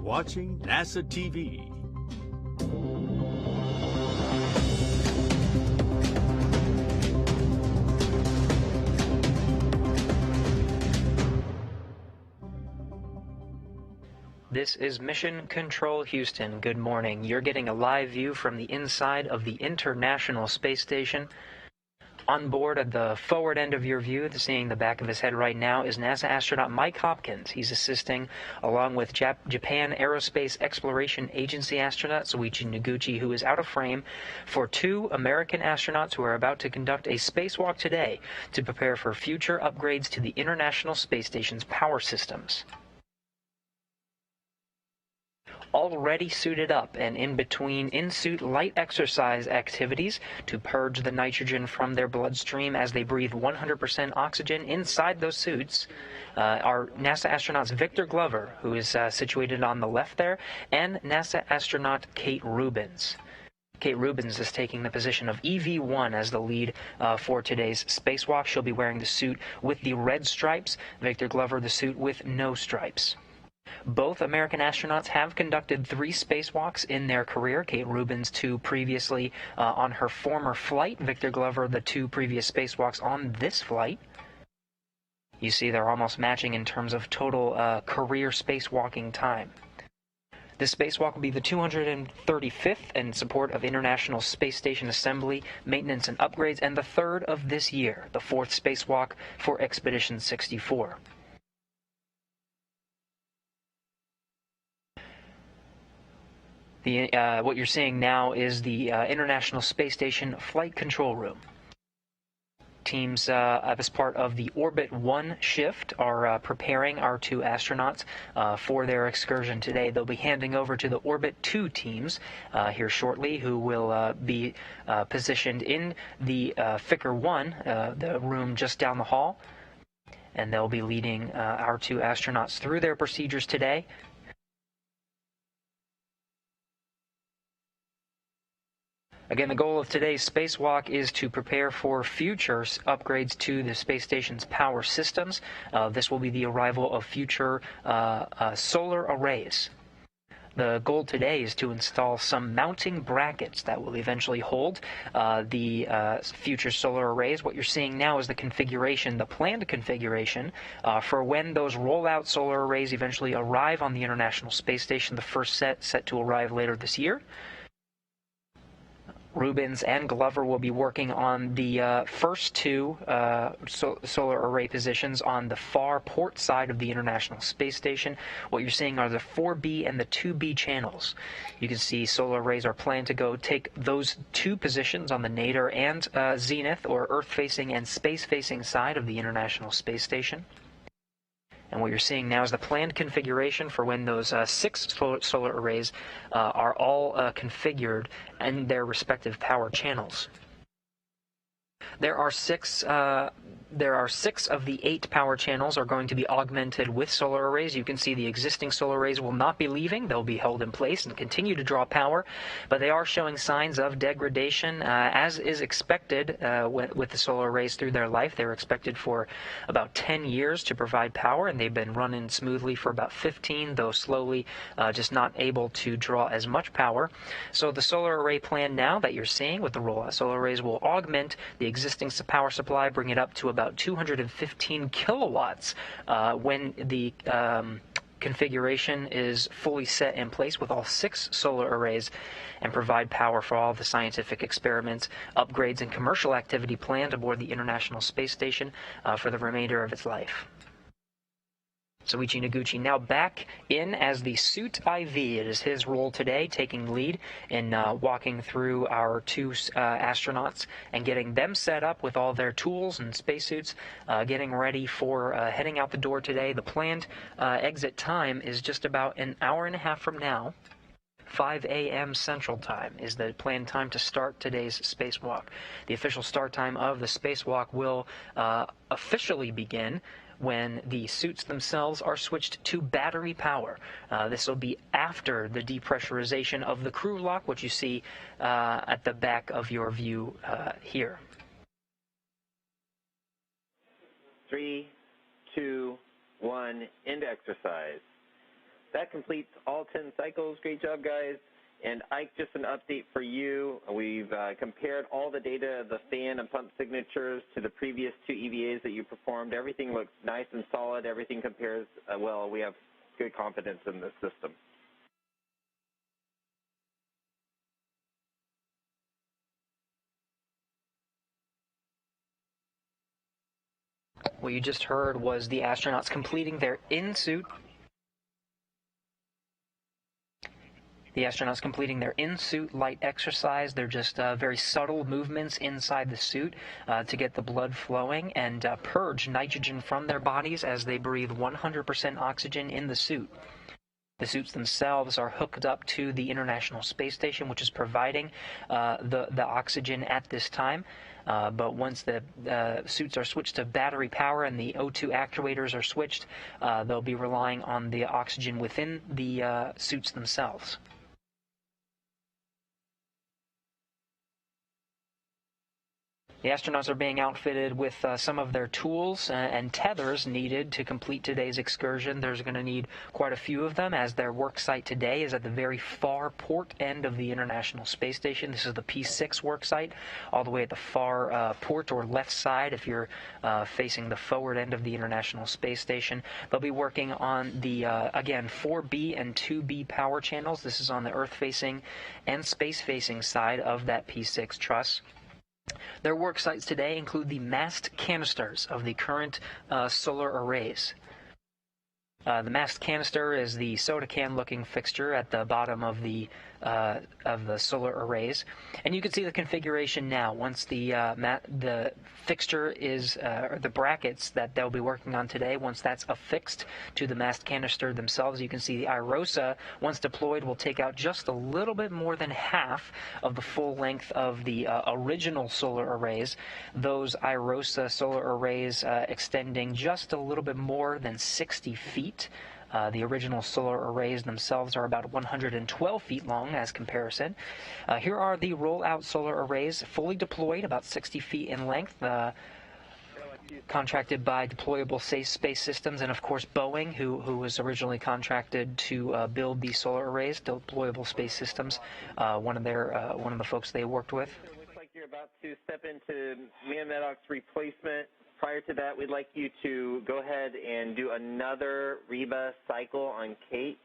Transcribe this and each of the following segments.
watching NASA TV. This is Mission Control Houston. Good morning. You're getting a live view from the inside of the International Space Station. On board at the forward end of your view, seeing the back of his head right now, is NASA astronaut Mike Hopkins. He's assisting along with Japan Aerospace Exploration Agency astronaut Soichi Noguchi, who is out of frame, for two American astronauts who are about to conduct a spacewalk today to prepare for future upgrades to the International Space Station's power systems. Already suited up and in between in-suit light exercise activities to purge the nitrogen from their bloodstream as they breathe 100% oxygen inside those suits are NASA astronauts Victor Glover, who is situated on the left there, and NASA astronaut Kate Rubins. Kate Rubins is taking the position of EV-1 as the lead for today's spacewalk. She'll be wearing the suit with the red stripes, Victor Glover the suit with no stripes. Both American astronauts have conducted 3 spacewalks in their career. Kate Rubins 2 previously on her former flight. Victor Glover the 2 previous spacewalks on this flight. You see they're almost matching in terms of total career spacewalking time. This spacewalk will be the 235th in support of International Space Station assembly, maintenance, and upgrades, and the 3rd of this year, the 4th spacewalk for Expedition 64. What you're seeing now is the International Space Station Flight Control Room. Teams, as part of the Orbit 1 shift, are preparing our 2 astronauts for their excursion today. They'll be handing over to the Orbit 2 teams here shortly, who will be positioned in the Ficker 1, the room just down the hall. And they'll be leading our 2 astronauts through their procedures today. Again, the goal of today's spacewalk is to prepare for future upgrades to the space station's power systems. This will be the arrival of future solar arrays. The goal today is to install some mounting brackets that will eventually hold the future solar arrays. What you're seeing now is the configuration, the planned configuration, for when those rollout solar arrays eventually arrive on the International Space Station. The first set to arrive later this year. Rubins and Glover will be working on the first 2 solar array positions on the far port side of the International Space Station. What you're seeing are the 4B and the 2B channels. You can see solar arrays are planned to take those 2 positions on the nadir and zenith, or Earth-facing and space-facing side of the International Space Station. And what you're seeing now is the planned configuration for when those 6 solar arrays are all configured in their respective power channels. There are 6 of the 8 power channels are going to be augmented with solar arrays. You can see the existing solar arrays will not be leaving. They'll be held in place and continue to draw power, but they are showing signs of degradation, as is expected with the solar arrays through their life. They were expected for about 10 years to provide power, and they've been running smoothly for about 15, though slowly, just not able to draw as much power. So the solar array plan now that you're seeing with the rollout solar arrays will augment the existing power supply, bring it up to about 215 kilowatts when the configuration is fully set in place with all 6 solar arrays, and provide power for all the scientific experiments, upgrades, and commercial activity planned aboard the International Space Station for the remainder of its life. Soichi Noguchi now back in as the suit IV. It is his role today, taking lead in walking through our 2 astronauts and getting them set up with all their tools and spacesuits, getting ready for heading out the door today. The planned exit time is just about an hour and a half from now. 5 a.m. Central Time is the planned time to start today's spacewalk. The official start time of the spacewalk will officially begin when the suits themselves are switched to battery power. This will be after the depressurization of the crew lock, which you see at the back of your view here. 3, 2, 1, into exercise. that completes all 10 cycles. Great job, guys. And Ike, just an update for you. We've compared all the data of the fan and pump signatures to the previous 2 EVAs that you performed. Everything looks nice and solid. Everything compares well. We have good confidence in this system. What you just heard was the astronauts completing their in-suit. The astronauts completing their in-suit light exercise. They're just very subtle movements inside the suit to get the blood flowing and purge nitrogen from their bodies as they breathe 100% oxygen in the suit. The suits themselves are hooked up to the International Space Station, which is providing the oxygen at this time. But once the suits are switched to battery power and the O2 actuators are switched, they'll be relying on the oxygen within the suits themselves. The astronauts are being outfitted with some of their tools and tethers needed to complete today's excursion. There's going to need quite a few of them, as their work site today is at the very far port end of the International Space Station. This is the P6 work site, all the way at the far port or left side if you're facing the forward end of the International Space Station. They'll be working on the, again, 4B and 2B power channels. This is on the Earth-facing and space-facing side of that P6 truss. Their work sites today include the mast canisters of the current solar arrays. The mast canister is the soda can-looking fixture at the bottom of the solar arrays, and you can see the configuration now. Once the fixture is, or the brackets that they'll be working on today, once that's affixed to the mast canister themselves, you can see the IROSA, once deployed, will take out just a little bit more than half of the full length of the original solar arrays. Those IROSA solar arrays extending just a little bit more than 60 feet. The original solar arrays themselves are about 112 feet long as comparison. Here are the rollout solar arrays, fully deployed, about 60 feet in length, contracted by Deployable Space Systems and, of course, Boeing, who was originally contracted to build the solar arrays. Deployable Space Systems, one of the folks they worked with. It looks like you're about to step into Maddox replacement. Prior to that, we'd like you to go ahead and do another Reba cycle on Kate,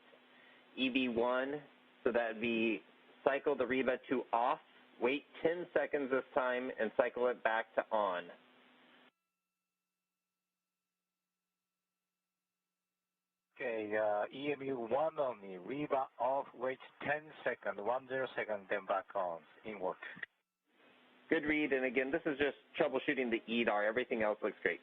EV1. So that would be cycle the Reba to off, wait 10 seconds this time, and cycle it back to on. Okay, EMU1 only, Reba off, wait 10 seconds, 10 seconds, then back on, in work. Good read, and again, this is just troubleshooting the EDAR. Everything else looks great.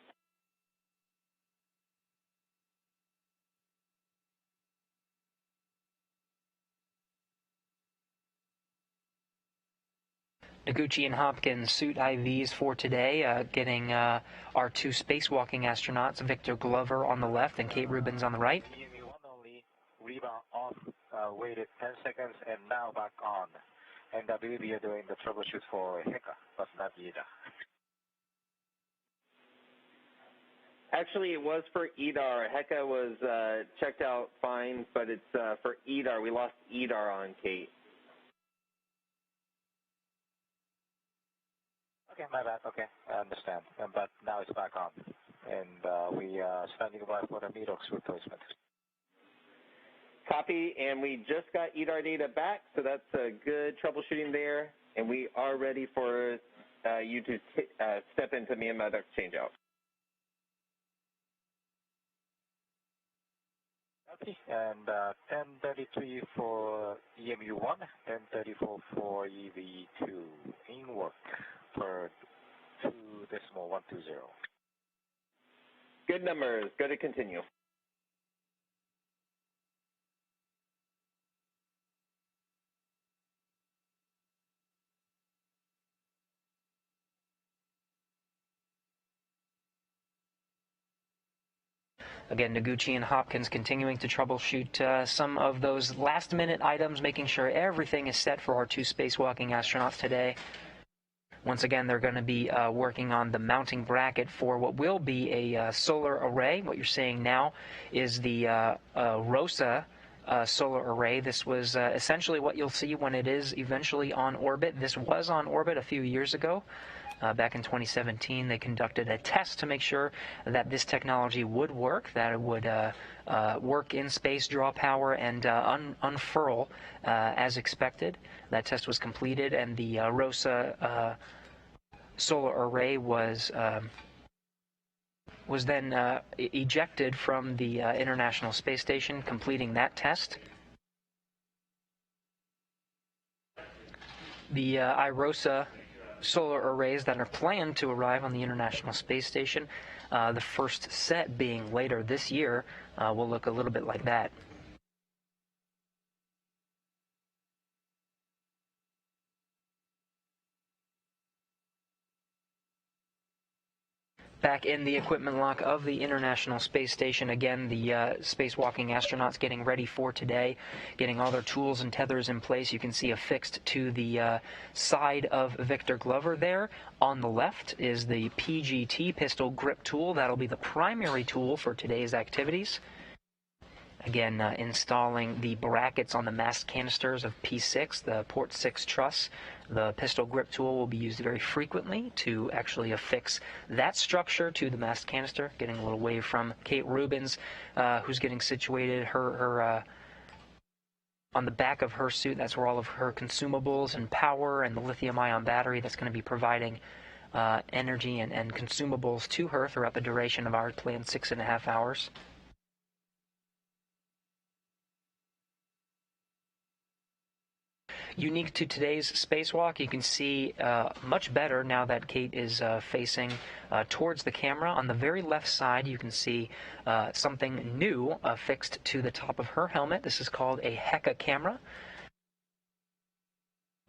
Noguchi and Hopkins suit IVs for today, getting our 2 spacewalking astronauts, Victor Glover on the left and Kate Rubins on the right. EMU1 only, Reba off, waited 10 seconds, and now back on. And I believe you're doing the troubleshoot for Heka, but not EDA. Actually, it was for EDAR. Heka was checked out fine, but it's for EDAR. We lost EDAR on Kate. Okay, my bad. Okay, I understand. But now it's back on. And we are standing by for the MEDOX replacement. Copy, and we just got EDAR data back, so that's a good troubleshooting there, and we are ready for you to step into Maddox changeout. Okay, and 10:33 for EMU1, 10:34 for EV2 in work for 2.120. Good numbers. Go to continue. Again, Noguchi and Hopkins continuing to troubleshoot some of those last-minute items, making sure everything is set for our 2 spacewalking astronauts today. Once again, they're going to be working on the mounting bracket for what will be a solar array. What you're seeing now is the ROSA solar array. This was essentially what you'll see when it is eventually on orbit. This was on orbit a few years ago. Back in 2017, they conducted a test to make sure that this technology would work, that it would work in space, draw power, and unfurl as expected. That test was completed, and the ROSA solar array was then ejected from the International Space Station, completing that test. The IROSA solar arrays that are planned to arrive on the International Space Station, the first set being later this year, will look a little bit like that. Back in the equipment lock of the International Space Station, again, the spacewalking astronauts getting ready for today, getting all their tools and tethers in place. You can see affixed to the side of Victor Glover there. On the left is the PGT pistol grip tool. That'll be the primary tool for today's activities. Again, installing the brackets on the mast canisters of P6, the port 6 truss. The pistol grip tool will be used very frequently to actually affix that structure to the mast canister. Getting a little wave from Kate Rubins, who's getting situated her on the back of her suit. That's where all of her consumables and power and the lithium-ion battery that's going to be providing energy and consumables to her throughout the duration of our planned 6.5 hours. Unique to today's spacewalk, you can see much better now that Kate is facing towards the camera. On the very left side, you can see something new affixed to the top of her helmet. This is called a HECA camera.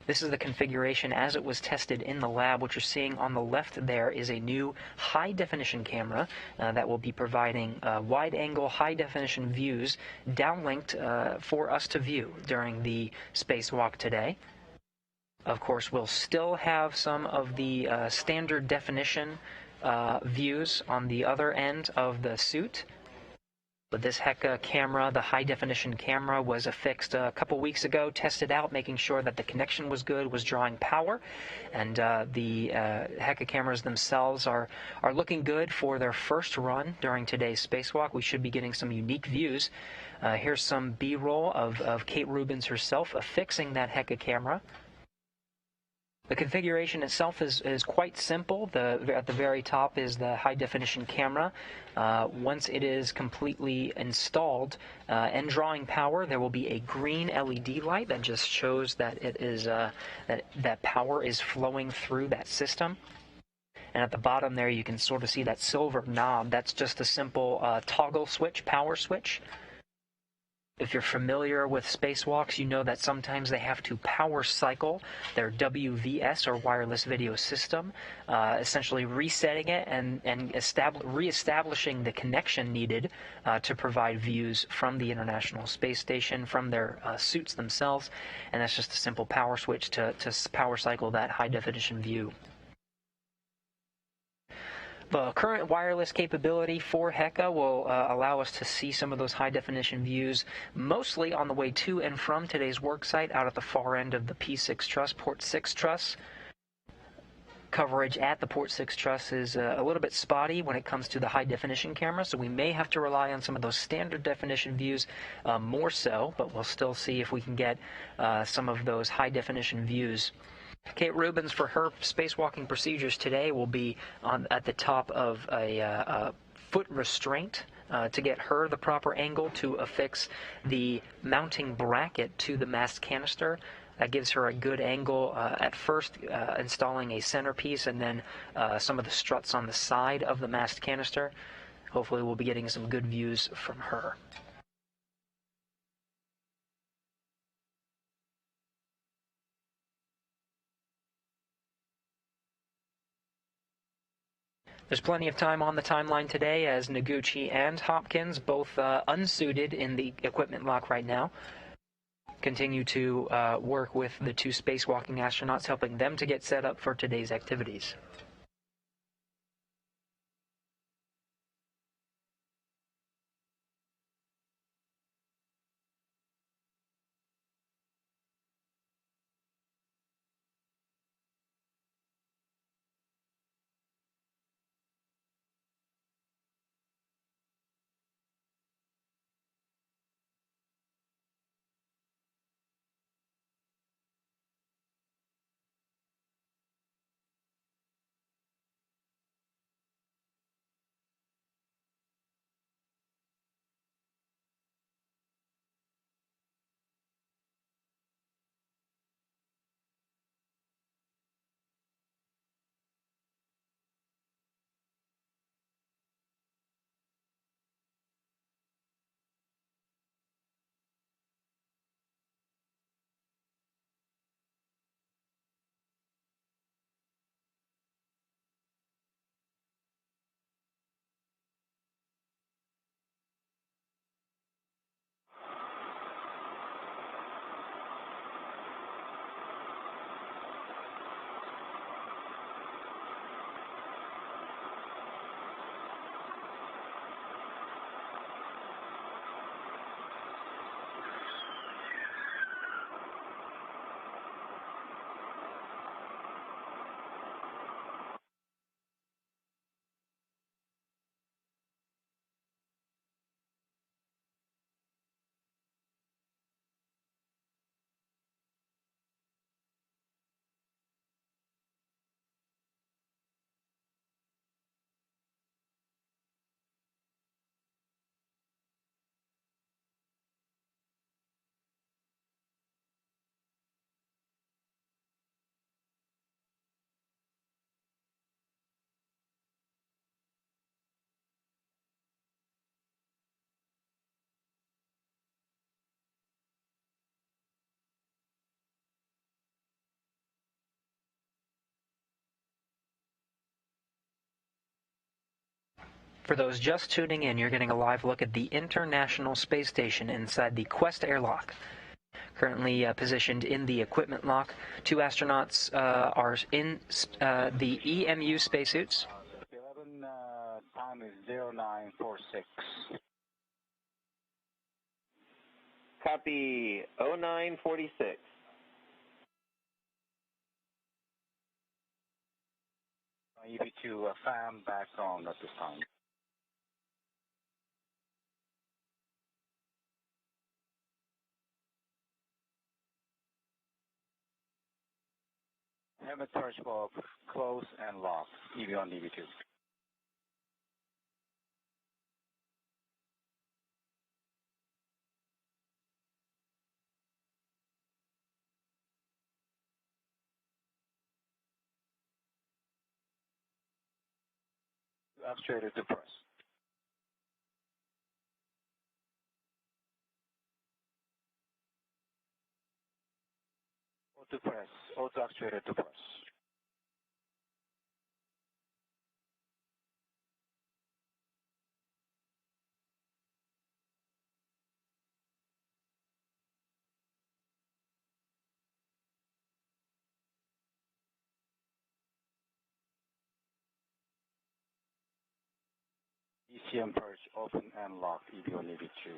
This is the configuration as it was tested in the lab. What you're seeing on the left there is a new high-definition camera that will be providing wide-angle, high-definition views downlinked for us to view during the spacewalk today. Of course, we'll still have some of the standard definition views on the other end of the suit. But this HECA camera, the high-definition camera, was affixed a couple weeks ago, tested out, making sure that the connection was good, was drawing power, and the HECA cameras themselves are looking good for their first run during today's spacewalk. We should be getting some unique views. Here's some B-roll of Kate Rubins herself affixing that HECA camera. The configuration itself is quite simple. At the very top is the high-definition camera. Once it is completely installed and drawing power, there will be a green LED light that just shows that it is that power is flowing through that system. And at the bottom there, you can sort of see that silver knob. That's just a simple toggle switch, power switch. If you're familiar with spacewalks, you know that sometimes they have to power cycle their WVS or wireless video system, essentially resetting it and reestablishing the connection needed to provide views from the International Space Station, from their suits themselves, and that's just a simple power switch to power cycle that high-definition view. The current wireless capability for HECA will allow us to see some of those high-definition views, mostly on the way to and from today's work site out at the far end of the P6 truss, port 6 truss. Coverage at the port 6 truss is a little bit spotty when it comes to the high-definition camera, so we may have to rely on some of those standard definition views more so, but we'll still see if we can get some of those high-definition views. Kate Rubins, for her spacewalking procedures today, will be at the top of a foot restraint to get her the proper angle to affix the mounting bracket to the mast canister. That gives her a good angle at first, installing a centerpiece and then some of the struts on the side of the mast canister. Hopefully we'll be getting some good views from her. There's plenty of time on the timeline today as Noguchi and Hopkins, both unsuited in the equipment lock right now, continue to work with the two spacewalking astronauts, helping them to get set up for today's activities. For those just tuning in, you're getting a live look at the International Space Station inside the Quest airlock. Currently positioned in the equipment lock. 2 astronauts are in the EMU spacesuits. 11, time is 0946. Copy 0946. EV2 fan back on at this time. Helmet torch bulb close and lock. EV1, EV2. Actuator to press. Auto press. Auto actuator to press. ECM purge open and lock. EV1, EV2.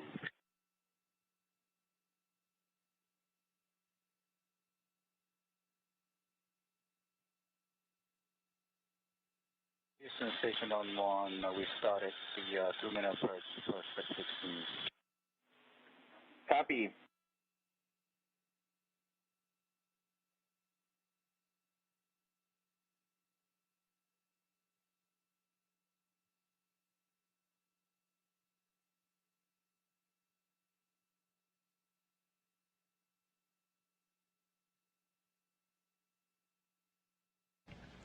Houston station on 1. We started the 2-minute purge first at 16. Copy.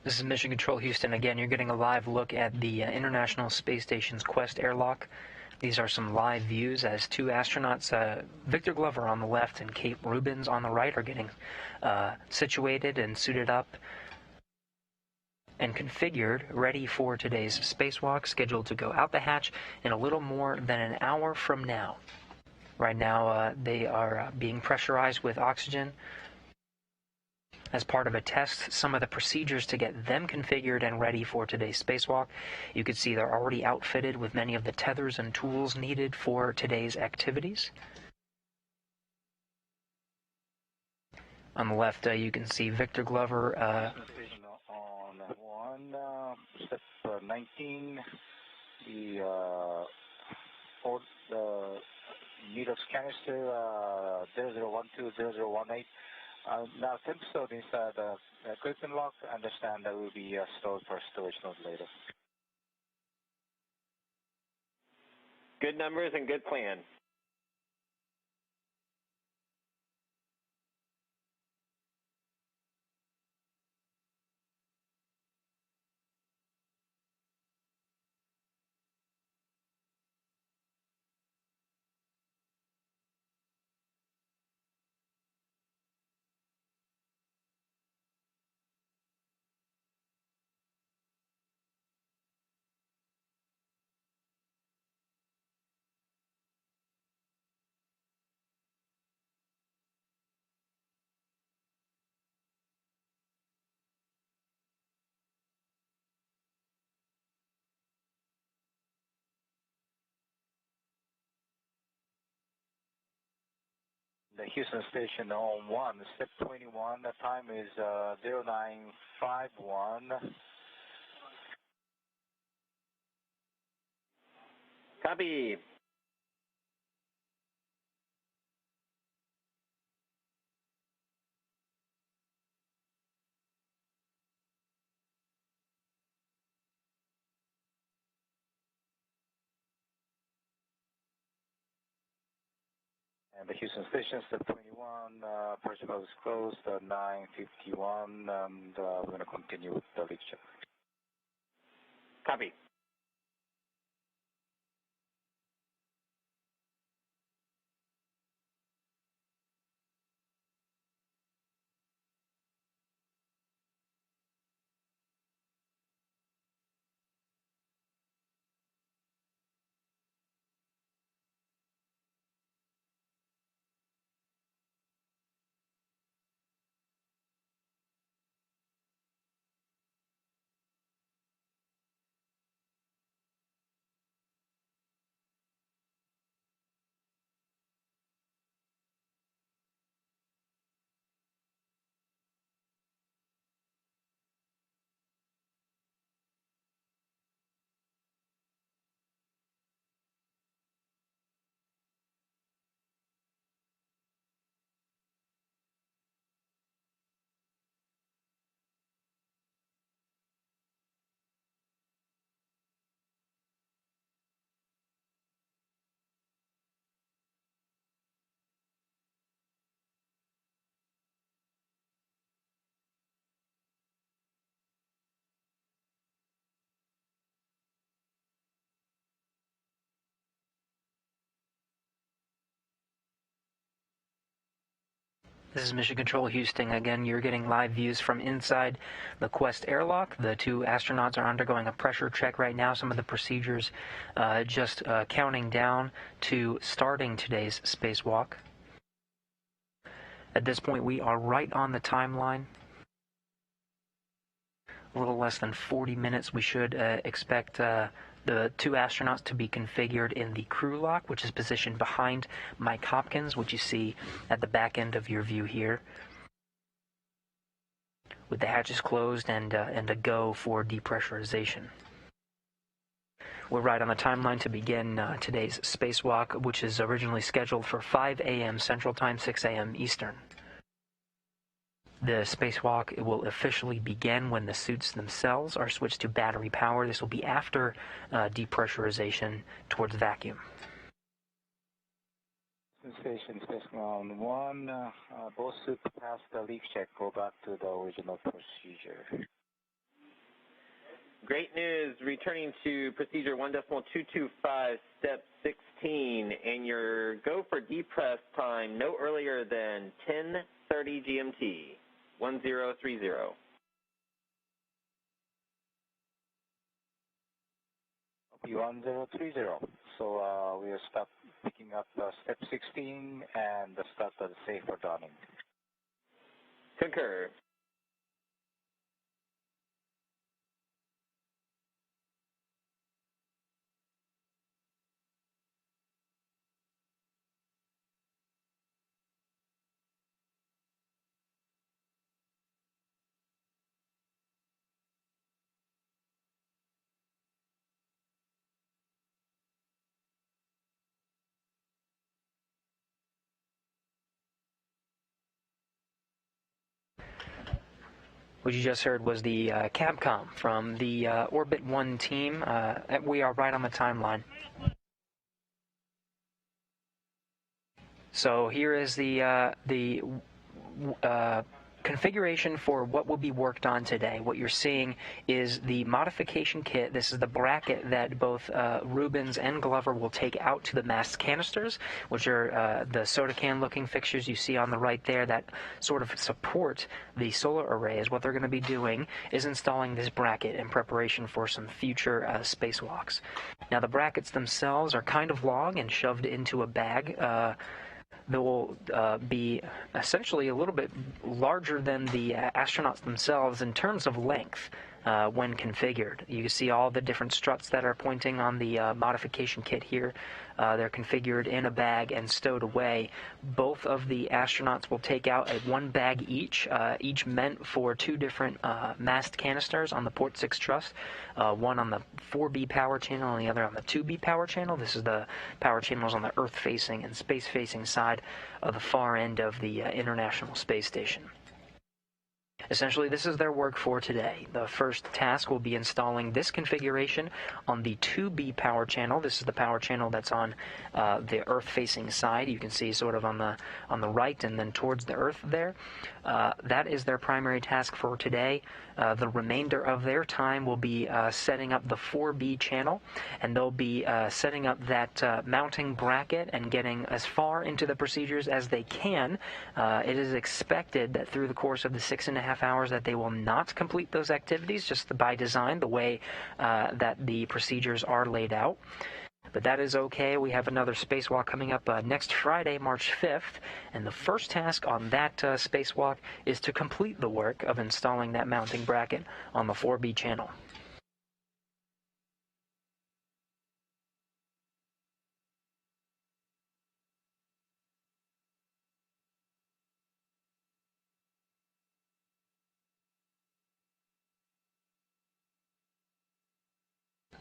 This is Mission Control Houston. Again, you're getting a live look at the International Space Station's Quest airlock. These are some live views as 2 astronauts, Victor Glover on the left and Kate Rubins on the right, are getting situated and suited up and configured, ready for today's spacewalk, scheduled to go out the hatch in a little more than an hour from now. Right now, they are being pressurized with oxygen. As part of a test, some of the procedures to get them configured and ready for today's spacewalk. You can see they're already outfitted with many of the tethers and tools needed for today's activities. On the left, you can see Victor Glover. On 1, step 19, the needles canister 00120018. Now, temp stored inside the equipment lock. Understand that will be stored for storage node later. Good numbers and good plan. The Houston station on 1, step 21, the time is 0951. Copy. And the Houston station, step 21, purchase is closed at 9:51, and we're going to continue with the leak check. Copy. This is Mission Control Houston. Again, you're getting live views from inside the Quest airlock. The two astronauts are undergoing a pressure check right now. Some of the procedures just counting down to starting today's spacewalk. At this point, we are right on the timeline. A little less than 40 minutes. We should expect the two astronauts to be configured in the crew lock, which is positioned behind Mike Hopkins, which you see at the back end of your view here, with the hatches closed and a go for depressurization. We're right on the timeline to begin today's spacewalk, which is originally scheduled for 5 a.m. Central Time, 6 a.m. Eastern. The spacewalk will officially begin when the suits themselves are switched to battery power. This will be after depressurization towards vacuum. Station Space Ground 1, both suits pass the leak check, go back to the original procedure. Great news, returning to procedure 1.225, step 16, and your go for depress time no earlier than 10:30 GMT, 1030. Okay, 1030. So we'll start picking up step 16 and start the safer dawning. Concur. What you just heard was the Capcom from the Orbit 1 team. We are right on the timeline. So here is the configuration for what will be worked on today. What you're seeing is the modification kit. This is the bracket that both Rubens and Glover will take out to the mast canisters, which are the soda can looking fixtures you see on the right there that sort of support the solar arrays. What they're going to be doing is installing this bracket in preparation for some future spacewalks. Now the brackets themselves are kind of long and shoved into a bag. That will be essentially a little bit larger than the astronauts themselves in terms of length when configured. You can see all the different struts that are pointing on the modification kit here. They're configured in a bag and stowed away. Both of the astronauts will take out one bag each meant for two different mast canisters on the port 6 truss, one on the 4B power channel and the other on the 2B power channel. This is the power channels on the Earth-facing and space-facing side of the far end of the International Space Station. Essentially, this is their work for today. The first task will be installing this configuration on the 2B power channel. This is the power channel that's on the Earth-facing side. You can see sort of on the right and then towards the Earth there. That is their primary task for today. The remainder of their time will be setting up the 4B channel, and they'll be setting up that mounting bracket and getting as far into the procedures as they can. It is expected that through the course of the 6.5 hours that they will not complete those activities, just by design, the way that the procedures are laid out. But that is okay. We have another spacewalk coming up next Friday, March 5th, and the first task on that spacewalk is to complete the work of installing that mounting bracket on the 4B channel.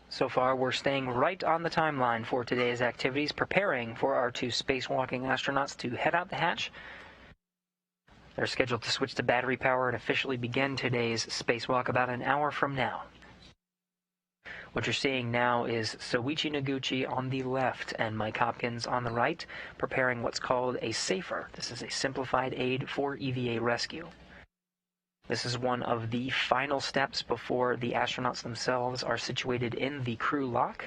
So far, we're staying right on the timeline for today's activities, preparing for our two spacewalking astronauts to head out the hatch. They're scheduled to switch to battery power and officially begin today's spacewalk about an hour from now. What you're seeing now is Soichi Noguchi on the left and Mike Hopkins on the right, preparing what's called a SAFER. This is a simplified aid for EVA rescue. This is one of the final steps before the astronauts themselves are situated in the crew lock.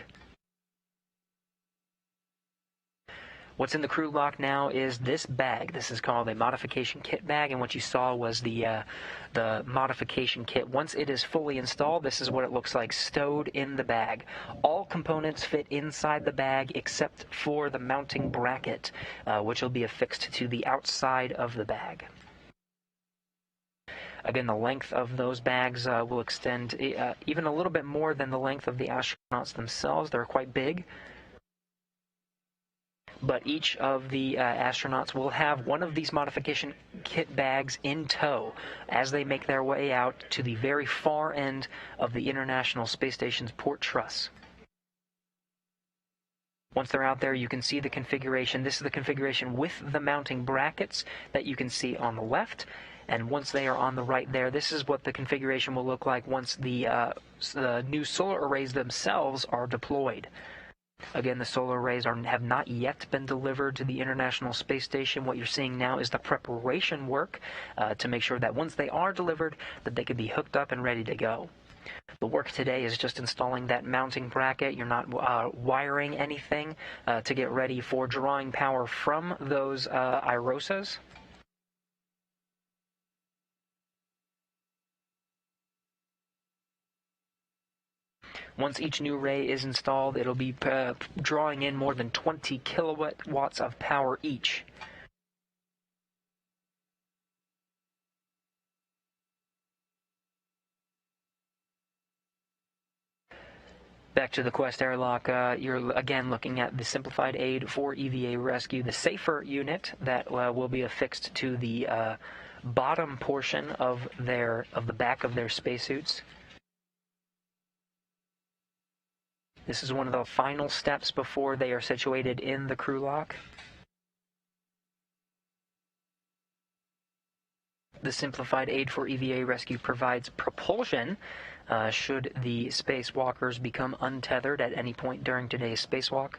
What's in the crew lock now is this bag. This is called a modification kit bag, and what you saw was the modification kit. Once it is fully installed, this is what it looks like stowed in the bag. All components fit inside the bag except for the mounting bracket, which will be affixed to the outside of the bag. Again, the length of those bags will extend even a little bit more than the length of the astronauts themselves. They're quite big. But each of the astronauts will have one of these modification kit bags in tow as they make their way out to the very far end of the International Space Station's port truss. Once they're out there, you can see the configuration. This is the configuration with the mounting brackets that you can see on the left. And once they are on the right there, this is what the configuration will look like once the new solar arrays themselves are deployed. Again, the solar arrays have not yet been delivered to the International Space Station. What you're seeing now is the preparation work to make sure that once they are delivered, that they can be hooked up and ready to go. The work today is just installing that mounting bracket. You're not wiring anything to get ready for drawing power from those IROSAs. Once each new array is installed, it'll be drawing in more than 20 kilowatts of power each. Back to the Quest airlock, you're again looking at the simplified aid for EVA rescue, the safer unit that will be affixed to the bottom portion of the back of their spacesuits. This is one of the final steps before they are situated in the crew lock. The simplified aid for EVA rescue provides propulsion should the spacewalkers become untethered at any point during today's spacewalk.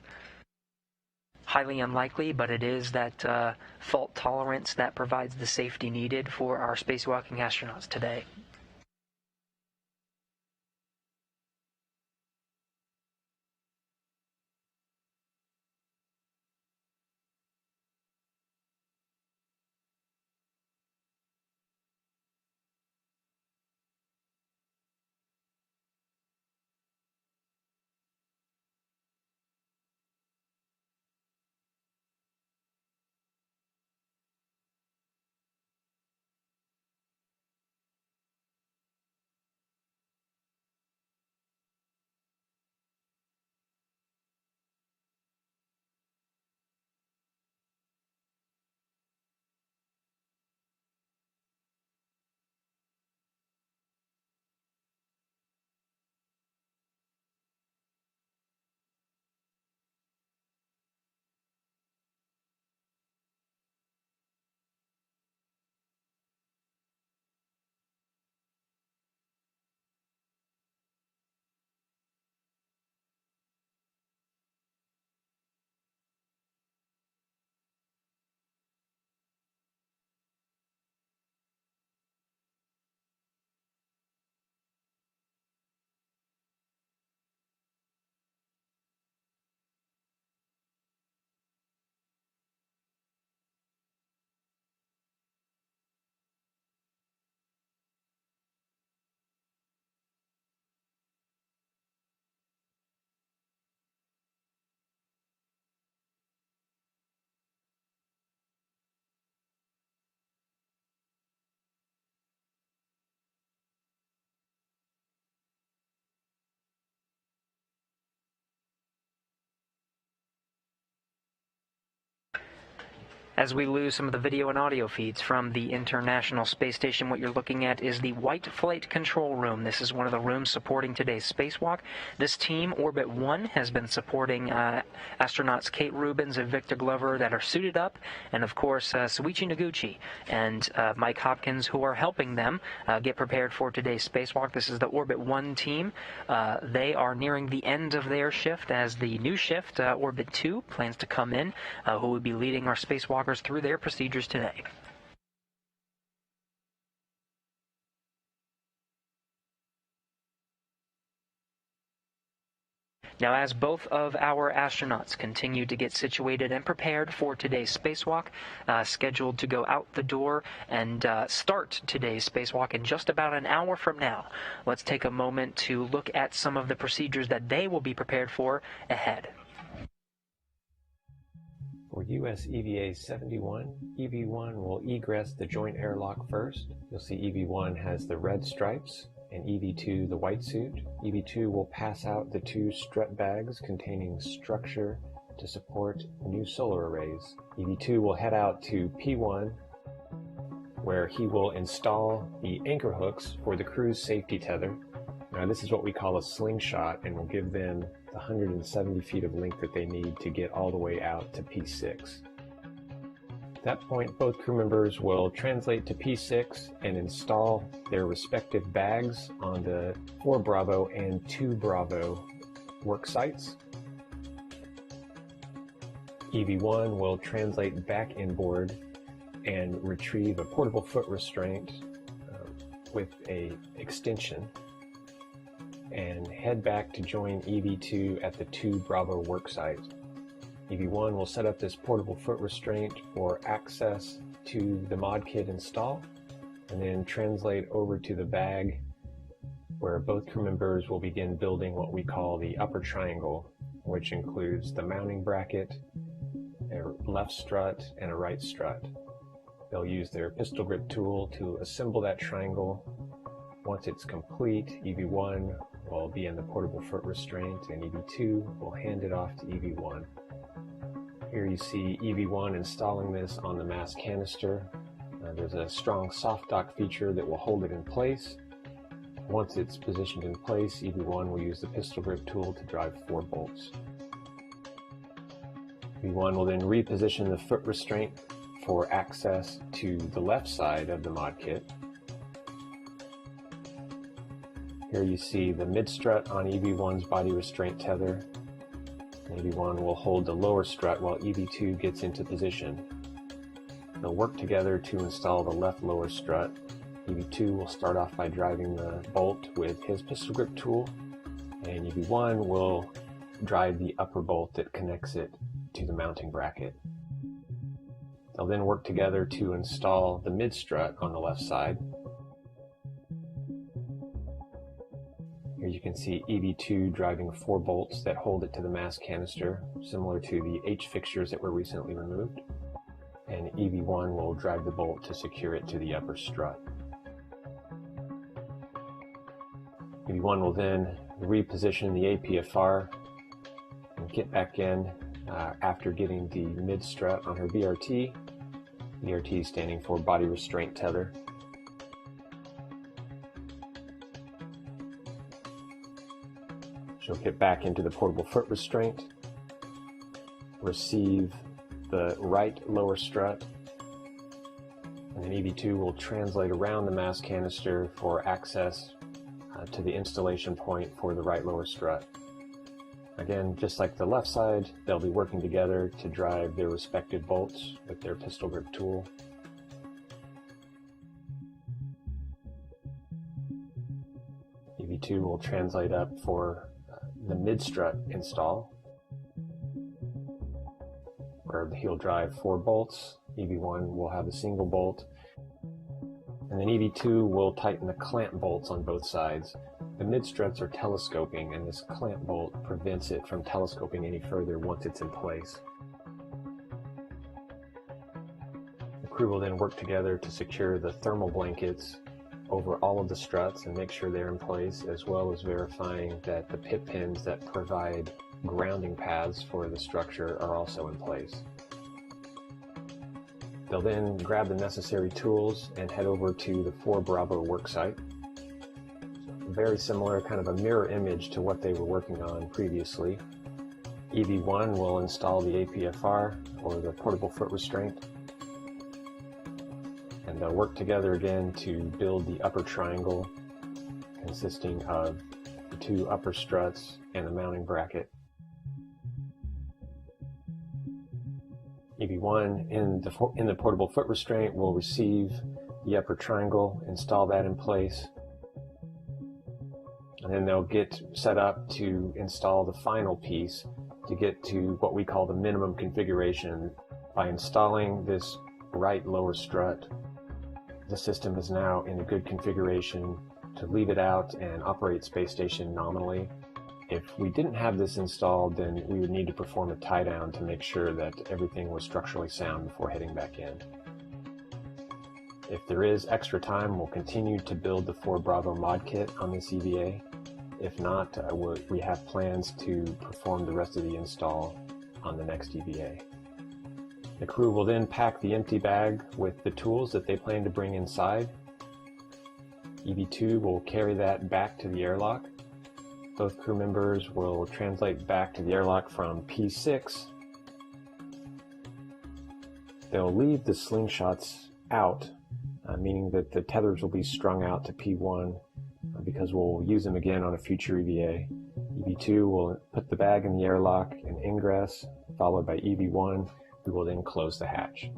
Highly unlikely, but it is that fault tolerance that provides the safety needed for our spacewalking astronauts today. As we lose some of the video and audio feeds from the International Space Station, what you're looking at is the White Flight Control Room. This is one of the rooms supporting today's spacewalk. This team, Orbit 1, has been supporting astronauts Kate Rubins and Victor Glover that are suited up, and of course Soichi Noguchi and Mike Hopkins, who are helping them get prepared for today's spacewalk. This is the Orbit 1 team. They are nearing the end of their shift as the new shift, Orbit 2, plans to come in, who will be leading our spacewalkers through their procedures today. Now, as both of our astronauts continue to get situated and prepared for today's spacewalk, scheduled to go out the door and start today's spacewalk in just about an hour from now, let's take a moment to look at some of the procedures that they will be prepared for ahead. For US EVA 71, EV1 will egress the joint airlock first. You'll see EV1 has the red stripes and EV2 the white suit. EV2 will pass out the 2 strut bags containing structure to support new solar arrays. EV2 will head out to P1 where he will install the anchor hooks for the crew's safety tether. Now this is what we call a slingshot and will give them the 170 feet of length that they need to get all the way out to P6. At that point, both crew members will translate to P6 and install their respective bags on the 4 Bravo and 2 Bravo work sites. EV1 will translate back inboard and retrieve a portable foot restraint with a extension and head back to join EV2 at the 2 Bravo work site. EV1 will set up this portable foot restraint for access to the mod kit install, and then translate over to the bag where both crew members will begin building what we call the upper triangle, which includes the mounting bracket, a left strut, and a right strut. They'll use their pistol grip tool to assemble that triangle. Once it's complete, EV1 will be in the portable foot restraint and EV2 will hand it off to EV1. Here you see EV1 installing this on the mass canister. There's a strong soft dock feature that will hold it in place. Once it's positioned in place, EV1 will use the pistol grip tool to drive 4 bolts. EV1 will then reposition the foot restraint for access to the left side of the mod kit. Here you see the mid strut on EV1's body restraint tether. EV1 will hold the lower strut while EV2 gets into position. They'll work together to install the left lower strut. EV2 will start off by driving the bolt with his pistol grip tool, and EV1 will drive the upper bolt that connects it to the mounting bracket. They'll then work together to install the mid strut on the left side. Here you can see EV2 driving 4 bolts that hold it to the mass canister, similar to the H fixtures that were recently removed. And EV1 will drive the bolt to secure it to the upper strut. EV1 will then reposition the APFR and get back in after getting the mid strut on her BRT. BRT standing for body restraint tether. She'll get back into the portable foot restraint, receive the right lower strut, and then EV2 will translate around the mass canister for access to the installation point for the right lower strut. Again, just like the left side, they'll be working together to drive their respective bolts with their pistol grip tool. EV2 will translate up for the mid strut install, where he'll drive 4 bolts. EV1 will have a single bolt, and then EV2 will tighten the clamp bolts on both sides. The mid struts are telescoping, and this clamp bolt prevents it from telescoping any further once it's in place. The crew will then work together to secure the thermal blankets over all of the struts and make sure they're in place, as well as verifying that the pit pins that provide grounding paths for the structure are also in place. They'll then grab the necessary tools and head over to the 4 Bravo worksite. Very similar, kind of a mirror image to what they were working on previously. EV1 will install the APFR, or the portable foot restraint, and they'll work together again to build the upper triangle consisting of the 2 upper struts and the mounting bracket. EV1 in the portable foot restraint will receive the upper triangle, install that in place. And then they'll get set up to install the final piece to get to what we call the minimum configuration. By installing this right lower strut, the system is now in a good configuration to leave it out and operate Space Station nominally. If we didn't have this installed, then we would need to perform a tie down to make sure that everything was structurally sound before heading back in. If there is extra time, we'll continue to build the 4 Bravo mod kit on this EVA. If not, we have plans to perform the rest of the install on the next EVA. The crew will then pack the empty bag with the tools that they plan to bring inside. EV2 will carry that back to the airlock. Both crew members will translate back to the airlock from P6. They'll leave the slingshots out, meaning that the tethers will be strung out to P1 because we'll use them again on a future EVA. EV2 will put the bag in the airlock and ingress, followed by EV1. We will then close the hatch.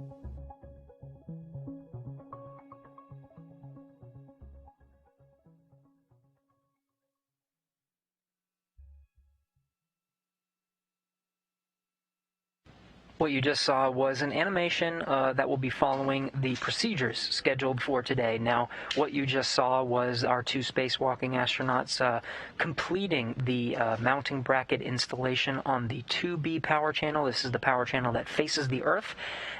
What you just saw was an animation that will be following the procedures scheduled for today. Now, what you just saw was our 2 spacewalking astronauts completing the mounting bracket installation on the 2B power channel. This is the power channel that faces the Earth.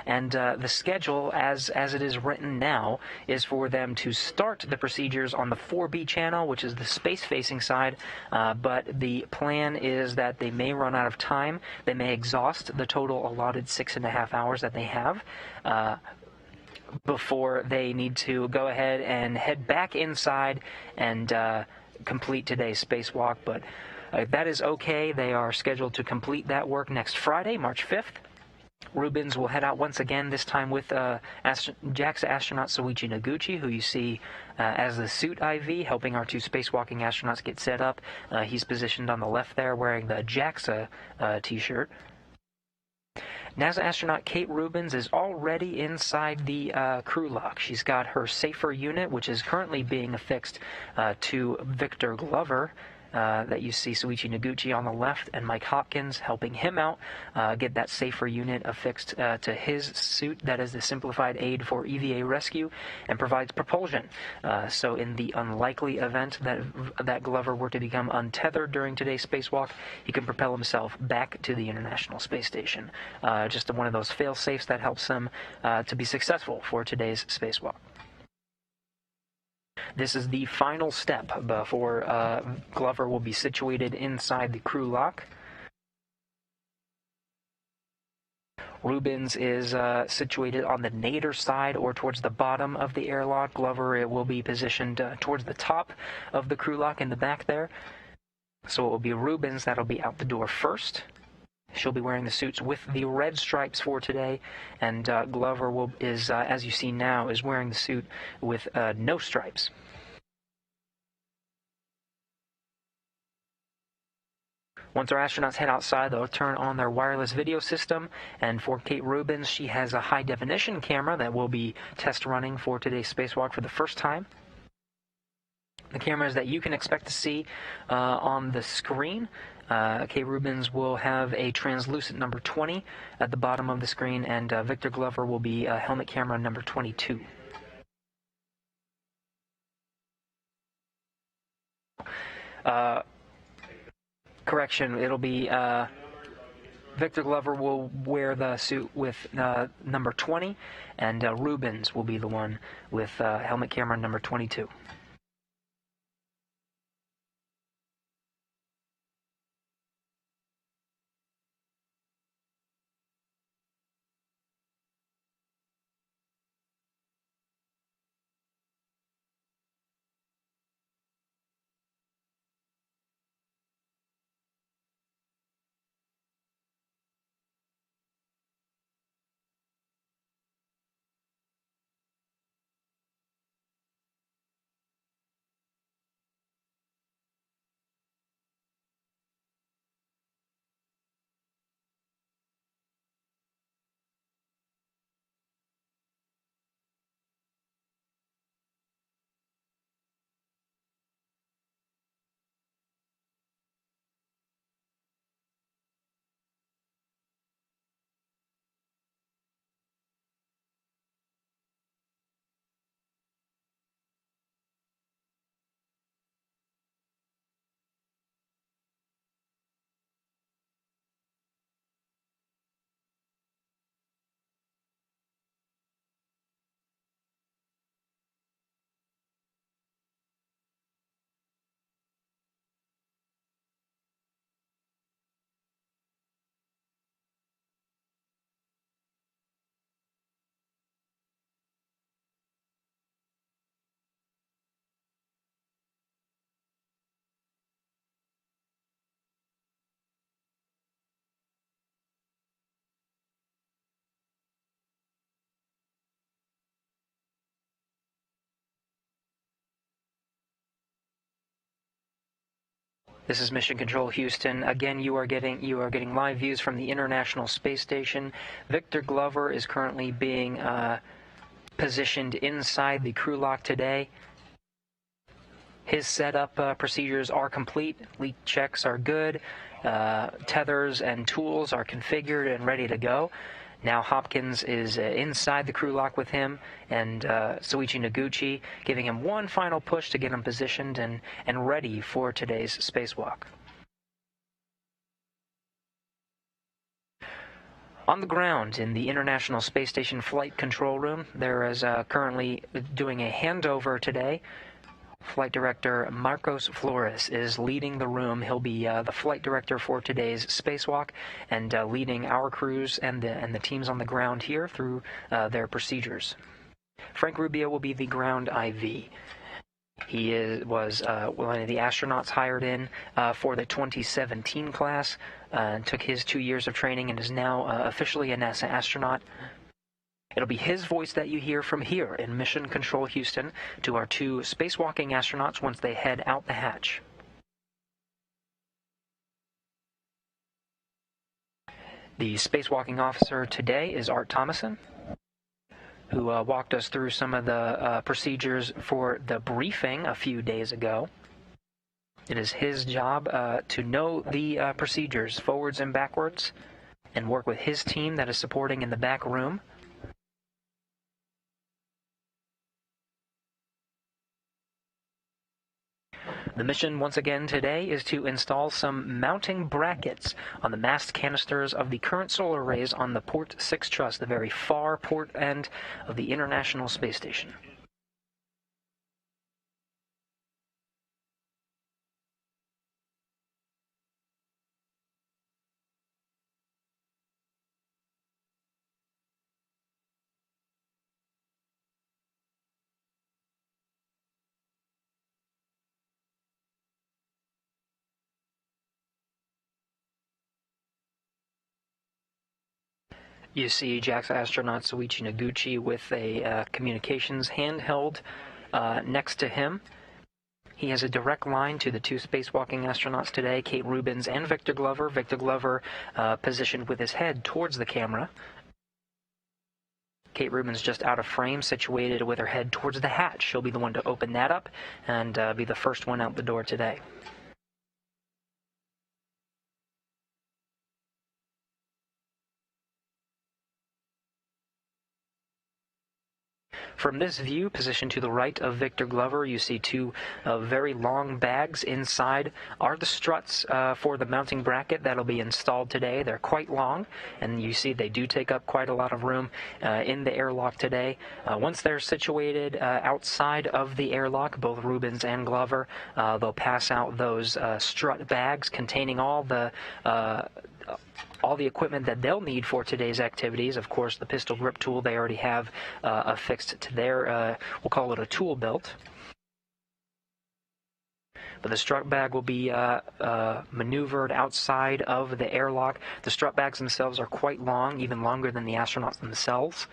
And the schedule, as it is written now, is for them to start the procedures on the 4B channel, which is the space-facing side. But the plan is that they may run out of time. They may exhaust the total allotted 6.5 hours that they have before they need to go ahead and head back inside and complete today's spacewalk. But that is okay. They are scheduled to complete that work next Friday, March 5th. Rubens will head out once again, this time with JAXA astronaut Soichi Noguchi, who you see as the suit IV, helping our 2 spacewalking astronauts get set up. He's positioned on the left there, wearing the JAXA t-shirt. NASA astronaut Kate Rubens is already inside the crew lock. She's got her safer unit, which is currently being affixed to Victor Glover. That you see Soichi Noguchi on the left and Mike Hopkins helping him out get that safer unit affixed to his suit. That is the simplified aid for EVA rescue and provides propulsion. So in the unlikely event that Glover were to become untethered during today's spacewalk, he can propel himself back to the International Space Station. Just one of those fail-safes that helps him to be successful for today's spacewalk. This is the final step before Glover will be situated inside the crew lock. Rubens is situated on the nadir side or towards the bottom of the airlock. Glover will be positioned towards the top of the crew lock in the back there. So it will be Rubens that'll be out the door first. She'll be wearing the suits with the red stripes for today, and Glover is, as you see now, is wearing the suit with no stripes. Once our astronauts head outside, they'll turn on their wireless video system, and for Kate Rubens, she has a high-definition camera that will be test running for today's spacewalk for the first time. The cameras that you can expect to see on the screen. Kate Rubens will have a translucent number 20 at the bottom of the screen, and Victor Glover will be helmet camera number 22. Correction, it'll be Victor Glover will wear the suit with number 20, and Rubens will be the one with helmet camera number 22. This is Mission Control Houston. Again, you are getting live views from the International Space Station. Victor Glover is currently being positioned inside the crew lock today. His setup procedures are complete. Leak checks are good. Tethers and tools are configured and ready to go. Now Hopkins is inside the crew lock with him, and Soichi Noguchi giving him one final push to get him positioned and ready for today's spacewalk. On the ground in the International Space Station Flight Control Room, there is currently doing a handover today. Flight Director Marcos Flores is leading the room. He'll be the flight director for today's spacewalk and leading our crews and the teams on the ground here through their procedures. Frank Rubio will be the ground IV. He was one of the astronauts hired in for the 2017 class and took his 2 years of training and is now officially a NASA astronaut. It'll be his voice that you hear from here in Mission Control Houston to our 2 spacewalking astronauts once they head out the hatch. The spacewalking officer today is Art Thomason, who walked us through some of the procedures for the briefing a few days ago. It is his job to know the procedures forwards and backwards and work with his team that is supporting in the back room. The mission, once again today, is to install some mounting brackets on the mast canisters of the current solar arrays on the Port 6 truss, the very far port end of the International Space Station. You see JAXA astronaut Soichi Noguchi with a communications handheld next to him. He has a direct line to the 2 spacewalking astronauts today, Kate Rubins and Victor Glover. Victor Glover positioned with his head towards the camera. Kate Rubins just out of frame, situated with her head towards the hatch. She'll be the one to open that up and be the first one out the door today. From this view, positioned to the right of Victor Glover, you see 2 very long bags. Inside are the struts for the mounting bracket that'll be installed today. They're quite long, and you see they do take up quite a lot of room in the airlock today. Once they're situated outside of the airlock, both Rubins and Glover, they'll pass out those strut bags containing all the equipment that they'll need for today's activities. Of course, the pistol grip tool they already have affixed to their, we'll call it a tool belt. But the strut bag will be maneuvered outside of the airlock. The strut bags themselves are quite long, even longer than the astronauts themselves.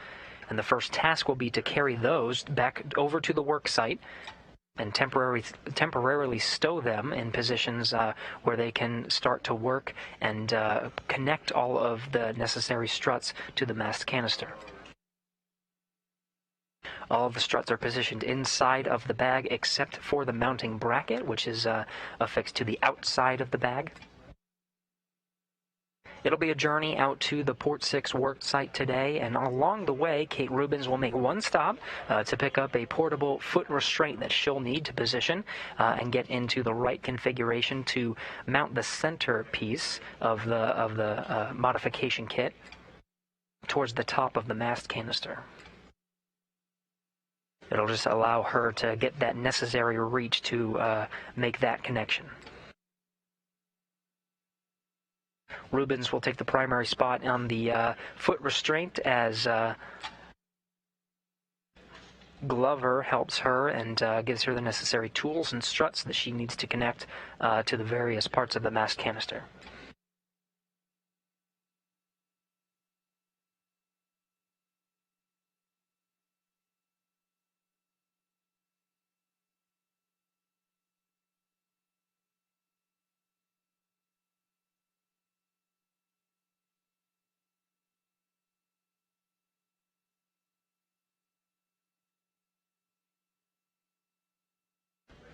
And the first task will be to carry those back over to the work site and temporarily stow them in positions where they can start to work and connect all of the necessary struts to the mast canister. All of the struts are positioned inside of the bag except for the mounting bracket, which is affixed to the outside of the bag. It'll be a journey out to the Port 6 work site today, and along the way, Kate Rubins will make one stop to pick up a portable foot restraint that she'll need to position and get into the right configuration to mount the center piece of the modification kit towards the top of the mast canister. It'll just allow her to get that necessary reach to make that connection. Rubins will take the primary spot on the foot restraint as Glover helps her and gives her the necessary tools and struts that she needs to connect to the various parts of the mast canister.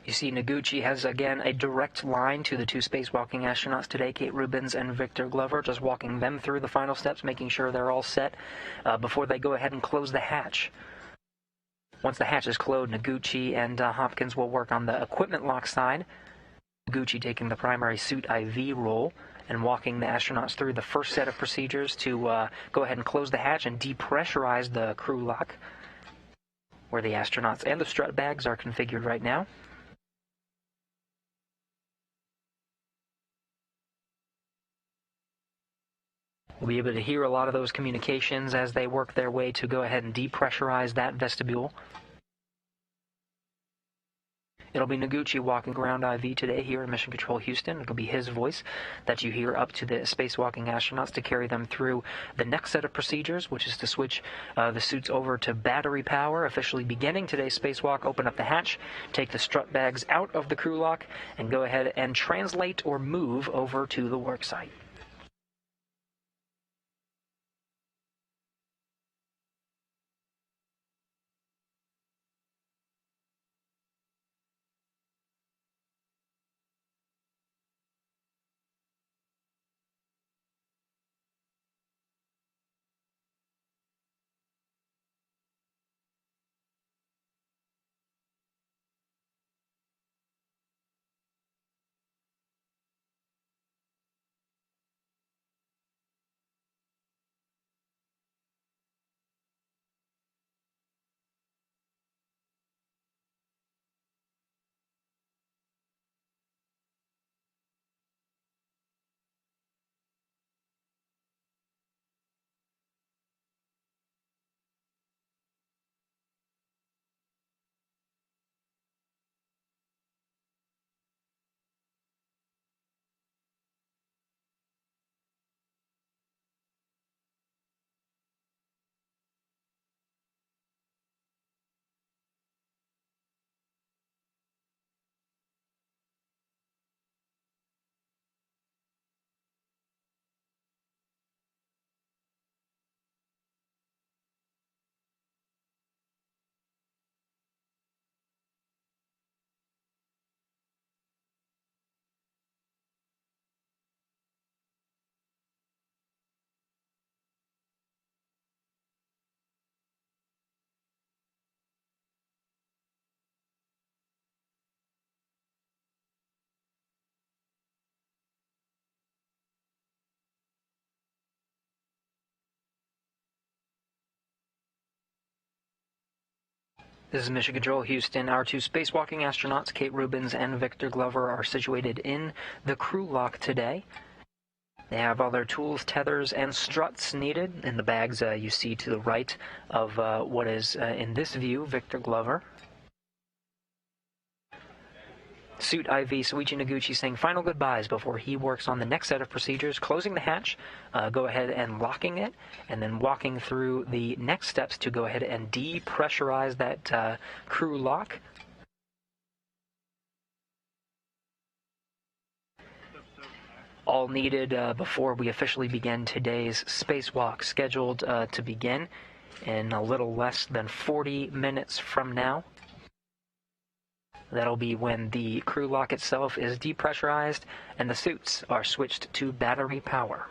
You see Noguchi has, again, a direct line to the two spacewalking astronauts today, Kate Rubins and Victor Glover, just walking them through the final steps, making sure they're all set before they go ahead and close the hatch. Once the hatch is closed, Noguchi and Hopkins will work on the equipment lock side. Noguchi taking the primary suit IV role and walking the astronauts through the first set of procedures to go ahead and close the hatch and depressurize the crew lock, where the astronauts and the strut bags are configured right now. We'll be able to hear a lot of those communications as they work their way to go ahead and depressurize that vestibule. It'll be Noguchi walking around IV today here in Mission Control Houston. It'll be his voice that you hear up to the spacewalking astronauts to carry them through the next set of procedures, which is to switch the suits over to battery power, officially beginning today's spacewalk. Open up the hatch, take the strut bags out of the crew lock, and go ahead and translate or move over to the work site. This is Mission Control Houston. Our two spacewalking astronauts, Kate Rubins and Victor Glover, are situated in the crew lock today. They have all their tools, tethers, and struts needed in the bags you see to the right of what is, in this view, Victor Glover. Suit IV Soichi Noguchi saying final goodbyes before he works on the next set of procedures, closing the hatch, go ahead and locking it, and then walking through the next steps to go ahead and depressurize that crew lock. All needed before we officially begin today's spacewalk, scheduled to begin in a little less than 40 minutes from now. That'll be when the crew lock itself is depressurized and the suits are switched to battery power.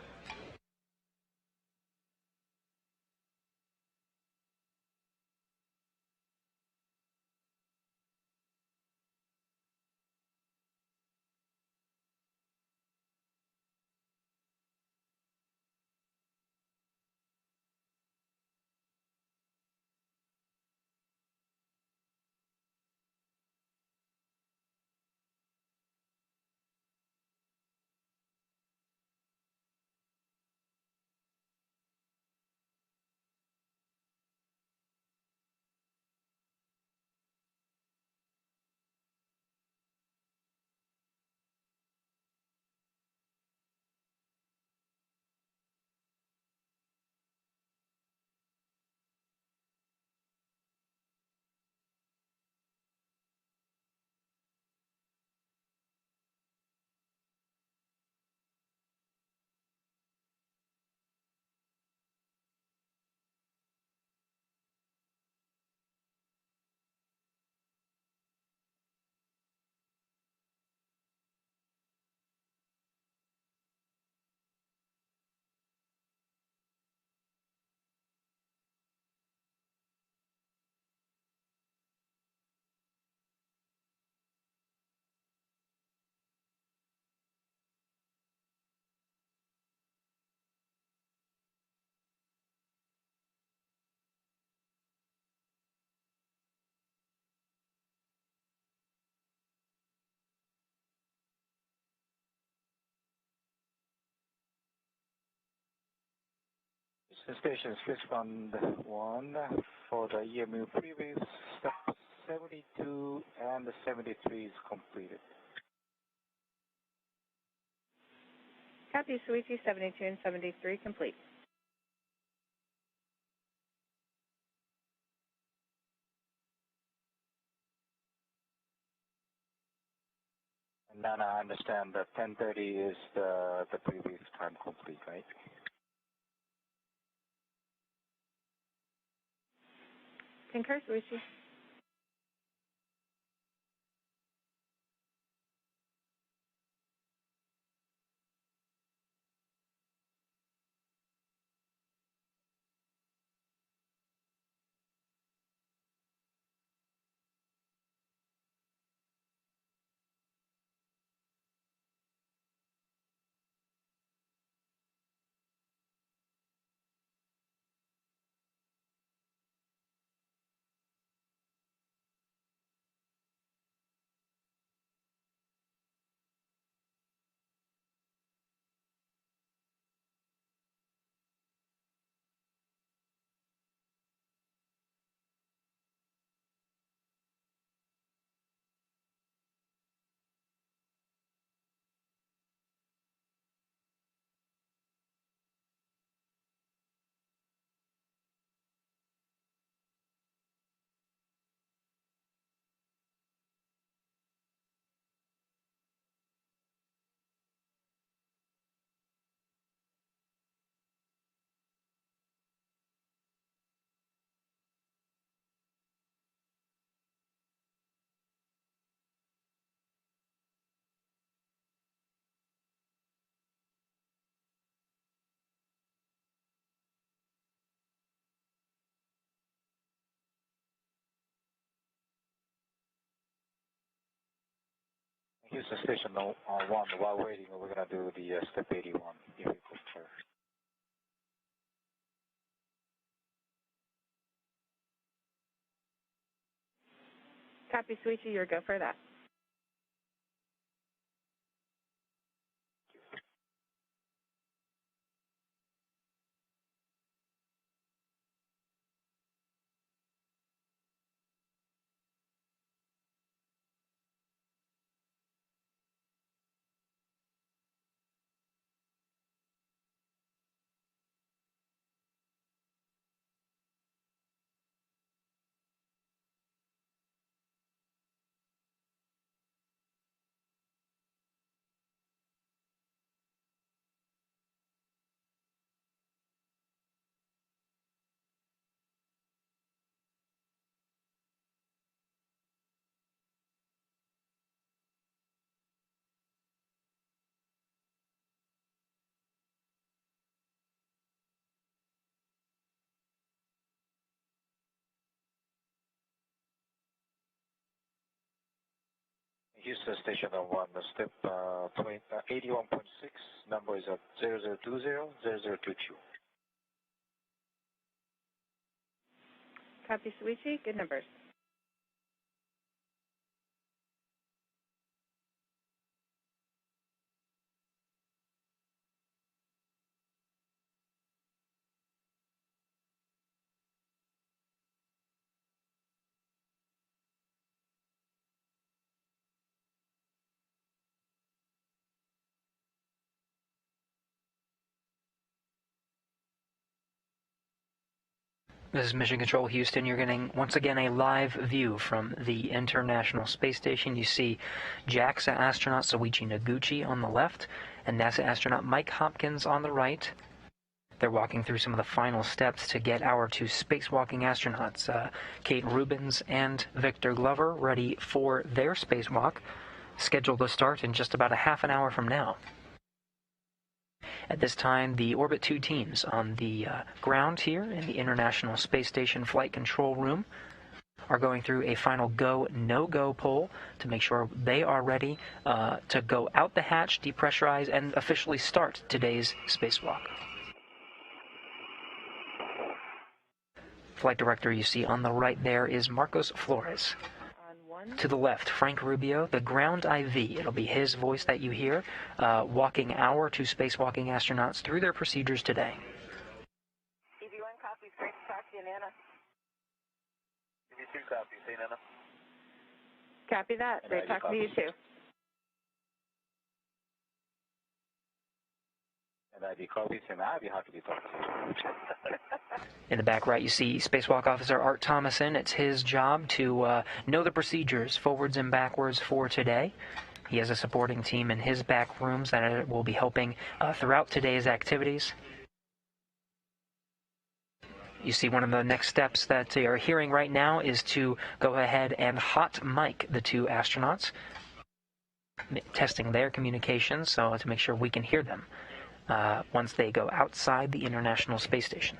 Houston Station, Switchbound 1 for the EMU previous step 72 and the 73 is completed. Copy, Suichi 72 and 73 complete. And then I understand that 10:30 is the previous time complete, right? Concur, Suichi. Houston Station 1, while waiting, we're going to do the step 81, if you prefer. Copy, Suichi, your go for that. Houston Station 1, the step 81.6, number is 0020-0022. Copy, Suichi, good numbers. This is Mission Control Houston. You're getting, once again, a live view from the International Space Station. You see JAXA astronaut Soichi Noguchi on the left and NASA astronaut Mike Hopkins on the right. They're walking through some of the final steps to get our two spacewalking astronauts, Kate Rubins and Victor Glover, ready for their spacewalk, scheduled to start in just about a half an hour from now. At this time, the Orbit 2 teams on the ground here in the International Space Station Flight Control Room are going through a final go, no-go poll to make sure they are ready to go out the hatch, depressurize, and officially start today's spacewalk. Flight director you see on the right there is Marcos Flores. To the left, Frank Rubio, the ground IV. It'll be his voice that you hear, walking our two spacewalking astronauts through their procedures today. Nana. Copy that. And Great talking to you too. And ID copies, and I'll be happy to talk to you. In the back right, you see Spacewalk Officer Art Thomason. It's his job to know the procedures forwards and backwards for today. He has a supporting team in his back rooms that will be helping throughout today's activities. You see one of the next steps that you're hearing right now is to go ahead and hot mic the two astronauts, testing their communications so to make sure we can hear them once they go outside the International Space Station.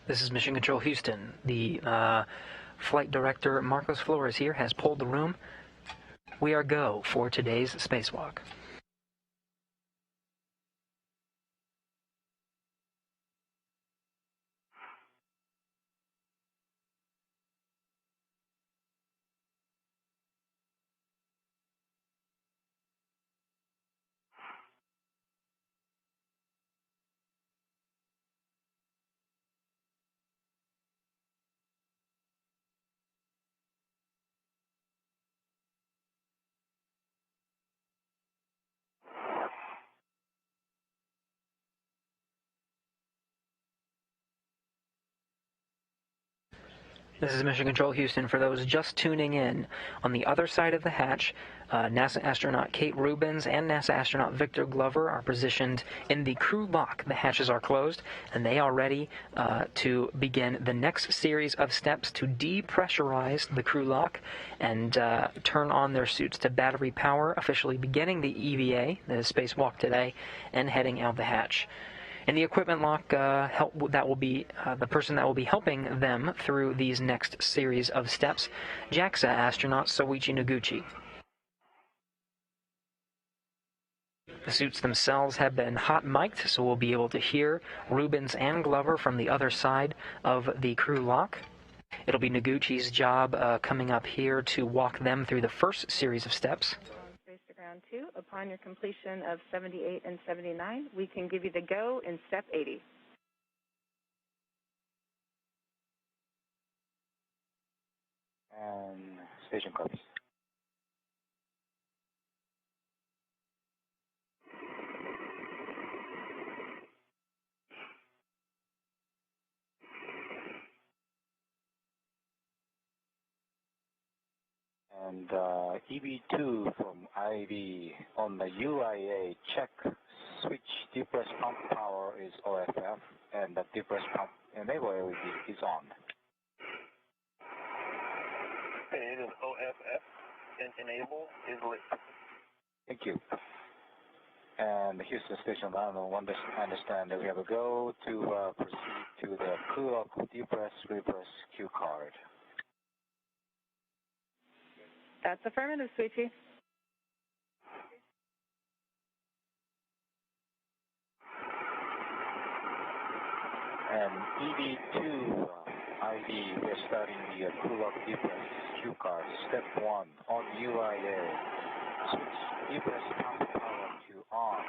This is Mission Control Houston. The flight director, Marcos Flores, here has pulled the room. We are go for today's spacewalk. This is Mission Control Houston. For those just tuning in, on the other side of the hatch, NASA astronaut Kate Rubins and NASA astronaut Victor Glover are positioned in the crew lock. The hatches are closed, and they are ready to begin the next series of steps to depressurize the crew lock and turn on their suits to battery power, officially beginning the EVA, the spacewalk today, and heading out the hatch. In the equipment lock, that will be the person that will be helping them through these next series of steps, JAXA astronaut Soichi Noguchi. The suits themselves have been hot mic'd, so we'll be able to hear Rubins and Glover from the other side of the crew lock. It'll be Noguchi's job coming up here to walk them through the first series of steps. Round 2, upon your completion of 78 and 79, we can give you the go in step 80. And station copies. And EB2 from IV on the UIA check switch depress pump power is OFF and the depress pump enable LED is on. It is OFF and enable is lit. Thank you. And the Houston station, I understand that we have a go to proceed to the crew lock depress reverse cue card. That's affirmative, Sweetie. And ED2 IV, we're starting the crew lock depress cue card. Step 1 on UIA. Switch depress pump power to on.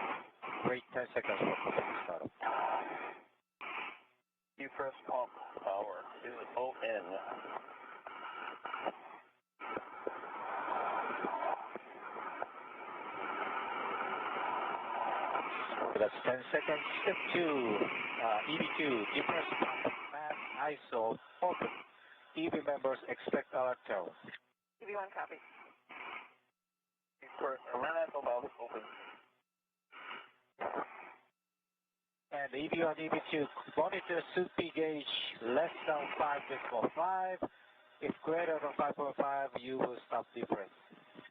Wait 10 seconds for complete startup. Depress pump power is ON. That's 10 seconds. Step 2, EB2, depress pump mass ISO open. EB members expect alert tone. EB1 copy. Manas valve open. And EB1, EB2, monitor suit P gauge less than 5.5. If greater than 5.5, you will stop depress.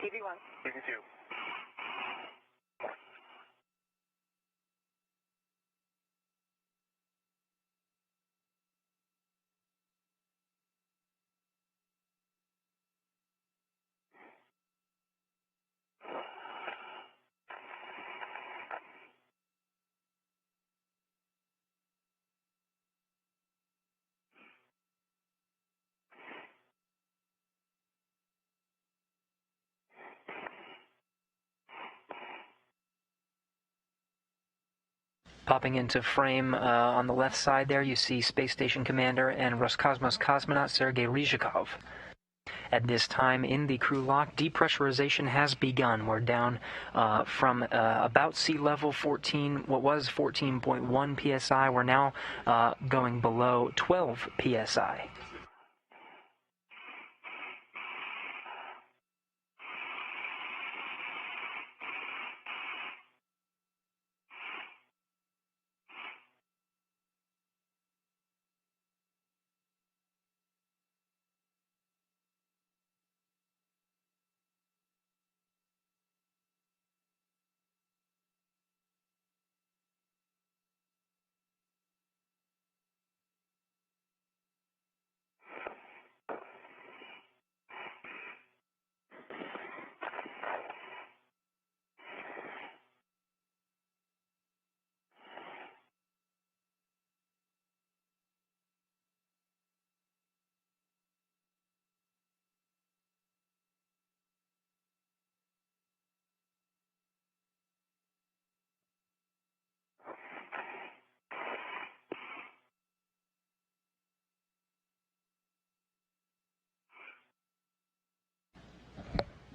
EB1. EB2. Popping into frame on the left side there, you see Space Station Commander and Roscosmos cosmonaut Sergei Ryzhikov. At this time in the crew lock, depressurization has begun. We're down from about sea level 14, what was 14.1 psi. We're now going below 12 psi.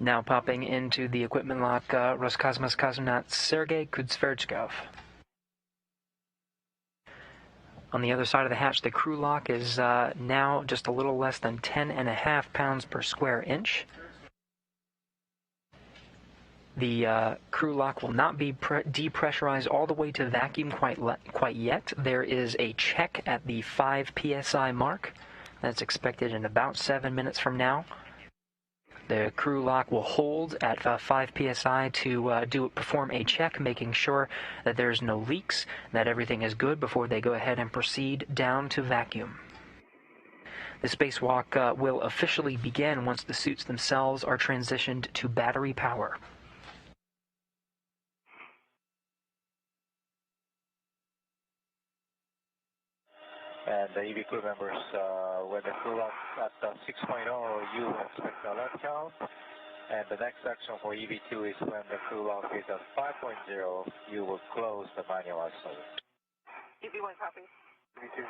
Now popping into the equipment lock, Roscosmos cosmonaut Sergei Kudzverchkov. On the other side of the hatch, the crew lock is now just a little less than 10.5 pounds per square inch. The crew lock will not be depressurized all the way to vacuum quite yet. There is a check at the 5 psi mark. That's expected in about 7 minutes from now. The crew lock will hold at 5 psi to perform a check, making sure that there's no leaks, that everything is good before they go ahead and proceed down to vacuum. The spacewalk will officially begin once the suits themselves are transitioned to battery power. And the EV crew members, when the crew lock at 6.0, you expect the alert count. And the next action for EV2 is when the crew lock is at 5.0, you will close the manual isolate. EV1 copy. EV2.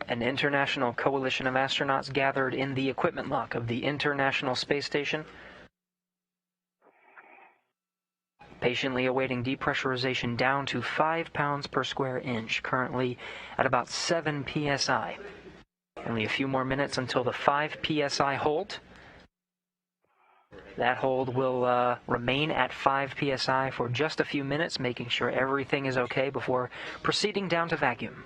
An international coalition of astronauts gathered in the equipment lock of the International Space Station, patiently awaiting depressurization down to 5 pounds per square inch, currently at about 7 psi. Only a few more minutes until the 5 psi hold. That hold will remain at 5 psi for just a few minutes, making sure everything is okay before proceeding down to vacuum.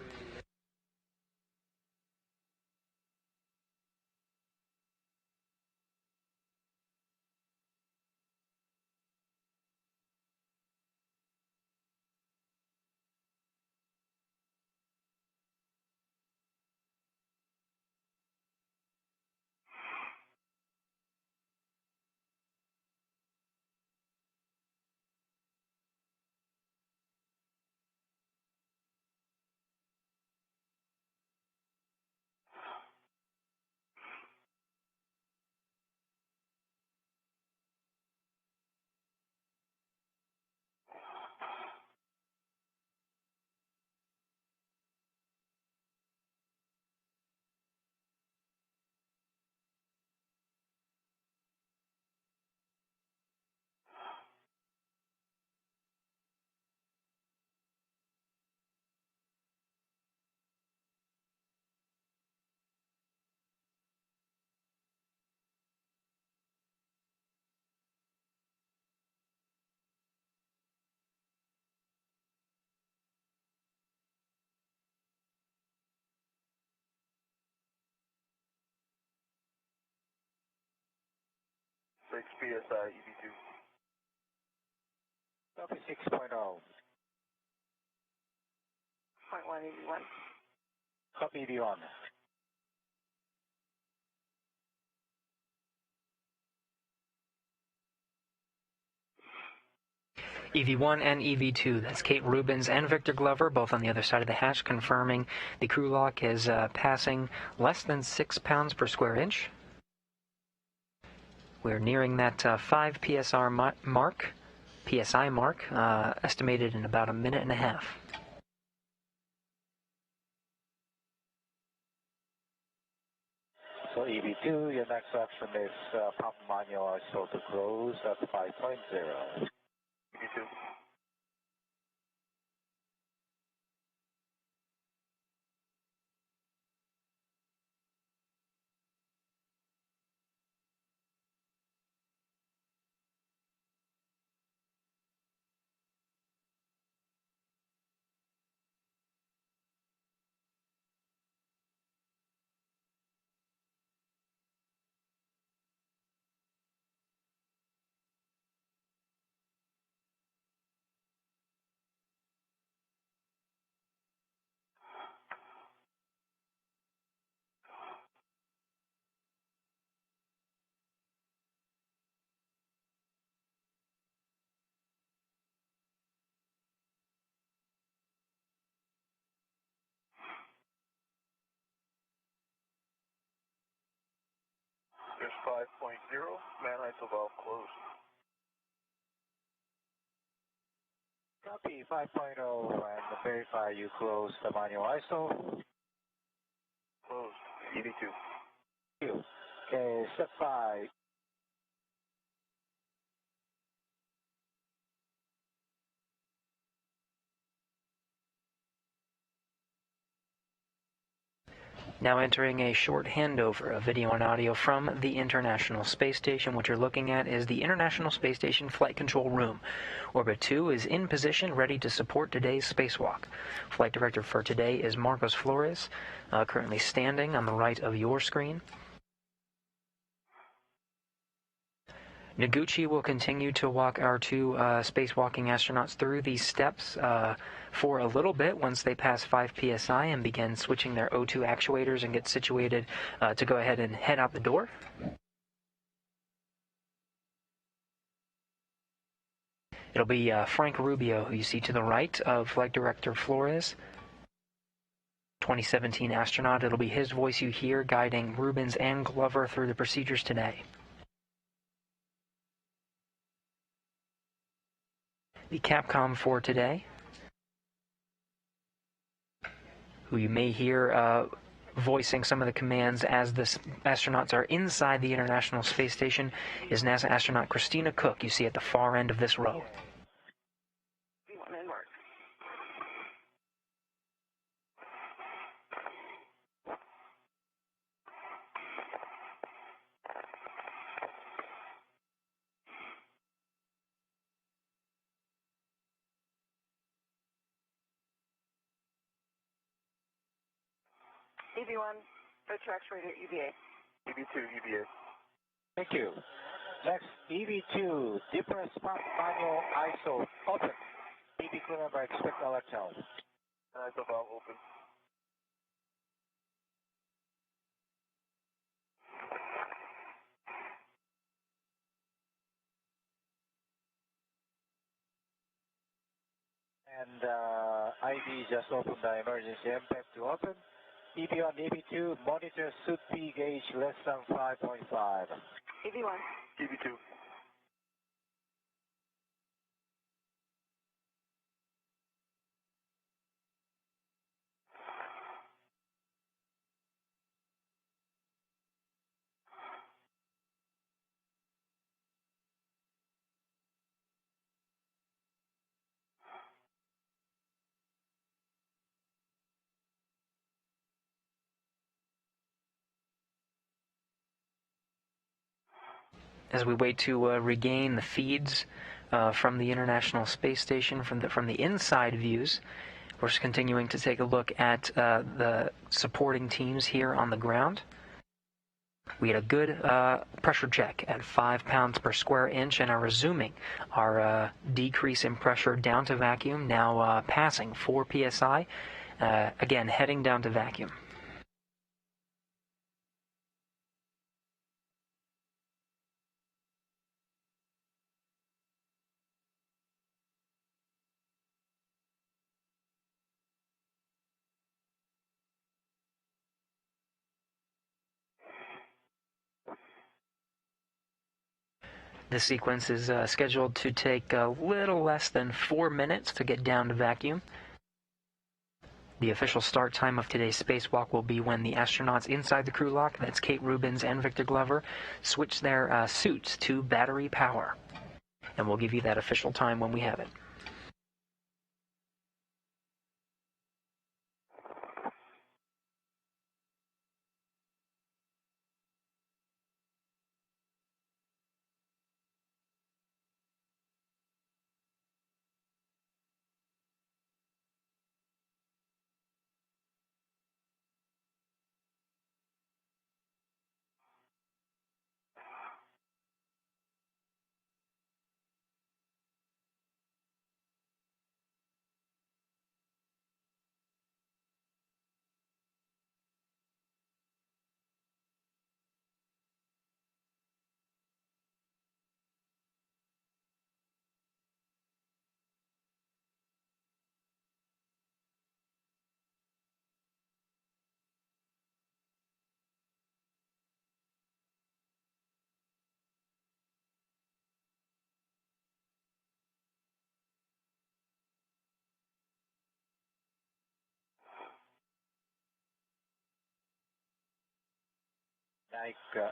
Six PSI EV2. Copy 6.0. 0.1 EV1. Copy EV1. EV1 and EV2, that's Kate Rubins and Victor Glover, both on the other side of the hatch, confirming the crew lock is passing less than 6 pounds per square inch. We're nearing that 5 PSI mark, estimated in about a minute and a half. So EV2, your next option is pump manual ISO to close at 5.0. EV2. There's 5.0, man ISO valve closed. Copy 5.0 and verify you close the manual ISO. Closed. EV2. Okay, step 5. Now entering a short handover of video and audio from the International Space Station. What you're looking at is the International Space Station Flight Control Room. Orbit 2 is in position, ready to support today's spacewalk. Flight Director for today is Marcos Flores, currently standing on the right of your screen. Noguchi will continue to walk our two spacewalking astronauts through these steps for a little bit once they pass 5 psi and begin switching their O2 actuators and get situated to go ahead and head out the door. It'll be Frank Rubio, who you see to the right of Flight Director Flores, 2017 astronaut. It'll be his voice you hear guiding Rubins and Glover through the procedures today. The Capcom for today, who you may hear voicing some of the commands as the astronauts are inside the International Space Station is NASA astronaut Christina Cook, you see at the far end of this row. EV1, approach your actuator, EVA. EV2, EVA. Thank you. Next, EV2, depress pump manual ISO open. EV crew member expect alert tone. ISO valve open. And IV just opened the emergency impact to open. EV1, EV2, monitor should be gauge less than 5.5. EV1. EV2. As we wait to regain the feeds from the International Space Station, from the inside views, we're just continuing to take a look at the supporting teams here on the ground. We had a good pressure check at 5 pounds per square inch and are resuming our decrease in pressure down to vacuum, now passing 4 psi, again heading down to vacuum. This sequence is scheduled to take a little less than 4 minutes to get down to vacuum. The official start time of today's spacewalk will be when the astronauts inside the crew lock, that's Kate Rubins and Victor Glover, switch their suits to battery power. And we'll give you that official time when we have it.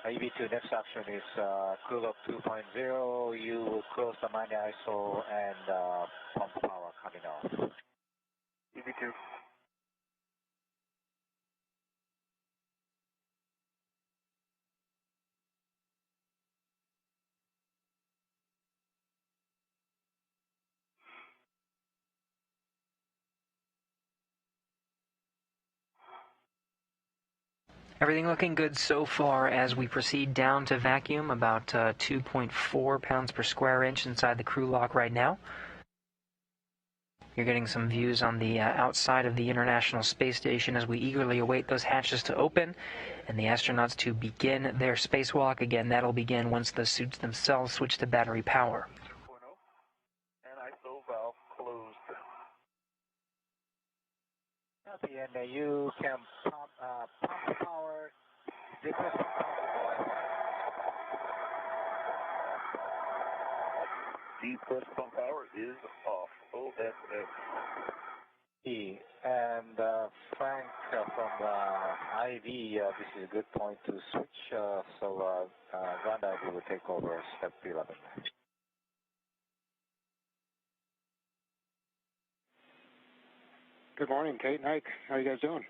EV2 next action is crew lock 2.0. You will close the manual ISO and pump power coming off. EV2. Everything looking good so far as we proceed down to vacuum, about 2.4 pounds per square inch inside the crew lock right now. You're getting some views on the outside of the International Space Station as we eagerly await those hatches to open and the astronauts to begin their spacewalk. Again, that'll begin once the suits themselves switch to battery power. 2.0. And ISO valve closed. Copy, and you can pump power, depress pump power. Depress pump power is off. OFF. And Frank from IV, this is a good point to switch, so ground IV will take over step 11. Good morning, Kate and Ike. How are you guys doing?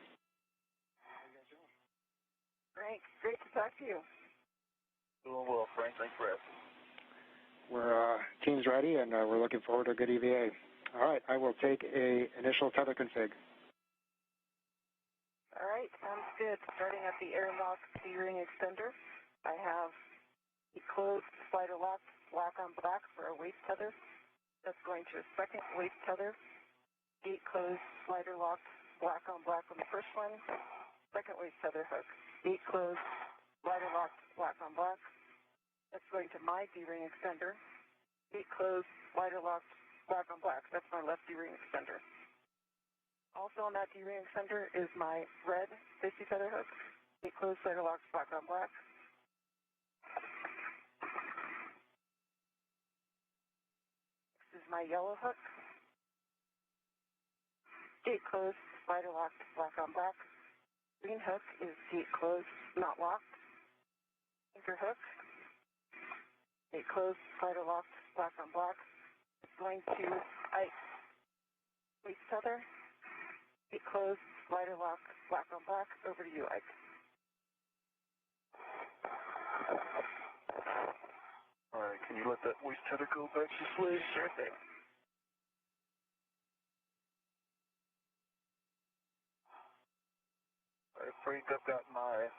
Frank, great to talk to you. Doing well, Frank. Thanks for asking. We're team's ready, and we're looking forward to a good EVA. All right, I will take a initial tether config. All right, sounds good. Starting at the airlock D-ring extender, I have the closed slider lock, black on black for a waist tether. That's going to a second waist tether. Gate closed, slider locked, black on black on the first one. Second waist tether hook. Gate closed, slider locked, black on black. That's going to my D-ring extender. Gate closed, slider locked, black on black. That's my left D-ring extender. Also on that D-ring extender is my red safety tether hook. Gate closed, slider locked, black on black. This is my yellow hook. Gate closed, slider locked, black on black. Green hook is gate closed, not locked. Anchor hook. Gate closed, slider locked, black on black. It's going to Ike. Waist tether. Gate closed, slider locked, black on black. Over to you, Ike. All right, can you let that waist tether go back to sleep? Sure thing. All right, Frank, I've got my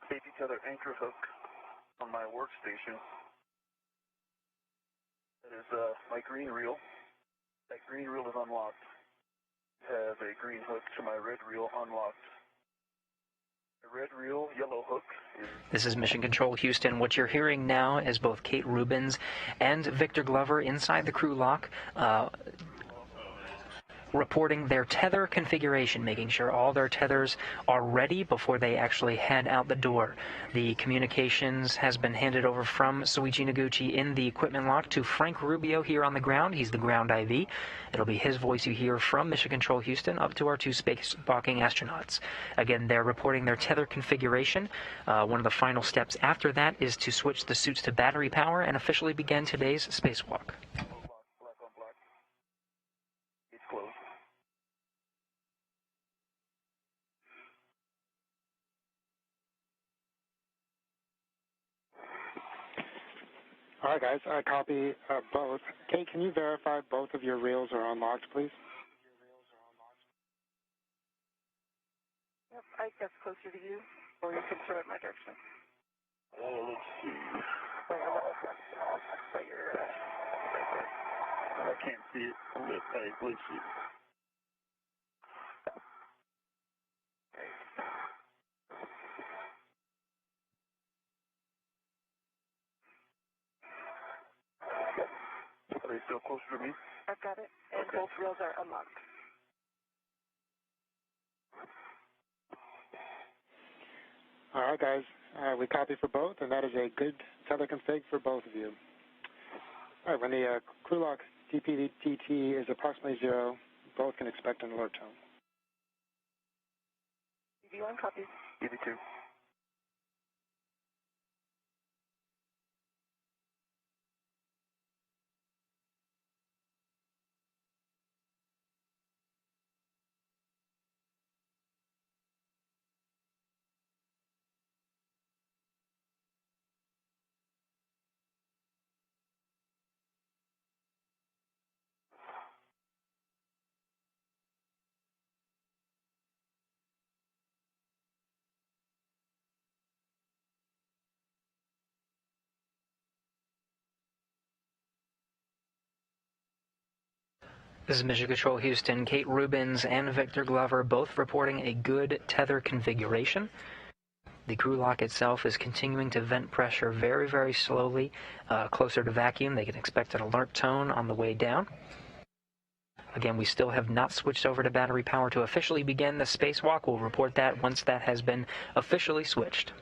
safety tether anchor hook on my workstation. That is my green reel. That green reel is unlocked. I have a green hook to my red reel unlocked. The red reel, yellow hook is... This is Mission Control Houston. What you're hearing now is both Kate Rubins and Victor Glover inside the crew lock reporting their tether configuration, making sure all their tethers are ready before they actually head out the door. The communications has been handed over from Soichi Noguchi in the equipment lock to Frank Rubio here on the ground. He's the ground IV. It'll be his voice you hear from Mission Control Houston up to our two spacewalking astronauts. Again, they're reporting their tether configuration. One of the final steps after that is to switch the suits to battery power and officially begin today's spacewalk. Black on black. It's closed. All right, guys, I copy both. Kate, can you verify both of your reels are unlocked, please? Yep, Ike, that's closer to you, or you can throw it in my direction. Let's see. Right here. I can't see it. Let's see. Are they still closer to me? I've got it, and Okay. both reels are unlocked. All right, guys, we copy for both, and that is a good tether config for both of you. All right, when the crew lock DPDT is approximately 0, both can expect an alert tone. EV1 copies. EV2. This is Mission Control Houston. Kate Rubins and Victor Glover both reporting a good tether configuration. The crew lock itself is continuing to vent pressure very, very slowly, closer to vacuum. They can expect an alert tone on the way down. Again, we still have not switched over to battery power to officially begin the spacewalk. We'll report that once that has been officially switched.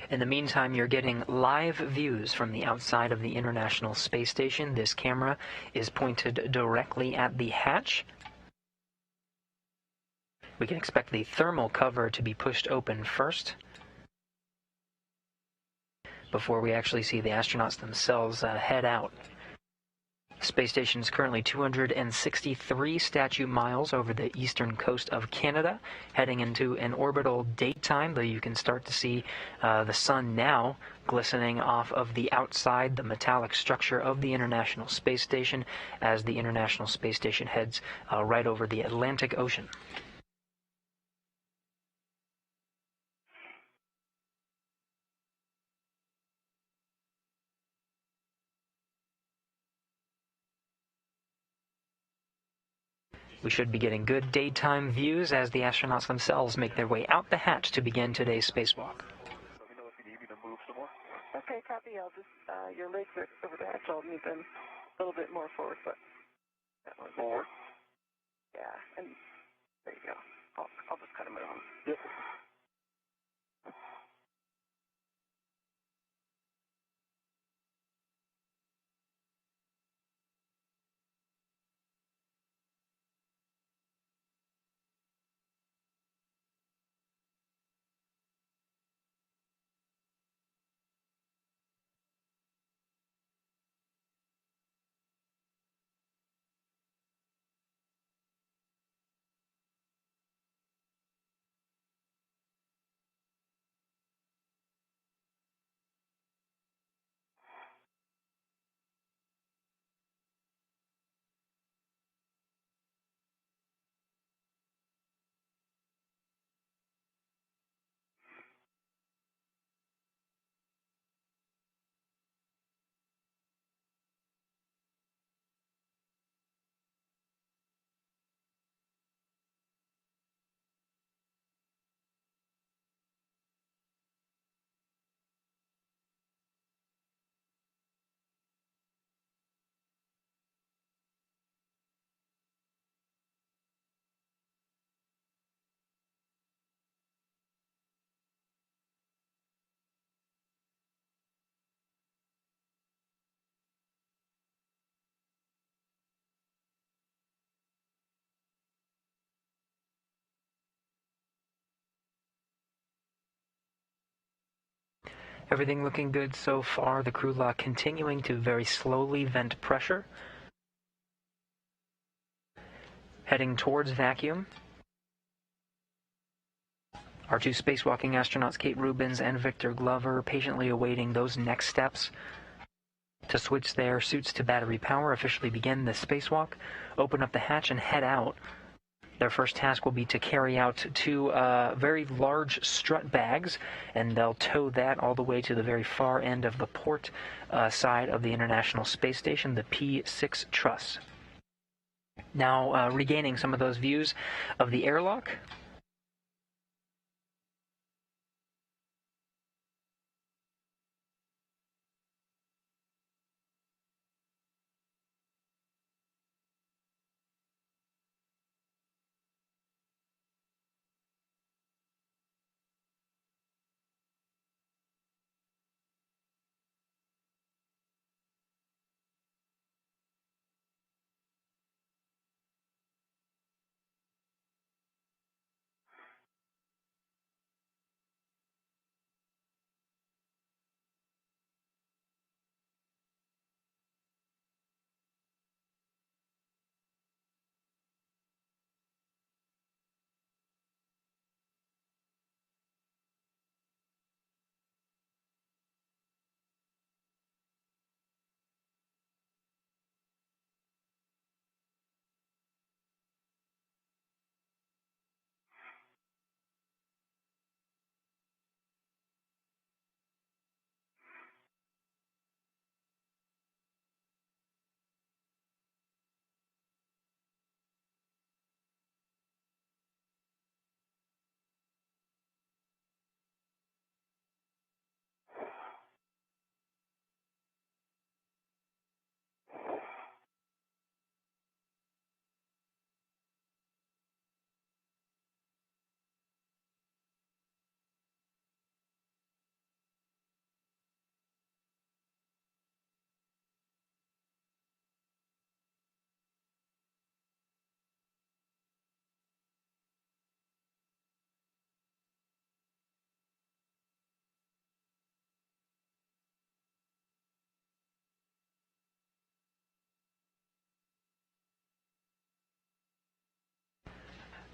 In the meantime, you're getting live views from the outside of the International Space Station. This camera is pointed directly at the hatch. We can expect the thermal cover to be pushed open first before we actually see the astronauts themselves head out. The space station is currently 263 statute miles over the eastern coast of Canada, heading into an orbital daytime, though you can start to see the sun now glistening off of the outside, the metallic structure of the International Space Station, as the International Space Station heads right over the Atlantic Ocean. We should be getting good daytime views as the astronauts themselves make their way out the hatch to begin today's spacewalk. Let me know if you need me to move some more. Okay, copy. I'll just, your legs are over the hatch. I'll move them a little bit more forward, but that one. Forward? Yeah, and there you go. I'll just kind of move them. Yep. Everything looking good so far. The crew lock continuing to very slowly vent pressure. Heading towards vacuum. Our two spacewalking astronauts, Kate Rubins and Victor Glover, patiently awaiting those next steps to switch their suits to battery power, officially begin the spacewalk, open up the hatch, and head out. Their first task will be to carry out two very large strut bags, and they'll tow that all the way to the very far end of the port side of the International Space Station, the P6 truss. Now, regaining some of those views of the airlock.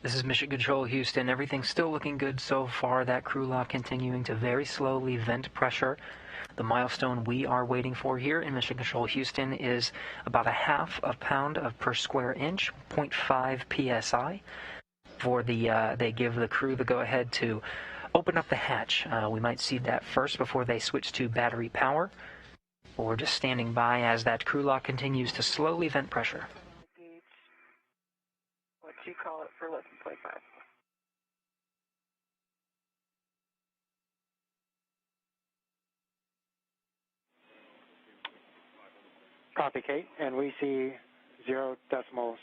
This is Mission Control Houston. Everything's still looking good so far. That crew lock continuing to very slowly vent pressure. The milestone we are waiting for here in Mission Control Houston is about a half a pound per square inch, 0.5 psi. For they give the crew the go-ahead to open up the hatch. We might see that first before they switch to battery power. We're just standing by as that crew lock continues to slowly vent pressure. What you call it for less than 0.5. Copy, Kate, and we see 0.65.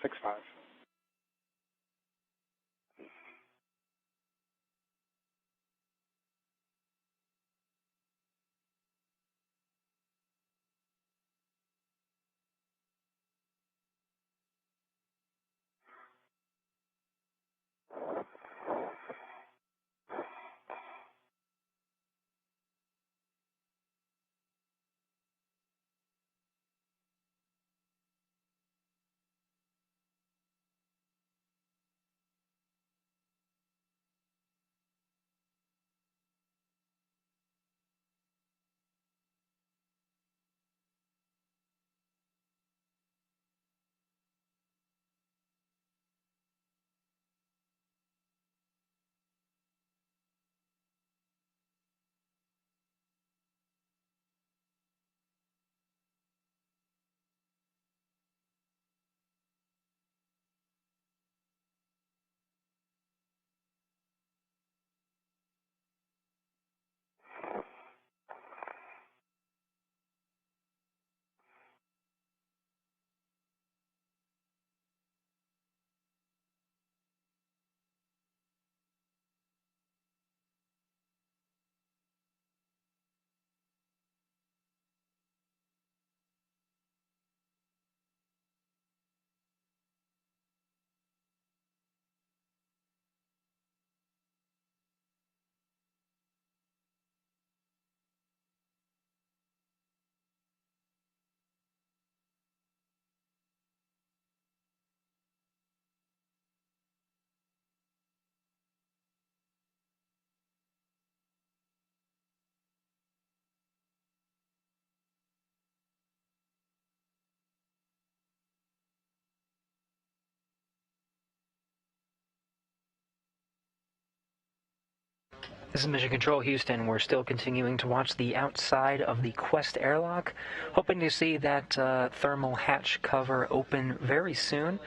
This is Mission Control Houston. We're still continuing to watch the outside of the Quest airlock, hoping to see that thermal hatch cover open very soon.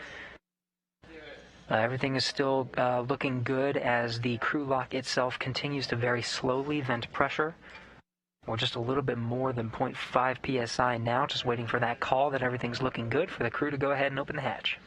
Everything is still looking good as the crew lock itself continues to very slowly vent pressure. We're just a little bit more than 0.5 psi now, just waiting for that call that everything's looking good for the crew to go ahead and open the hatch.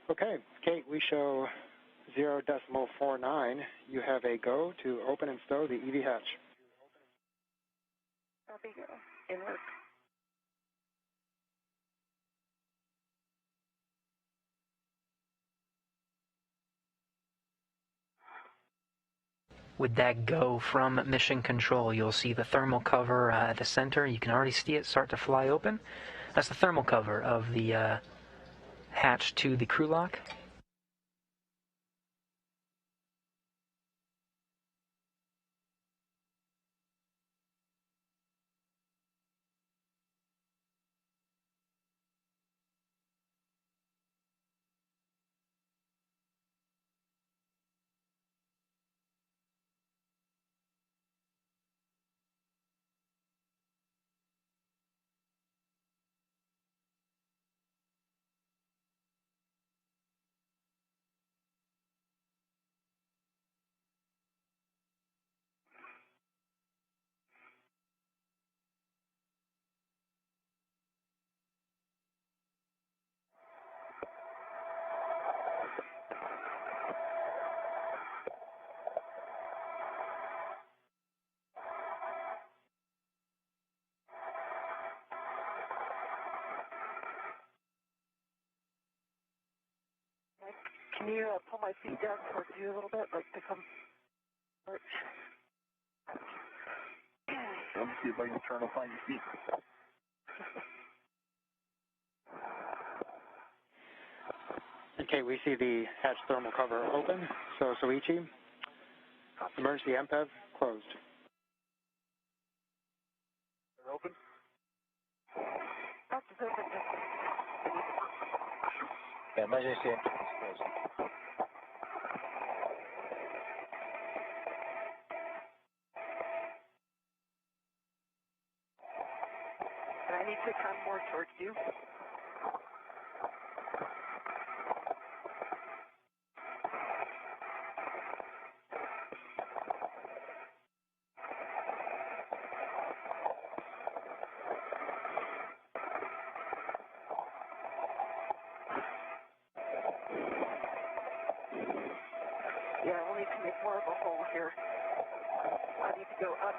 Okay, Kate, we show 0.49. You have a go to open and stow the EV hatch. Copy, go. In work. With that go from Mission Control, you'll see the thermal cover at the center. You can already see it start to fly open. That's the thermal cover of the hatch to the crew lock. Can you pull my feet down towards you a little bit, like to come forward? Let me see if I can turn to find your feet. Okay, we see the hatch thermal cover open. So Soichi, emergency MPEV closed. Open? Hatch is open. Yeah, emergency entrance is closed. And I need to come more towards you. Yeah, we'll need to make more of a hole here. I need to go up.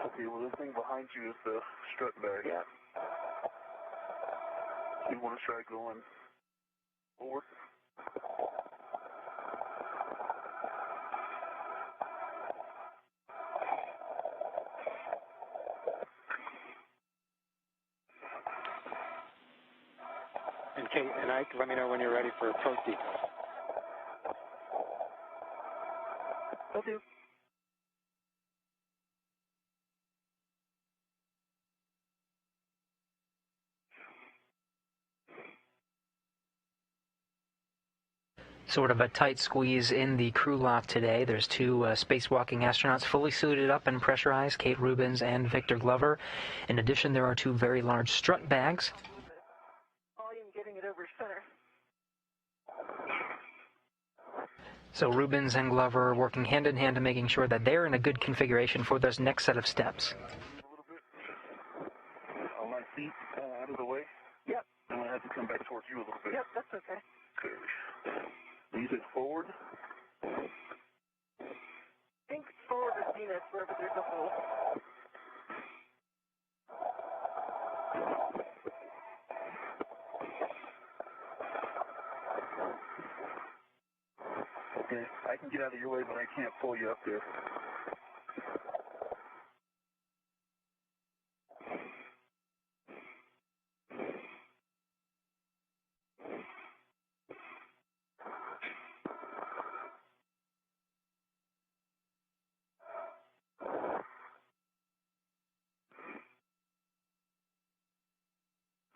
Okay, well, this thing behind you is the strut bag. Yeah. You want to try going forward? And Kate and Ike, let me know when you're ready for approach details. Will do. Sort of a tight squeeze in the crew loft today. There's two spacewalking astronauts fully suited up and pressurized, Kate Rubins and Victor Glover. In addition, there are two very large strut bags. Volume getting it over center. So Rubins and Glover working hand in hand to making sure that they're in a good configuration for this next set of steps. A little bit. On my feet out of the way. Yep. I'm going to have to come back towards you a little bit. Yep, that's okay. Okay. Lead it forward. Think forward or Venus, wherever there's a hole. Okay, I can get out of your way, but I can't pull you up there.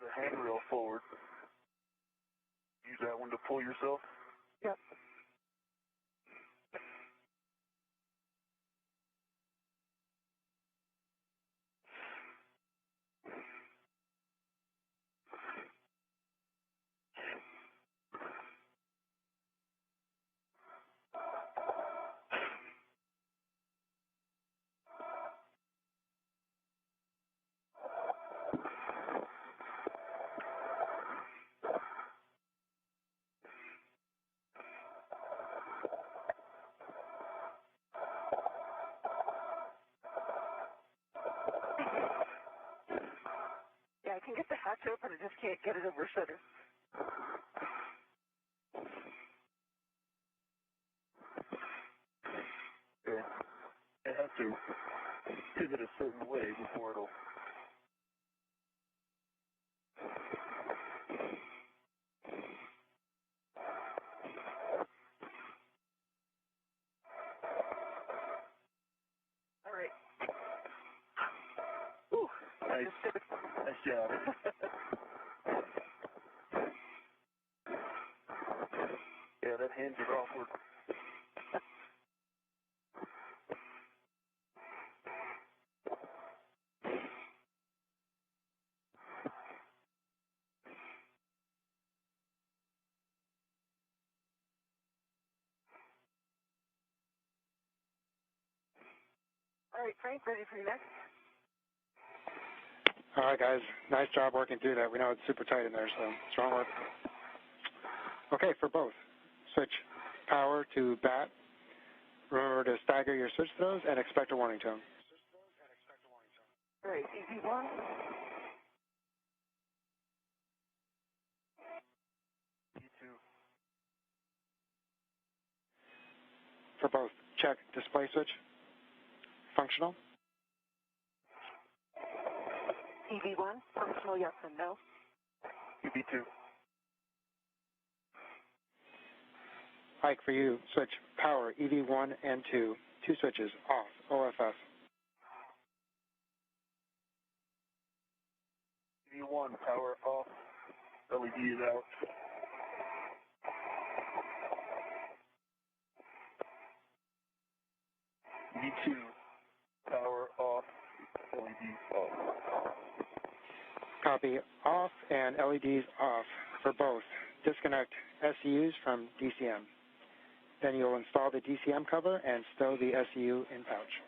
The handrail forward. Use that one to pull yourself. Yep. Yeah, I can get the hatch open, I just can't get it over center. Okay. It has to pivot a certain way before it'll... All right. Ooh, Nice job. Yeah, that hinge is awkward. All right, Frank, ready for your next? All right, guys. Nice job working through that. We know it's super tight in there, so strong work. Okay, for both. Switch power to bat. Remember to stagger your switch throws and expect a warning tone. All right, EV1. E2. For both, check display switch. Functional. EV1, functional yes and no. EV2. Ike, for you, switch power EV1 and 2. Two switches off, OFF. EV1, power off. LED is out. EV2, power off. LED off. Copy off and LEDs off for both. Disconnect SCUs from DCM. Then you'll install the DCM cover and stow the SCU in pouch.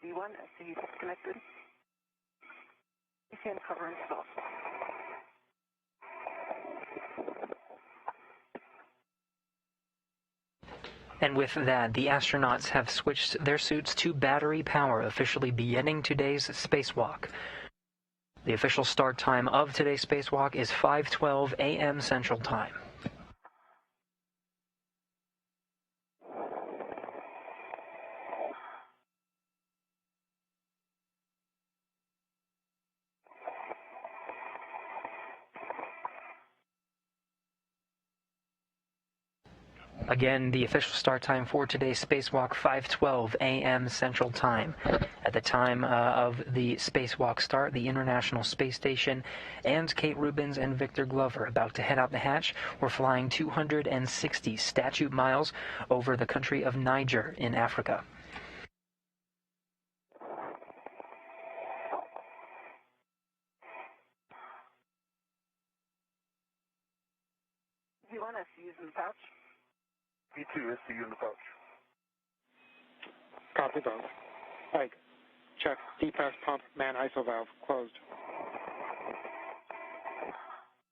EV1, SCU disconnected. DCM cover installed. And with that, the astronauts have switched their suits to battery power, officially beginning today's spacewalk. The official start time of today's spacewalk is 5:12 a.m. Central Time. Again, the official start time for today's spacewalk, 5:12 a.m. Central Time. At the time of the spacewalk start, the International Space Station and Kate Rubins and Victor Glover, about to head out the hatch, were flying 260 statute miles over the country of Niger in Africa. EV1, SCU's in the pouch. E2, SCU in the pouch. Copy both. Ike, check depress pump man ISO valve closed.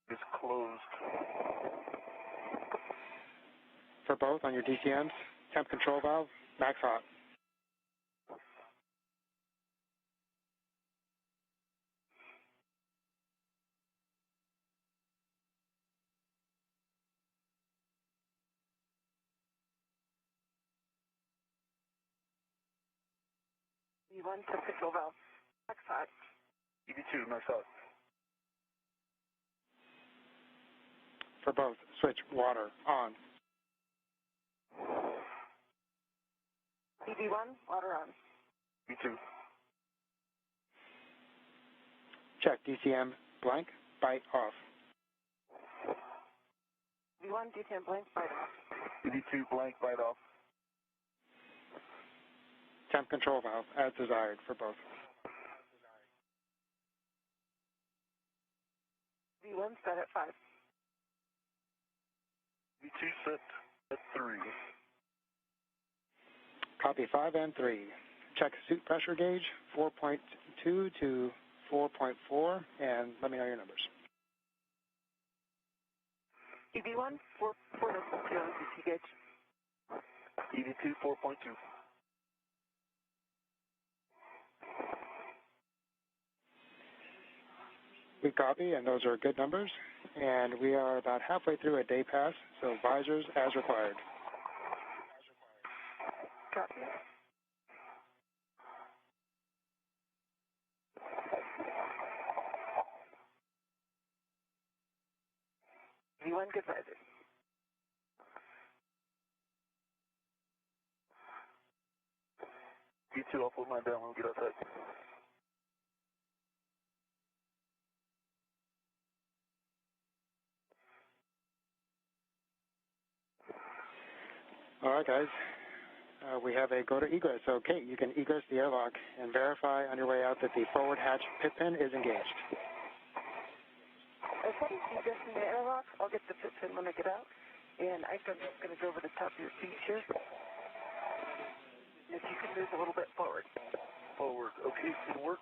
It's closed. For both on your DCMs, temp control valve, max hot. EV1, temp control valve, max hot. EV2, max hot. For both, switch water on. EV1, water on. E2. Check DCM blank, bite off. EV1, DCM blank, bite off. EV2, blank, bite off. Temp control valve as desired for both. EV1, set at 5. E2 set at 3. Copy 5 and 3. Check suit pressure gauge, 4.2 to 4.4, and let me know your numbers. EV1, 4.2 on CT gauge. EV2, 4.2. We copy, and those are good numbers. And we are about halfway through a day pass, so visors as required. Copy. EV1, good visor. E2, I'll put mine down when we get outside. All right, guys. We have a go to egress. So, Kate, you can egress the airlock and verify on your way out that the forward hatch pit pin is engaged. Okay, egressing the airlock. I'll get the pit pin when I get out. And I'm just going to go over the top of your seat here. If you can move a little bit forward. Forward. Okay, good work.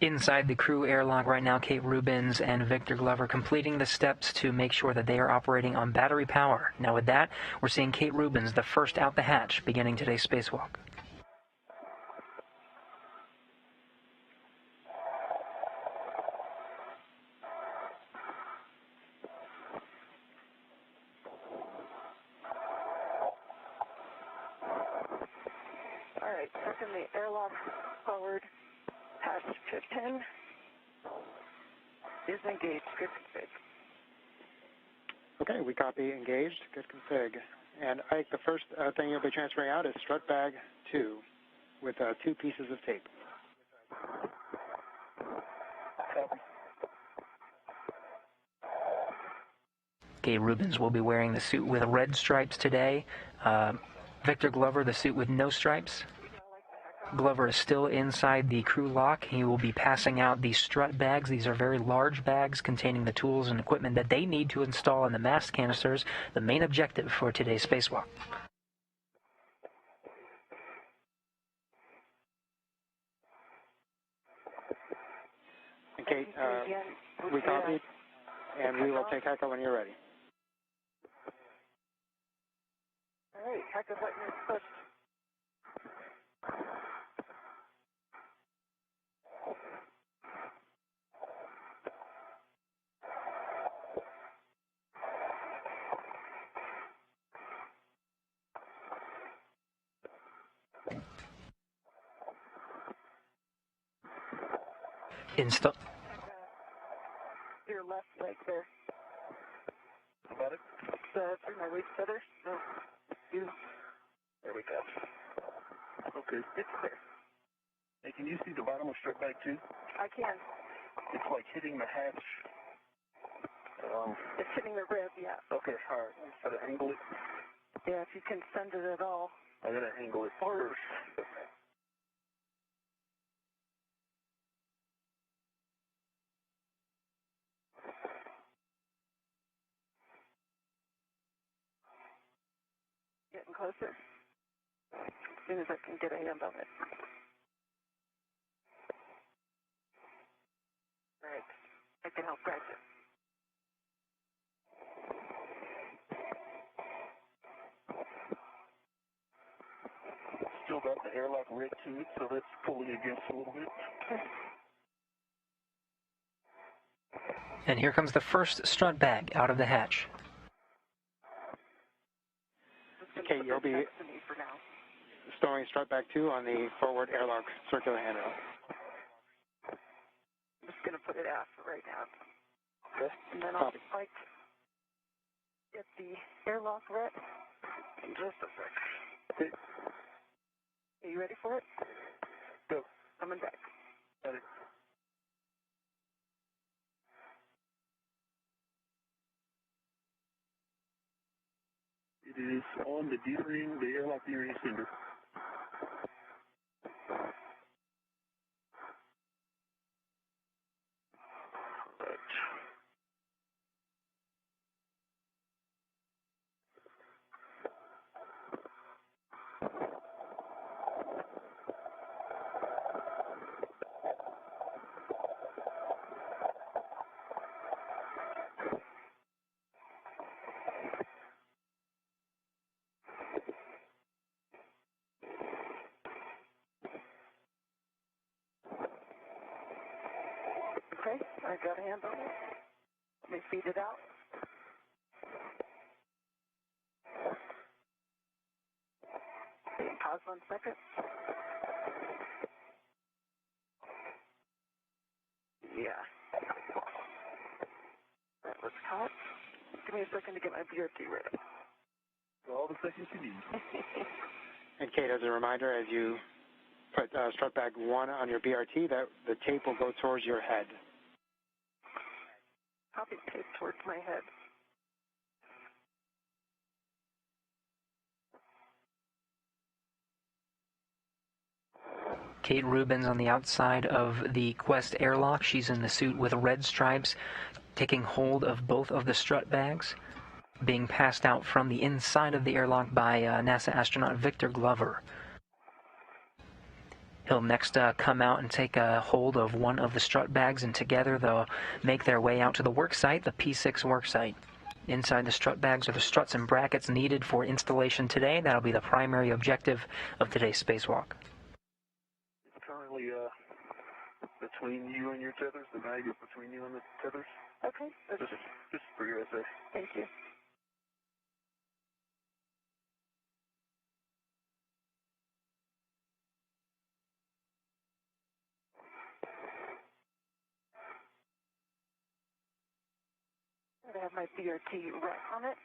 Inside the crew airlock right now, Kate Rubins and Victor Glover completing the steps to make sure that they are operating on battery power. Now with that, we're seeing Kate Rubins, the first out the hatch, beginning today's spacewalk. All right, second the airlock forward, hatch 10 is engaged. Good config. Okay, we copy engaged. Good config. And Ike, the first thing you'll be transferring out is strut bag 2 with 2 pieces of tape. Kate Rubins will be wearing the suit with red stripes today. Victor Glover, the suit with no stripes. Glover is still inside the crew lock. He will be passing out these strut bags. These are very large bags containing the tools and equipment that they need to install in the mast canisters, the main objective for today's spacewalk. And Kate, we copied, and we will take Echo when you're ready. All right, Echo button is pushed. Install. Your left leg there. Got it? Through my waist tether. No, you. There we go. Okay. It's clear. Hey, can you see the bottom of strut bag 2? I can. It's like hitting the hatch. It's hitting the rib, yeah. Okay, all right. Try to angle it. Yeah, if you can send it at all. I gotta angle it first. Getting closer. As soon as I can get a hand on it. All right. I can help guide you. Still got the airlock red to it, so that's pulling against a little bit. And here comes the first strut bag out of the hatch. Okay, you'll be storing strut bag 2 on the forward airlock circular handrail. I'm just going to put it out for right now. Okay. And then I'll like get the airlock red in just a sec. Okay. Are you ready for it? Go. Coming back. Got it. It is on the D-ring, the airlock D-ring extender. Right. Okay, I got a hand on it. Let me feed it out. Okay, pause 1 second. Yeah. That was hot. Give me a second to get my BRT ready. All the seconds you need. And Kate, as a reminder, as you put strut bag 1 on your BRT, that the tape will go towards your head. Copy tape towards my head. Kate Rubins on the outside of the Quest airlock. She's in the suit with red stripes, taking hold of both of the strut bags, being passed out from the inside of the airlock by NASA astronaut Victor Glover. He'll next come out and take a hold of one of the strut bags, and together they'll make their way out to the work site, the P6 work site. Inside the strut bags are the struts and brackets needed for installation today. That'll be the primary objective of today's spacewalk. It's currently between you and your tethers. The bag is between you and the tethers. Okay. Just for your essay. Thank you. I have my BRT right on it.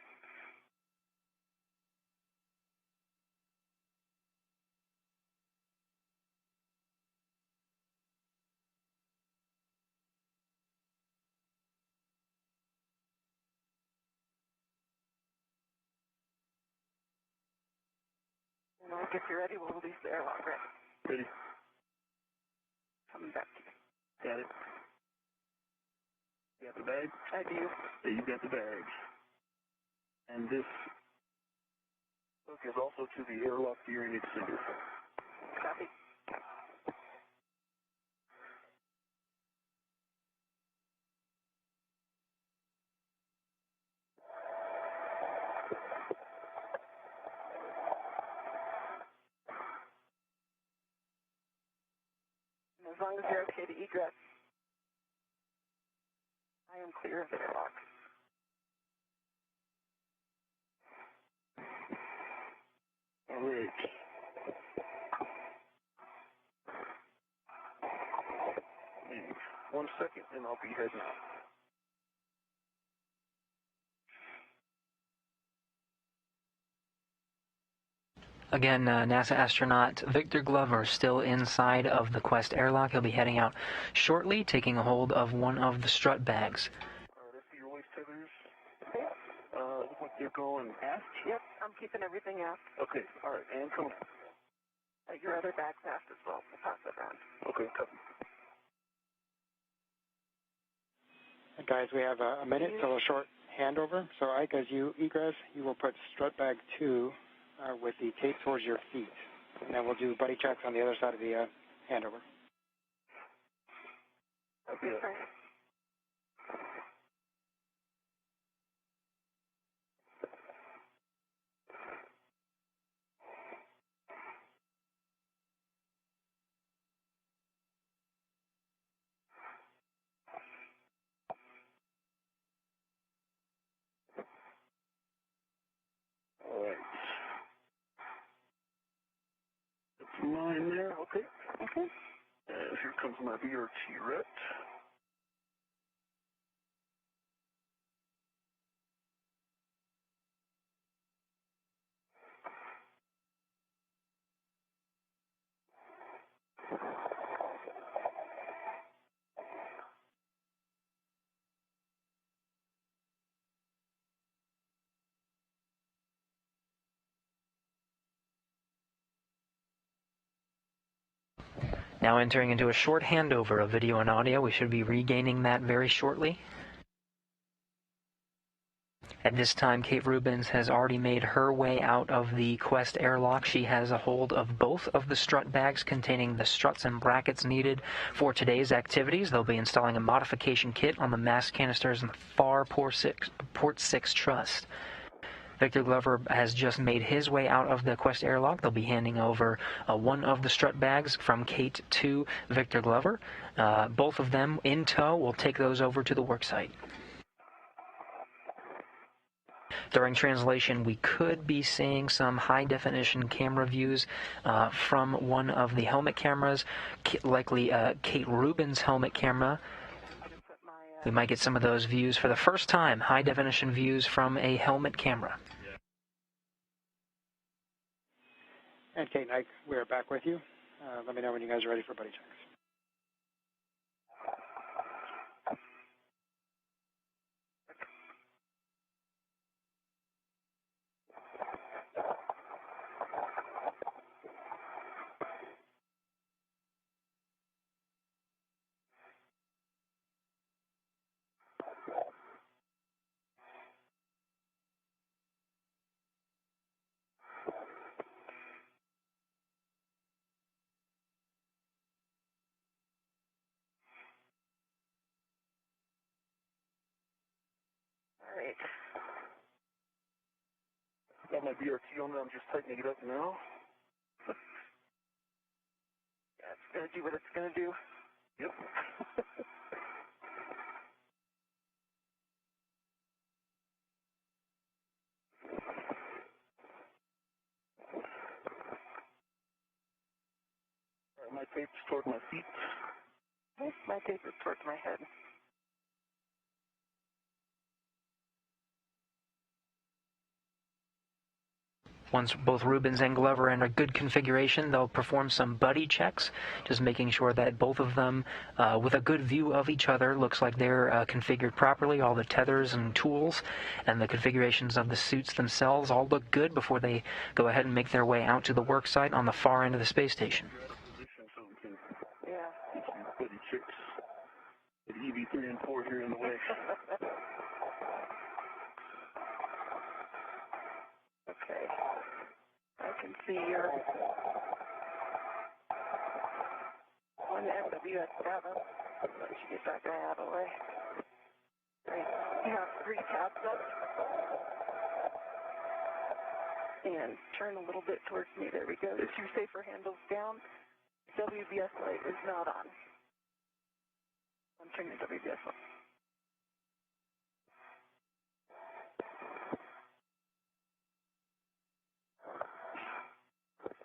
And if you're ready, we'll release the airlock. Ready. Coming back to you. Got it. You got the bag? I do. Yeah, you got the bag. And this hook is also to the airlock gearing extender. Copy. And as long as you're okay to egress, I am clear of the airlock. All right. Maybe 1 second, and I'll be heading out. Again, NASA astronaut Victor Glover still inside of the Quest airlock. He'll be heading out shortly, taking a hold of one of the strut bags. All right, I see your waist tethers. Okay. Look like they're going aft? Yep, I'm keeping everything aft. Okay, all right, and come on. Your other bag's aft as well. We'll pass that around. Okay, copy. Guys, we have a minute till a short handover. So, Ike, as you egress, you will put strut bag 2 with the tape towards your feet. And then we'll do buddy checks on the other side of the handover. Okay. All right. That's mine there. Okay. Okay. And here comes my BRT ret. Now entering into a short handover of video and audio. We should be regaining that very shortly. At this time, Kate Rubins has already made her way out of the Quest airlock. She has a hold of both of the strut bags containing the struts and brackets needed for today's activities. They'll be installing a modification kit on the mast canisters in the far port 6 truss. Victor Glover has just made his way out of the Quest airlock. They'll be handing over one of the strut bags from Kate to Victor Glover. Both of them in tow. We'll take those over to the worksite. During translation, we could be seeing some high-definition camera views from one of the helmet cameras, likely Kate Rubins' helmet camera. We might get some of those views for the first time, high-definition views from a helmet camera. And Kate and Ike, we're back with you. Let me know when you guys are ready for buddy checks. Great. Got my BRT on there. I'm just tightening it up now. Yeah, it's going to do what it's going to do. Yep. All right, my tape's toward my feet. My tape is towards my head. Once both Rubens and Glover are in a good configuration, they'll perform some buddy checks, just making sure that both of them, with a good view of each other, looks like they're configured properly. All the tethers and tools and the configurations of the suits themselves all look good before they go ahead and make their way out to the work site on the far end of the space station. Yeah. Buddy chicks. The EV3 and 4 here in the way. Okay. I can see your one FWS data. Let you get that guy out of the way. Great. You have 3 tabs up. And turn a little bit towards me. There we go. The 2 safer handles down. WBS light is not on. I'm turning the WBS on.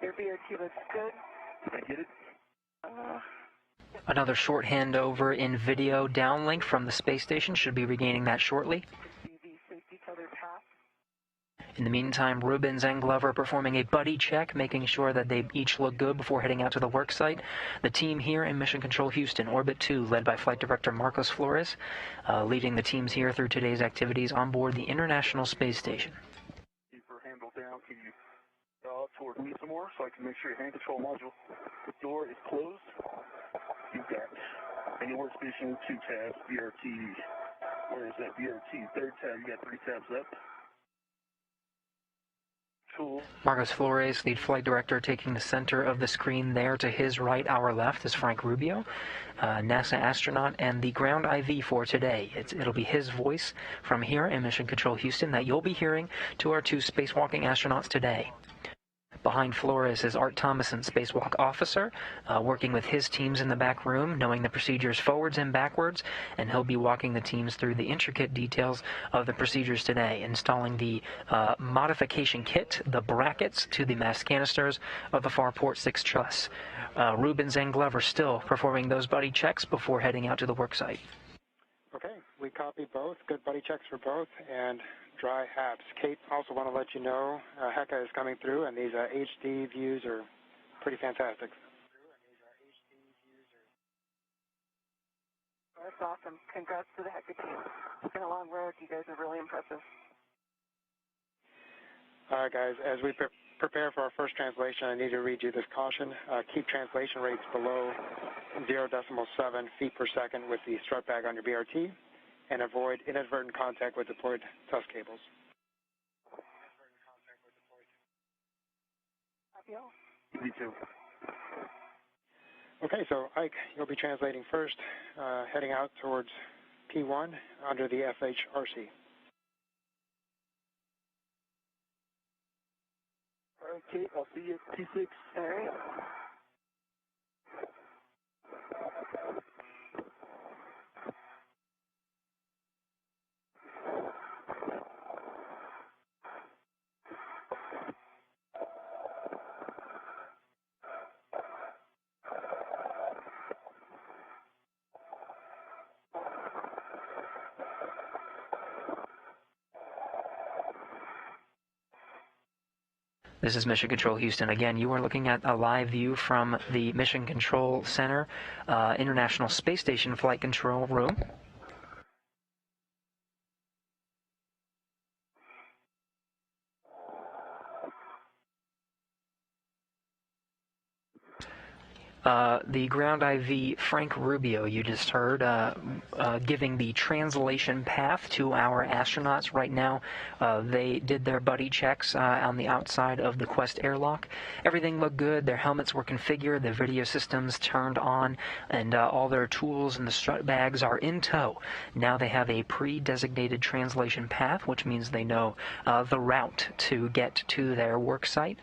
Your BRT looks good. Did I get it? Another short handover in video downlink from the space station. Should be regaining that shortly. Safety tether pass. In the meantime, Rubens and Glover are performing a buddy check, making sure that they each look good before heading out to the work site. The team here in Mission Control Houston, Orbit 2, led by Flight Director Marcos Flores, leading the teams here through today's activities on board the International Space Station. Keep her handle down. Can you draw toward me some more so I can make sure your hand control module door is closed? You've got in your workstation 2 tabs, BRT. Where is that BRT? 3rd tab, you got 3 tabs up. Cool. Marcos Flores, lead flight director, taking the center of the screen there. To his right, our left, is Frank Rubio, NASA astronaut, and the ground IV for today. It'll be his voice from here in Mission Control Houston that you'll be hearing to our 2 spacewalking astronauts today. Behind Flores is Art Thomason, spacewalk officer, working with his teams in the back room, knowing the procedures forwards and backwards, and he'll be walking the teams through the intricate details of the procedures today, installing the modification kit, the brackets to the mass canisters of the Farport 6 truss. Rubens and Glover still performing those buddy checks before heading out to the work site. Okay, we copy both. Good buddy checks for both, and dry HAPS. Kate, also want to let you know HECA is coming through, and these HD views are pretty fantastic. That's awesome. Congrats to the HECA team. It's been a long road. You guys are really impressive. All right, guys, as we prepare for our first translation, I need to read you this caution. Keep translation rates below 0.7 feet per second with the strut bag on your BRT, and avoid inadvertent contact with deployed TUS cables. Me too. Okay, so Ike, you'll be translating first, heading out towards P1 under the FHRC. All right, Kate, I'll see you at P6. All right. This is Mission Control Houston. Again, you are looking at a live view from the Mission Control Center, International Space Station Flight Control Room. The ground IV Frank Rubio you just heard giving the translation path to our astronauts right now. They did their buddy checks on the outside of the Quest airlock. Everything looked good. Their helmets were configured, the video systems turned on, and all their tools and the strut bags are in tow. Now they have a pre-designated translation path, which means they know the route to get to their work site.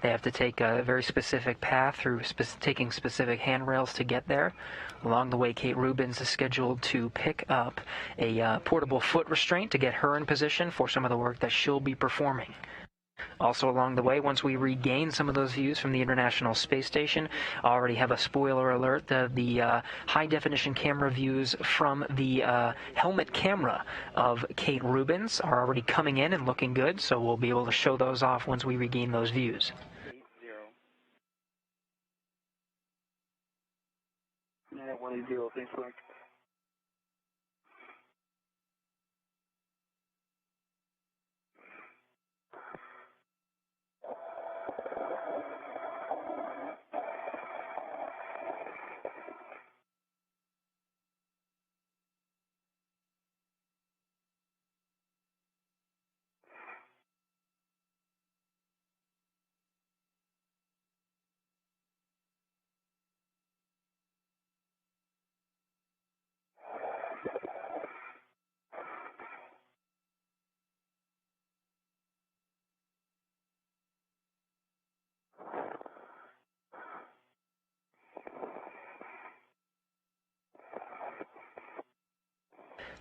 They have to take a very specific path through taking specific handrails to get there. Along the way, Kate Rubins is scheduled to pick up a portable foot restraint to get her in position for some of the work that she'll be performing. Also along the way, once we regain some of those views from the International Space Station, I already have a spoiler alert. The high-definition camera views from the helmet camera of Kate Rubins are already coming in and looking good, so we'll be able to show those off once we regain those views. Yeah, 180, thanks, Frank.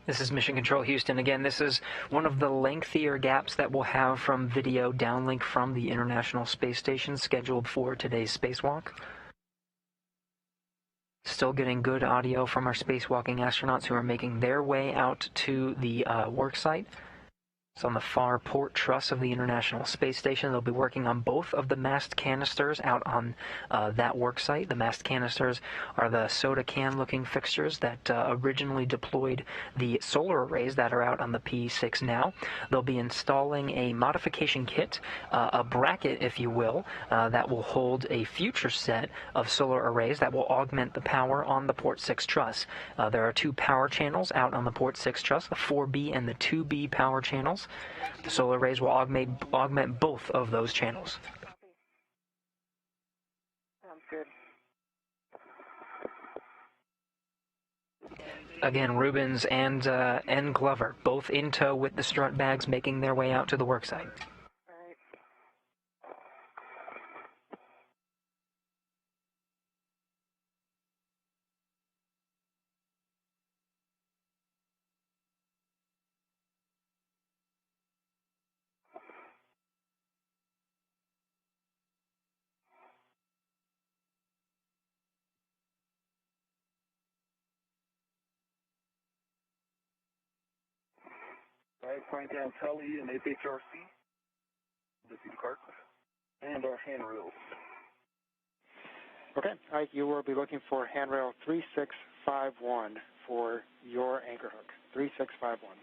This is Mission Control Houston. Again, this is one of the lengthier gaps that we'll have from video downlink from the International Space Station scheduled for today's spacewalk. Still getting good audio from our spacewalking astronauts who are making their way out to the work site. It's on the far port truss of the International Space Station. They'll be working on both of the mast canisters out on that work site. The mast canisters are the soda can-looking fixtures that originally deployed the solar arrays that are out on the P6 now. They'll be installing a modification kit, a bracket, if you will, that will hold a future set of solar arrays that will augment the power on the Port 6 truss. There are two power channels out on the Port 6 truss, the 4B and the 2B power channels. The solar arrays will augment both of those channels. Sounds good. Again, Rubins and Glover, both in tow with the strut bags, making their way out to the worksite. All right, Frank Antelli and FHRC, the seat card, and our handrails. Okay, Ike, you will be looking for handrail 3651 for your anchor hook. 3651.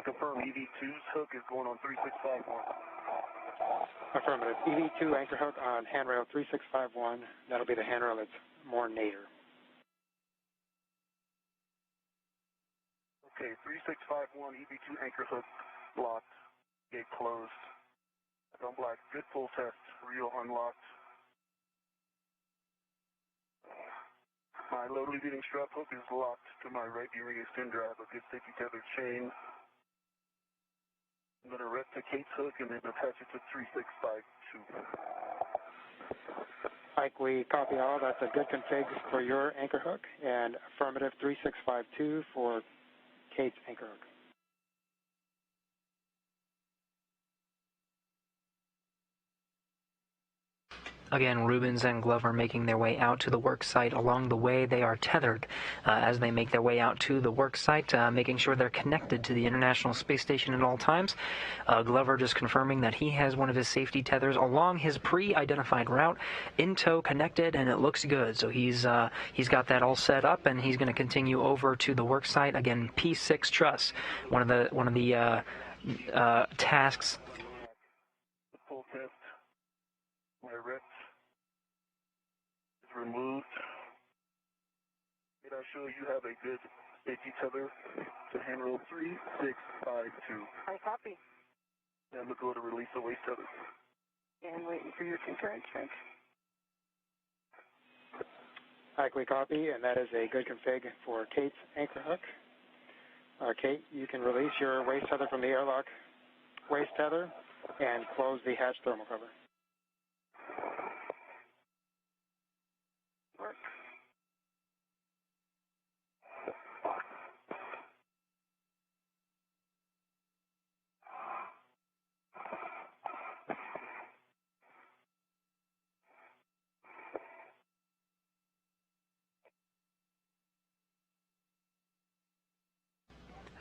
Confirm EV2's hook is going on 3651. Affirmative. EV2 anchor hook on handrail 3651. That'll be the handrail that's more nadir. Okay, 3651 EV2 anchor hook locked, gate closed. On black, good full test, reel unlocked. My low leading strap hook is locked to my right D-ring extender. I have a good safety tethered chain. I'm going to rest to Kate's hook and then attach it to 3652. Mike, we copy all. That's a good config for your anchor hook, and affirmative 3652 for Kate's anchor hook. Again, Rubens and Glover making their way out to the work site. Along the way, they are tethered as they make their way out to the work site, making sure they're connected to the International Space Station at all times. Glover just confirming that he has one of his safety tethers along his pre-identified route in tow, connected, and it looks good. So he's got that all set up, and he's going to continue over to the work site. Again, P6 truss, one of the tasks. Full test. My rest is removed. Did I show you have a good safety tether to handrail 3652? I copy. And look over to release the waste tether. And waiting for your concurrent trench. Mike, we copy, and that is a good config for Kate's anchor hook. Kate, you can release your waste tether from the airlock waste tether and close the hatch thermal cover. Work.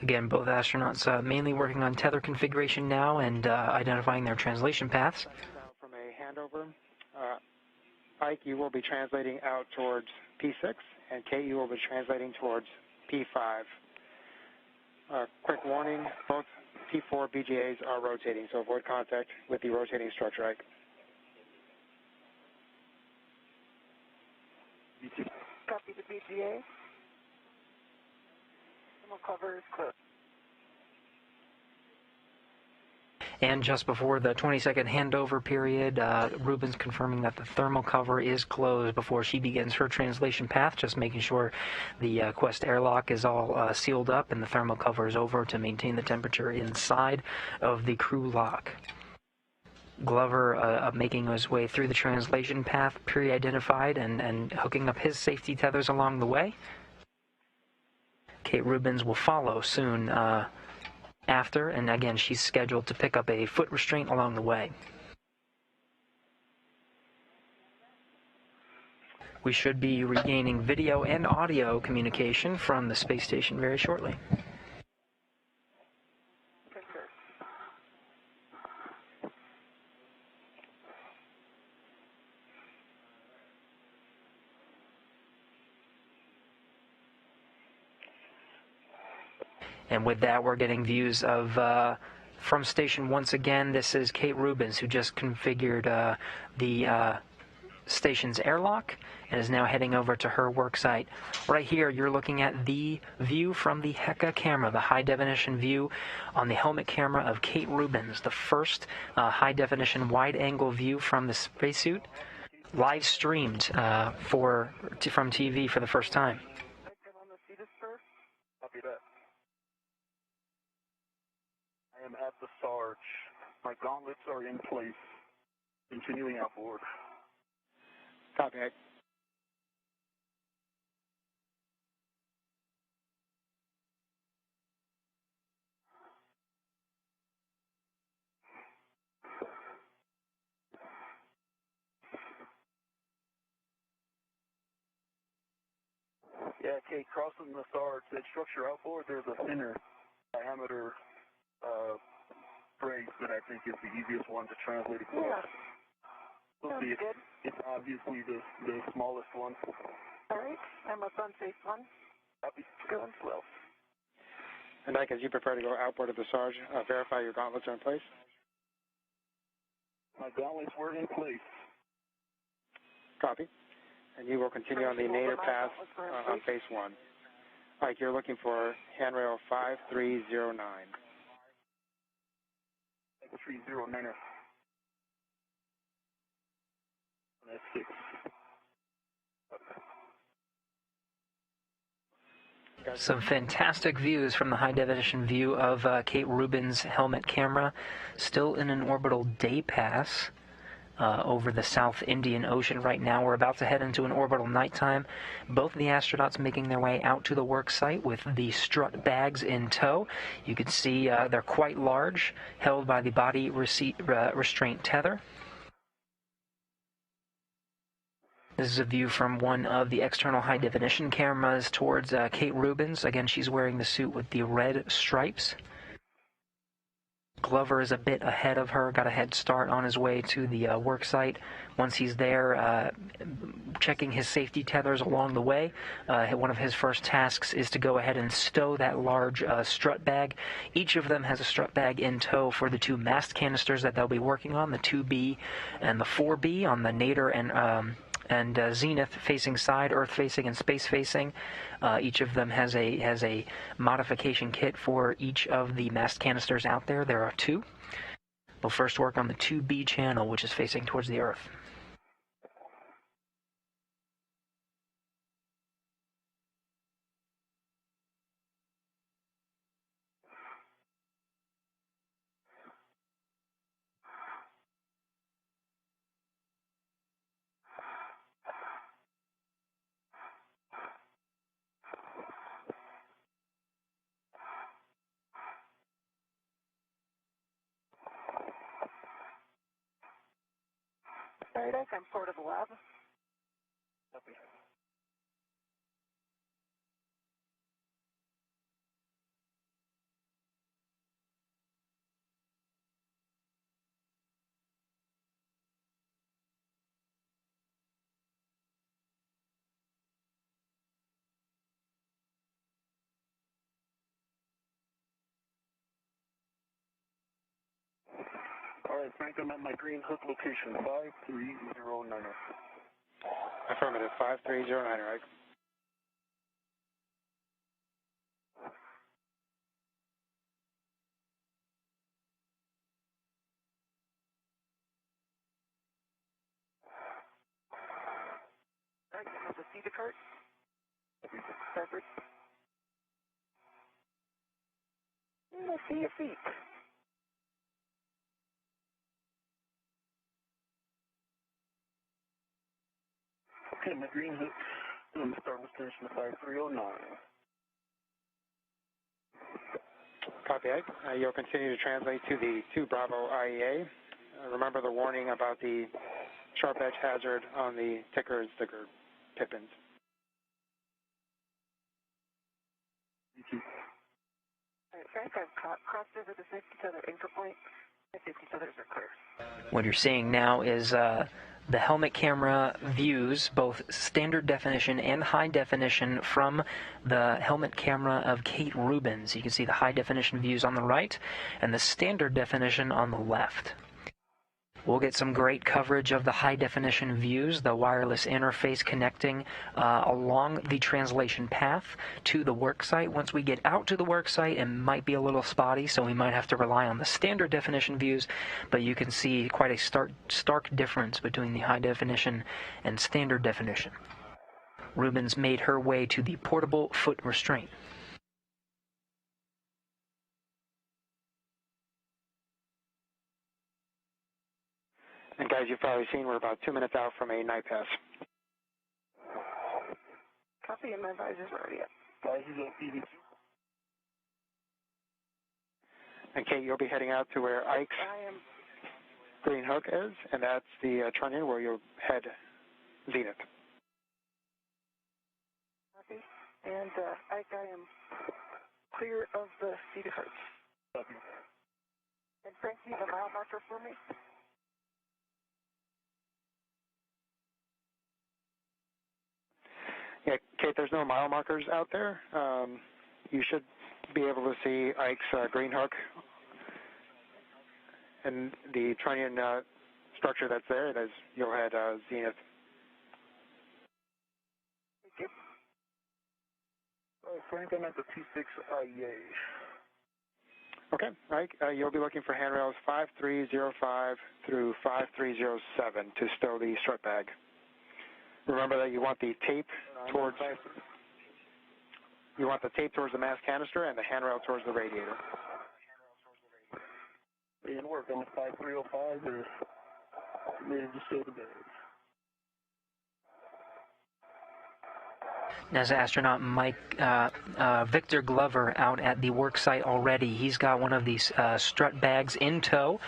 Again, both astronauts mainly working on tether configuration now and identifying their translation paths. From a handover, Ike, you will be translating out towards P6, and Kate, you will be translating towards P5. Quick warning, both P4 BGAs are rotating, so avoid contact with the rotating structure, Ike. Copy the BGA. Thermal cover is closed. And just before the 20-second handover period, Rubens confirming that the thermal cover is closed before she begins her translation path, just making sure the Quest airlock is all sealed up and the thermal cover is over to maintain the temperature inside of the crew lock. Glover making his way through the translation path, pre-identified, and hooking up his safety tethers along the way. Kate Rubens will follow soon after, and again, she's scheduled to pick up a foot restraint along the way. We should be regaining video and audio communication from the space station very shortly. And with that, we're getting views of from station once again. This is Kate Rubens, who just configured the station's airlock and is now heading over to her work site. Right here, you're looking at the view from the HECA camera, the high-definition view on the helmet camera of Kate Rubens, the first high-definition wide-angle view from the spacesuit, live streamed from TV for the first time. Copy that. I am at the Sarge. My gauntlets are in place. Continuing outboard. Copy, Ike. Yeah, Kate, crossing the Sarge, that structure outboard, there's a thinner diameter phrase that I think is the easiest one to translate across. Yeah. Sounds good. It's obviously the smallest one. All right, I'm up on phase one. Copy. Going slow. And Ike, as you prefer to go outboard of the Sarge, verify your gauntlets are in place. My gauntlets were in place. Copy. And you will continue on the nadir path on phase one. Ike, you're looking for handrail 5309. 5309. That's 6. Some fantastic views from the high-definition view of Kate Rubin's helmet camera, still in an orbital day pass over the South Indian Ocean right now. We're about to head into an orbital nighttime. Both of the astronauts making their way out to the work site with the strut bags in tow. You can see they're quite large, held by the body restraint tether. This is a view from one of the external high-definition cameras towards Kate Rubins. Again, she's wearing the suit with the red stripes. Glover is a bit ahead of her, got a head start on his way to the work site. Once he's there, checking his safety tethers along the way, one of his first tasks is to go ahead and stow that large strut bag. Each of them has a strut bag in tow for the two mast canisters that they'll be working on, the 2B and the 4B on the nadir and zenith-facing side, Earth-facing and space-facing. Each of them has a modification kit for each of the mast canisters out there. There are two. We'll first work on the 2B channel, which is facing towards the Earth. Paradise, I'm Port of the lab. Copy. All right, Frank, I'm at my green hook location, 5309. Affirmative, 5309, right? All right, there's a seat cart. Separate. I see your feet. Okay, my green hook, start destination 5309. Copy, Ike. You'll continue to translate to the 2 Bravo IEA. Remember the warning about the sharp edge hazard on the ticker and sticker pippins. All right, Frank, I've crossed over the safety tether anchor point. The safety tethers are clear. What you're seeing now is the helmet camera views, both standard definition and high definition, from the helmet camera of Kate Rubins. You can see the high definition views on the right and the standard definition on the left. We'll get some great coverage of the high-definition views, the wireless interface connecting along the translation path to the work site. Once we get out to the work site, it might be a little spotty, so we might have to rely on the standard definition views, but you can see quite a stark difference between the high-definition and standard definition. Rubins made her way to the portable foot restraint. And guys, you've probably seen we're about 2 minutes out from a night pass. Copy, and my visor's already up. Visor's up, EV2. And Kate, you'll be heading out to where Ike's green hook is, and that's the trunnion where you'll head zenith. Copy. And Ike, I am clear of the seat carts. Copy. And Frank, you have a mile marker for me? Yeah, Kate, there's no mile markers out there. You should be able to see Ike's green hook and the trunnion structure that's there. As you'll head zenith. Thank you. All right, Frank, I'm at the T6 IEA. Okay, Ike, you'll be looking for handrails 5305 through 5307 to stow the strut bag. Remember that you want the tape towards... You want the tape towards the mass canister and the handrail towards the radiator. And work on the 5305. They're ready to stow the bag. NASA astronaut Victor Glover out at the work site already. He's got one of these strut bags in tow,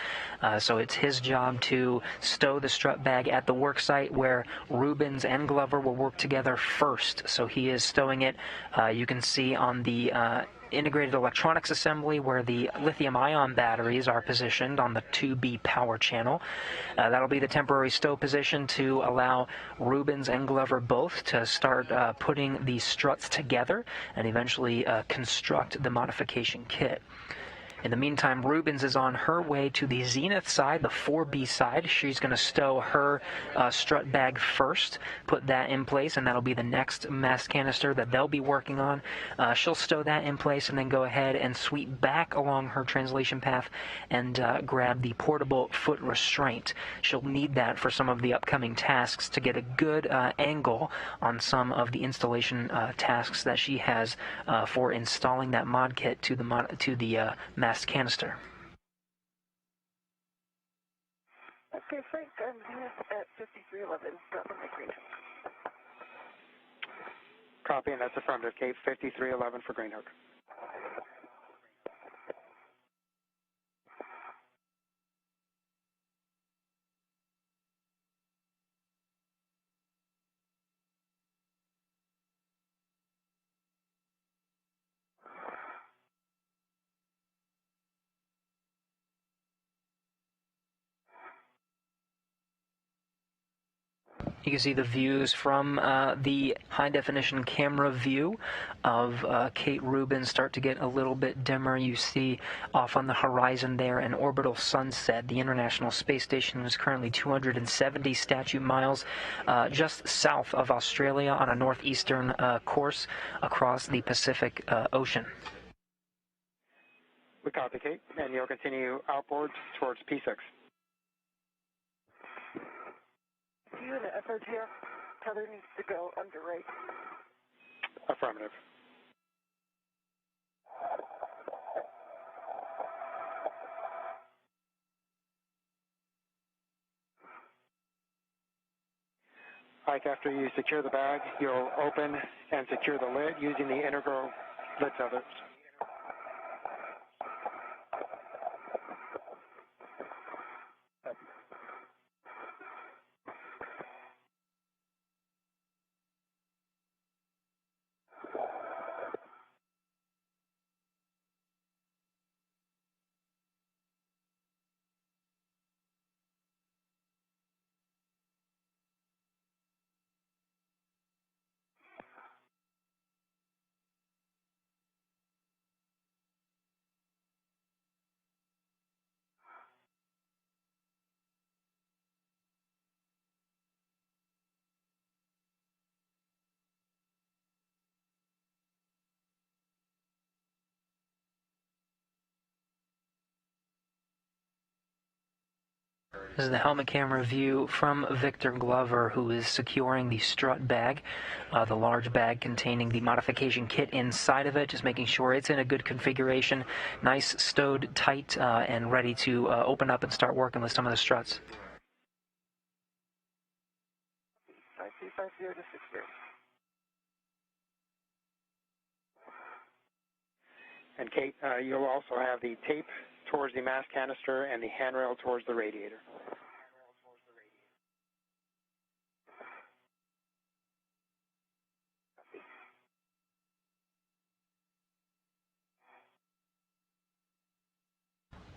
so it's his job to stow the strut bag at the work site where Rubens and Glover will work together first. So he is stowing it. You can see on the integrated electronics assembly where the lithium-ion batteries are positioned on the 2B power channel. That'll be the temporary stow position to allow Rubens and Glover both to start putting the struts together and eventually construct the modification kit. In the meantime, Rubens is on her way to the Zenith side, the 4B side. She's going to stow her strut bag first, put that in place, and that'll be the next mass canister that they'll be working on. She'll stow that in place and then go ahead and sweep back along her translation path and grab the portable foot restraint. She'll need that for some of the upcoming tasks to get a good angle on some of the installation tasks that she has for installing that mod kit to the mass canister. Okay, Frank, I'm Zenith at 5311. Drop in my green. Copy, and that's affirmative. Cape 5311 for Green Hook. You can see the views from the high-definition camera view of Kate Rubens start to get a little bit dimmer. You see off on the horizon there an orbital sunset. The International Space Station is currently 270 statute miles just south of Australia on a northeastern course across the Pacific Ocean. We copy, Kate, and you'll continue outboard towards P6. You and the FRGF tether needs to go under right. Affirmative. Ike, after you secure the bag, you'll open and secure the lid using the integral lid tethers. This is the helmet camera view from Victor Glover, who is securing the strut bag, the large bag containing the modification kit inside of it, just making sure it's in a good configuration, nice stowed tight and ready to open up and start working with some of the struts. 5250 to 60. And Kate, you'll also have the tape towards the mass canister and the handrail towards the radiator.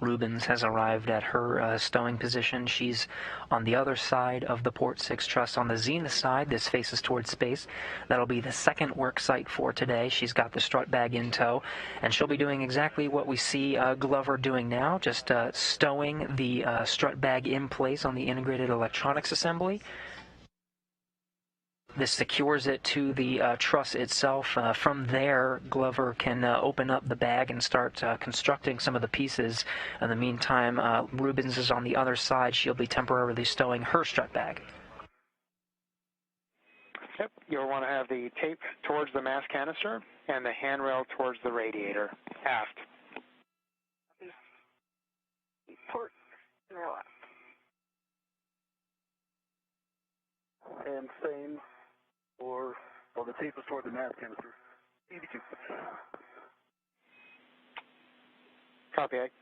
Rubens has arrived at her stowing position. She's on the other side of the Port 6 truss on the Zenith side. This faces towards space. That'll be the second work site for today. She's got the strut bag in tow, and she'll be doing exactly what we see Glover doing now, just stowing the strut bag in place on the integrated electronics assembly. This secures it to the truss itself. From there, Glover can open up the bag and start constructing some of the pieces. In the meantime, Rubens is on the other side. She'll be temporarily stowing her strut bag. Yep, you'll want to have the tape towards the mass canister and the handrail towards the radiator, aft. Port handrail aft. And same for, well, the tape is toward the mass canister. 82. Copy, Ike.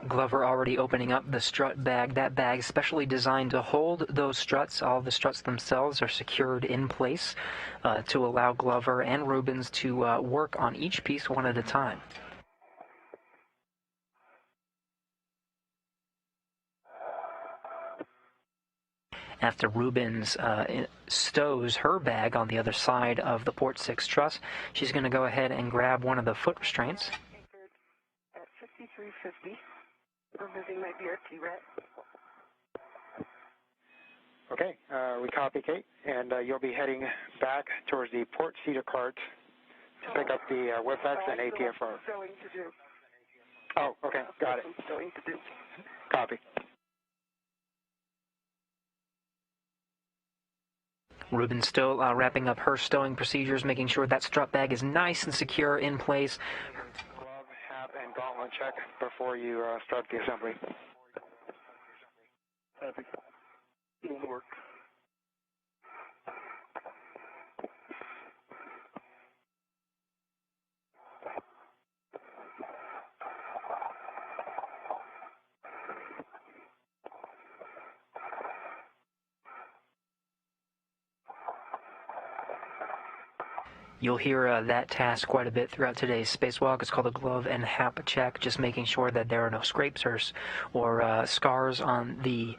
Glover already opening up the strut bag. That bag is specially designed to hold those struts. All the struts themselves are secured in place to allow Glover and Rubens to work on each piece one at a time. After Rubens stows her bag on the other side of the Port 6 truss, she's going to go ahead and grab one of the foot restraints. At 5350, removing my BRT rat. Okay, we copy, Kate, and you'll be heading back towards the port cedar cart to pick up the WIFX and ATFR. Oh, okay, got it. Copy. Rubens still wrapping up her stowing procedures, making sure that strut bag is nice and secure in place. Glove, hat, and gauntlet check before you start the assembly. Copy. Doing the work. You'll hear that task quite a bit throughout today's spacewalk. It's called a glove and hap check, just making sure that there are no scrapes or scars on the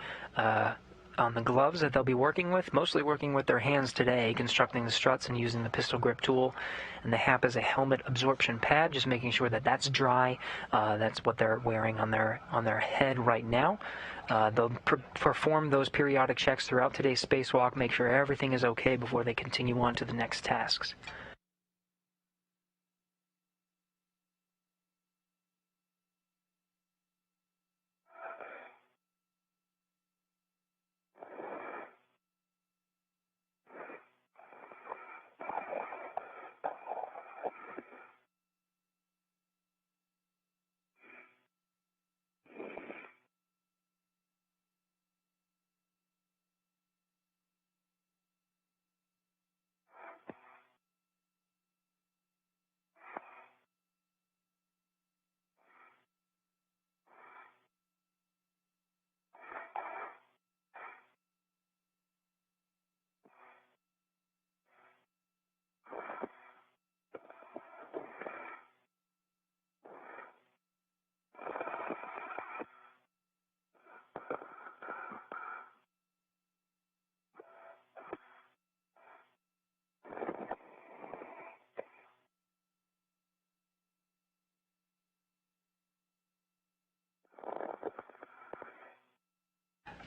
gloves that they'll be working with. Mostly working with their hands today, constructing the struts and using the pistol grip tool. And the hap is a helmet absorption pad, just making sure that that's dry. That's what they're wearing on their head right now. They'll perform those periodic checks throughout today's spacewalk, make sure everything is okay before they continue on to the next tasks.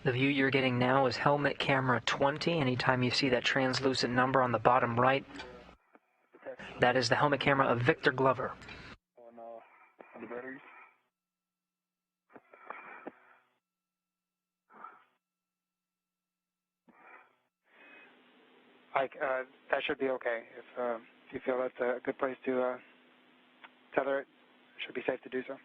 The view you're getting now is helmet camera 20. Anytime you see that translucent number on the bottom right, that is the helmet camera of Victor Glover. Ike, that should be okay. If you feel that's a good place to tether it, it should be safe to do so.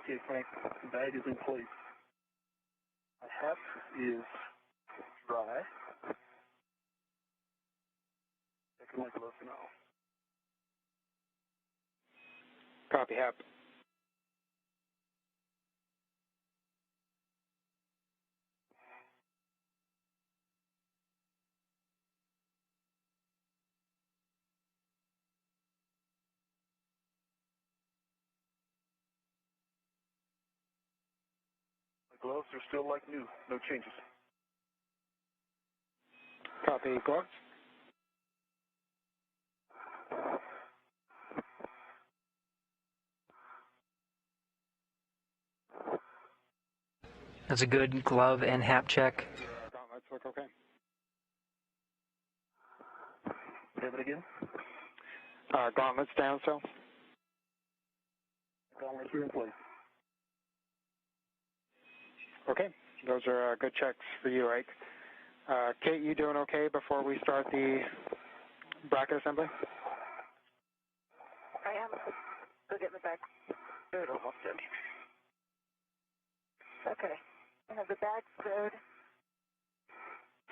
Okay, Frank, the bag is in place. My hat is dry. Checking my gloves now. Copy, Hap. My gloves are still like new, no changes. Copy, gloves. That's a good glove and hap check. Gauntlets look okay. Have it again? Gauntlets down, so. Gauntlets are in place. Okay, those are good checks for you, Ike. Kate, you doing okay before we start the bracket assembly? I am. Go get the bag. Good, almost done. Okay. I have the bag stowed.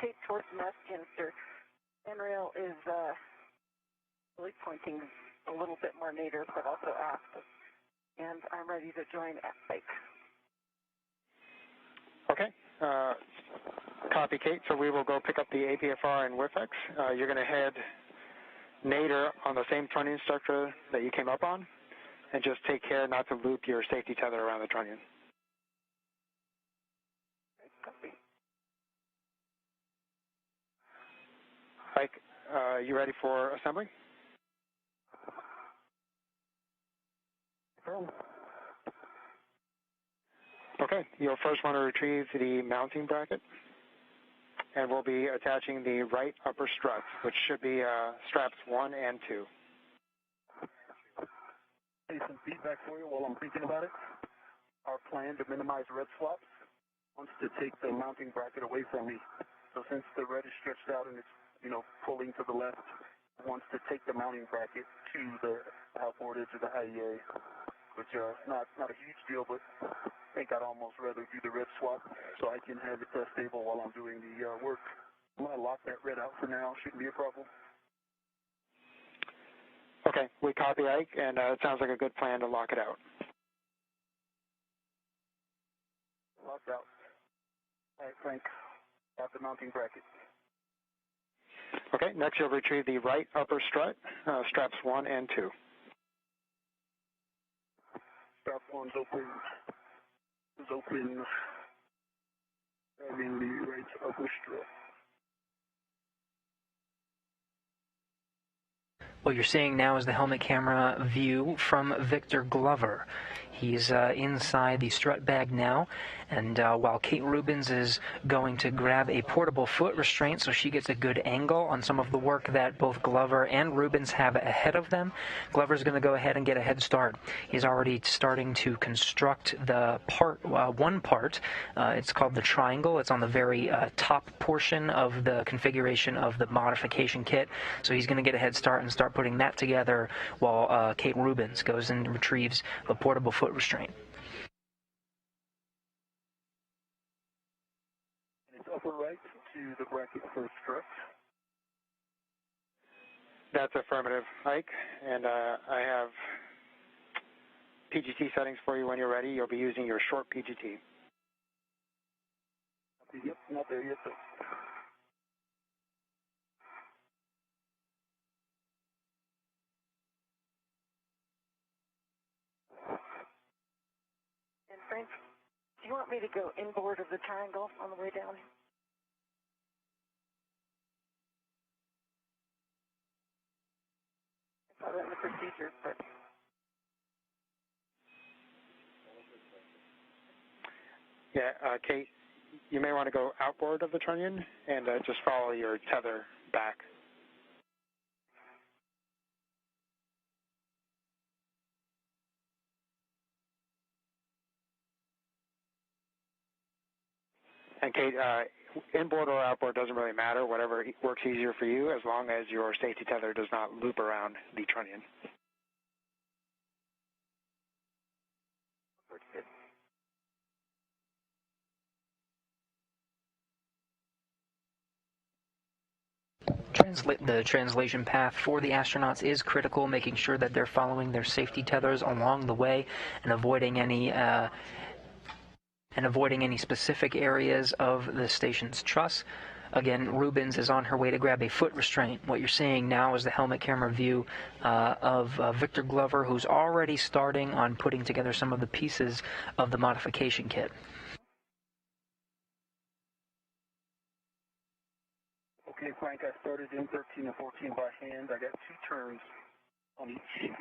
Taped towards the mast canister. Handrail is really pointing a little bit more nadir, but also aft. And I'm ready to join Ike. Okay. Copy, Kate. So we will go pick up the APFR and WIFX. You're going to head nadir on the same trunnion structure that you came up on, and just take care not to loop your safety tether around the trunnion. Copy. Ike, you ready for assembly? Okay, you'll first want to retrieve the mounting bracket, and we'll be attaching the right upper struts, which should be straps 1 and 2. Hey, some feedback for you while I'm thinking about it. Our plan to minimize red swaps wants to take the mounting bracket away from me. So since the red is stretched out and it's, pulling to the left, it wants to take the mounting bracket to the outboard edge of the IEA, which not a huge deal, but I think I'd almost rather do the red swap so I can have it stable while I'm doing the work. I'm going to lock that red out for now. Shouldn't be a problem. Okay, we copy, Ike, and it sounds like a good plan to lock it out. Locked out. All right, Frank, got the mounting bracket. Okay, next you'll retrieve the right upper strut, straps 1 and 2. Strap 1's open. Is open. Having the right upper strut. What you're seeing now is the helmet camera view from Victor Glover. He's inside the strut bag now, and while Kate Rubins is going to grab a portable foot restraint so she gets a good angle on some of the work that both Glover and Rubins have ahead of them, Glover's going to go ahead and get a head start. He's already starting to construct the one part. It's called the triangle. It's on the very top portion of the configuration of the modification kit, so he's going to get a head start and start putting that together while Kate Rubins goes and retrieves the portable foot restraint. It's upper right to the bracket first strut. That's affirmative, Ike. And I have PGT settings for you when you're ready. You'll be using your short PGT. Yep, not there yet, though. And Frank, do you want me to go inboard of the triangle on the way down? I saw that in the procedure, but... Yeah, Kate, you may want to go outboard of the trunnion and just follow your tether back. And Kate, inboard or outboard doesn't really matter, whatever works easier for you, as long as your safety tether does not loop around the trunnion. The translation path for the astronauts is critical, making sure that they're following their safety tethers along the way and avoiding any specific areas of the station's truss. Again, Rubins is on her way to grab a foot restraint. What you're seeing now is the helmet camera view of Victor Glover, who's already starting on putting together some of the pieces of the modification kit. Okay, Frank, I started in 13 and 14 by hand. I got 2 turns on each.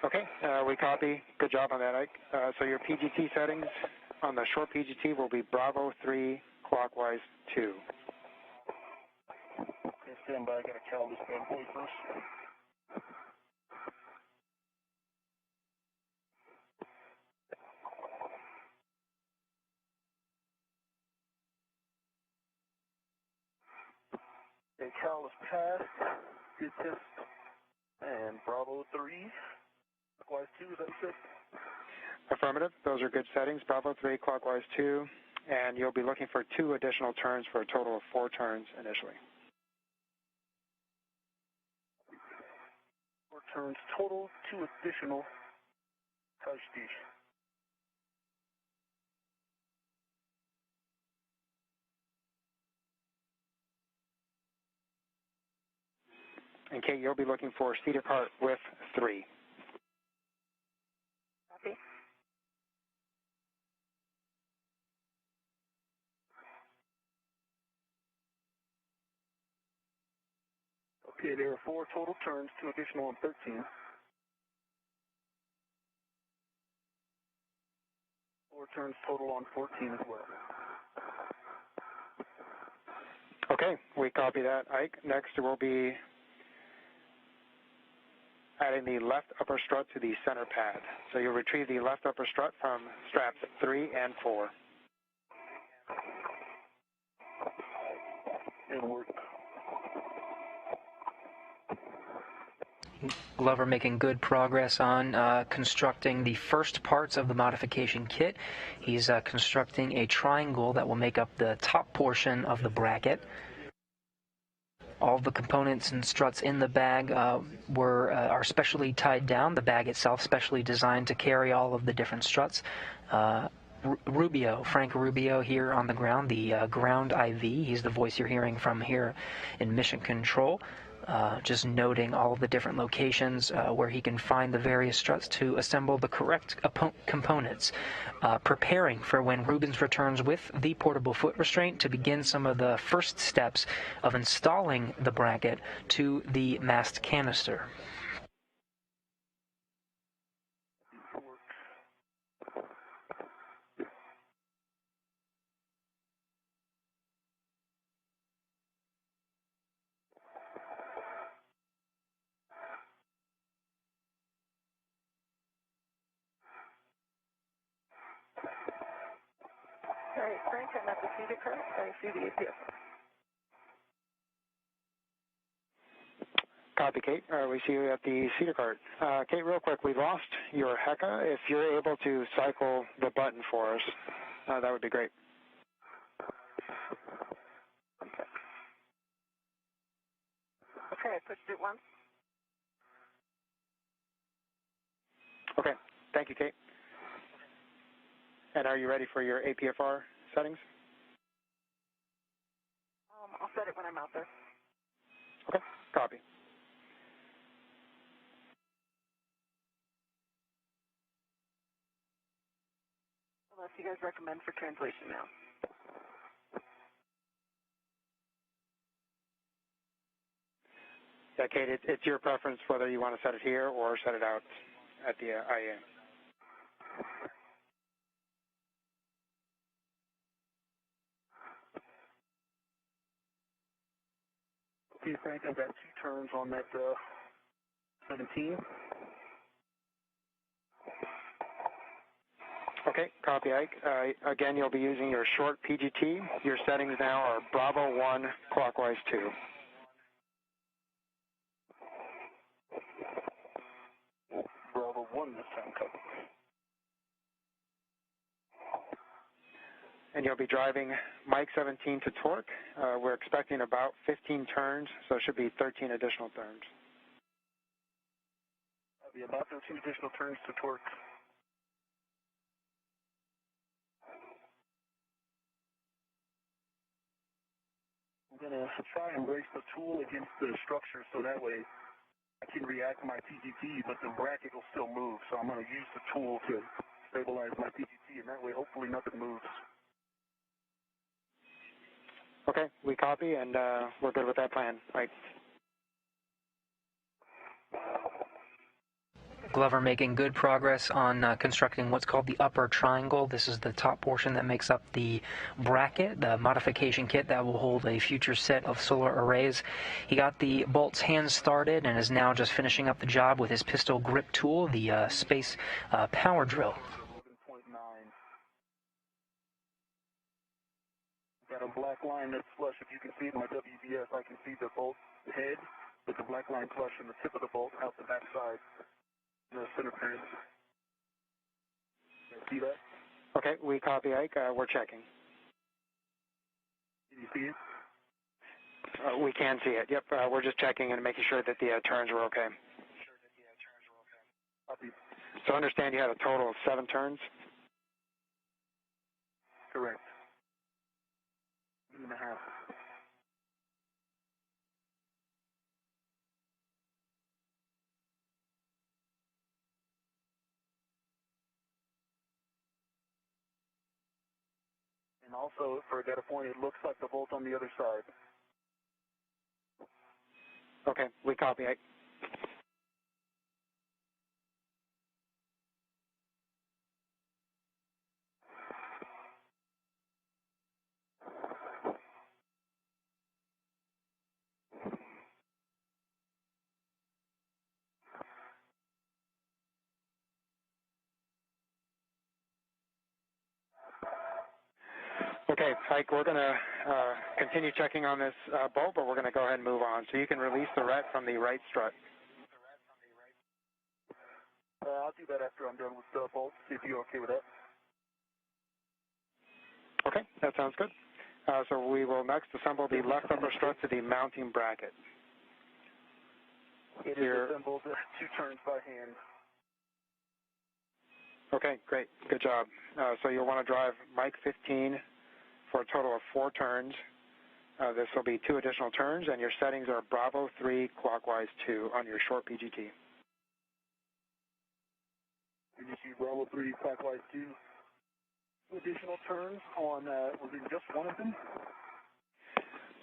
Okay, we copy. Good job on that, Ike. So your PGT settings on the short PGT will be Bravo 3, clockwise 2. Okay, stand by. I got to cal this bad boy first. Okay, cal is passed. Good test. And Bravo 3, clockwise 2, is that what you said? Affirmative. Those are good settings. Bravo 3, clockwise 2. And you'll be looking for 2 additional turns for a total of 4 turns initially. 4 turns total, 2 additional. Touch-dish. And Kate, you'll be looking for seater cart with 3. Copy. Okay, there are 4 total turns, 2 additional on 13. 4 turns total on 14 as well. Okay, we copy that, Ike. Next, we'll be adding the left upper strut to the center pad. So you'll retrieve the left upper strut from straps 3 and 4. And work. Glover making good progress on constructing the first parts of the modification kit. He's constructing a triangle that will make up the top portion of the bracket. All the components and struts in the bag are specially tied down. The bag itself specially designed to carry all of the different struts. Frank Rubio here on the ground, the ground IV. He's the voice you're hearing from here in Mission Control. just noting all of the different locations where he can find the various struts to assemble the correct components, preparing for when Rubens returns with the portable foot restraint to begin some of the first steps of installing the bracket to the mast canister. All right, Frank, I'm at the feeder cart. I see the APS. Copy, Kate. We see you at the cedar cart. Kate, real quick, we lost your HECA. If you're able to cycle the button for us, that would be great. Okay, I pushed it once. Okay, thank you, Kate. And are you ready for your APFR settings? I'll set it when I'm out there. Okay, copy. Unless you guys recommend for translation now. Yeah, Kate, it's your preference whether you want to set it here or set it out at the IEA. Okay, Frank, I've got 2 turns on that 17. Okay, copy, Ike. Again, you'll be using your short PGT. Your settings now are Bravo 1, clockwise 2. Bravo 1 this time, cover. And you'll be driving Mike 17 to torque. We're expecting about 15 turns, so it should be 13 additional turns. That'll be about 13 additional turns to torque. I'm going to try and brace the tool against the structure so that way I can react to my PGT, but the bracket will still move. So I'm going to use the tool to stabilize my PGT, and that way hopefully nothing moves. Okay, we copy, and we're good with that plan. Right. Glover making good progress on constructing what's called the upper triangle. This is the top portion that makes up the bracket, the modification kit that will hold a future set of solar arrays. He got the bolts hand started and is now just finishing up the job with his pistol grip tool, the space power drill. Got a black line that's flush. If you can see it in my WBS, I can see the bolt head with the black line flush and the tip of the bolt out the back side. The center pin. See that? Okay, we copy, Ike. We're checking. Can you see it? We can see it. Yep, we're just checking and making sure that the turns were okay. Copy. So understand you had a total of 7 turns? Correct. 8.5. And also, for a data point, it looks like the bolt on the other side. Okay, we copy, Ike. Okay, Ike, we're going to continue checking on this bolt, but we're going to go ahead and move on. So you can release the ret from the right strut. I'll do that after I'm done with the bolt, see if you're okay with that. Okay, that sounds good. So we will next assemble the left upper strut to the mounting bracket. It is assembled 2 turns by hand. Okay, great. Good job. So you'll want to drive Mike 15 for a total of 4 turns. This will be 2 additional turns, and your settings are Bravo 3, clockwise 2 on your short PGT. PGT Bravo 3, clockwise 2. 2 additional turns on, was it just one of them?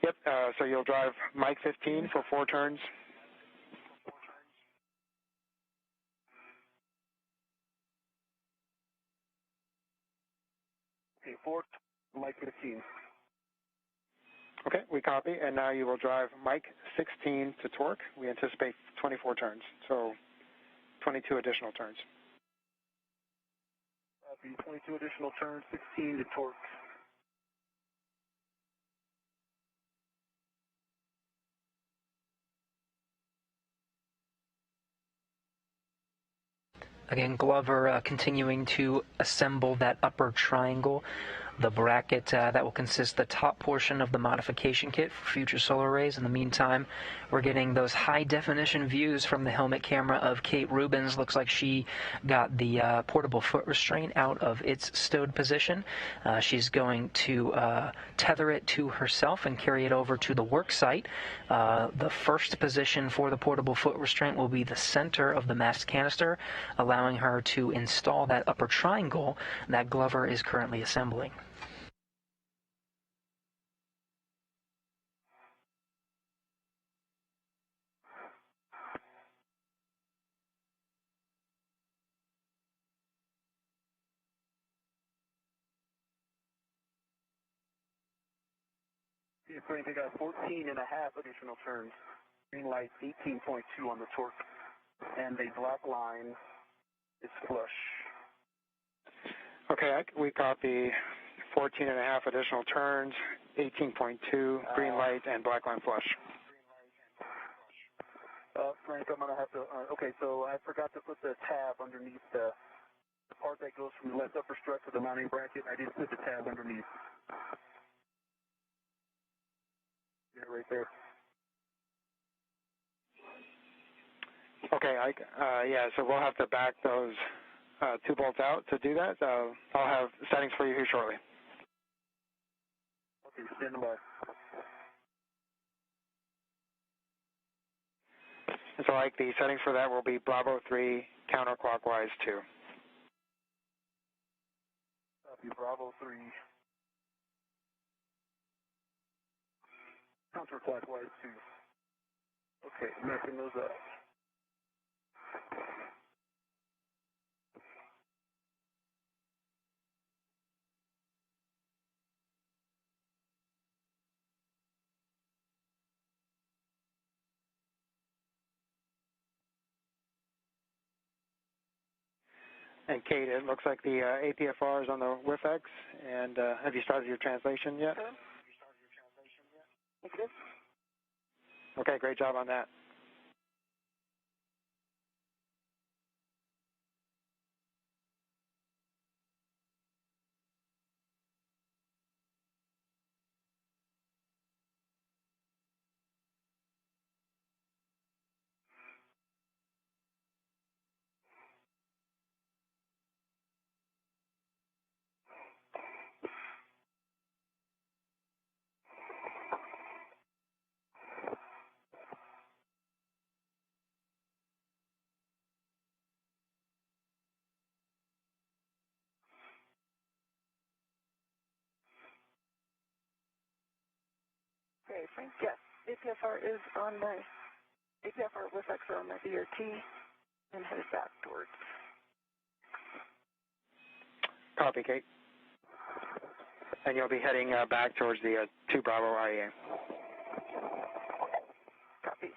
Yep, so you'll drive Mike 15 for 4 turns. Okay, 4, Mike 15. Okay, we copy, and now you will drive Mike 16 to torque. We anticipate 24 turns, so 22 additional turns. Copy, 22 additional turns, 16 to torque. Again, Glover continuing to assemble that upper triangle, the bracket that will consist the top portion of the modification kit for future solar arrays. In the meantime, we're getting those high-definition views from the helmet camera of Kate Rubens. Looks like she got the portable foot restraint out of its stowed position. She's going to tether it to herself and carry it over to the work site. The first position for the portable foot restraint will be the center of the mast canister, allowing her to install that upper triangle that Glover is currently assembling. It's going to take 14 and a half additional turns. Green light 18.2 on the torque. And a black line is flush. Okay, we copy 14 and a half additional turns, 18.2, green light, and black line flush. Frank, I'm going to have to, okay, so I forgot to put the tab underneath the part that goes from the left upper strut to the mounting bracket. I didn't put the tab underneath. Yeah, right there. Okay, yeah, so we'll have to back those 2 bolts out to do that. So I'll have settings for you here shortly. Okay, stand by. So like the settings for that will be Bravo 3, counterclockwise 2. Copy, Bravo 3. Counterclockwise 2. Okay, mapping those up. And Kate, it looks like the APFR is on the WIFX, and have you started your translation yet? Okay, great job on that. Okay, Frank, yes. APFR is on my, APFR with X on my BRT and headed back towards. Copy, Kate. And you'll be heading back towards the 2 Bravo IEA. Copy.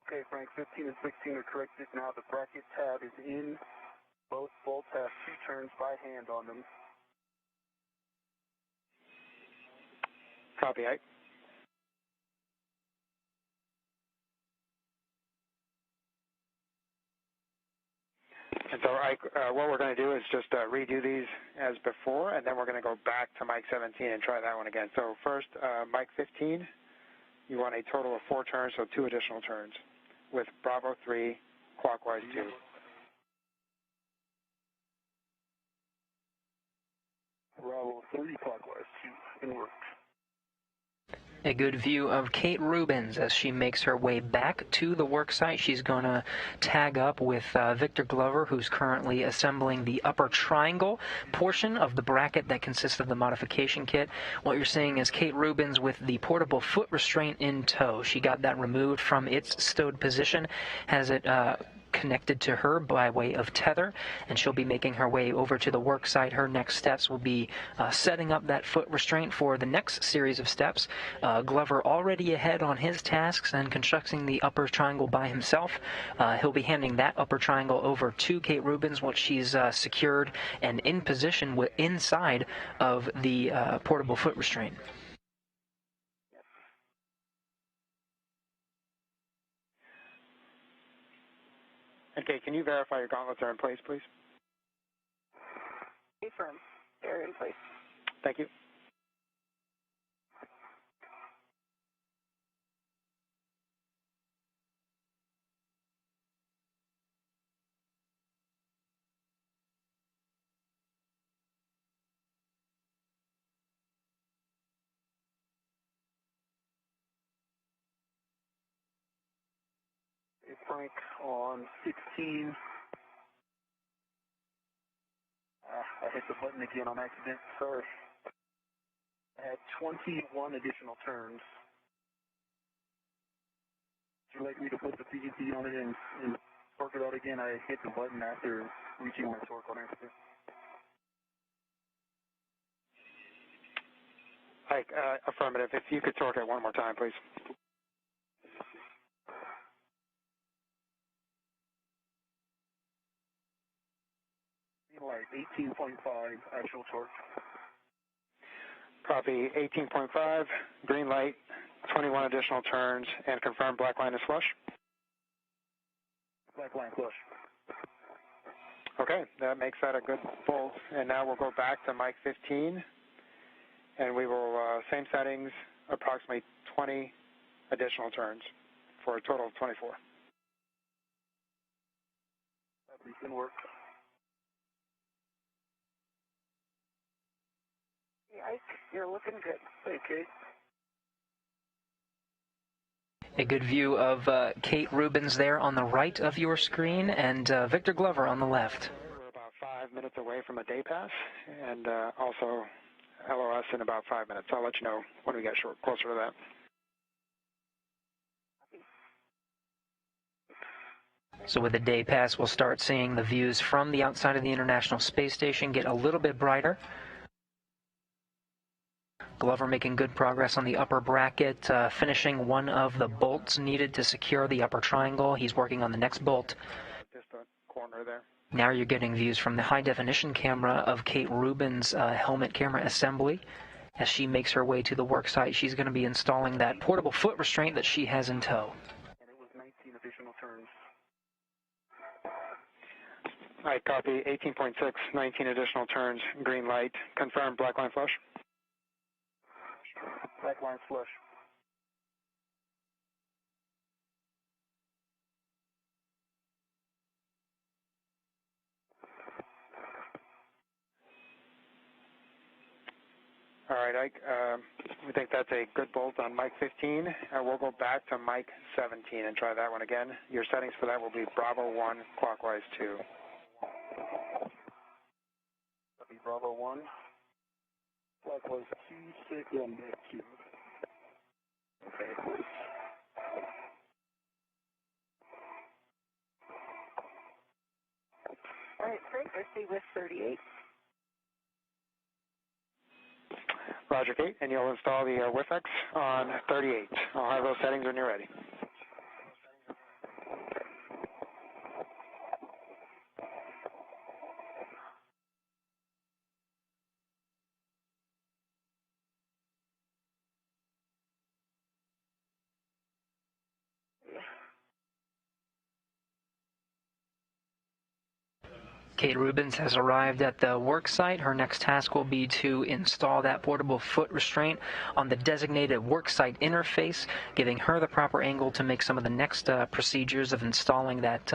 Okay, Frank, 15 and 16 are corrected. Now the bracket tab is in. Both bolts have 2 turns by hand on them. Copy, Ike. And so, Ike, what we're going to do is just redo these as before, and then we're going to go back to Mike 17 and try that one again. So first, Mike 15, you want a total of 4 turns, so 2 additional turns with Bravo 3, clockwise 2. Bravo 3, clockwise 2, in work. A good view of Kate Rubins as she makes her way back to the work site. She's going to tag up with Victor Glover, who's currently assembling the upper triangle portion of the bracket that consists of the modification kit. What you're seeing is Kate Rubins with the portable foot restraint in tow. She got that removed from its stowed position, has it connected to her by way of tether, and she'll be making her way over to the work site. Her next steps will be setting up that foot restraint for the next series of steps. Glover already ahead on his tasks and constructing the upper triangle by himself. He'll be handing that upper triangle over to Kate Rubins once she's secured and in position inside of the portable foot restraint. Okay, can you verify your gauntlets are in place, please? Confirm. They're in place. Thank you. Frank on 16. I hit the button again on accident. Sorry. I had 21 additional turns. Would you like me to put the PGT on it and torque it out again? I hit the button after reaching my torque on accident. Affirmative. If you could torque it one more time, please. Like 18.5 actual torque. Copy. 18.5, green light, 21 additional turns, and confirm black line is flush. Black line flush. Okay, that makes that a good bolt. And now we'll go back to mic 15, and we will, same settings, approximately 20 additional turns for a total of 24. That can work. Ike, you're looking good. Hey, Kate. A good view of Kate Rubins there on the right of your screen, and Victor Glover on the left. We're about 5 minutes away from a day pass, and also LOS in about 5 minutes. I'll let you know when we get closer to that. So with the day pass, we'll start seeing the views from the outside of the International Space Station get a little bit brighter. Glover making good progress on the upper bracket, finishing one of the bolts needed to secure the upper triangle. He's working on the next bolt. Just a corner there. Now you're getting views from the high-definition camera of Kate Rubins' helmet camera assembly. As she makes her way to the work site, she's going to be installing that portable foot restraint that she has in tow. And it was 19 additional turns. I copy. 18.6, 19 additional turns, green light. Confirm black line flush. Black line flush. All right, Ike, we think that's a good bolt on mic 15. We'll go back to mic 17 and try that one again. Your settings for that will be Bravo 1, clockwise 2. That'll be Bravo 1. Clockwise 2, 6, and back 2. Okay. All right, Frank, I see with 38. Roger, Kate, and you'll install the WIFX on 38. I'll have those settings when you're ready. Kate Rubins has arrived at the work site. Her next task will be to install that portable foot restraint on the designated work site interface, giving her the proper angle to make some of the next procedures of installing that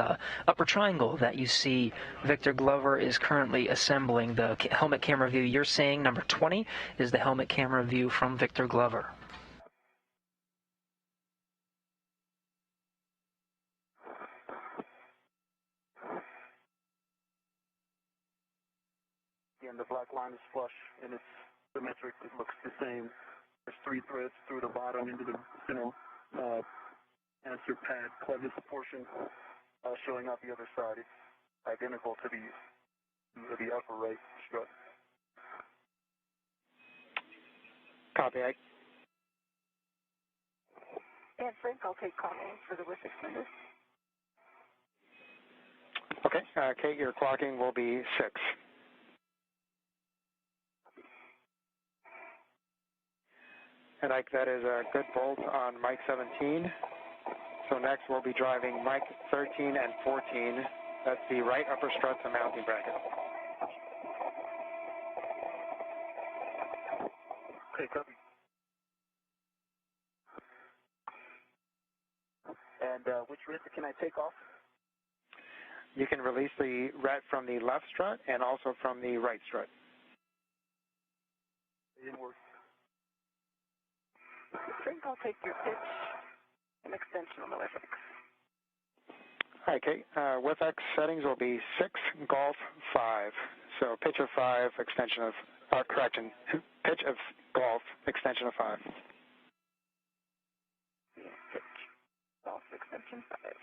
upper triangle that you see Victor Glover is currently assembling. The helmet camera view you're seeing, number 20, is the helmet camera view from Victor Glover. Again, the black line is flush and it's symmetric. It looks the same. There's 3 threads through the bottom into the center answer pad clevis portion showing out the other side. It's identical to the upper right strut. Copy. And Frank, I'll take clocking for the whisk extender. Okay, Kate, your clocking will be 6. And Ike, that is a good bolt on Mike 17. So next we'll be driving Mike 13 and 14. That's the right upper strut to mounting bracket. Okay, copy. And which wrist can I take off? You can release the ret from the left strut and also from the right strut. It didn't work. Frank, I'll take your pitch and extension on the WIFX. All right, Kate. WIFX settings will be 6, golf, 5. So pitch of 5, extension of, correction, pitch of golf, extension of 5. Pitch, golf, extension 5.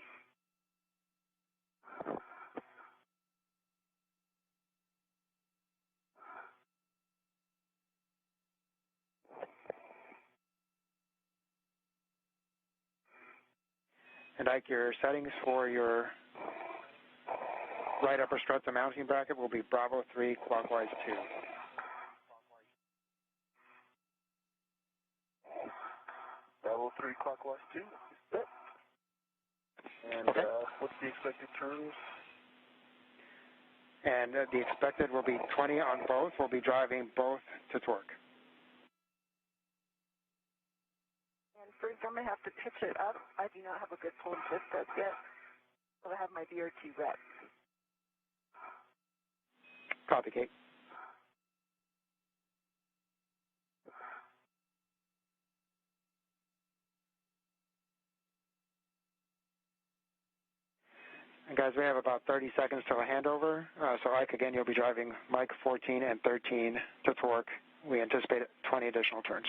And Ike, your settings for your right upper strut to mounting bracket will be Bravo 3, clockwise 2. Bravo 3, clockwise 2. And okay. What's the expected turns? And the expected will be 20 on both. We'll be driving both to torque. Frank, I'm going to have to pitch it up. I do not have a good pull and twist up yet, so I have my BRT ret. Copy, Kate. And guys, we have about 30 seconds till a handover. So Ike, again, you'll be driving Mike 14 and 13 to torque. We anticipate 20 additional turns.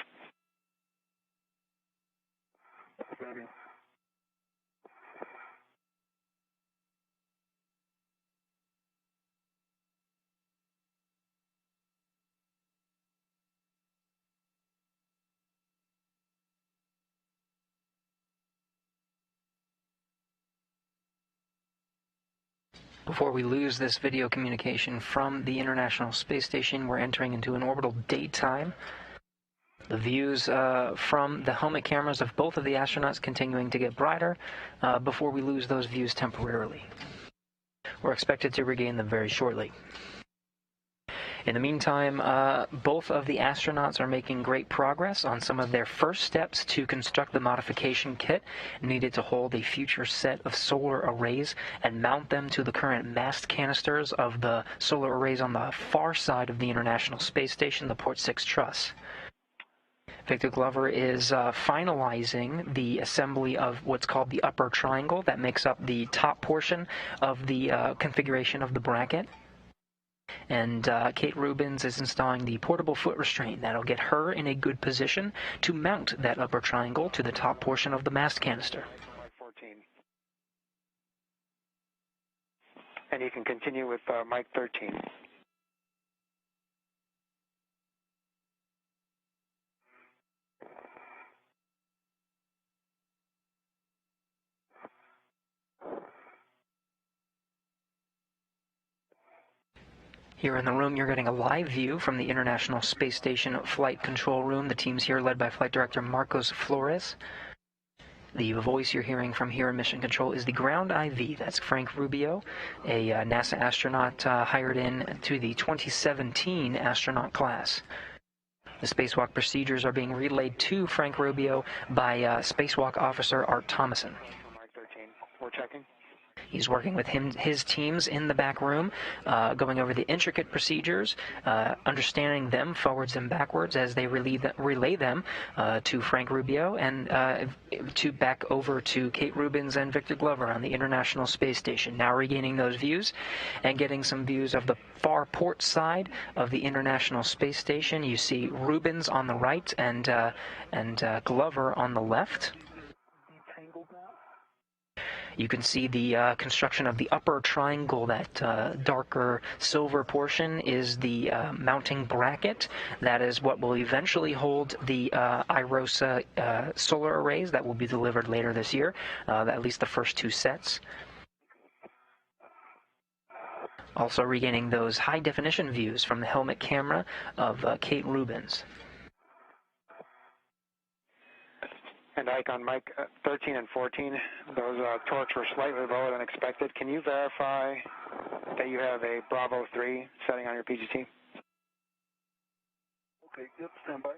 Before we lose this video communication from the International Space Station, we're entering into an orbital daytime. The views from the helmet cameras of both of the astronauts continuing to get brighter before we lose those views temporarily. We're expected to regain them very shortly. In the meantime, both of the astronauts are making great progress on some of their first steps to construct the modification kit needed to hold a future set of solar arrays and mount them to the current mast canisters of the solar arrays on the far side of the International Space Station, the Port 6 truss. Victor Glover is finalizing the assembly of what's called the upper triangle that makes up the top portion of the configuration of the bracket. And Kate Rubins is installing the portable foot restraint that'll get her in a good position to mount that upper triangle to the top portion of the mast canister. 14. And you can continue with Mike 13. Here in the room, you're getting a live view from the International Space Station Flight Control Room. The team's here led by Flight Director Marcos Flores. The voice you're hearing from here in Mission Control is the ground IV. That's Frank Rubio, a NASA astronaut hired in to the 2017 astronaut class. The spacewalk procedures are being relayed to Frank Rubio by spacewalk officer Art Thomason. Mike 13, we're checking. He's working with his teams in the back room, going over the intricate procedures, understanding them forwards and backwards as they relay them to Frank Rubio and to back over to Kate Rubins and Victor Glover on the International Space Station. Now regaining those views and getting some views of the far port side of the International Space Station. You see Rubins on the right and Glover on the left. You can see the construction of the upper triangle. That darker silver portion is the mounting bracket. That is what will eventually hold the IROSA solar arrays that will be delivered later this year, at least the first 2 sets. Also regaining those high-definition views from the helmet camera of Kate Rubins. And Ike, on mic 13 and 14, those torques were slightly lower than expected. Can you verify that you have a Bravo 3 setting on your PGT? Okay, yep, stand by.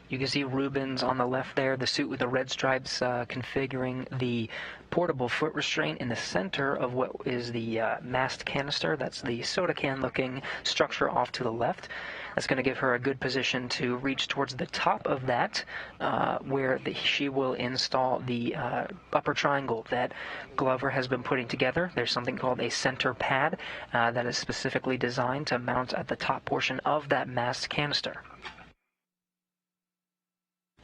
You can see Rubins on the left there, the suit with the red stripes, configuring the portable foot restraint in the center of what is the mast canister. That's the soda can-looking structure off to the left. That's going to give her a good position to reach towards the top of that, where she will install the upper triangle that Glover has been putting together. There's something called a center pad that is specifically designed to mount at the top portion of that mast canister.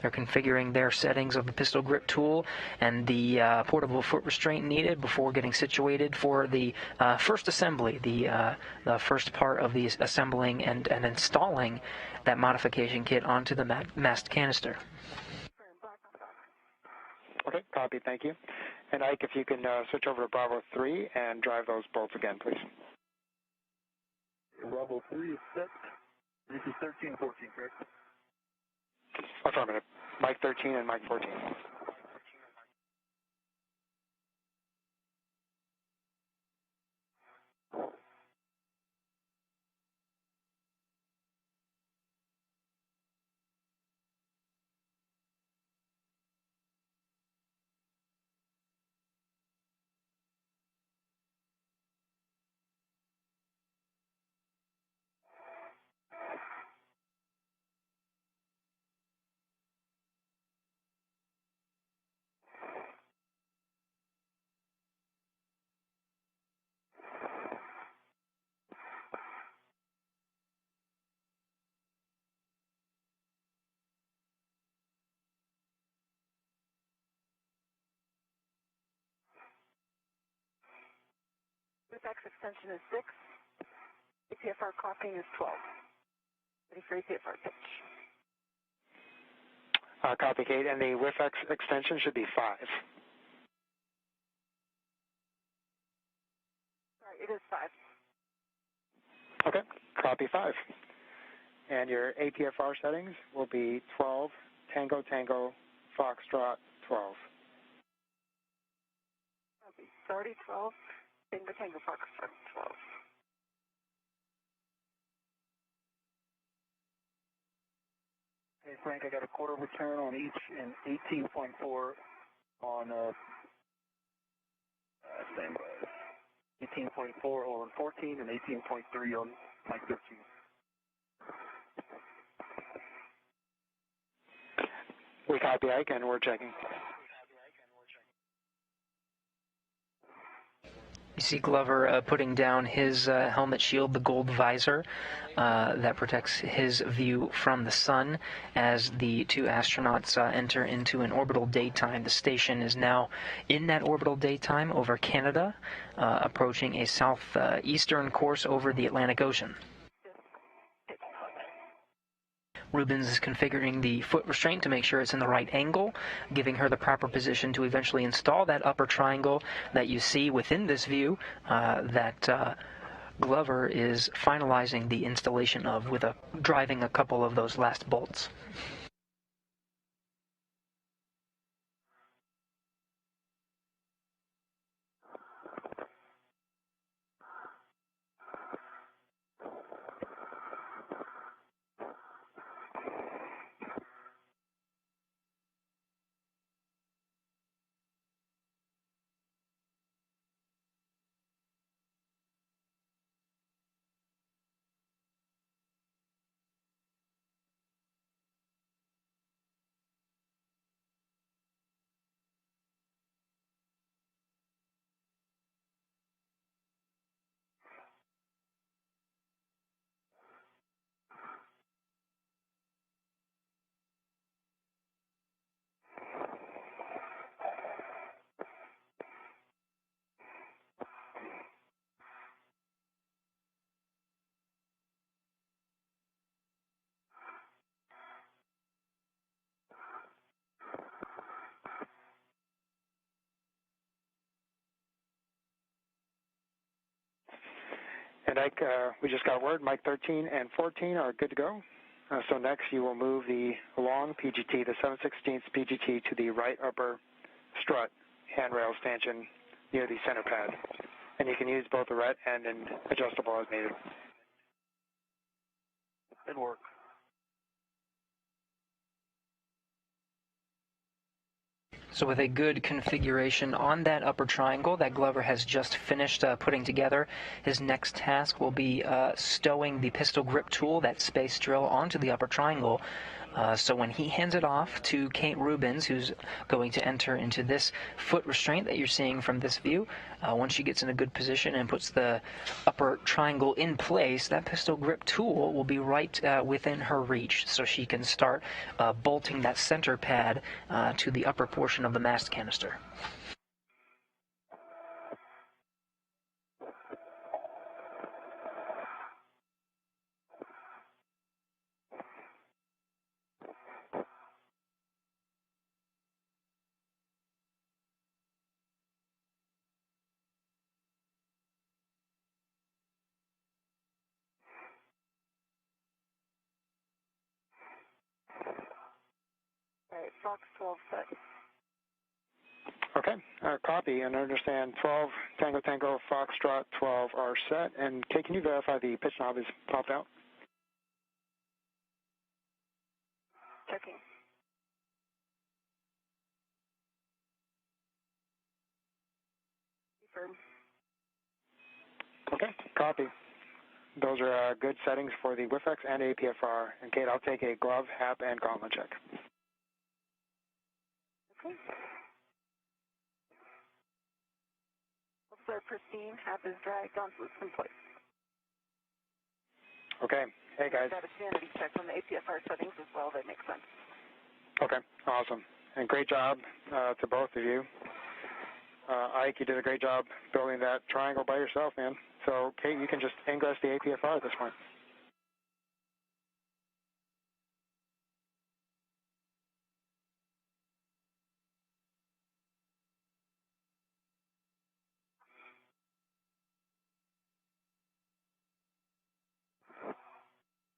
They're configuring their settings of the pistol grip tool and the portable foot restraint needed before getting situated for the first assembly, the first part of the assembling and installing that modification kit onto the mast canister. Okay, copy, thank you. And Ike, if you can switch over to Bravo 3 and drive those bolts again, please. Bravo 3 is set. This is 13, 14, correct? Affirmative. Mike 13 and Mike 14. X extension is 6. APFR clocking is 12. Ready for APFR pitch. Copy, Kate, and the WIFX extension should be 5. Sorry, it is 5. Okay, copy 5. And your APFR settings will be 12, Tango Tango, Foxtrot 12. Copy. Sorry, 12. Tango Tango Foxtrot 12. Hey, Frank, I got a quarter return on each and 18.4 on standby. 18.4 on 14 and 18.3 on Mike 13. We copy Ike and we're checking. You see Glover putting down his helmet shield, the gold visor that protects his view from the sun as the 2 astronauts enter into an orbital daytime. The station is now in that orbital daytime over Canada, approaching a southeastern course over the Atlantic Ocean. Rubins is configuring the foot restraint to make sure it's in the right angle, giving her the proper position to eventually install that upper triangle that you see within this view that Glover is finalizing the installation of with driving a couple of those last bolts. right, Ike, we just got word Mike 13 and 14 are good to go. So next you will move the long PGT, the 7/16 PGT, to the right upper strut handrail stanchion near the center pad. And you can use both the ret and an adjustable as needed. Good work. So with a good configuration on that upper triangle that Glover has just finished putting together, his next task will be stowing the pistol grip tool, that space drill, onto the upper triangle. So when he hands it off to Kate Rubens, who's going to enter into this foot restraint that you're seeing from this view, once she gets in a good position and puts the upper triangle in place, that pistol grip tool will be right within her reach, so she can start bolting that center pad to the upper portion of the mast canister. All right, Fox 12 set. Okay, copy, and understand 12 Tango Tango Foxtrot 12 are set. And Kate, can you verify the pitch knob is popped out? Checking. Confirm. Okay, copy. Those are good settings for the WIFX and APFR. And Kate, I'll take a glove, hap, and gauntlet check. Okay. Gloves are pristine, hap is dry, gauntlets in place. Okay, hey guys. Got a sanity check on the APFR settings as well, that makes sense. Okay, awesome. And great job to both of you. Ike, you did a great job building that triangle by yourself, man. So, Kate, you can just ingress the APFR at this point.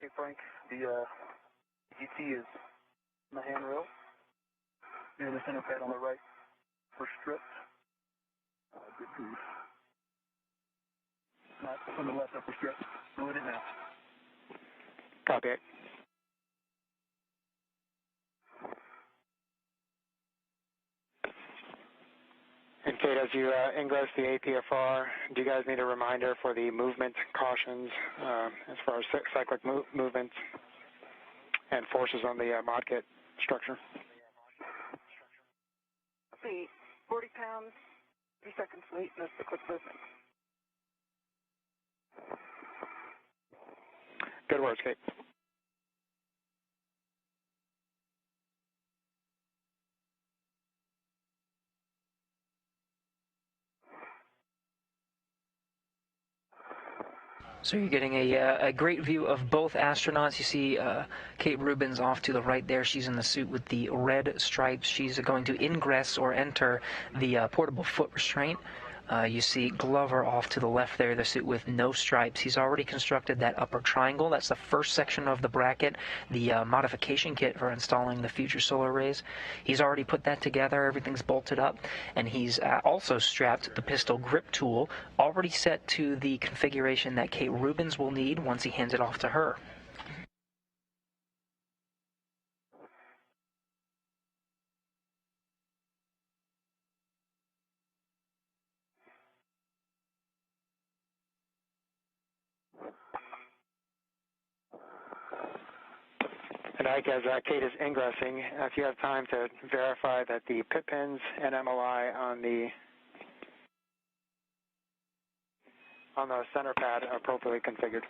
Okay, Frank, the GT is on the handrail, near the center pad on the right, first strip. Good grief. Not from the left upper strip. Load it now. Copy it. And Kate, as you ingress the APFR, do you guys need a reminder for the movement cautions as far as cyclic movement and forces on the mod kit structure? Let's see, 40 pounds, 3 seconds weight, and that's the quick movement. Good words, Kate. So you're getting a great view of both astronauts. You see Kate Rubens off to the right there. She's in the suit with the red stripes. She's going to ingress or enter the portable foot restraint. You see Glover off to the left there, the suit with no stripes. He's already constructed that upper triangle. That's the first section of the bracket, the modification kit for installing the future solar arrays. He's already put that together. Everything's bolted up. And he's also strapped the pistol grip tool, already set to the configuration that Kate Rubens will need once he hands it off to her. And Ike, as Kate is ingressing, if you have time to verify that the pit pins and MOI on the center pad are appropriately configured.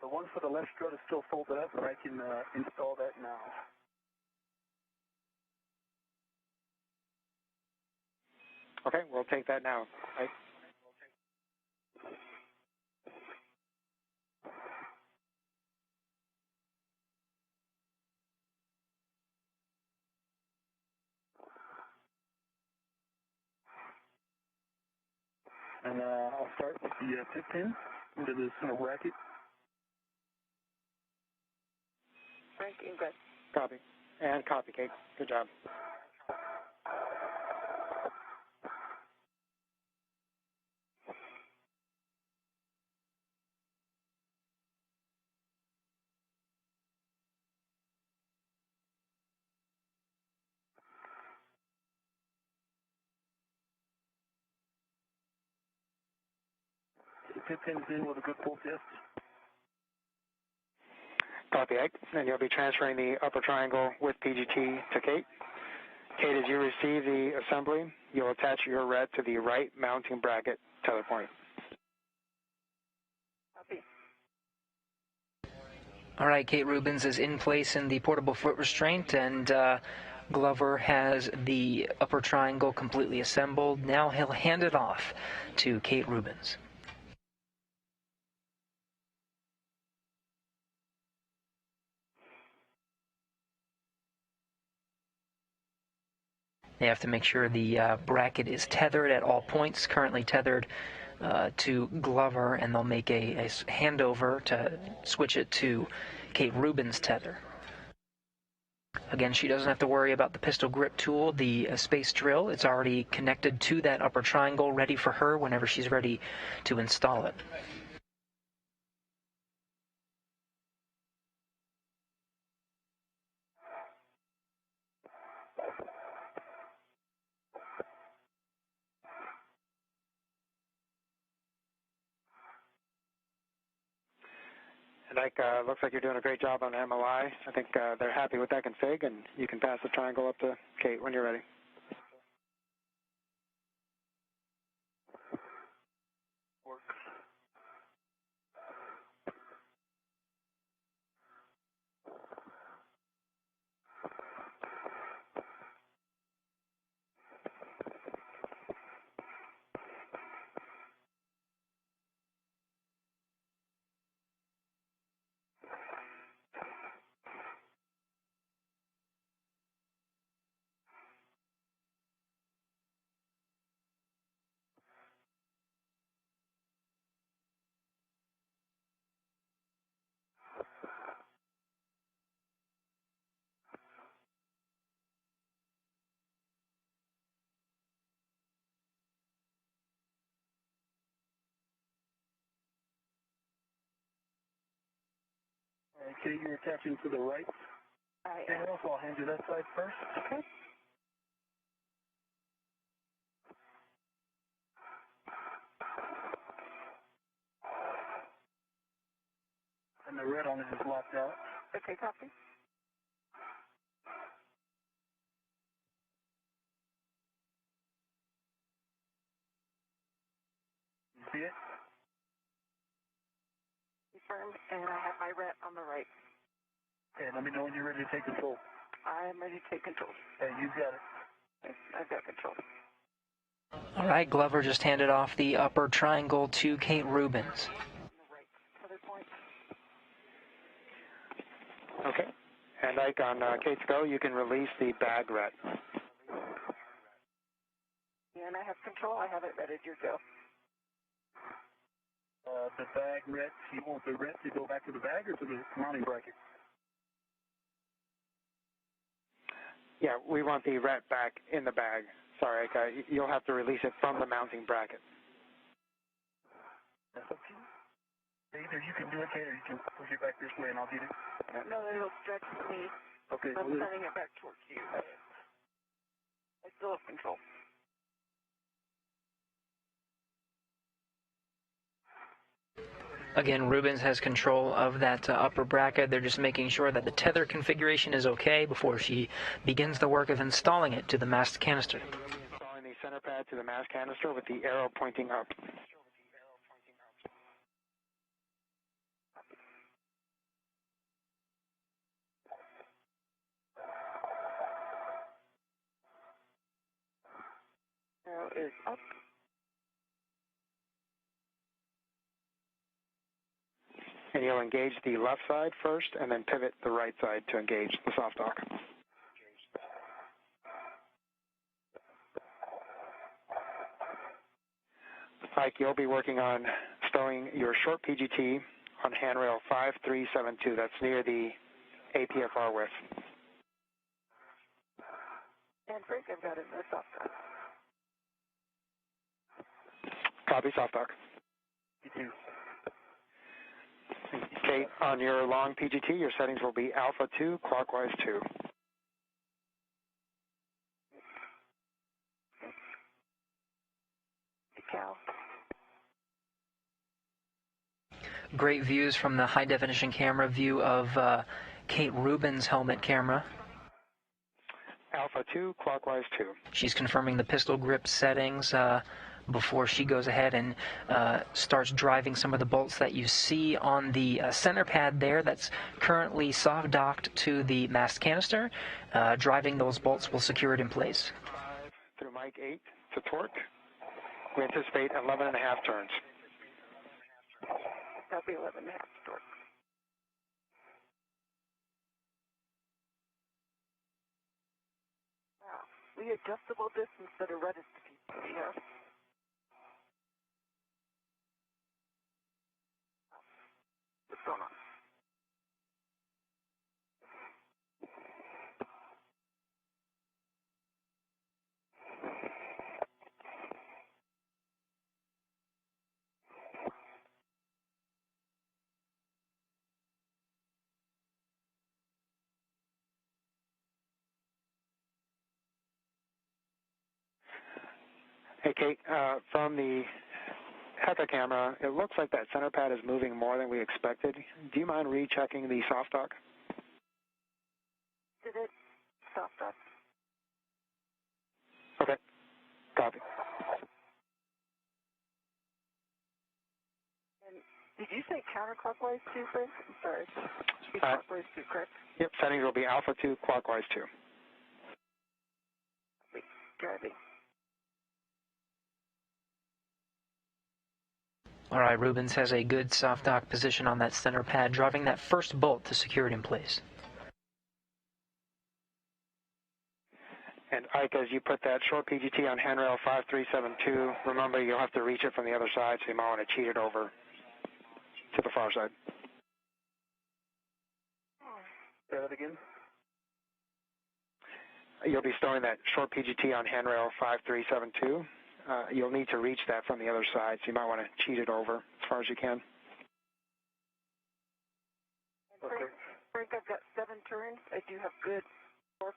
The one for the left strut is still folded up, but I can install that now. Okay, we'll take that now. Ike. And I'll start with the tip pin into the center bracket. Frank, ingress. Copy. And copy, Kate. Good job. The tip pin's in with a good pull test. Copy, Ike. And you'll be transferring the upper triangle with PGT to Kate. Kate, as you receive the assembly, you'll attach your ret to the right mounting bracket tether point. Copy. All right, Kate Rubens is in place in the portable foot restraint, and Glover has the upper triangle completely assembled. Now he'll hand it off to Kate Rubens. They have to make sure the bracket is tethered at all points, currently tethered to Glover, and they'll make a handover to switch it to Kate Rubens' tether. Again, she doesn't have to worry about the pistol grip tool, the space drill. It's already connected to that upper triangle, ready for her whenever she's ready to install it. And Ike, looks like you're doing a great job on MLI. I think they're happy with that config, and you can pass the triangle up to Kate when you're ready. Okay, you're attaching to the right. I And also, I'll hand you that side first. Okay. And the red on it is locked out. Okay, copy. You see it? Confirmed, and I have my ret on the right. Okay, let me know when you're ready to take control. I am ready to take control. Hey, you've got it. Yes, I've got control. All right, Glover just handed off the upper triangle to Kate Rubens. On the right tether point. Okay. And Ike, on Kate's go, you can release the bag ret. And I have control. I have it ready to go. The bag ret, you want the ret to go back to the bag or to the mounting bracket? Yeah, we want the ret back in the bag. Sorry, Ike, you'll have to release it from the mounting bracket. That's up to you. Either you can do it, Kate, or you can push it back this way and I'll get it. No, it'll stretch me. Okay, I'm well, sending it back towards you. I still have control. Again, Rubens has control of that upper bracket. They're just making sure that the tether configuration is okay before she begins the work of installing it to the mast canister. Installing the center pad to the mast canister with the arrow pointing up. Arrow is up. And you'll engage the left side first, and then pivot the right side to engage the soft dock. Ike, you'll be working on stowing your short PGT on handrail 5372. That's near the APFR width. And Frank, I've got it in the soft dock. Copy, soft dock. Kate, on your long PGT, your settings will be Alpha 2, clockwise 2. Cal. Great views from the high-definition camera view of Kate Rubin's helmet camera. Alpha 2, clockwise 2. She's confirming the pistol grip settings before she goes ahead and starts driving some of the bolts that you see on the center pad there that's currently soft docked to the mast canister. Driving those bolts will secure it in place. Through Mike 8 to torque. We anticipate 11.5 turns. That'll be 11.5 torque. Wow. We adjustable distance that are reddest to people, yeah. What's going on? Hey, Kate, from the HECA camera, it looks like that center pad is moving more than we expected. Do you mind rechecking the soft dock? Did it soft dock? Okay, copy. And did you say counterclockwise too, Frank? I'm sorry. Should be clockwise too, correct? Yep, settings will be Alpha 2, clockwise 2. Wait, driving. All right, Rubens has a good soft dock position on that center pad, driving that first bolt to secure it in place. And Ike, as you put that short PGT on handrail 5372, remember you'll have to reach it from the other side, so you might want to cheat it over to the far side. Say that again? You'll be stowing that short PGT on handrail 5372. You'll need to reach that from the other side, so you might want to cheat it over as far as you can. Okay. Frank, I've got 7 turns. I do have good torque.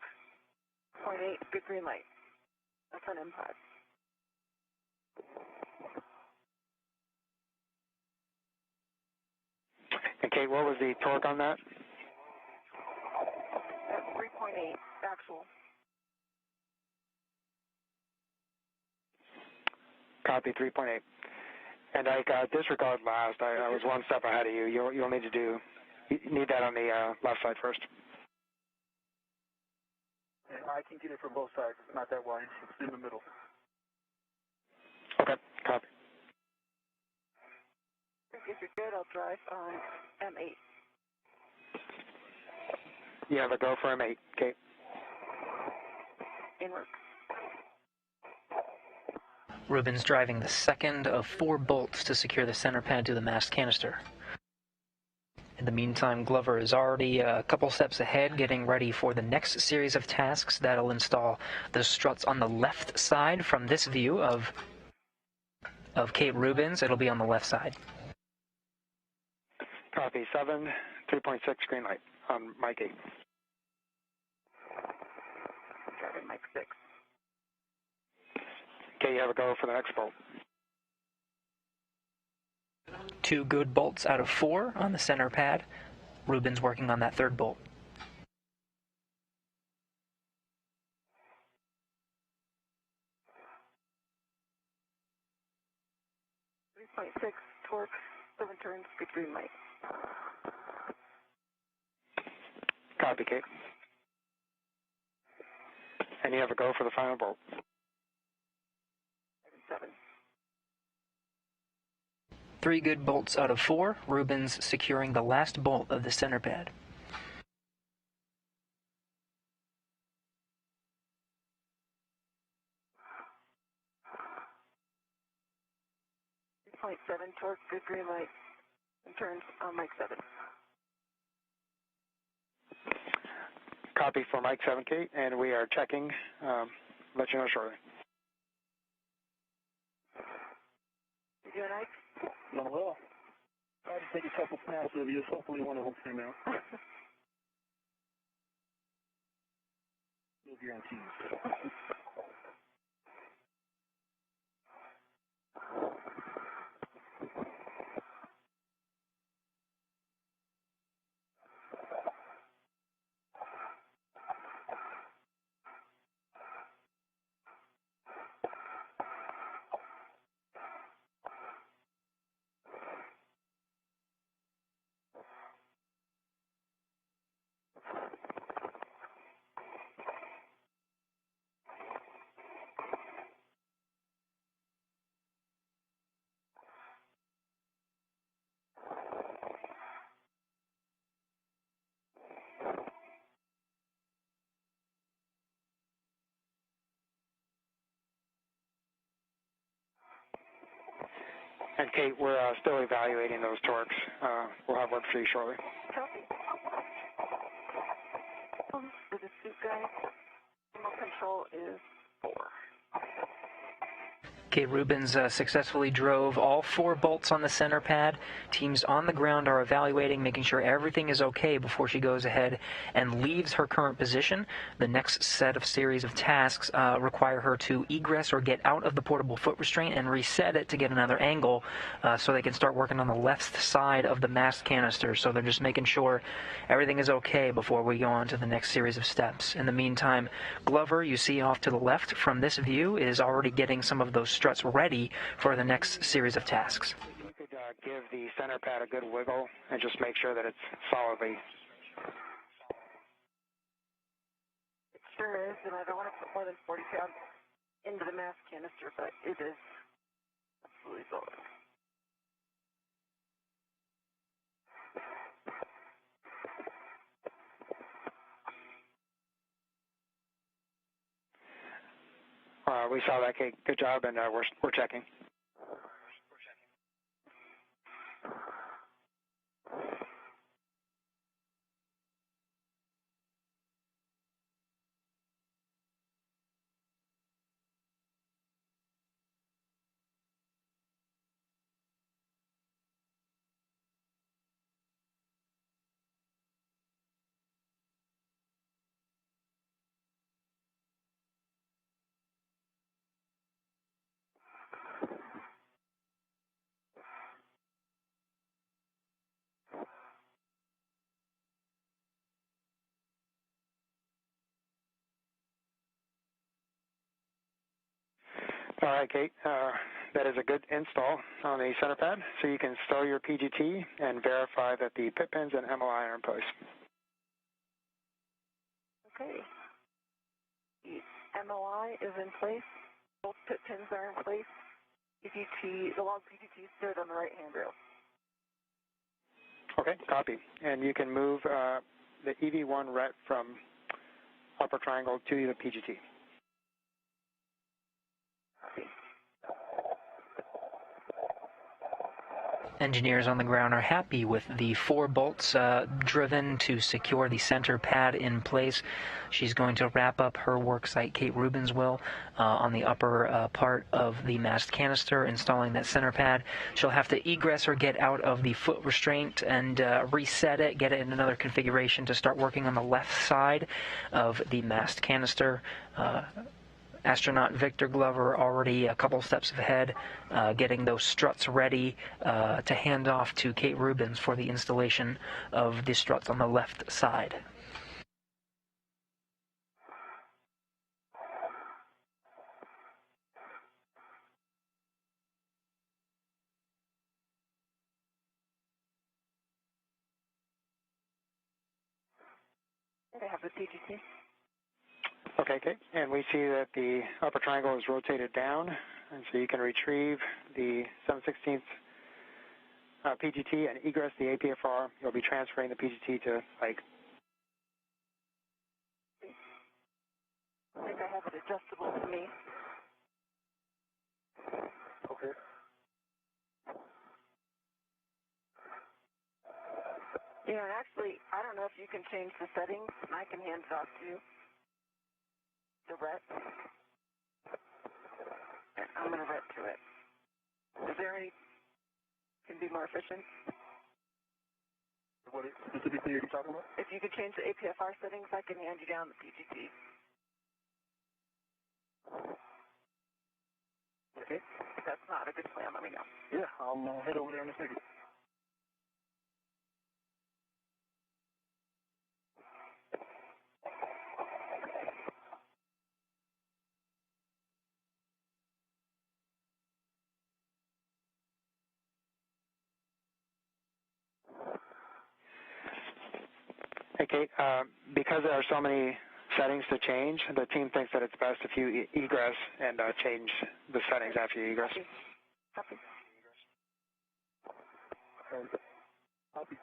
0.8, good green light. That's on M5. And Kate, what was the torque on that? That's 3.8 actual. Copy, 3.8. And Ike, disregard last. I was one step ahead of you. You'll need to do, you need that on the left side first. I can get it from both sides. It's not that wide. It's in the middle. Okay, copy. If you're good, I'll drive on M8. You have a go for M8, Kate. Inward. Rubens driving the second of 4 bolts to secure the center pad to the mast canister. In the meantime, Glover is already a couple steps ahead, getting ready for the next series of tasks that'll install the struts on the left side from this view of Kate Rubens. It'll be on the left side. Copy, 7, 3.6 green light on Mike 8. Driving Mike 6. Okay, you have a go for the next bolt. 2 good bolts out of 4 on the center pad. Rubens working on that third bolt. .6 torque, 7 turns, good green light. Copy, Kate. And you have a go for the final bolt. 7. 3 good bolts out of 4. Rubens securing the last bolt of the center pad. 0.7 torque, good green light, and turns on Mike 7. Copy for Mike 7, Kate, and we are checking. Let you know shortly. You doing, Ike? Doing well. I had to take a couple snaps of you. Hopefully one of them came out. No guarantees. And Kate, we're still evaluating those torques. We'll have word for you shortly. Copy. For the suit guy, remote control is 4. Kate Rubens successfully drove all 4 bolts on the center pad. Teams on the ground are evaluating, making sure everything is okay before she goes ahead and leaves her current position. The next series of tasks require her to egress or get out of the portable foot restraint and reset it to get another angle so they can start working on the left side of the mast canister. So they're just making sure everything is okay before we go on to the next series of steps. In the meantime, Glover, you see off to the left from this view, is already getting some of those struts ready for the next series of tasks. You could give the center pad a good wiggle and just make sure that it's solidly. It sure is, and I don't want to put more than 40 pounds into the mast canister, but it is absolutely solid. We saw that, Kate. Good job, and we're checking. All right, Kate. That is a good install on the center pad. So you can install your PGT and verify that the pit pins and MOI are in place. Okay. The MOI is in place. Both pit pins are in place. PGT, the log PGT stood on the right-hand rail. Okay, copy. And you can move the EV1 ret from upper triangle to the PGT. Engineers on the ground are happy with the 4 bolts driven to secure the center pad in place. She's going to wrap up her work site, Kate Rubens will, on the upper part of the mast canister, installing that center pad. She'll have to egress or get out of the foot restraint and reset it, get it in another configuration to start working on the left side of the mast canister. Astronaut Victor Glover already a couple steps ahead, getting those struts ready to hand off to Kate Rubens for the installation of the struts on the left side. I have the PGT. Okay, Kate. And we see that the upper triangle is rotated down, and so you can retrieve the 7/16 PGT and egress the APFR. You'll be transferring the PGT to Ike. I think I have it adjustable to me. Okay. Yeah, and actually, I don't know if you can change the settings. I can hand it off to you. The ret. I'm going to ret to it. Is there any can be more efficient? What specifically are you talking about? If you could change the APFR settings, I can hand you down the PGT. Okay. If that's not a good plan, let me know. Yeah, I'll head over there in a second. Hey, Kate, because there are so many settings to change, the team thinks that it's best if you egress and change the settings after you egress. Copy. Copy.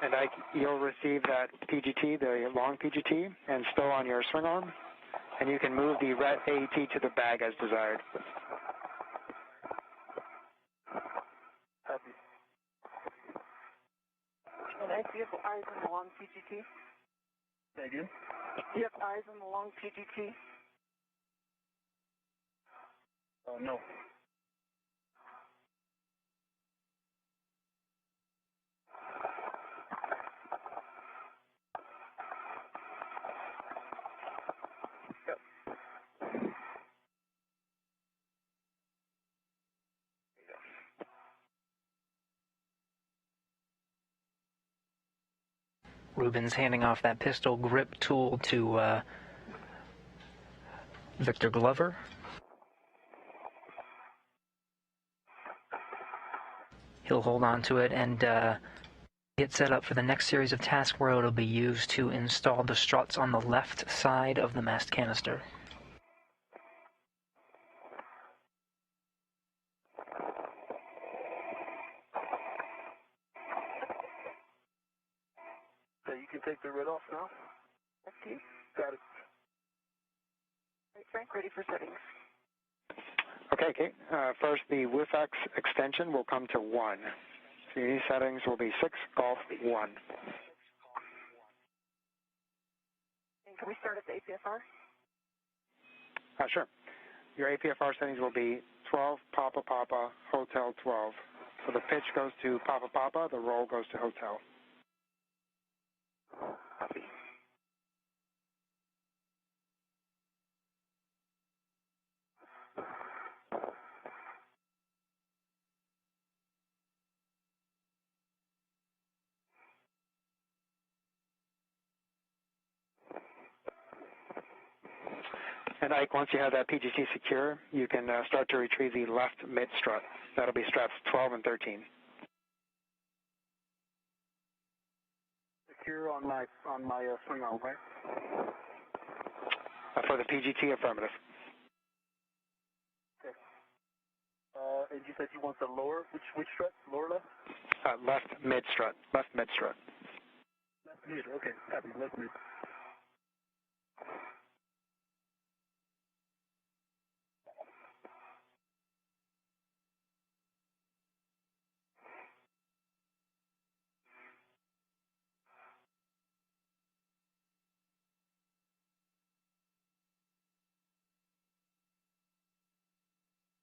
And you'll receive that PGT, the long PGT, and stow on your swing arm, and you can move the ret AET to the bag as desired. Copy. And I see you have eyes on the long PGT. Say again? Do you have eyes on the long PGT? No. Ruben's handing off that pistol grip tool to Victor Glover. He'll hold on to it and get set up for the next series of tasks where it'll be used to install the struts on the left side of the mast canister. So you can take the red off now? That's you. Got it. Right, Frank, ready for settings. Okay, Kate. First, the WIFX extension will come to 1. So your new settings will be 6 Golf 1. And can we start at the APFR? Sure. Your APFR settings will be 12 Papa Papa Hotel 12. So the pitch goes to Papa Papa, the roll goes to Hotel. Copy. And Ike, once you have that PGT secure, you can start to retrieve the left mid strut. That'll be straps 12 and 13. Secure on my swing arm, right? For the PGT, affirmative. Okay. And you said you want the lower, which strut? Lower left? Left mid strut. Left mid strut. Left mid, okay. Copy, left mid.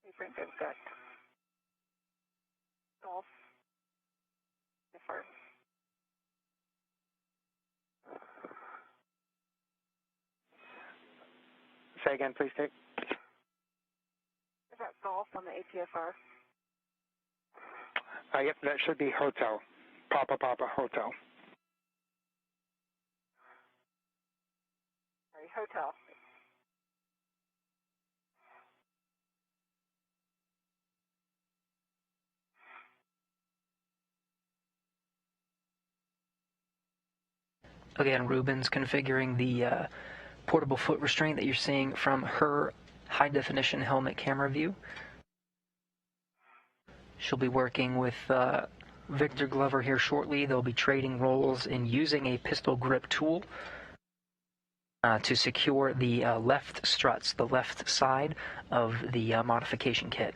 Hey, Frank, I've got golf. Affirm. Say again, please, Kate. I've got golf on the APFR. Yep, that should be Hotel. Papa Papa Hotel. Sorry, Hotel. Again, Ruben's configuring the portable foot restraint that you're seeing from her high-definition helmet camera view. She'll be working with Victor Glover here shortly. They'll be trading roles in using a pistol grip tool to secure the left struts, the left side of the modification kit.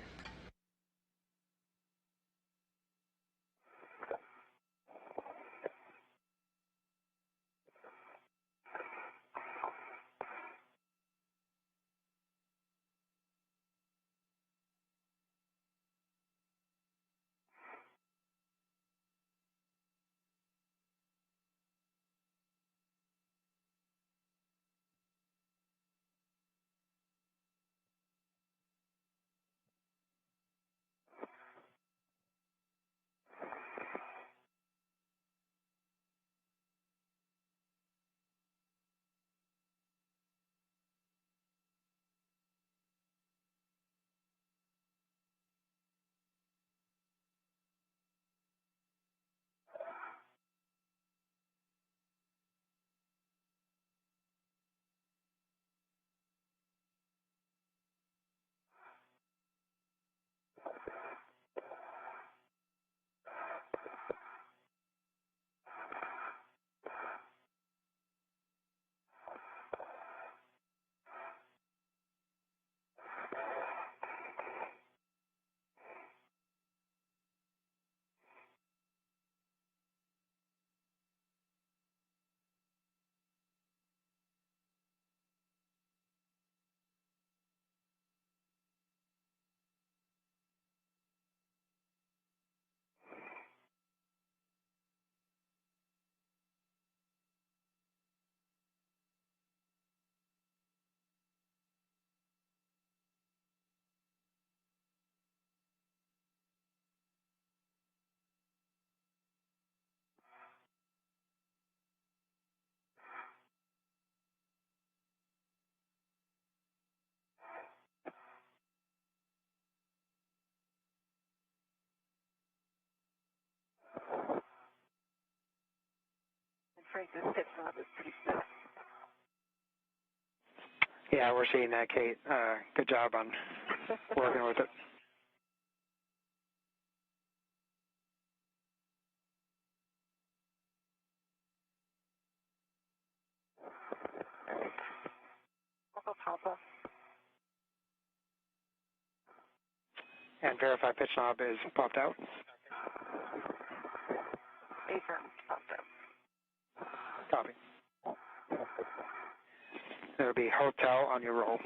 Frank, this tip knob is pretty stiff. Yeah, we're seeing that, Kate. Good job on working with it. Also, Papa. And verify pitch knob is popped out. Affirm, popped out. Copy. There will be hotel on your roll.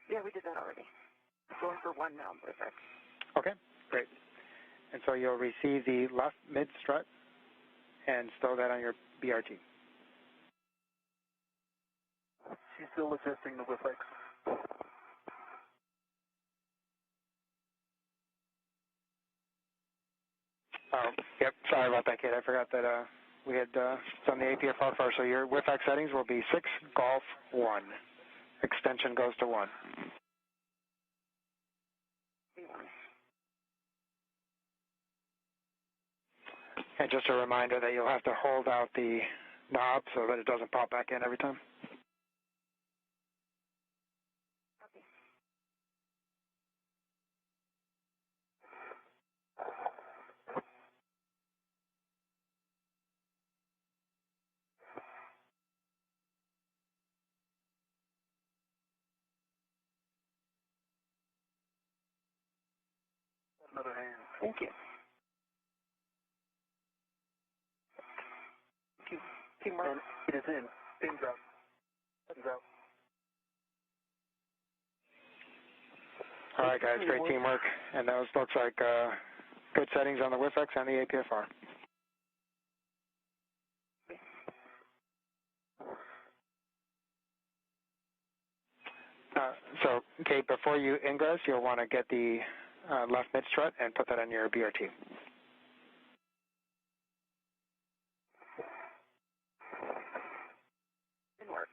Yeah, we did that already. Going for one now, perfect. Okay, great. And so you'll receive the left mid strut and stow that on your BRT. She's still adjusting the WIFX. Oh, yep, sorry about that, Kate. I forgot that we had done the APFR first. So your WIFX settings will be 6 Golf 1. Extension goes to 1. And just a reminder that you'll have to hold out the knob so that it doesn't pop back in every time. Another hand. Thank you. Teamwork. And it is in. Pins out. Pins out. All right, guys, great teamwork. And those looks like good settings on the WIFX and the APFR. So, Kate, before you ingress, you'll want to get the left mid strut and put that on your BRT. Didn't work.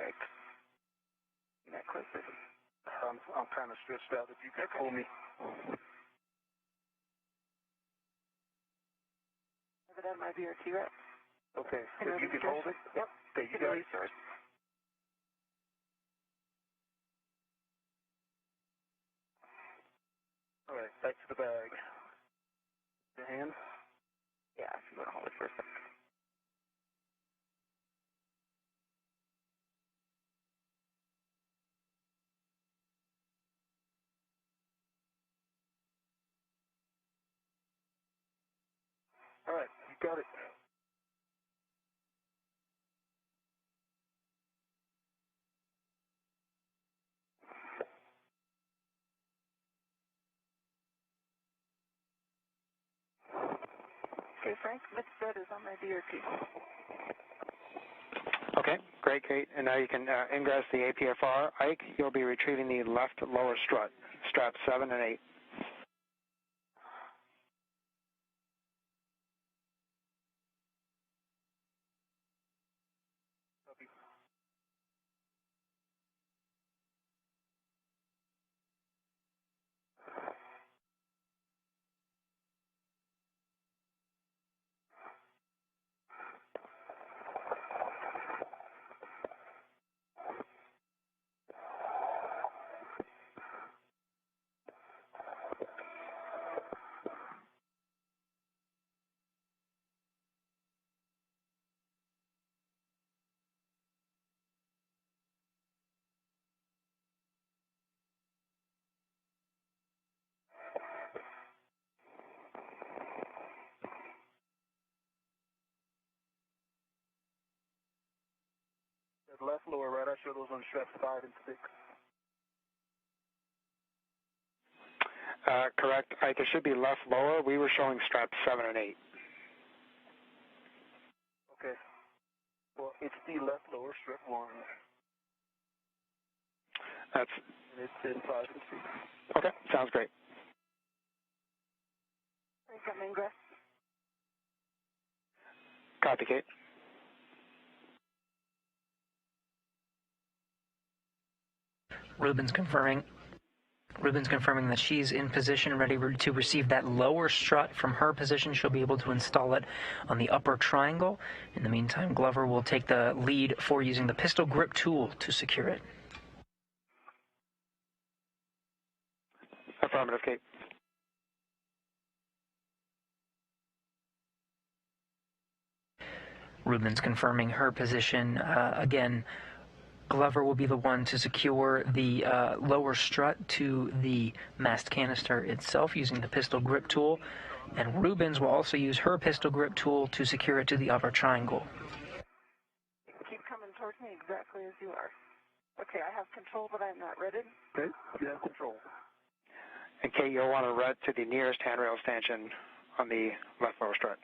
Ike. That closer. I'm kind of stretched out. If you could hold me. Have it at my BRT rep. Okay. If you could hold it. Yep. Okay, you got it. Resource. All right, back to the bag. Your hand? Yeah, if you want to hold it for a second. All right, you got it. Okay, Frank, Mitch Fred is on my BRT. Okay, great, Kate. And now you can ingress the APFR. Ike, you'll be retrieving the left lower strut, straps 7 and 8. The left lower, right? I show those on straps 5 and 6. Correct, Ike. It should be left lower. We were showing straps 7 and 8. Okay. Well, it's the left lower strap 1. That's And it says 5 and 6. okay. Sounds great. Frank, I'm ingress. Copy, Kate. Ruben's confirming that she's in position, ready to receive that lower strut. From her position, she'll be able to install it on the upper triangle. In the meantime, Glover will take the lead for using the pistol grip tool to secure it. Affirmative, Kate. Ruben's confirming her position. Again, Glover will be the one to secure the lower strut to the mast canister itself using the pistol grip tool, and Rubens will also use her pistol grip tool to secure it to the upper triangle. Keep coming towards me exactly as you are. Okay, I have control, but I'm not ready. Okay, you have control. And Kate, you'll want to red to the nearest handrail stanchion on the left lower strut.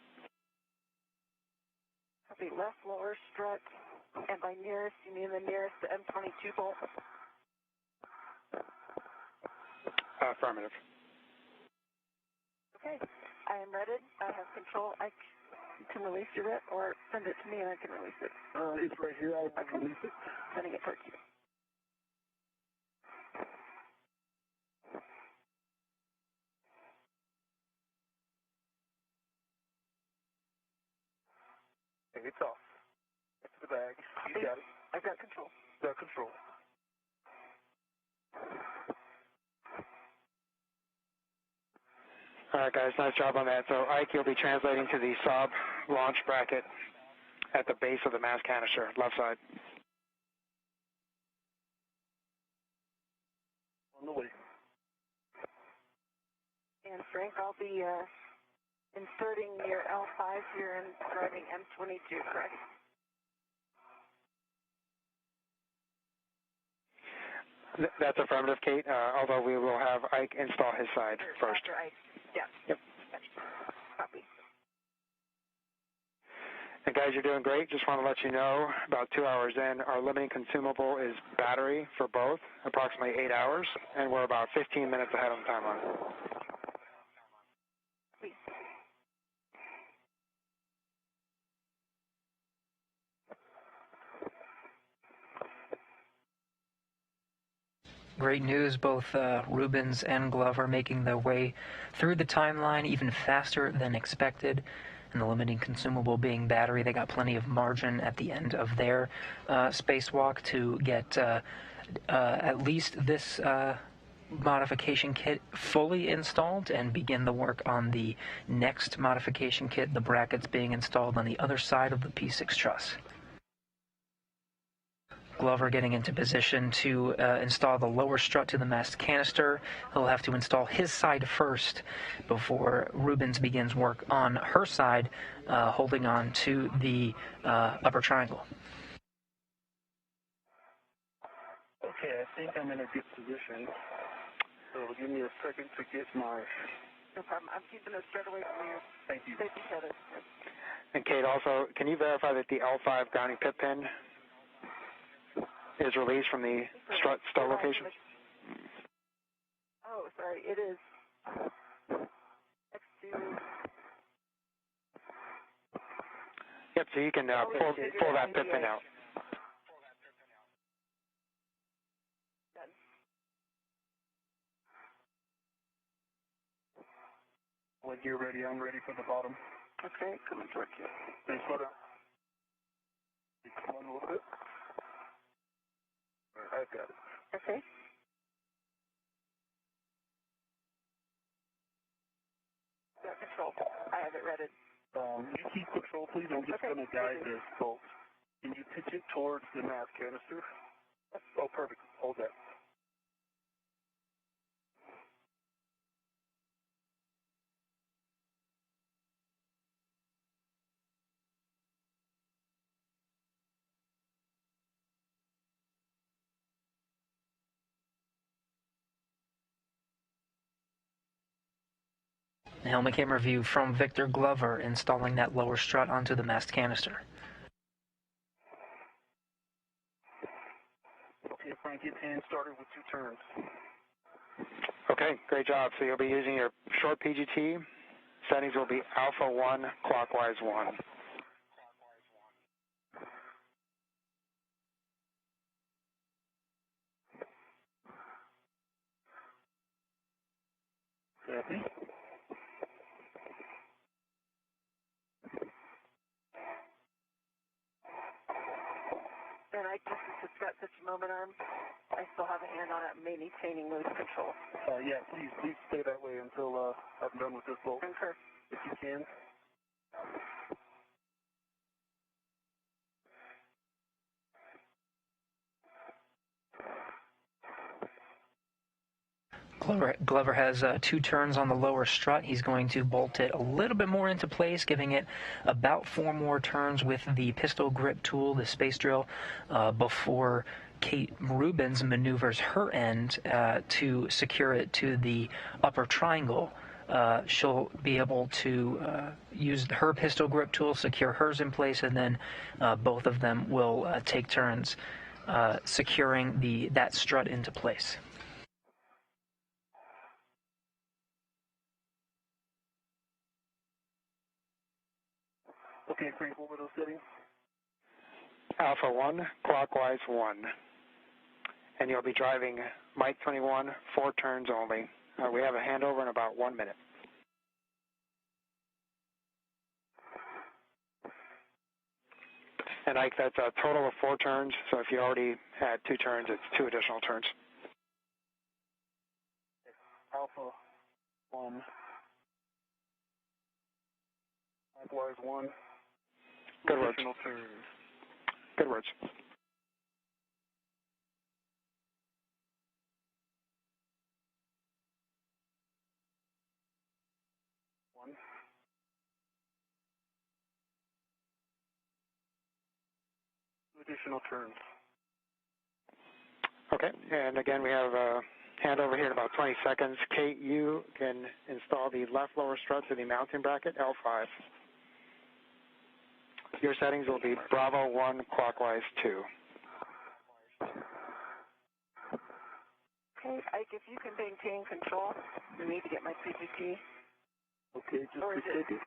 The left lower strut, and by nearest, you mean the nearest to M22 bolt? Affirmative. Okay, I am ready. I have control. I can release your rep, or send it to me and I can release it. It's right here. I can release it. Sending it towards you. Okay, it's off. It's the bag. You got it. I've got control. Got control. All right, guys, nice job on that. So, Ike, you'll be translating to the Saab launch bracket at the base of the mast canister, left side. On the way. And Frank, I'll be inserting your L5 here and driving M22, correct? That's affirmative, Kate, although we will have Ike install his side first. After Ike. Yeah. Yep. Copy. And guys, you're doing great. Just want to let you know, about 2 hours in, our limiting consumable is battery for both, approximately 8 hours, and we're about 15 minutes ahead on the timeline. Great news. Both Rubens and Glover making their way through the timeline even faster than expected. And the limiting consumable being battery. They got plenty of margin at the end of their spacewalk to get at least this modification kit fully installed and begin the work on the next modification kit, the brackets being installed on the other side of the P6 truss. Glover getting into position to install the lower strut to the mast canister. He'll have to install his side first before Rubens begins work on her side, holding on to the upper triangle. Okay, I think I'm in a good position. So give me a second to get my... No problem. I'm keeping a strut away from you. Thank you. Safety tether. And Kate, also, can you verify that the L5 grounding pit pin is released from the strut start location? Oh, sorry. It is next to... Yep, so you can pull that pit pin out. When you're ready, I'm ready for the bottom. Okay, coming towards you. Then slow down. Come on a little bit. All right, I've got it. Okay. Got control. I have it ready. You keep control, please. I'm just going to guide this bolt. Can you pitch it towards the mast canister? Oh, perfect. Hold that. The helmet camera view from Victor Glover installing that lower strut onto the mast canister. Okay, Frank, get hand started with 2 turns. Okay, great job. So you'll be using your short PGT. Settings will be alpha 1, clockwise 1. Copy. And I just, it's got such a moment arm. I still have a hand on it, maintaining loose control. Yeah, please stay that way until I'm done with this bolt. Concur. If you can. Glover has 2 turns on the lower strut. He's going to bolt it a little bit more into place, giving it about 4 more turns with the pistol grip tool, the space drill, before Kate Rubens maneuvers her end to secure it to the upper triangle. She'll be able to use her pistol grip tool, secure hers in place, and then both of them will take turns securing that strut into place. Okay, Frank, what were those settings? Alpha 1, clockwise 1. And you'll be driving Mike 21, 4 turns only. We have a handover in about 1 minute. And Ike, that's a total of 4 turns, so if you already had 2 turns, it's 2 additional turns. Alpha 1. Likewise 1. Good words. Additional turns. Good words. Additional turns. Okay, and again, we have a handover here in about 20 seconds. Kate, you can install the left lower strut to the mounting bracket, L5. Your settings will be Bravo 1, clockwise 2. Okay, Ike, if you can maintain control, we need to get my PGT. Okay, just a second.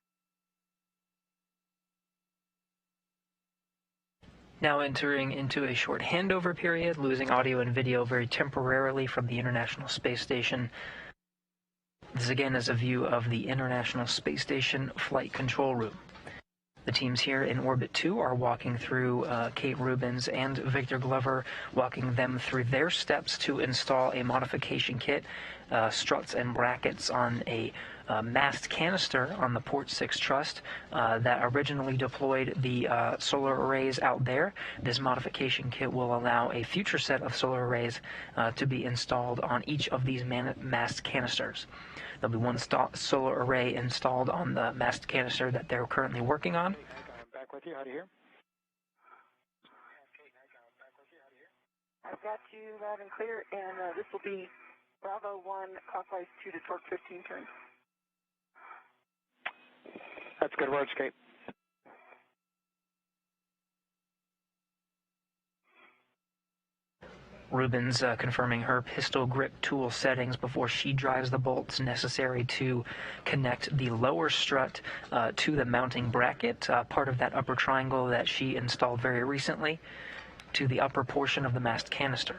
Now entering into a short handover period, losing audio and video very temporarily from the International Space Station. This again is a view of the International Space Station Flight Control Room. The teams here in Orbit 2 are walking through Kate Rubins and Victor Glover, walking them through their steps to install a modification kit, struts and brackets on a mast canister on the Port 6 truss that originally deployed the solar arrays out there. This modification kit will allow a future set of solar arrays to be installed on each of these mast canisters. There'll be one solar array installed on the mast canister that they're currently working on. I'm back with you. How do you hear? I've got you loud and clear, and this will be Bravo 1, clockwise 2 to torque 15 turns. That's good words, Kate. Rubins confirming her pistol grip tool settings before she drives the bolts necessary to connect the lower strut to the mounting bracket, part of that upper triangle that she installed very recently, to the upper portion of the mast canister.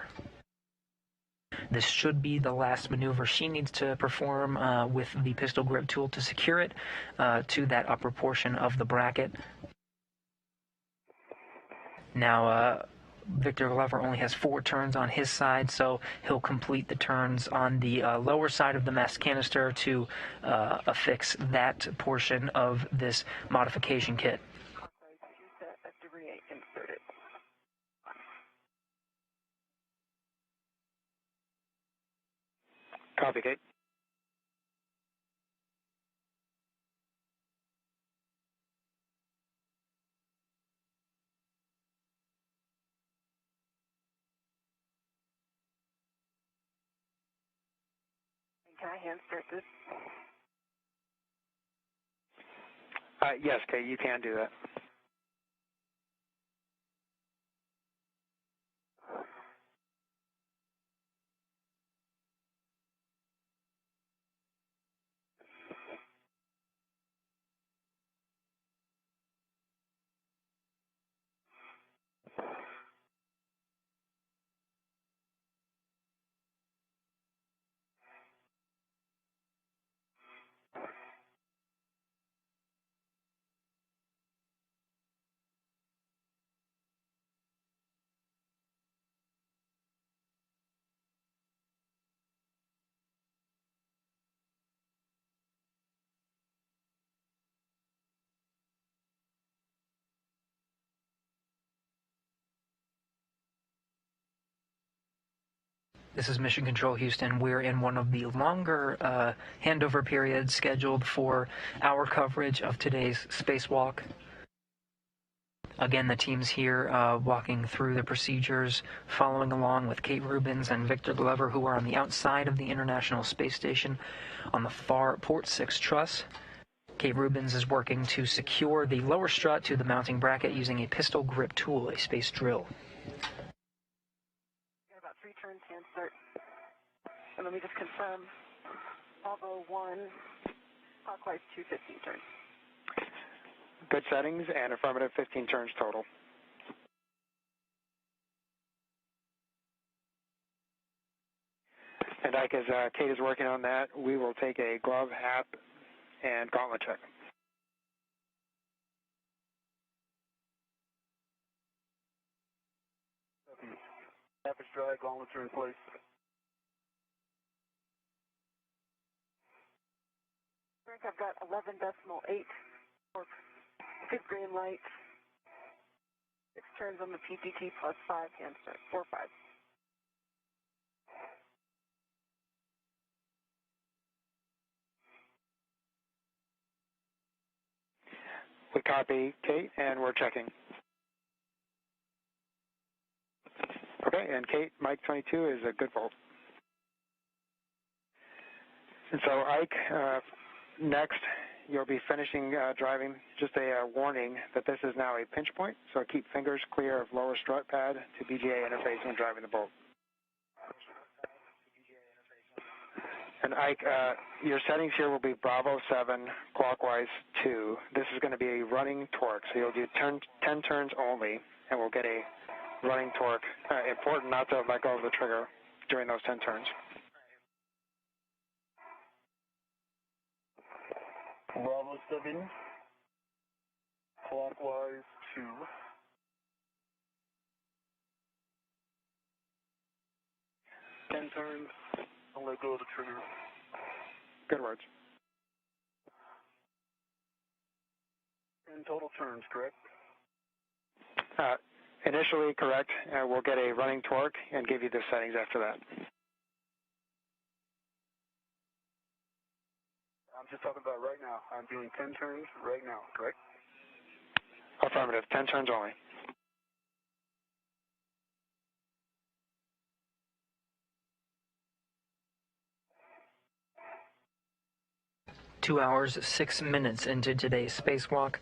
This should be the last maneuver she needs to perform with the pistol grip tool to secure it to that upper portion of the bracket. Now, Victor Glover only has 4 turns on his side, so he'll complete the turns on the lower side of the mast canister to affix that portion of this modification kit. Copy, Kate. Can I hand start this? Yes, Kate, you can do that. This is Mission Control Houston. We're in one of the longer handover periods scheduled for our coverage of today's spacewalk. Again, the team's here walking through the procedures, following along with Kate Rubins and Victor Glover, who are on the outside of the International Space Station on the far Port 6 truss. Kate Rubins is working to secure the lower strut to the mounting bracket using a pistol grip tool, a space drill. Got about 3 turns, hand start. And let me just confirm. Bravo 1, clockwise 2, 15 turns. Good settings and affirmative 15 turns total. And Ike, as Kate is working on that, we will take a glove, hat, and gauntlet check. Half is dry, gauntlets are in place. Frank, I've got 11.8 for good green light. 6 turns on the PPT plus 5 hand start, 4, 5. We copy, Kate, and we're checking. Okay, and Kate, Mike 22 is a good volt. And so, Ike, next, you'll be finishing driving. Just a warning that this is now a pinch point, so keep fingers clear of lower strut pad to BGA interface when driving the bolt. And Ike, your settings here will be Bravo 7, clockwise 2. This is going to be a running torque, so you'll do 10 turns only, and we'll get a running torque. Important not to let go of the trigger during those 10 turns. Bravo 7, clockwise 2. Ten turns, I'll let go of the trigger. Good words. 10 total turns, correct? Initially correct. We'll get a running torque and give you the settings after that. I'm just talking about right now. I'm doing 10 turns right now, correct? Affirmative. 10 turns only. Two hours, 6 minutes into today's spacewalk,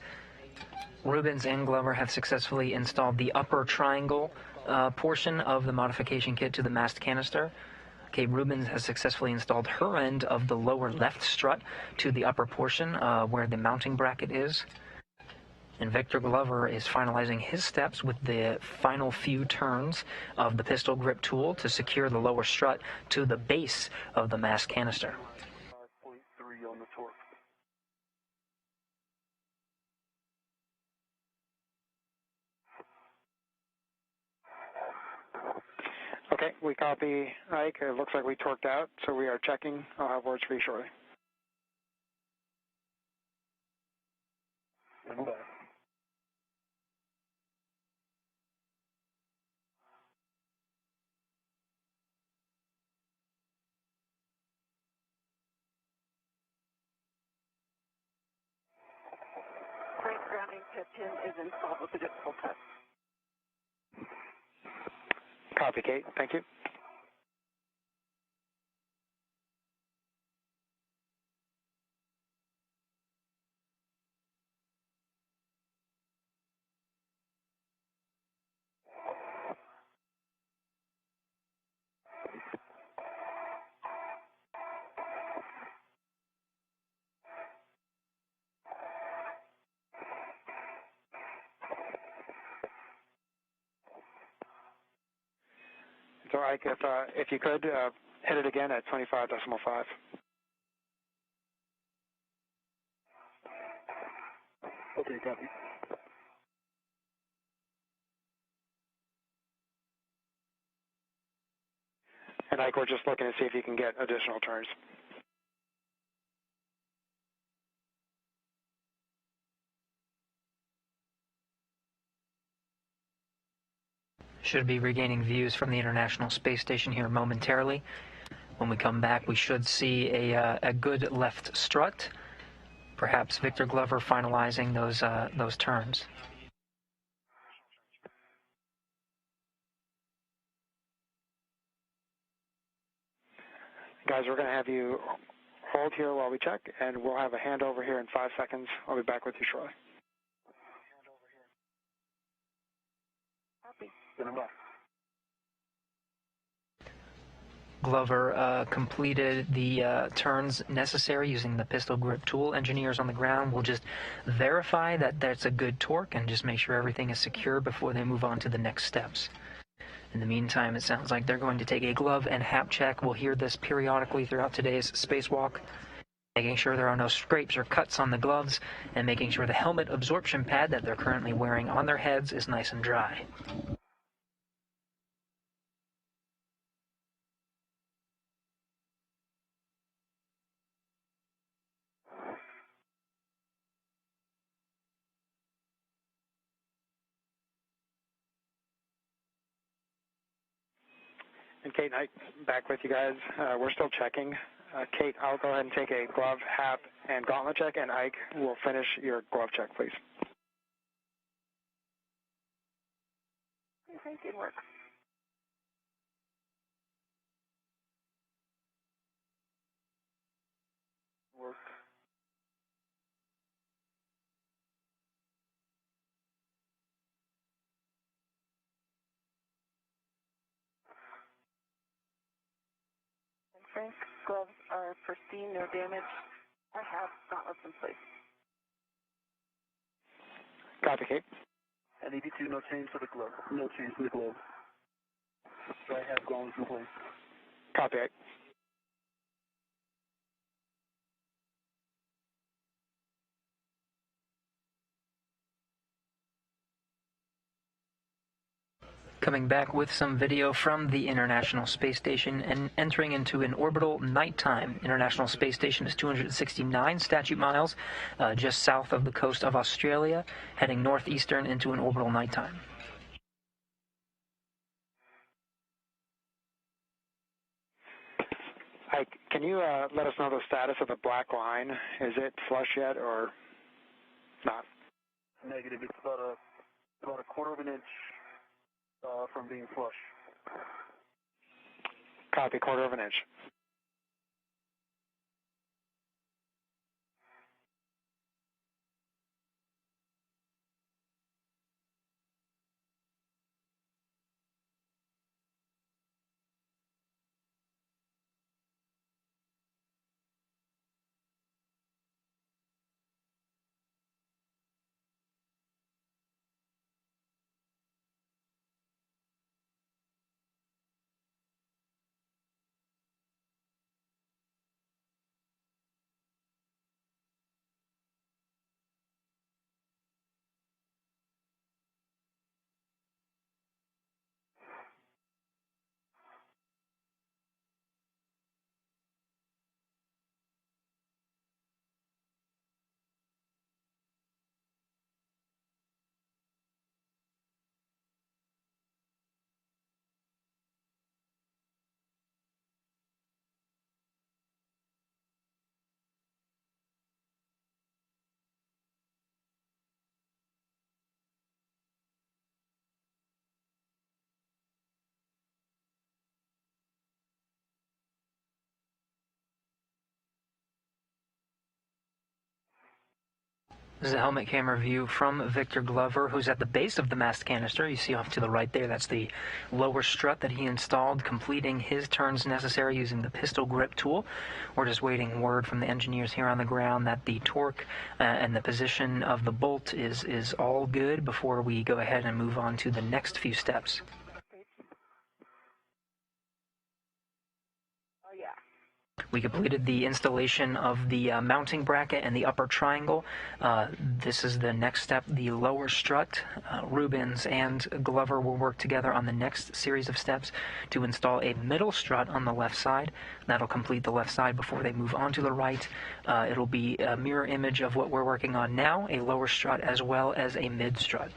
Rubens and Glover have successfully installed the upper triangle portion of the modification kit to the mast canister. Okay, Rubens has successfully installed her end of the lower left strut to the upper portion where the mounting bracket is. And Victor Glover is finalizing his steps with the final few turns of the pistol grip tool to secure the lower strut to the base of the mast canister. 5.3 on the torque. Okay, we copy Ike. It looks like we torqued out, so we are checking. I'll have words for you shortly. And back. Crank grounding pin is installed with the difficult test. Copy, Kate. Thank you. So, Ike, if you could hit it again at 25.5. Okay, copy. And Ike, we're just looking to see if you can get additional turns. Should be regaining views from the International Space Station here momentarily. When we come back, we should see a good left strut. Perhaps Victor Glover finalizing those turns. Guys, we're going to have you hold here while we check, and we'll have a handover here in 5 seconds. I'll be back with you shortly. Copy. Then I'm back. Glover completed the turns necessary using the pistol grip tool. Engineers on the ground will just verify that that's a good torque and just make sure everything is secure before they move on to the next steps. In the meantime, it sounds like they're going to take a glove and hap check. We'll hear this periodically throughout today's spacewalk, making sure there are no scrapes or cuts on the gloves and making sure the helmet absorption pad that they're currently wearing on their heads is nice and dry. And Kate and Ike, back with you guys. We're still checking. Kate, I'll go ahead and take a glove, hap, and gauntlet check, and Ike will finish your glove check, please. Okay, good work. Work. And Frank's gloves are pristine, no damage. I have gauntlets in place. Copy, Kate. And ED2, no change for the glove. No change for the glove. Right half gone in place. Copy. Coming back with some video from the International Space Station and entering into an orbital nighttime. International Space Station is 269 statute miles just south of the coast of Australia, heading northeastern into an orbital nighttime. Hi, can you let us know the status of the black line? Is it flush yet or not? Negative. It's about a quarter of an inch from being flush. Copy, quarter of an inch. This is a helmet camera view from Victor Glover, who's at the base of the mast canister. You see off to the right there, that's the lower strut that he installed, completing his turns necessary using the pistol grip tool. We're just waiting word from the engineers here on the ground that the torque and the position of the bolt is all good before we go ahead and move on to the next few steps. We completed the installation of the mounting bracket and the upper triangle. This is the next step, the lower strut. Rubens and Glover will work together on the next series of steps to install a middle strut on the left side. That'll complete the left side before they move on to the right. It'll be a mirror image of what we're working on now, a lower strut as well as a mid strut.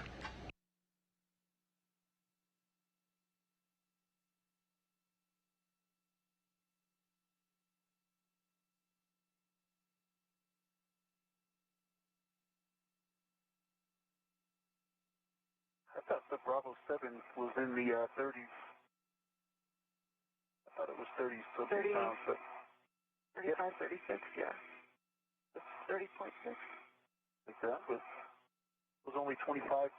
I thought the Bravo 7 was in the 30s. I thought it was 30 something pounds, but 35, 36, yeah. It's 30.6. like that was only 25.5.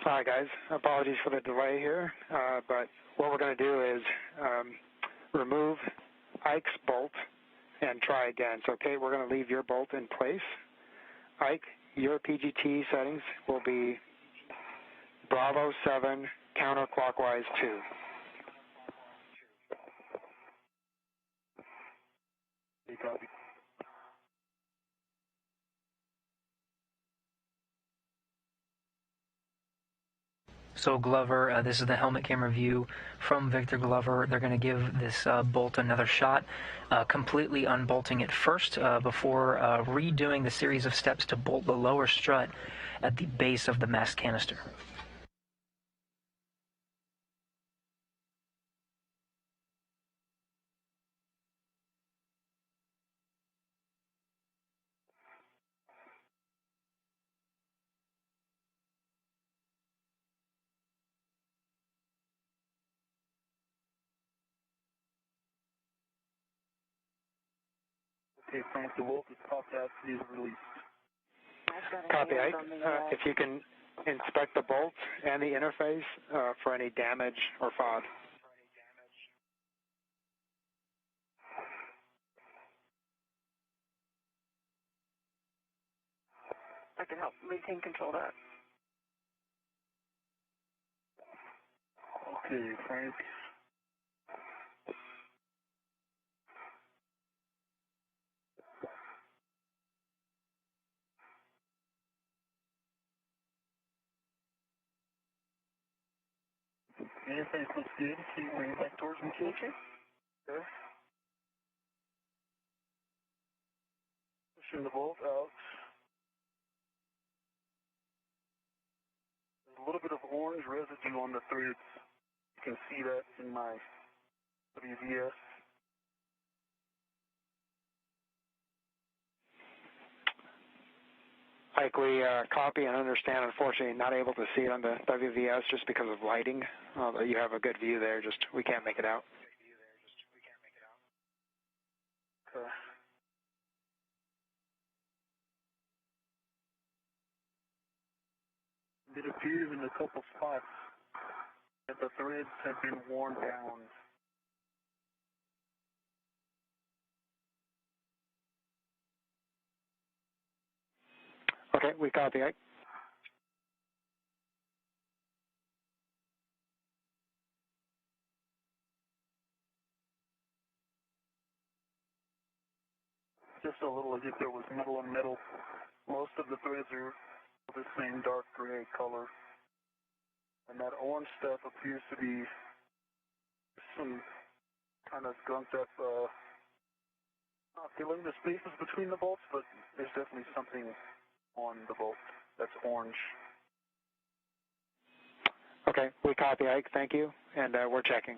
Hi, guys. Apologies for the delay here, but what we're going to do is remove Ike's bolt and try again. So, Kate, we're going to leave your bolt in place. Ike, your PGT settings will be Bravo 7, counterclockwise 2. Copy. So Glover, this is the helmet camera view from Victor Glover. They're going to give this bolt another shot, completely unbolting it first before redoing the series of steps to bolt the lower strut at the base of the mast canister. Okay, Frank, the bolt is popped out. Please release. Copy, Ike. If you can inspect the bolt and the interface for any damage or FOD. I can help maintain control of that. Okay, Frank. Interface looks good. Can you bring it back towards me, kid? Okay. Pushing the bolt out. There's a little bit of orange residue on the threads. You can see that in my WVS. Ike, we copy and understand, unfortunately, not able to see it on the WVS just because of lighting. You have a good view there, just we can't make it out. Okay. It appears in a couple spots that the threads have been worn down. Okay, we copy, Ike. Just a little as if there was metal on metal. Most of the threads are the same dark gray color. And that orange stuff appears to be some kind of gunked up, not filling the spaces between the bolts, but there's definitely something on the bolt that's orange. Okay, we copy, Ike. Thank you, and we're checking.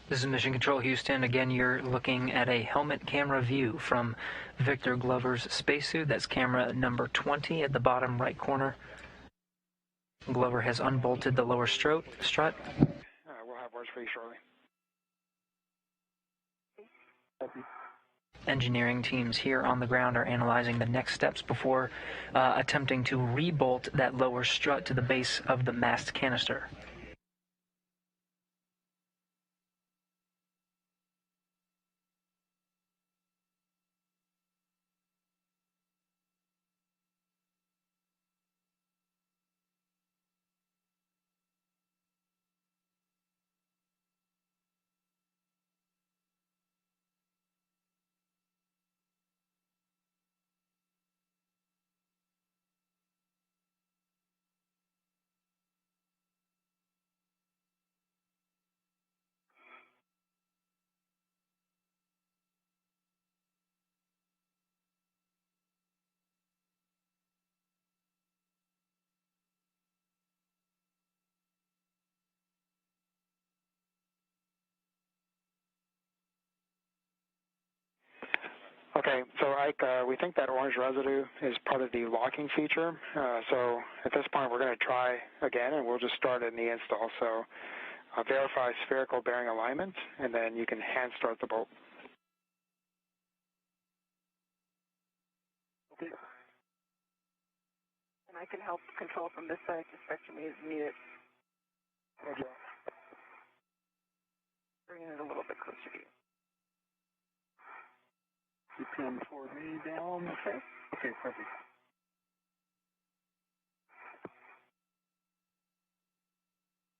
This is Mission Control Houston. Again, you're looking at a helmet camera view from Victor Glover's spacesuit. That's camera number 20 at the bottom right corner. Glover has unbolted the lower strut. We'll have words for you shortly. Engineering teams here on the ground are analyzing the next steps before attempting to rebolt that lower strut to the base of the mast canister. Okay, so Ike, we think that orange residue is part of the locking feature. So at this point, we're going to try again, and we'll just start in the install. So verify spherical bearing alignment, and then you can hand start the bolt. Okay. And I can help control from this side to spectrum is needed. Roger. Bringing it a little bit closer to you. You come toward me down. Okay. Okay, perfect.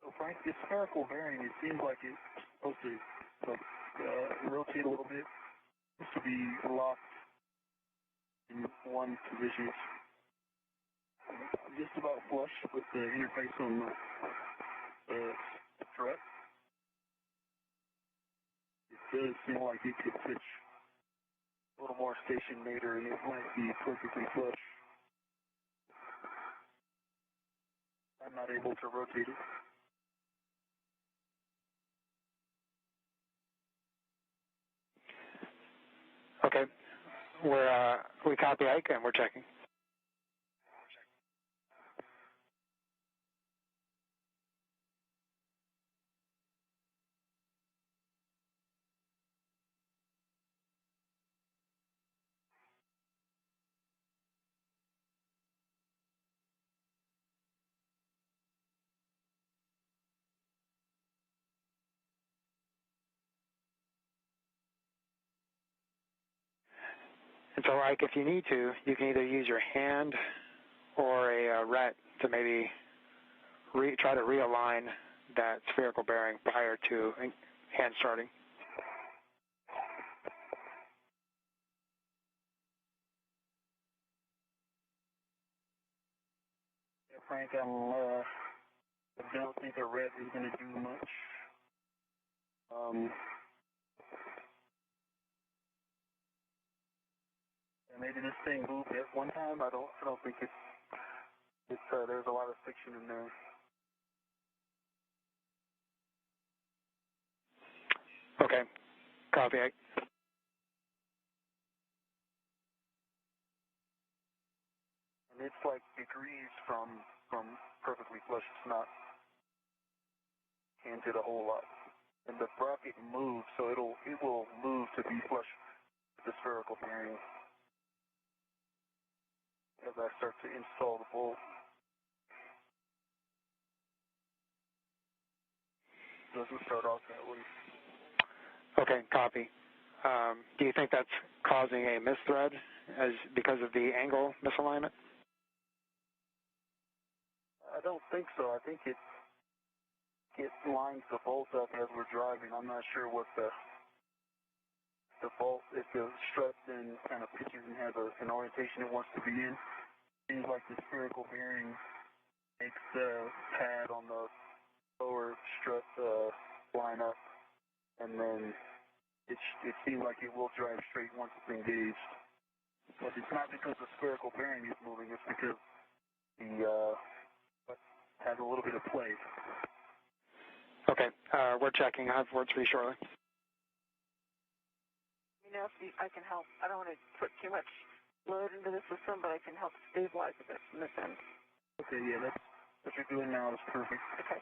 So Frank, this spherical bearing, it seems like it's supposed to rotate a little bit. It's supposed to be locked in one position. Just about flush with the interface on the strut. It does seem like it could pitch a little more stationator and it might be perfectly flush. I'm not able to rotate it. Okay, we copy Ike, and we're checking. And so, Ike, if you need to, you can either use your hand or a ret to maybe try to realign that spherical bearing prior to hand starting. Yeah, Frank, I don't think a ret is going to do much. And maybe this thing moved at one time. I don't think it's there's a lot of friction in there. Okay, copy Ike. And it's like degrees from perfectly flush. It's not canted a whole lot. And the bracket moves, so it will move to be flush with the spherical bearing as I start to install the bolt. Doesn't start off that way. Okay, copy. Do you think that's causing a misthread because of the angle misalignment? I don't think so. I think it lines the bolt up as we're driving. I'm not sure what the bolt, if the strut then kind of pitches and has an orientation it wants to be in. Seems like the spherical bearing makes the pad on the lower strut line up, and then it seems like it will drive straight once it's engaged. But it's not because the spherical bearing is moving, it's because the has a little bit of play. Okay, we're checking. I'll have words for you shortly. You know, if I can help. I don't want to put too much load into the system, but I can help stabilize a bit from this end. Okay, yeah, that's what you're doing now is perfect. Okay.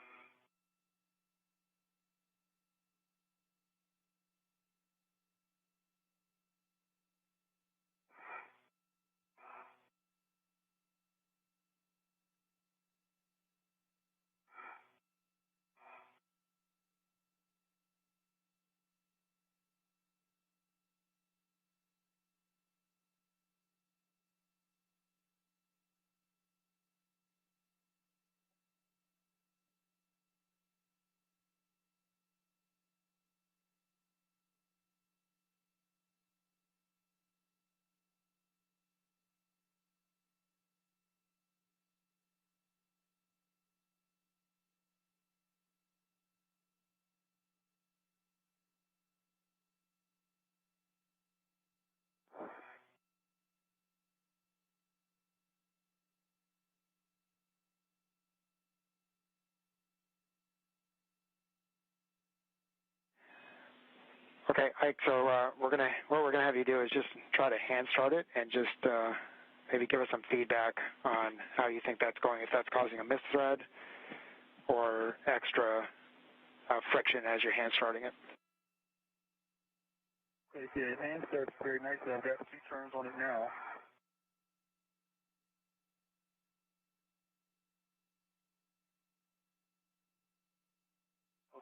Okay, Ike. So what we're gonna have you do is just try to hand start it and just maybe give us some feedback on how you think that's going. If that's causing a misthread or extra friction as you're hand starting it. Okay, yeah, hand starts very nicely. I've got 2 turns on it now.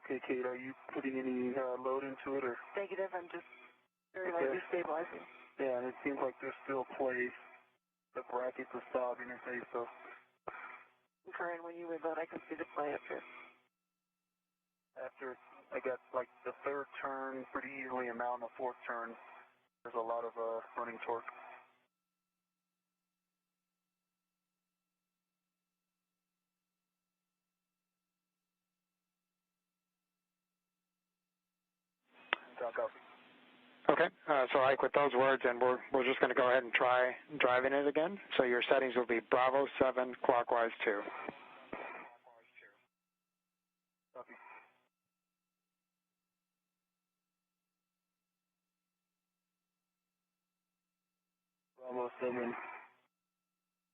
Okay, Kate, are you putting any load into it, or? Negative, I'm just very lightly stabilizing. Yeah, and it seems like there's still play. The bracket, the stop interface, so. Current, when you reload, I can see the play up here. After I got like the 3rd turn pretty easily, and now on the 4th turn, there's a lot of running torque. Copy. Okay, so Ike, with those words, and we're just going to go ahead and try driving it again. So your settings will be Bravo 7, clockwise 2. Copy. Bravo 7,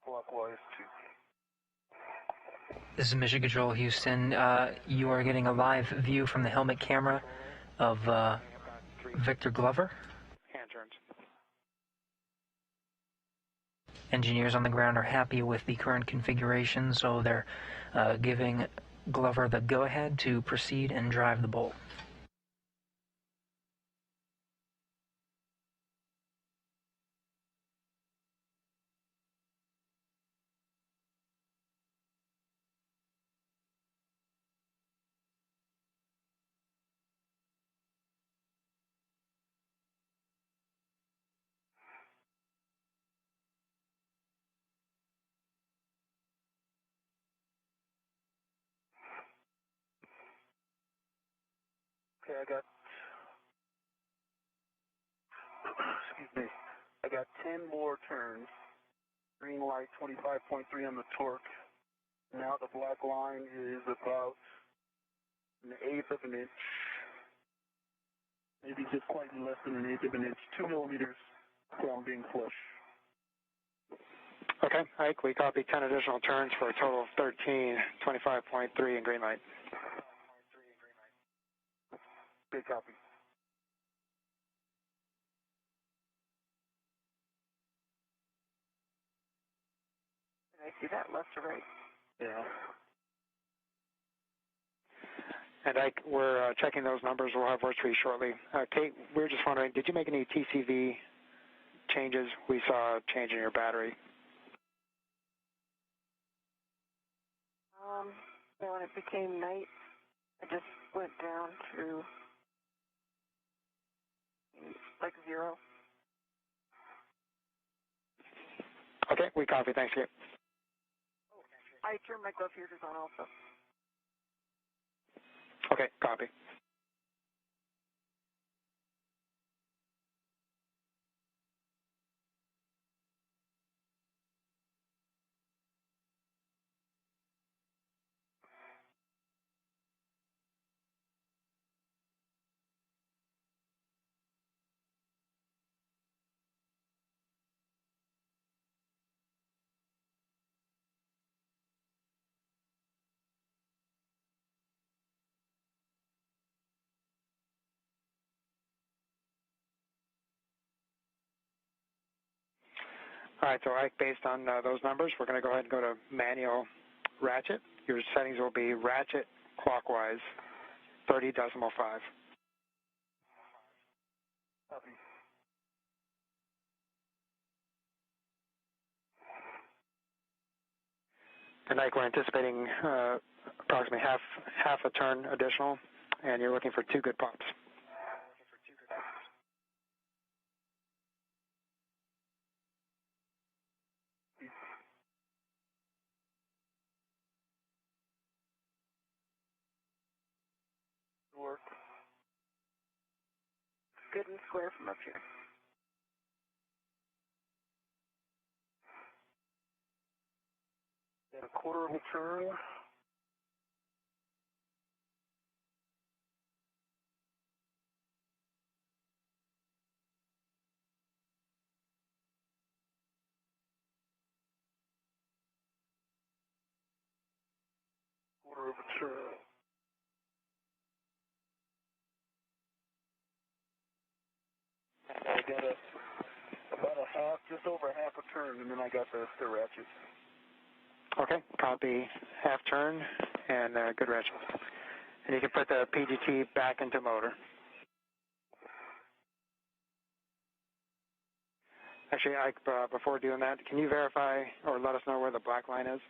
clockwise 2. This is Mission Control Houston. You are getting a live view from the helmet camera of Victor Glover. Hand turns. Engineers on the ground are happy with the current configuration, so they're giving Glover the go-ahead to proceed and drive the Bolt. Okay, I got 10 more turns. Green light 25.3 on the torque. Now the black line is about 1/8 of an inch. Maybe just quite less than 1/8 of an inch. 2 millimeters from being flush. Okay, Ike, we copy 10 additional turns for a total of 13, 25.3 in green light. Good copy. Can I see that left or right? Yeah. And Ike, we're checking those numbers. We'll have words for you shortly. Kate, we were just wondering, did you make any TCV changes? We saw a change in your battery. When it became night, I just went down to like 0. Okay, we copy. Thanks, Kate. I turned my glove fuses on also. Okay, copy. All right, so Ike, based on those numbers, we're going to go ahead and go to manual ratchet. Your settings will be ratchet clockwise 30.5. Copy. And Ike, we're anticipating approximately half a turn additional, and you're looking for 2 good pops. Work. Good and square from up here. Got a 1/4 of a turn. material. I got about a half, just over half a turn, and then I got the ratchet. Okay, copy. Half turn and good ratchet. And you can put the PGT back into motor. Actually, Ike, before doing that, can you verify or let us know where the black line is?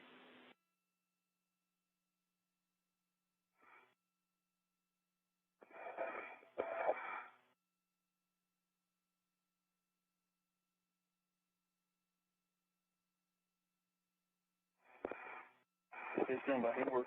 It's done by Hayward.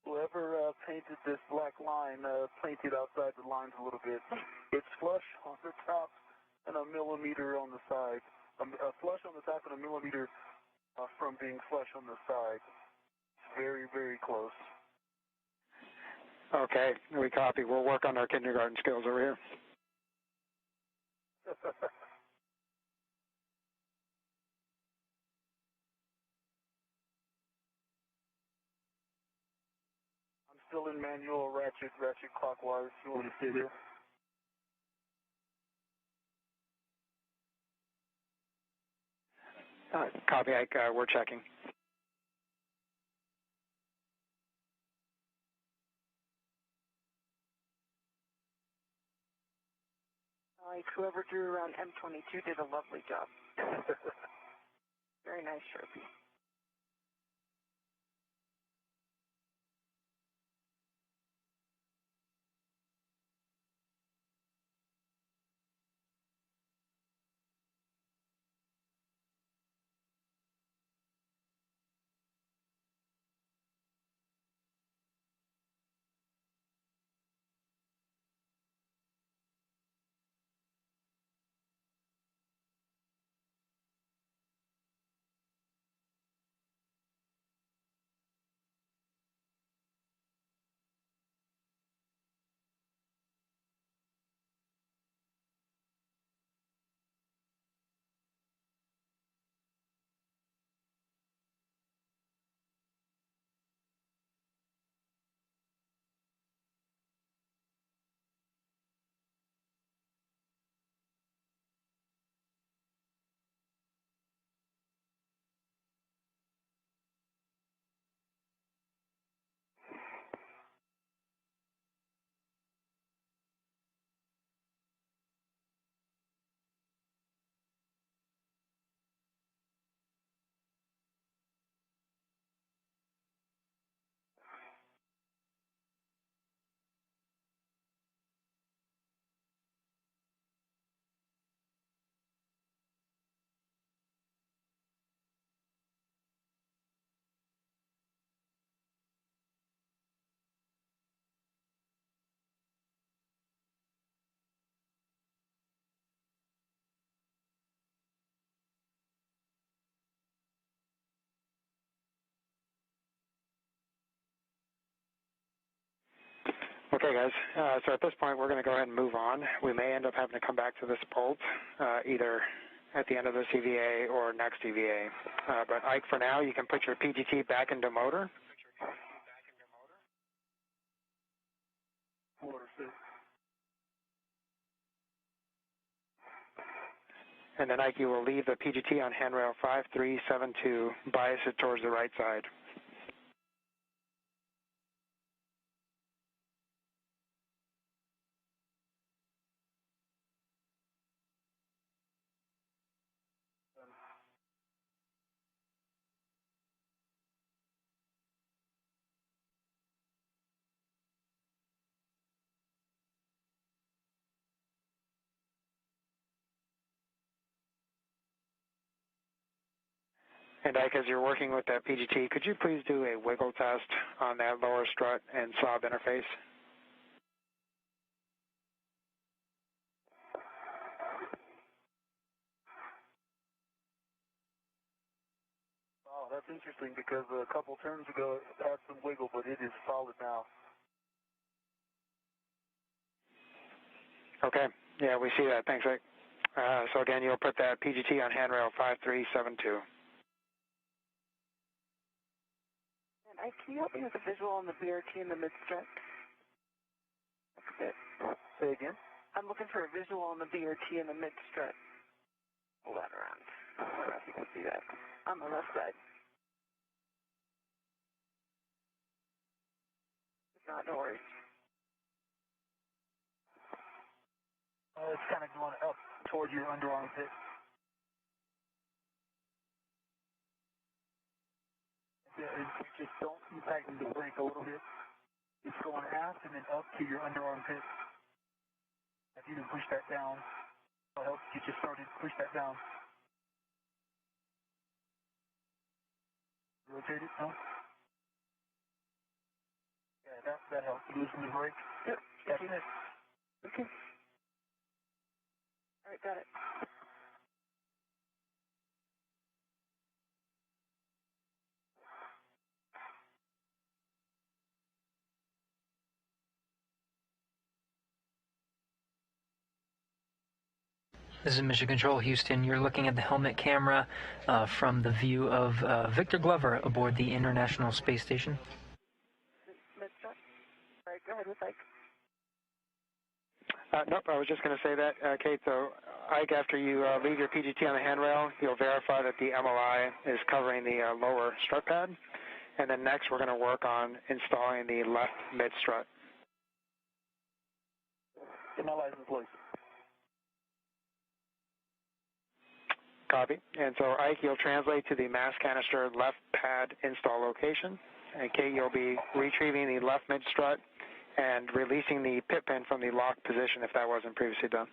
Whoever painted this black line painted outside the lines a little bit. It's flush on the top and a millimeter on the side. Flush on the top and a millimeter from being flush on the side. Very, very close. Okay, we copy. We'll work on our kindergarten skills over here. I'm still in manual ratchet clockwise. You want to stay there? Copy, Ike. We're checking. Like whoever drew around M22 did a lovely job. Very nice Sharpie. Okay, guys. So at this point, we're going to go ahead and move on. We may end up having to come back to this bolt either at the end of the CVA or next CVA. But Ike, for now, you can put your PGT back into motor. And then Ike, you will leave the PGT on handrail 5372, bias it towards the right side. And Ike, as you're working with that PGT, could you please do a wiggle test on that lower strut and sob interface? Oh, that's interesting because a couple turns ago it had some wiggle, but it is solid now. Okay. Yeah, we see that. Thanks, Rick. So again, you'll put that PGT on handrail 5372. And can you help me with a visual on the BRT in the mid-strut? That's a bit. Say again? I'm looking for a visual on the BRT in the mid-strut. Pull that around. I don't know if you can see that. On the left side. If not, no worries. It's kind of going up toward your underarm pit. Yeah, just don't tighten the brake a little bit. It's going aft and then up to your underarm pit. If you can push that down, it'll help get you started. Push that down. Rotate it, no? Yeah, that helps. Loosen the brake. Yep. That's it. Okay. All right, got it. This is Mission Control, Houston. You're looking at the helmet camera from the view of Victor Glover aboard the International Space Station. Mid-strut. All right, go ahead with Ike. Nope, I was just going to say that, Kate. So, Ike, after you leave your PGT on the handrail, you'll verify that the MLI is covering the lower strut pad. And then next, we're going to work on installing the left mid-strut. MLI is in place. Copy. And so, Ike, you'll translate to the mass canister left pad install location. And Kate, you'll be retrieving the left mid-strut and releasing the pit pin from the locked position if that wasn't previously done.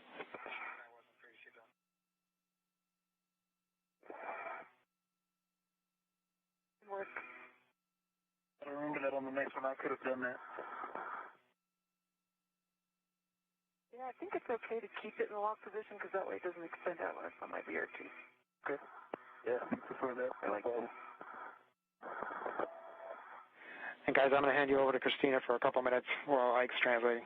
Work. I remember that on the next one. I could have done that. Yeah, I think it's okay to keep it in the lock position because that way it doesn't extend out when it's on my BRT. Okay. Yeah, I prefer that. I like that. And guys, I'm going to hand you over to Christina for a couple minutes while Ike's translating.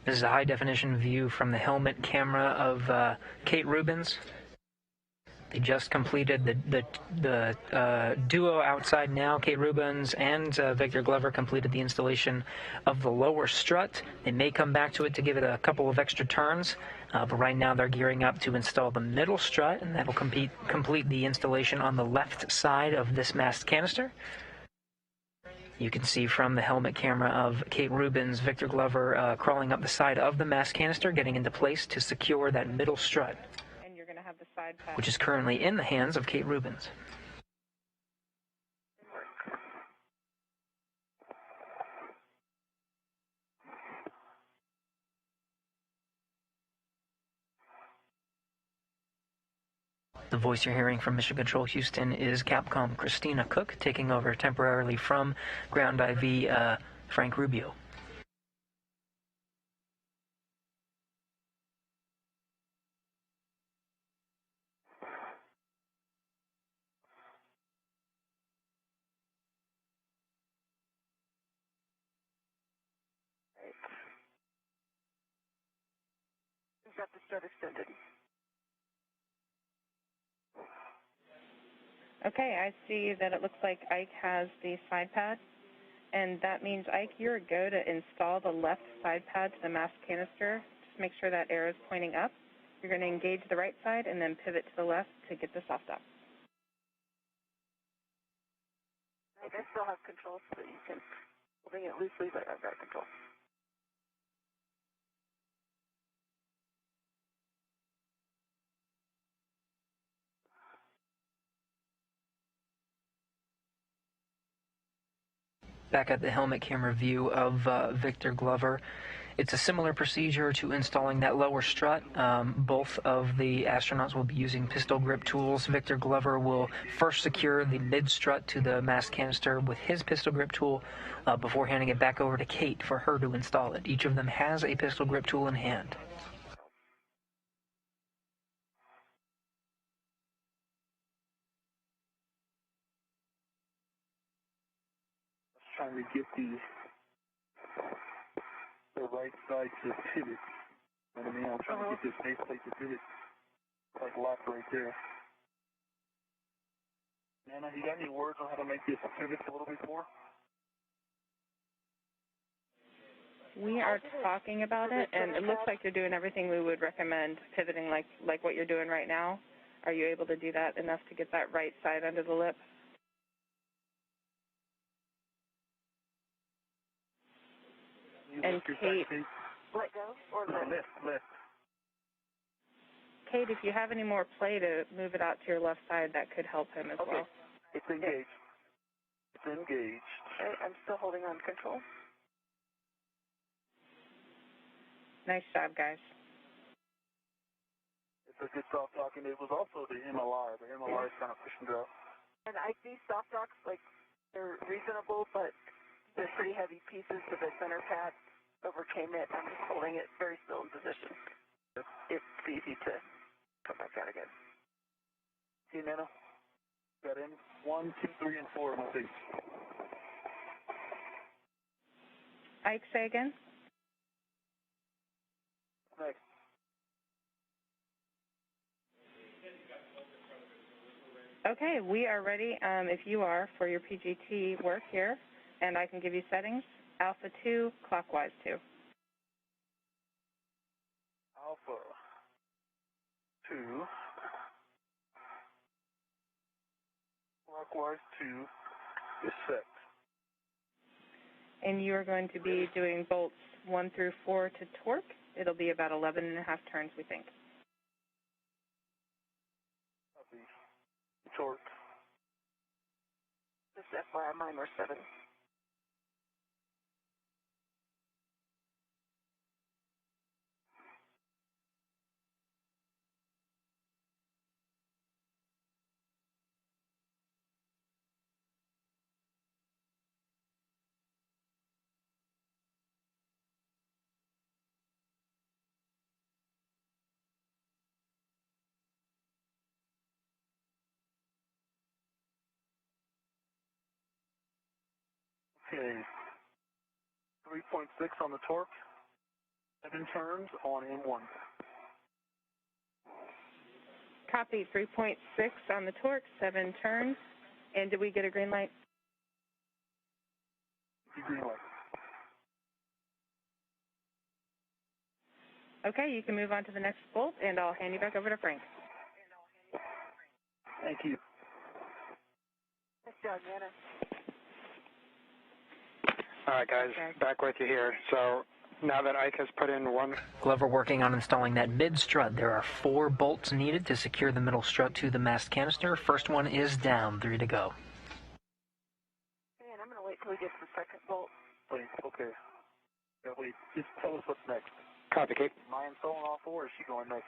This is a high-definition view from the helmet camera of Kate Rubins. They just completed the duo outside now. Kate Rubins and Victor Glover completed the installation of the lower strut. They may come back to it to give it a couple of extra turns, but right now they're gearing up to install the middle strut, and that will complete the installation on the left side of this mast canister. You can see from the helmet camera of Kate Rubins, Victor Glover crawling up the side of the mast canister, getting into place to secure that middle strut, And you're going to have the side pass. which is currently in the hands of Kate Rubins. The voice you're hearing from Mission Control Houston is Capcom Christina Cook, taking over temporarily from Ground IV Frank Rubio. We've got the strut extended. Okay, I see that it looks like Ike has the side pad, and that means, Ike, you're a go to install the left side pad to the mast canister. Just make sure that arrow is pointing up. You're going to engage the right side and then pivot to the left to get the soft dock. I still have control so that you can holding it loosely, but I've got control. Back at the helmet camera view of Victor Glover It's a similar procedure to installing that lower strut. Both of the astronauts will be using pistol grip tools. Victor Glover will first secure the mid strut to the mast canister with his pistol grip tool before handing it back over to Kate for her to install it. Each of them has a pistol grip tool in hand. Trying to get the right side to pivot. You know what I mean? I'm trying to get this base plate to pivot. Like locked right there. Nana, you got any words on how to make this pivot a little bit more? We are talking about it, and it looks like you're doing everything we would recommend, pivoting like what you're doing right now. Are you able to do that enough to get that right side under the lip? And Kate, let go or lift. Kate, if you have any more play to move it out to your left side, that could help him as well. It's engaged. It's engaged. Okay, I'm still holding on to control. Nice job, guys. It's a good soft dock, and it was also the MLR. The MLR is kind of pushing it up. And these soft docks, like, they're reasonable, but they're pretty heavy pieces, so the center pad overcame it. I'm just holding it very still in position. Yep. It's easy to come back out again. See, Nana? Got in 1, 2, 3, and 4 of my feet. Ike, say again? Next. Okay, we are ready, if you are, for your PGT work here, and I can give you settings. Alpha 2, clockwise 2. Alpha 2. Clockwise 2 is set. And you are going to be doing bolts 1 through 4 to torque. It'll be about 11.5 turns, we think. Copy. Torque. Just FYI, mine were 7. Okay. 3.6 on the torque. 7 turns on M1. Copy, 3.6 on the torque, 7 turns. And did we get a green light? Green light. Okay, you can move on to the next bolt, and I'll hand you back over to Frank. Thank you. Nice job, Nana. All right, guys, back with you here. So now that Ike has put in one... Glover working on installing that mid strut. There are 4 bolts needed to secure the middle strut to the mast canister. First one is down, 3 to go. And I'm going to wait till we get to the second bolt. Wait, okay. Yeah, wait, just tell us what's next. Copy, Kate. Am I installing all 4, or is she going next?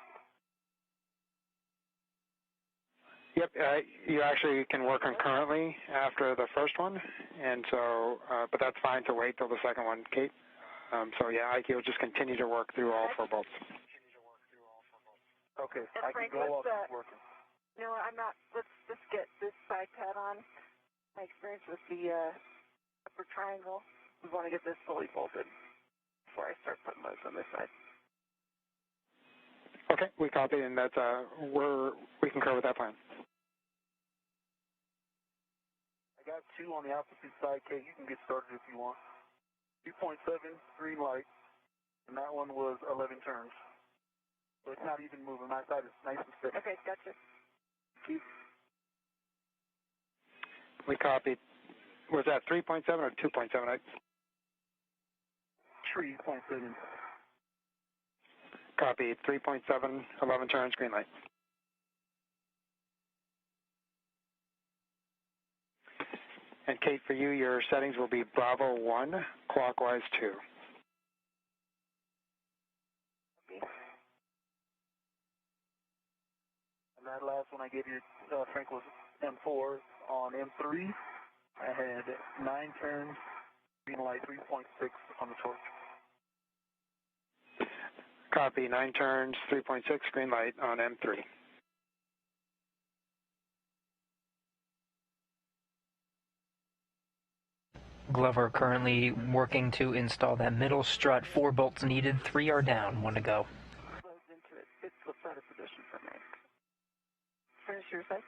Yep, you actually can work concurrently after the first one, and so, but that's fine to wait till the second one, Kate. So yeah, Ike will just continue to work through all 4 bolts. Okay, And I Frank, can go off let's, working. No, I'm not. Let's just get this side pad on. My experience with the upper triangle, we want to get this fully bolted before I start putting those on this side. Okay, we copy, and that's, we concur with that plan. I got 2 on the opposite side, Kate. You can get started if you want. 2.7, green light, and that one was 11 turns. So it's not even moving. My side is nice and steady. Okay, gotcha. Keep. We copied. Was that 3.7 or 2.7? 3.7. Copy. 3.7, 11 turns, green light. And Kate, for you, your settings will be Bravo 1, clockwise 2. That last one I gave you, Frank, was M4. On M3, I had 9 turns, green light 3.6 on the torque. Copy, 9 turns, 3.6, green light on M3. Glover currently working to install that middle strut. 4 bolts needed, 3 are down, 1 to go. Loads into it. It slips out of position for me. Finish your sec.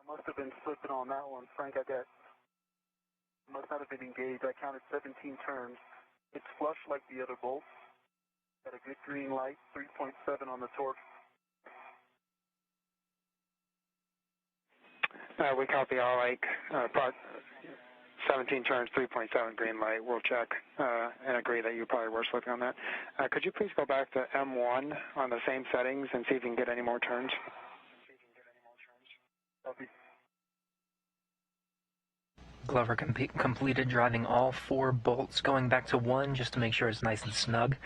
I must have been slipping on that one, Frank. Must not have been engaged. I counted 17 turns. It's flush like the other bolts. Got a good green light, 3.7 on the torque. We copy all like 17 turns, 3.7 green light. We'll check and agree that you probably were slipping on that. Could you please go back to M1 on the same settings and see if you can get any more turns? Copy. Glover completed driving all 4 bolts, going back to 1 just to make sure it's nice and snug.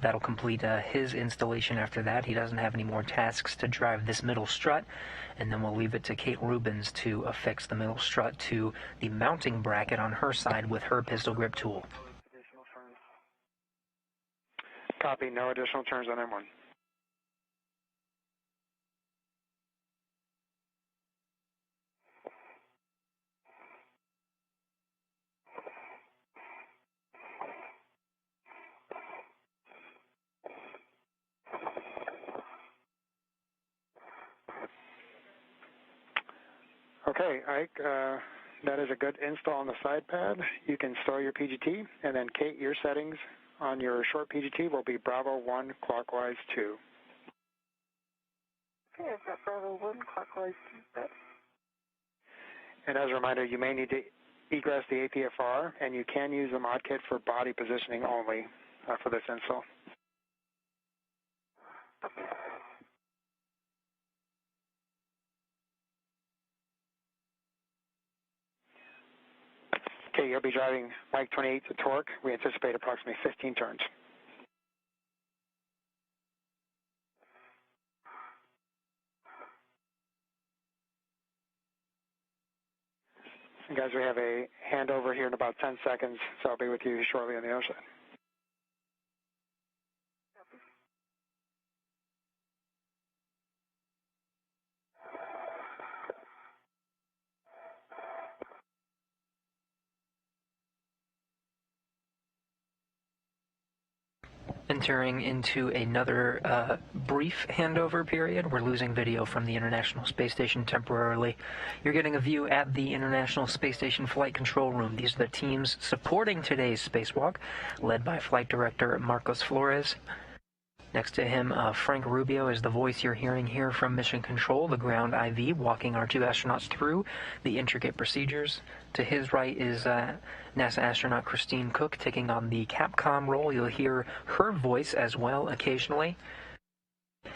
That'll complete his installation after that. He doesn't have any more tasks to drive this middle strut, and then we'll leave it to Kate Rubens to affix the middle strut to the mounting bracket on her side with her pistol grip tool. Additional turns. Copy, no additional turns on M1. Okay, Ike, that is a good install on the side pad. You can store your PGT, and then Kate, your settings on your short PGT will be Bravo 1 clockwise 2. Okay, I've got Bravo 1 clockwise 2 set. And as a reminder, you may need to egress the APFR, and you can use the mod kit for body positioning only for this install. Okay, you'll be driving Mike 28 to torque. We anticipate approximately 15 turns. And guys, we have a handover here in about 10 seconds, so I'll be with you shortly on the other side. Entering into another brief handover period. We're losing video from the International Space Station temporarily. You're getting a view at the International Space Station Flight Control Room. These are the teams supporting today's spacewalk, led by Flight Director Marcos Flores. Next to him, Frank Rubio is the voice you're hearing here from Mission Control, the ground IV, walking our 2 astronauts through the intricate procedures. To his right is NASA astronaut Christine Cook taking on the Capcom role. You'll hear her voice as well occasionally.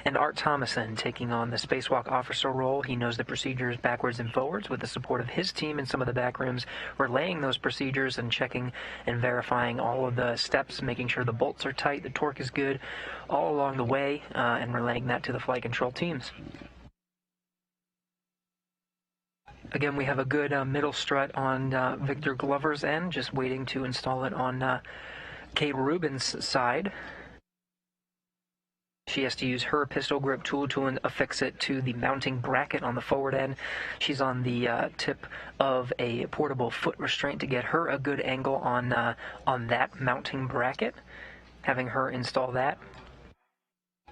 And Art Thomason taking on the spacewalk officer role. He knows the procedures backwards and forwards with the support of his team in some of the back rooms, relaying those procedures and checking and verifying all of the steps, making sure the bolts are tight, the torque is good, all along the way, and relaying that to the flight control teams. Again, we have a good middle strut on Victor Glover's end, just waiting to install it on Kate Rubin's side. She has to use her pistol grip tool to affix it to the mounting bracket on the forward end. She's on the tip of a portable foot restraint to get her a good angle on that mounting bracket, having her install that.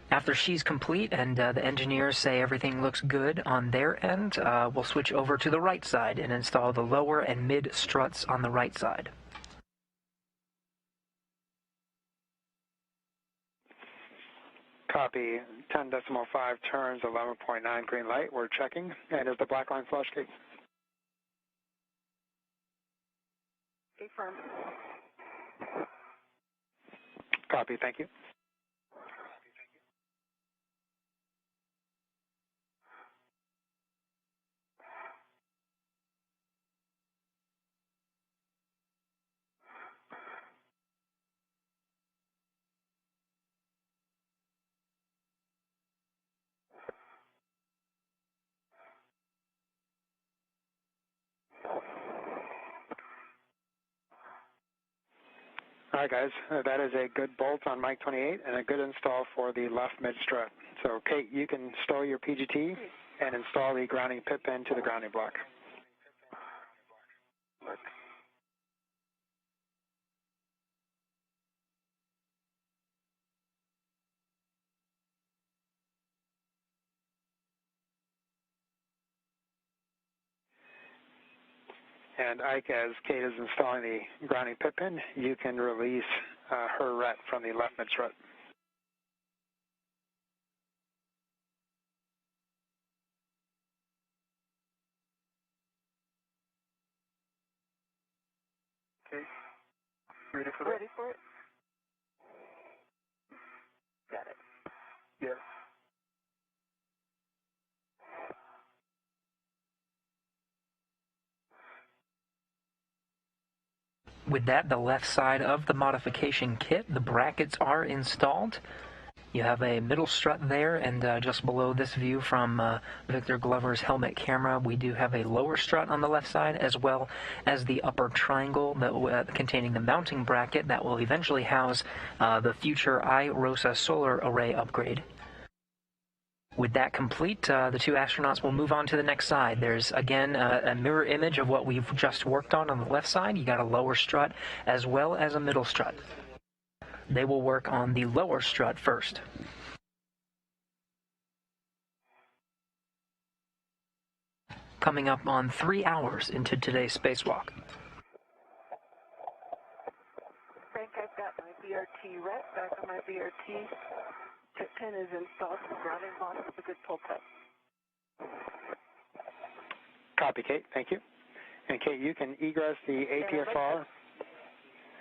After she's complete and the engineers say everything looks good on their end, we'll switch over to the right side and install the lower and mid struts on the right side. Copy. 10.5 turns, 11.9 green light. We're checking. And is the black line flush, Kate? Confirm. Copy. Thank you. All right, guys, that is a good bolt on Mike 28 and a good install for the left mid strut. So, Kate, you can install your PGT and install the grounding pit pin to the grounding block. And Ike, as Kate is installing the grounding pit pin, you can release her ret from the left mid strut. Okay. Ready for that? Ready for it? Got it. Yes. With that, the left side of the modification kit, the brackets are installed. You have a middle strut there, and just below this view from Victor Glover's helmet camera, we do have a lower strut on the left side, as well as the upper triangle that containing the mounting bracket that will eventually house the future iROSA solar array upgrade. With that complete, the two astronauts will move on to the next side. There's, again, a mirror image of what we've just worked on the left side. You got a lower strut as well as a middle strut. They will work on the lower strut first. Coming up on 3 hours into today's spacewalk. Frank, I've got my BRT ret back on my BRT. Tip pin is installed in the grounding block with a good pull tab. Copy, Kate. Thank you. And, Kate, you can egress the ATFR,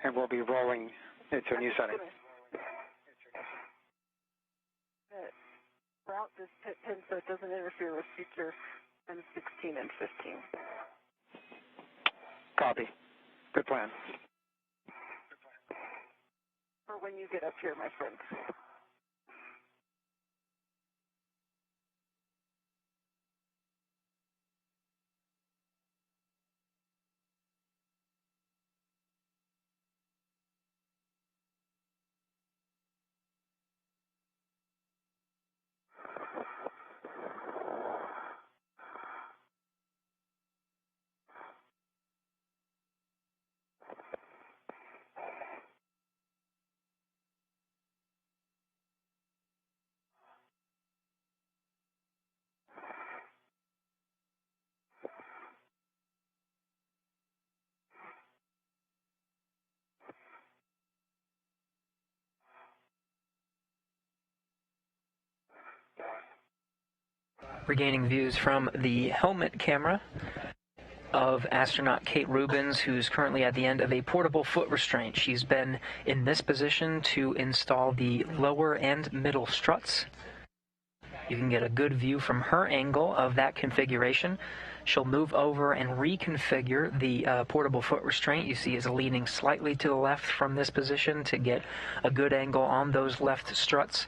and we'll be rolling it to a new setting. Route this tip pin so it doesn't interfere with future M16 and 15. Copy. Good plan. For when you get up here, my friend. Regaining views from the helmet camera of astronaut Kate Rubins, who's currently at the end of a portable foot restraint. She's been in this position to install the lower and middle struts. You can get a good view from her angle of that configuration. She'll move over and reconfigure the portable foot restraint. You see is leaning slightly to the left from this position to get a good angle on those left struts.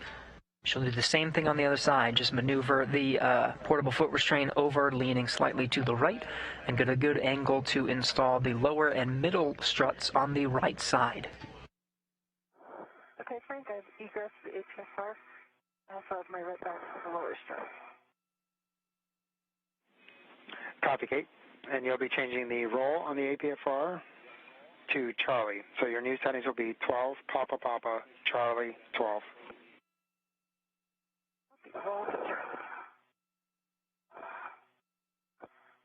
She'll do the same thing on the other side, just maneuver the portable foot restraint over, leaning slightly to the right, and get a good angle to install the lower and middle struts on the right side. Okay, Frank, I've egressed the HFR. I also have my red back for the lower strut. Copy, Kate. And you'll be changing the roll on the APFR to Charlie. So your new settings will be 12, Papa Papa, Charlie, 12. Roll to Charlie.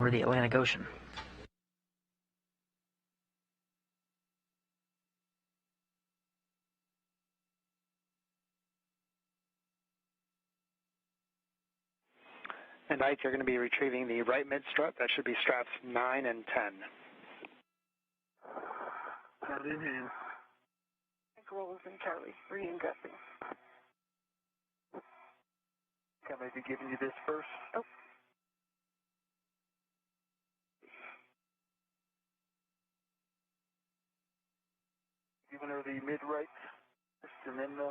Over the Atlantic Ocean. And Ike, you're going to be retrieving the right mid strut. That should be straps 9 and 10. Got it in hand. Rolls in Charlie, re-ingressing. Can I be giving you this first? Oh. Giving her the mid-right, and then the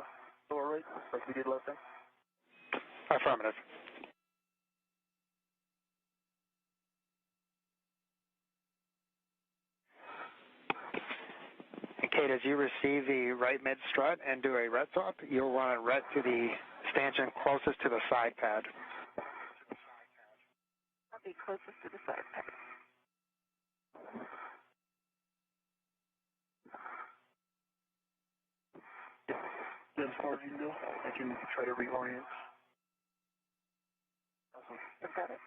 lower right, like we did last time? Affirmative. Kate, as you receive the right mid strut and do a ret swap, you'll want to ret to the stanchion closest to the side pad. I'll be closest to the side pad. Then as far as you can go, I can try to reorient. Awesome. I've got it.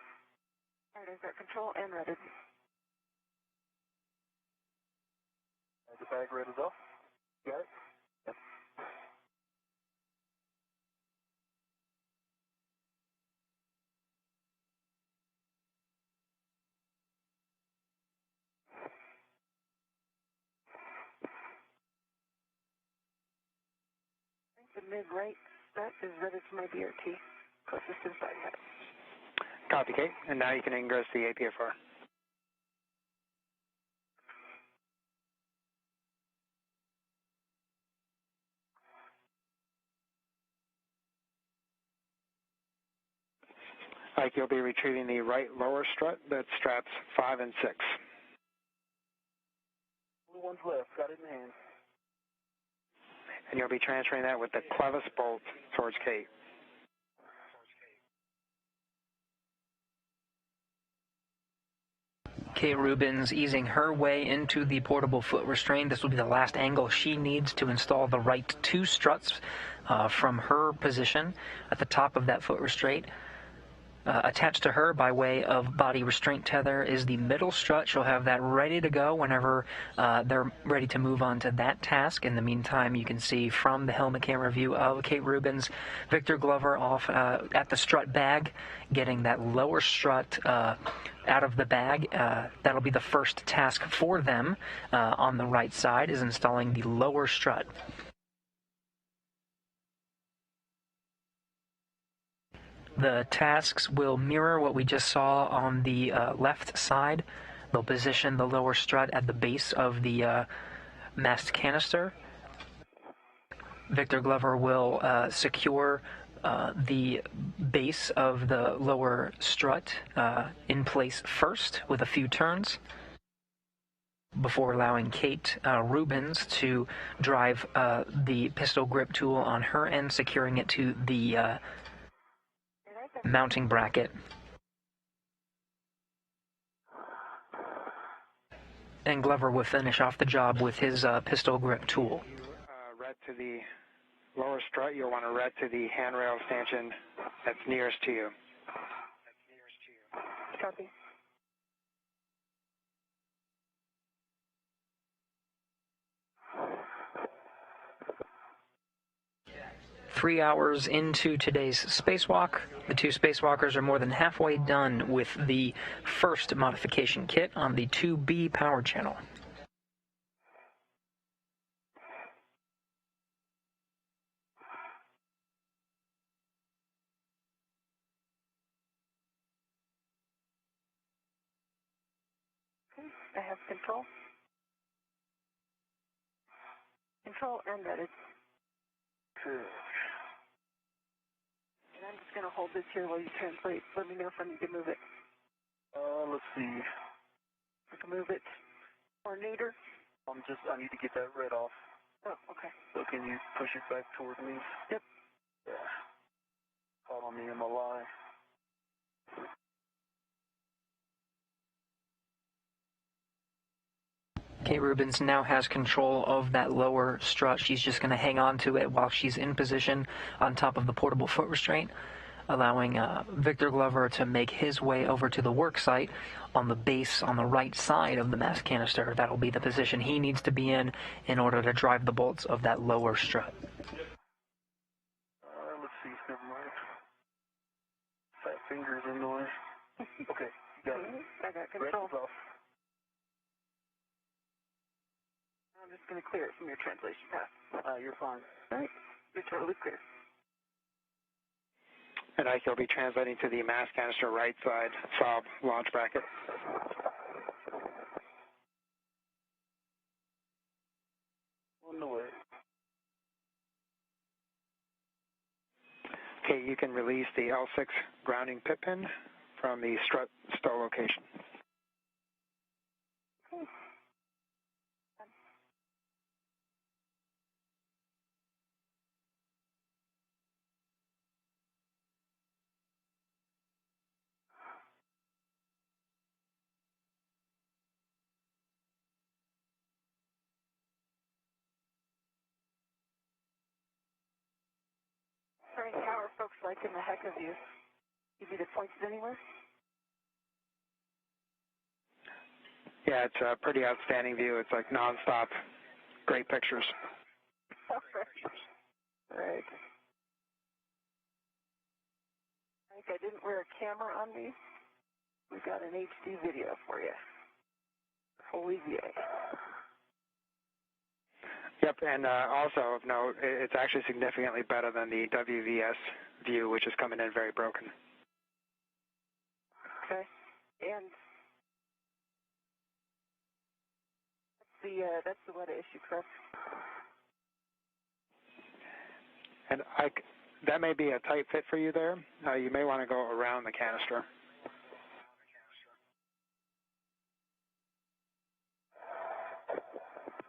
All right, I've got control and redded. The bag red is off. Got it? Yep. The mid-right strut is redded to my BRT, closest to the side pad. Copy, Kate. And now you can ingress the APFR. Ike, you'll be retrieving the right lower strut. That's straps 5 and 6. Blue one's left. Got it in hand. And you'll be transferring that with the clevis bolt towards Kate. Kate Rubins easing her way into the portable foot restraint. This will be the last angle she needs to install the right 2 struts from her position at the top of that foot restraint. Attached to her by way of body restraint tether is the middle strut. She'll have that ready to go whenever they're ready to move on to that task. In the meantime, you can see from the helmet camera view of Kate Rubins, Victor Glover off at the strut bag, getting that lower strut out of the bag. That'll be the first task for them on the right side, is installing the lower strut. The tasks will mirror what we just saw on the left side. They'll position the lower strut at the base of the mast canister. Victor Glover will secure the base of the lower strut in place first with a few turns before allowing Kate Rubins to drive the pistol grip tool on her end, securing it to the mounting bracket. And Glover will finish off the job with his pistol grip tool. Red to the lower strut, you'll want to red to the handrail stanchion that's nearest to you. Copy. Three hours into today's spacewalk, the 2 spacewalkers are more than halfway done with the first modification kit on the 2B power channel. Okay, I have control. Control and redded. Good. And I'm just going to hold this here while you translate. Let me know if I need to move it. Let's see. I can move it or neater. I need to get that red off. Oh, okay. So can you push it back toward me? Yep. Yeah. on me, am I lying? Kate Rubens now has control of that lower strut. She's just going to hang on to it while she's in position on top of the portable foot restraint, allowing Victor Glover to make his way over to the work site on the base on the right side of the mass canister. That'll be the position he needs to be in order to drive the bolts of that lower strut. Let's see, never mind. Fat fingers are noise. Okay, you got it. I got control. Off. I'm just going to clear it from your translation path. You're fine. All right, you're totally clear. And Ike will be translating to the mass canister right side fob launch bracket. On the way. Okay, you can release the L6 grounding pit pin from the strut stow location. Frank, how are folks liking the heck of you? Give you the points anywhere? Yeah, it's a pretty outstanding view. It's like nonstop, great pictures. Right. Frank, I didn't wear a camera on me. We got an HD video for you. Holy yay. Yep, and also of note, it's actually significantly better than the WVS view, which is coming in very broken. Okay. And that's the WETA issue, correct? And that may be a tight fit for you there. You may want to go around the canister.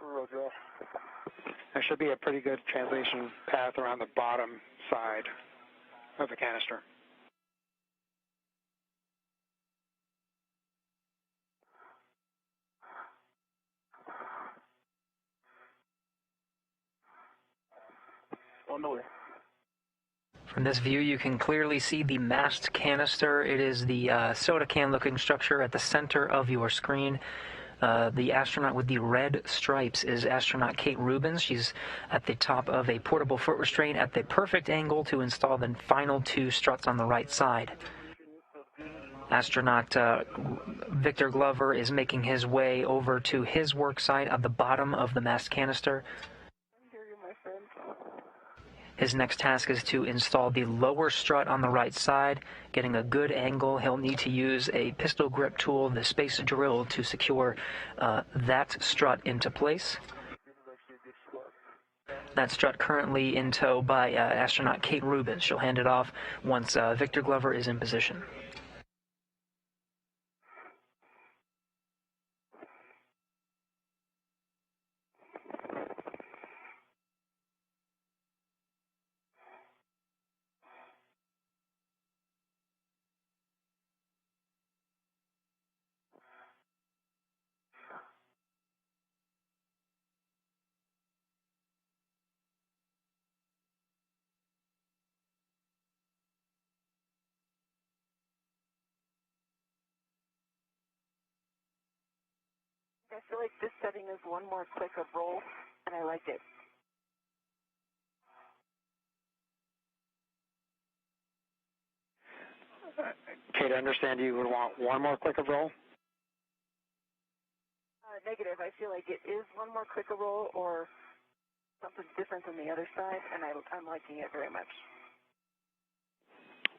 Roger. There should be a pretty good translation path around the bottom side of the canister. On the way. From this view, you can clearly see the masked canister. It is the soda can-looking structure at the center of your screen. The astronaut with the red stripes is astronaut Kate Rubens. She's at the top of a portable foot restraint at the perfect angle to install the final two struts on the right side. Astronaut Victor Glover is making his way over to his work site at the bottom of the masked canister. I hear you, my friend. His next task is to install the lower strut on the right side. Getting a good angle, he'll need to use a pistol grip tool, the space drill, to secure that strut into place. That strut currently in tow by astronaut Kate Rubens. She'll hand it off once Victor Glover is in position. I feel like this setting is one more click of roll, and I like it. Kate, I understand you would want one more click of roll? Negative. I feel like it is one more click of roll or something different than the other side, and I'm liking it very much.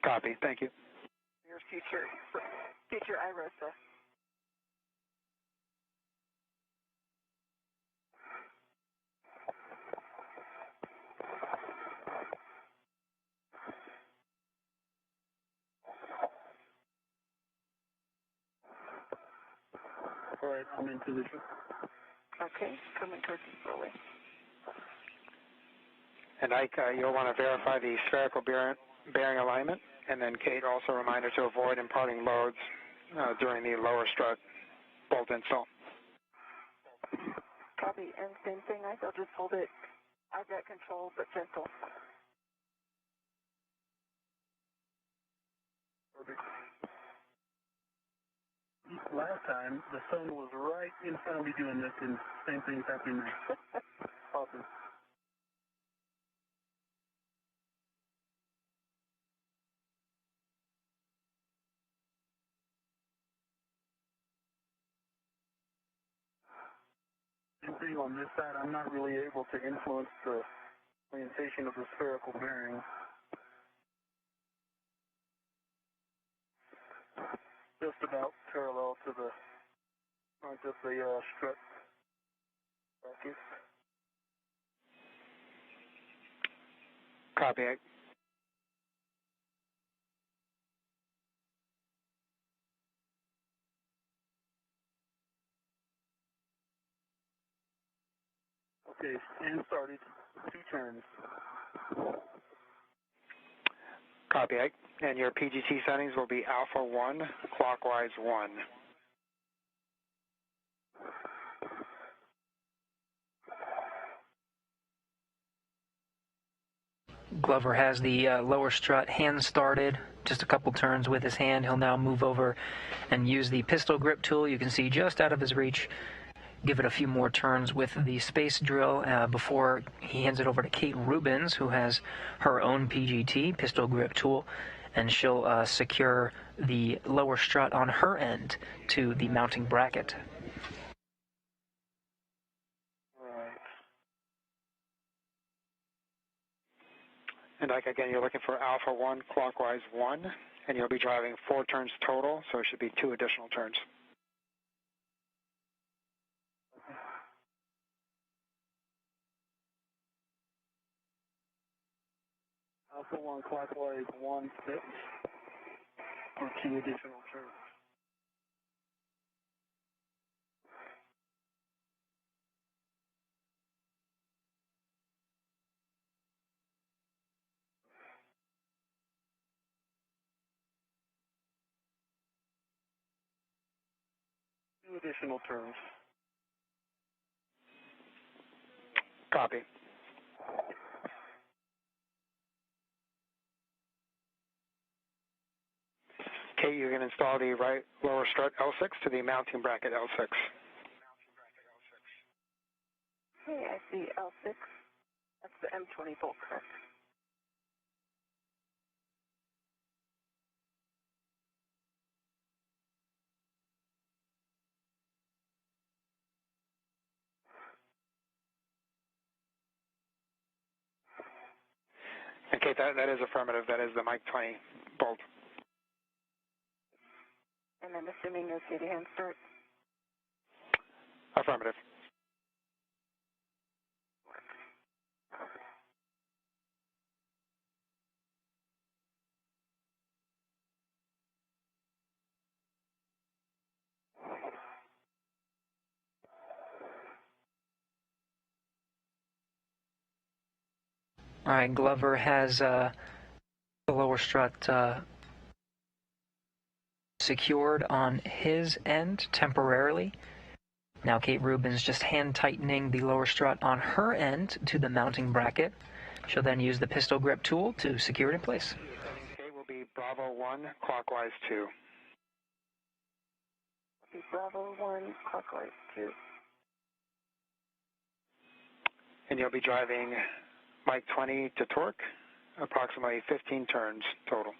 Copy. Thank you. Your future iRosa. All right, I'm in position. Okay, coming towards you slowly. And Ike, you'll want to verify the spherical bearing alignment And then, Kate, also a reminder to avoid imparting loads during the lower strut bolt install. Copy, and same thing, I'll just hold it. I've got control, but gentle. Last time, the sun was right in front of me doing this, and same thing's happening now. Awesome. Same thing on this side, I'm not really able to influence the orientation of the spherical bearing. Just about parallel to the front of the strut bracket. Copy. Okay, and started. 2 turns. Copy. And your PGT settings will be alpha 1, clockwise 1. Glover has the lower strut hand started, just a couple turns with his hand. He'll now move over and use the pistol grip tool. You can see just out of his reach. Give it a few more turns with the space drill before he hands it over to Kate Rubens, who has her own PGT, pistol grip tool, and she'll secure the lower strut on her end to the mounting bracket. And again, you're looking for alpha 1, clockwise 1, and you'll be driving 4 turns total, so it should be 2 additional turns. Alpha 1 clockwise 1 step for 2 additional turns. Additional turns. Copy. Kate, you can install the right lower strut L6 to the mounting bracket L6. Okay, I see L6. That's the M20 bolt, correct? And Kate, that is affirmative. That is the Mike 20 bolt. And I'm assuming no CD hand start? Affirmative. All right, Glover has the lower strut secured on his end temporarily. Now Kate Rubens just hand tightening the lower strut on her end to the mounting bracket. She'll then use the pistol grip tool to secure it in place. Kate will be Bravo 1, clockwise 2. Bravo 1, clockwise 2. And you'll be driving Mike 20 to torque, approximately 15 turns total.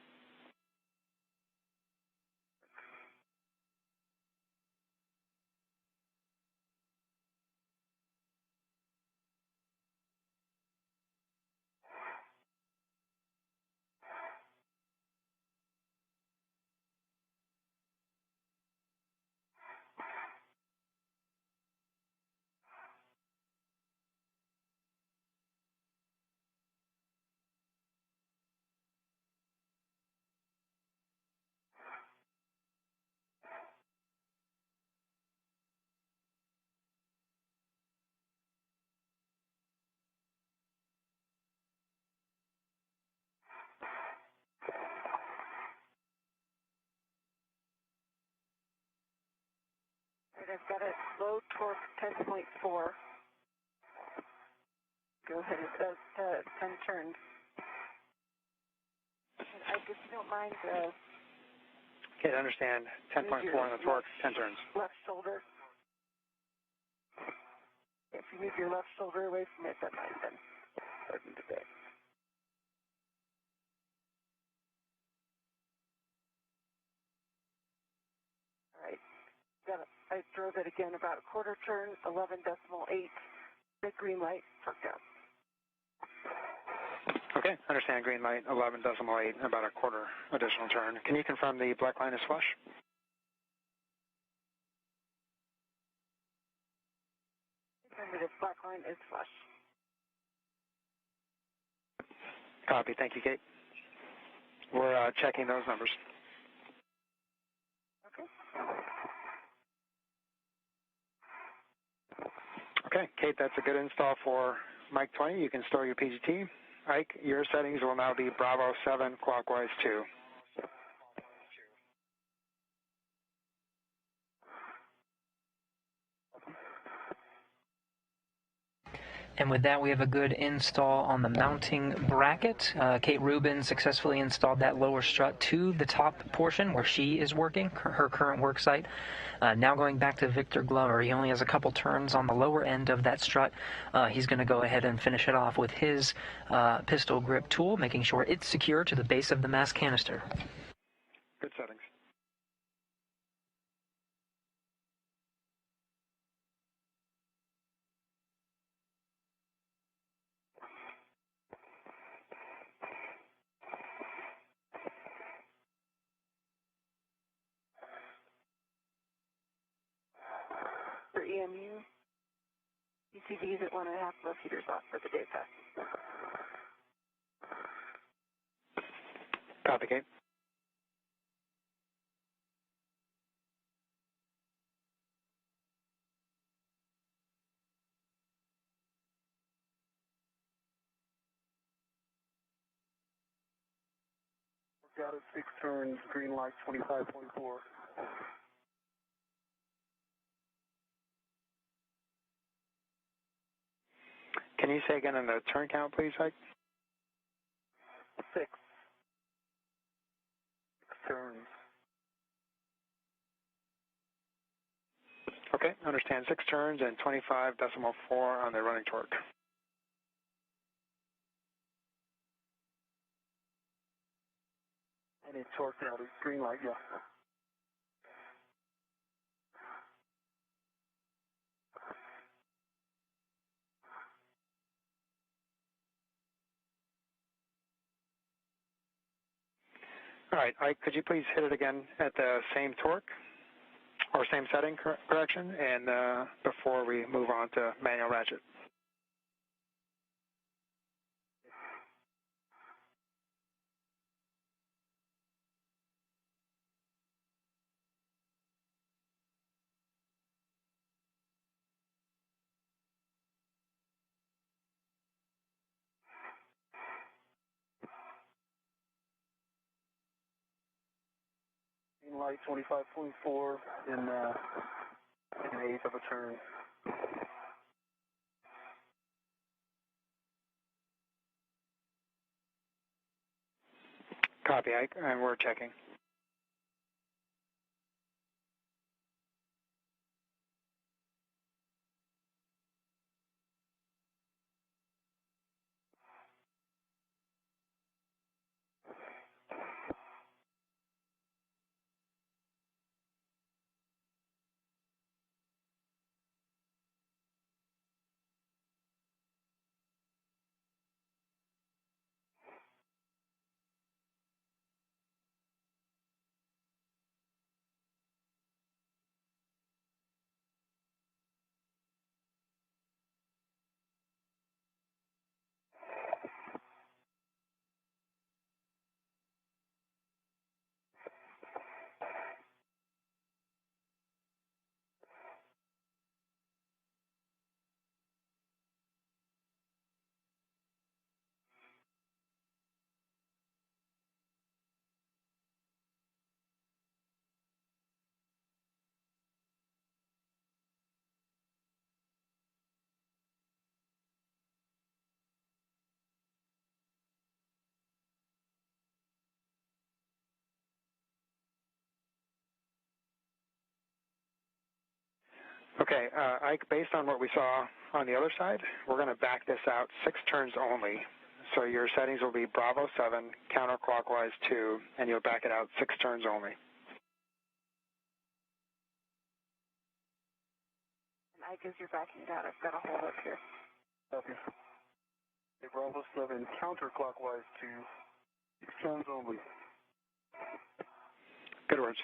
right, I've got a low torque 10.4. Go ahead, it does 10 turns. And I just don't mind Okay, I understand. 10.4 on the torque, 10 turns. left shoulder. If you move your left shoulder away from it, that might then open the bit. All right, I drove it again about a quarter turn, 11.8. The green light, torque down. Okay, understand. Green light, 11.8, about a quarter additional turn. Can you confirm the black line is flush? Affirmative, black line is flush. Copy. Thank you, Kate. We're checking those numbers. Okay. Okay, Kate, that's a good install for Mike 20. You can store your PGT. Ike, your settings will now be Bravo 7, clockwise 2. And with that, we have a good install on the mounting bracket. Kate Rubin successfully installed that lower strut to the top portion where she is working, her current work site. Now going back to Victor Glover, he only has a couple turns on the lower end of that strut. He's going to go ahead and finish it off with his pistol grip tool, making sure it's secure to the base of the mass canister. Good settings. For EMU, ECVs at 1.5 heaters off for the day pass. Copy, Kate. We've got it 6 turns, green light 25.4. Can you say again on the turn count, please, Ike? 6 turns. Okay, understand. 6 turns and 25.4 on the running torque. And it's torqued out. It's green light, yeah. All right, Ike, could you please hit it again at the same torque or same setting, correction, and before we move on to manual ratchet? Green light 25.4 in an eighth of a turn. Copy, Ike, and we're checking. Okay, Ike, based on what we saw on the other side, we're going to back this out 6 turns only. So your settings will be Bravo 7, counterclockwise 2, and you'll back it out 6 turns only. And Ike, as you're backing it out, I've got a hold up here. Copy. Okay, Bravo 7, counterclockwise 2, 6 turns only. Good words.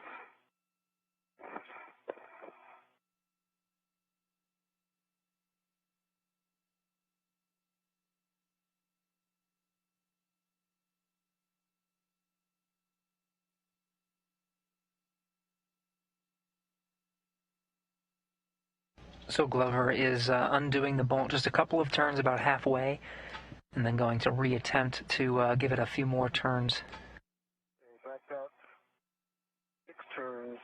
So Glover is undoing the bolt just a couple of turns, about halfway, and then going to reattempt to give it a few more turns. Okay, back out 6 turns.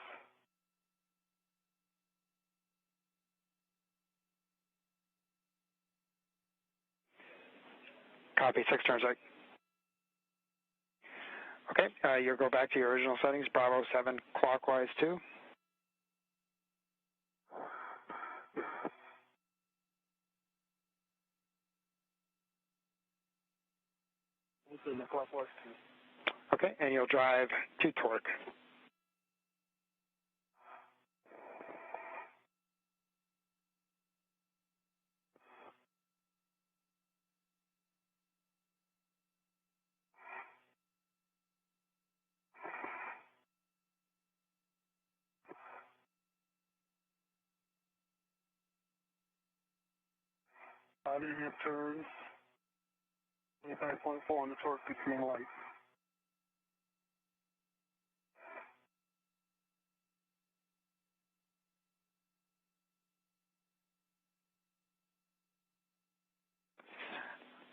Copy, 6 turns, Ike. Okay, you'll go back to your original settings, Bravo 7, clockwise 2. The clockwise 2. Okay, and you'll drive to torque. Five and a half turns. 25.4 on the torque between light.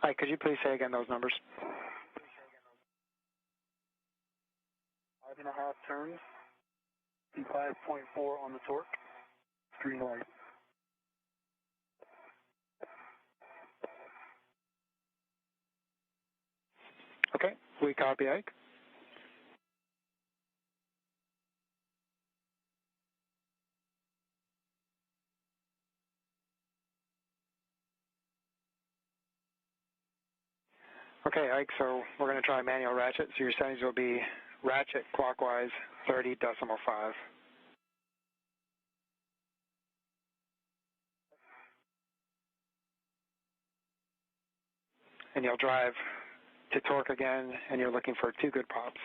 Ike, could you please say again those numbers? 5.5 turns. 5.4 on the torque. Green light. Okay, we copy, Ike. Okay, Ike, so we're going to try manual ratchet. So your settings will be ratchet clockwise 30.5. And you'll drive to torque again, and you're looking for 2 good pops.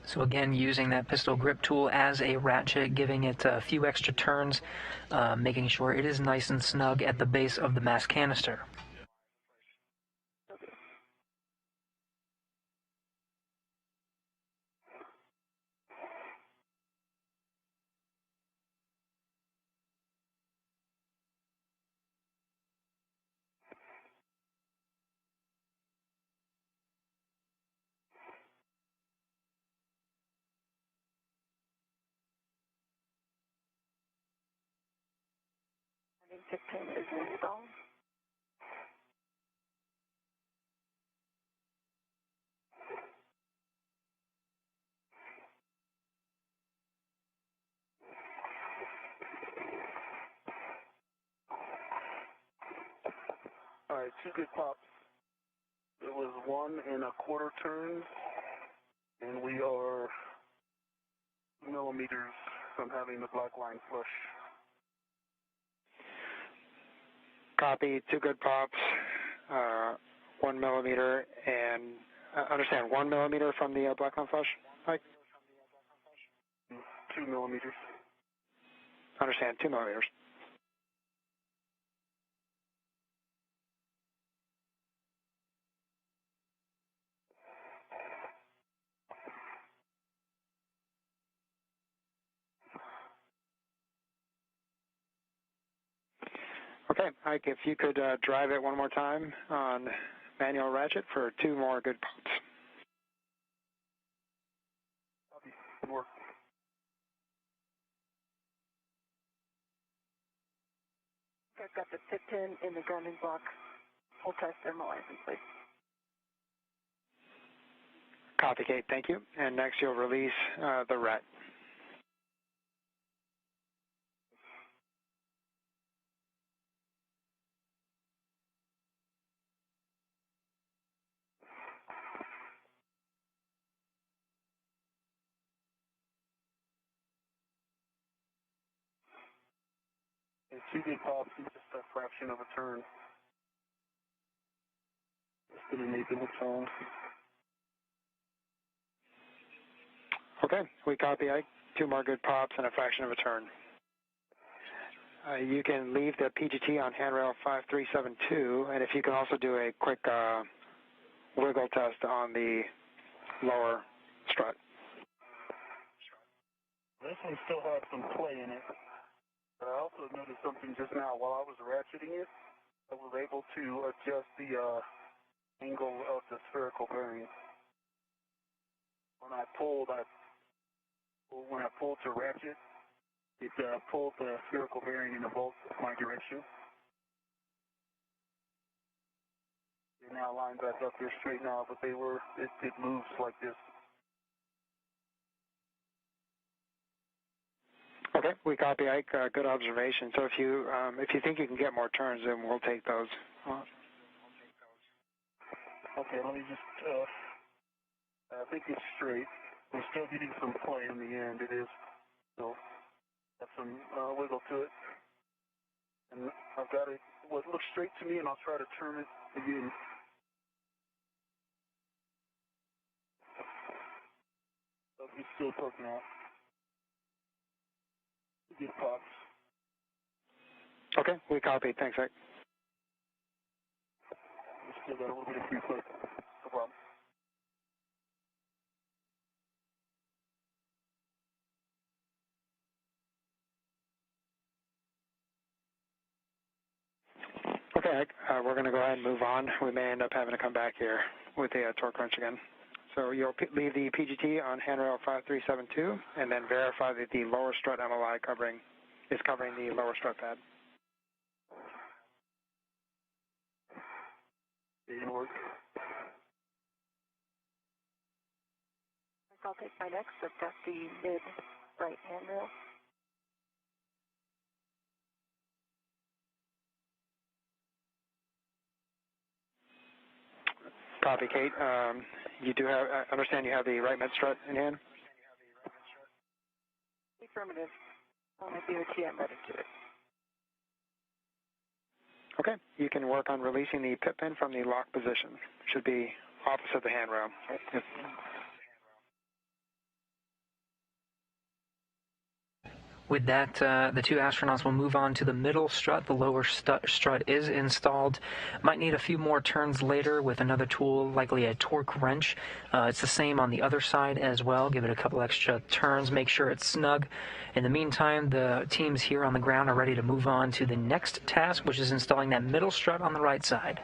So again, using that pistol grip tool as a ratchet, giving it a few extra turns, making sure it is nice and snug at the base of the mass canister. I think tip pin is installed. All right, 2 good pops. It was 1 1/4 turns, and we are millimeters from having the black line flush. Copy, 2 good pops, 1 millimeter, and understand 1 millimeter from the black line flush, Mike? 2 millimeters. Understand, 2 millimeters. Okay, Ike, if you could drive it one more time on manual ratchet for 2 more good pops. Good work. I've got the tip pin in the grounding block. Hold test thermalizing, please. Copy, Kate. Thank you. And next you'll release the RET. And 2 good pops in just a fraction of a turn. Just going to make it a tone. Okay, we copy, Ike. 2 more good pops and a fraction of a turn. You can leave the PGT on handrail 5372, and if you can also do a quick wiggle test on the lower strut. This one still has some play in it. But I also noticed something just now. While I was ratcheting it, I was able to adjust the angle of the spherical bearing. When I pulled to ratchet, it pulled the spherical bearing in both my direction. They're now lined back up here straight now, but it moves like this. Okay, we copy, Ike. Good observation. So if you think you can get more turns, then we'll take those. Okay, let me just. I think it's straight. I'm still getting some play in the end. It is. So have some wiggle to it, and I've got it. What looks straight to me, and I'll try to turn it again. So it's still poking out. Good pops. Okay, we copy. Thanks, Ike. Still got a little bit of free play. No problem. Okay, Ike, we're going to go ahead and move on. We may end up having to come back here with the torque wrench again. So you'll leave the PGT on handrail 5372, and then verify that the lower strut MOI is covering the lower strut pad. Didn't work. I'll take my next. I've got the mid right handrail. Copy, Kate. You do have. I understand you have the right mid strut in hand. Affirmative. On the DOT, I'm ready to it. Okay, you can work on releasing the pit pin from the lock position. Should be opposite the handrail. With that, the 2 astronauts will move on to the middle strut. The lower strut is installed. Might need a few more turns later with another tool, likely a torque wrench. It's the same on the other side as well. Give it a couple extra turns, make sure it's snug. In the meantime, the teams here on the ground are ready to move on to the next task, which is installing that middle strut on the right side.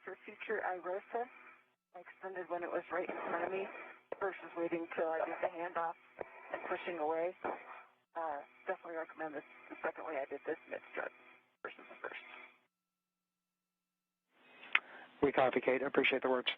For future IROSA, I extended when it was right in front of me versus waiting till I did the handoff and pushing away. Definitely recommend this the second way I did this mid-strut versus the first. We copy, Kate. Appreciate the words.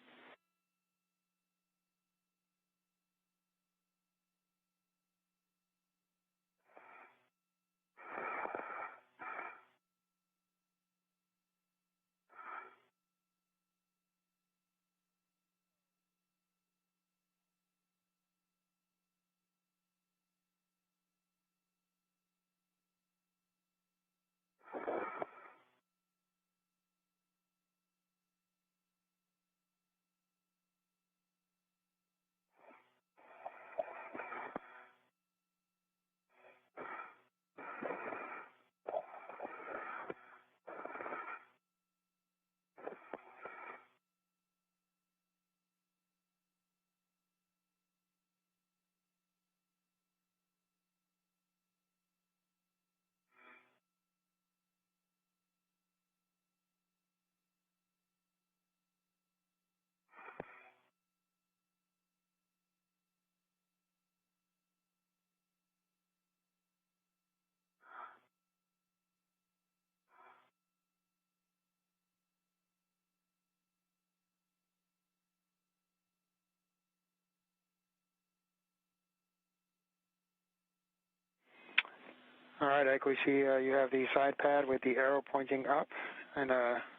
All right, Ike, we see you have the side pad with the arrow pointing up, and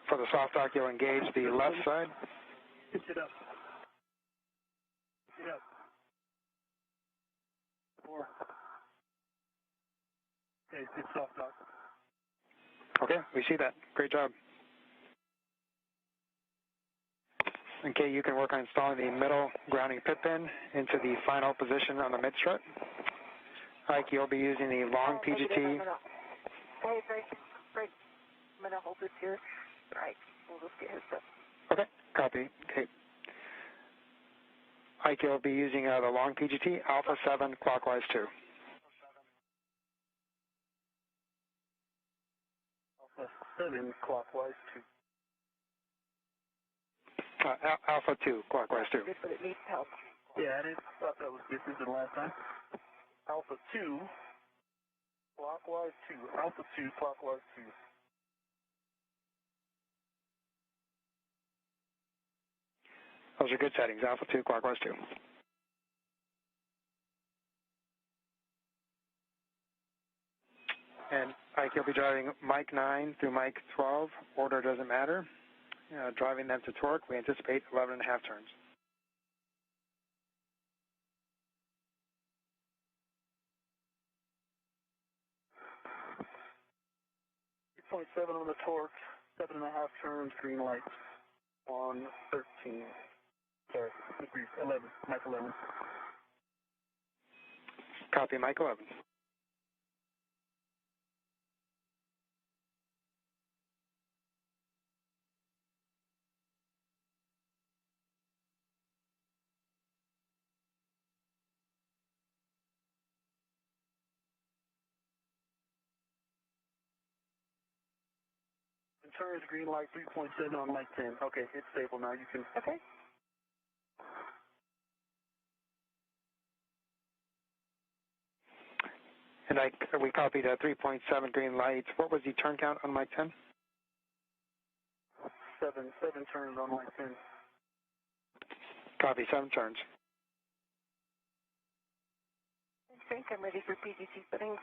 for the soft dock, you'll engage the left side. Pitch it up. Pitch it up. 4. Okay, it's soft dock. Okay, we see that. Great job. Okay, you can work on installing the middle grounding pit pin into the final position on the mid strut. Ike, you'll be using the long PGT. Hey, break. I'm going to hold this here. All right, we'll just get his stuff. Okay, copy. Okay. Ike, you'll be using the long PGT, Alpha 7, clockwise 2. Alpha 7, clockwise 2. Alpha 2, clockwise 2. Good, but it needs help. Yeah, I thought that was different than last time. Alpha 2, clockwise 2. Alpha 2, clockwise 2. Those are good settings, Alpha 2, clockwise 2. And Ike, you'll be driving Mike 9 through Mike 12. Order doesn't matter. Driving them to torque, we anticipate 11.5 turns. 3.7 on the torque, 7.5 turns, green light on 13. Sorry, 11, Mike 11. Copy, Mike 11. Turns, green light, 3.7 on Mike 10. Okay, it's stable now. You can. Okay. And we copied a 3.7 green light. What was the turn count on Mike 10? 7 turns on Mike 10. Copy, 7 turns. I think I'm ready for PGT settings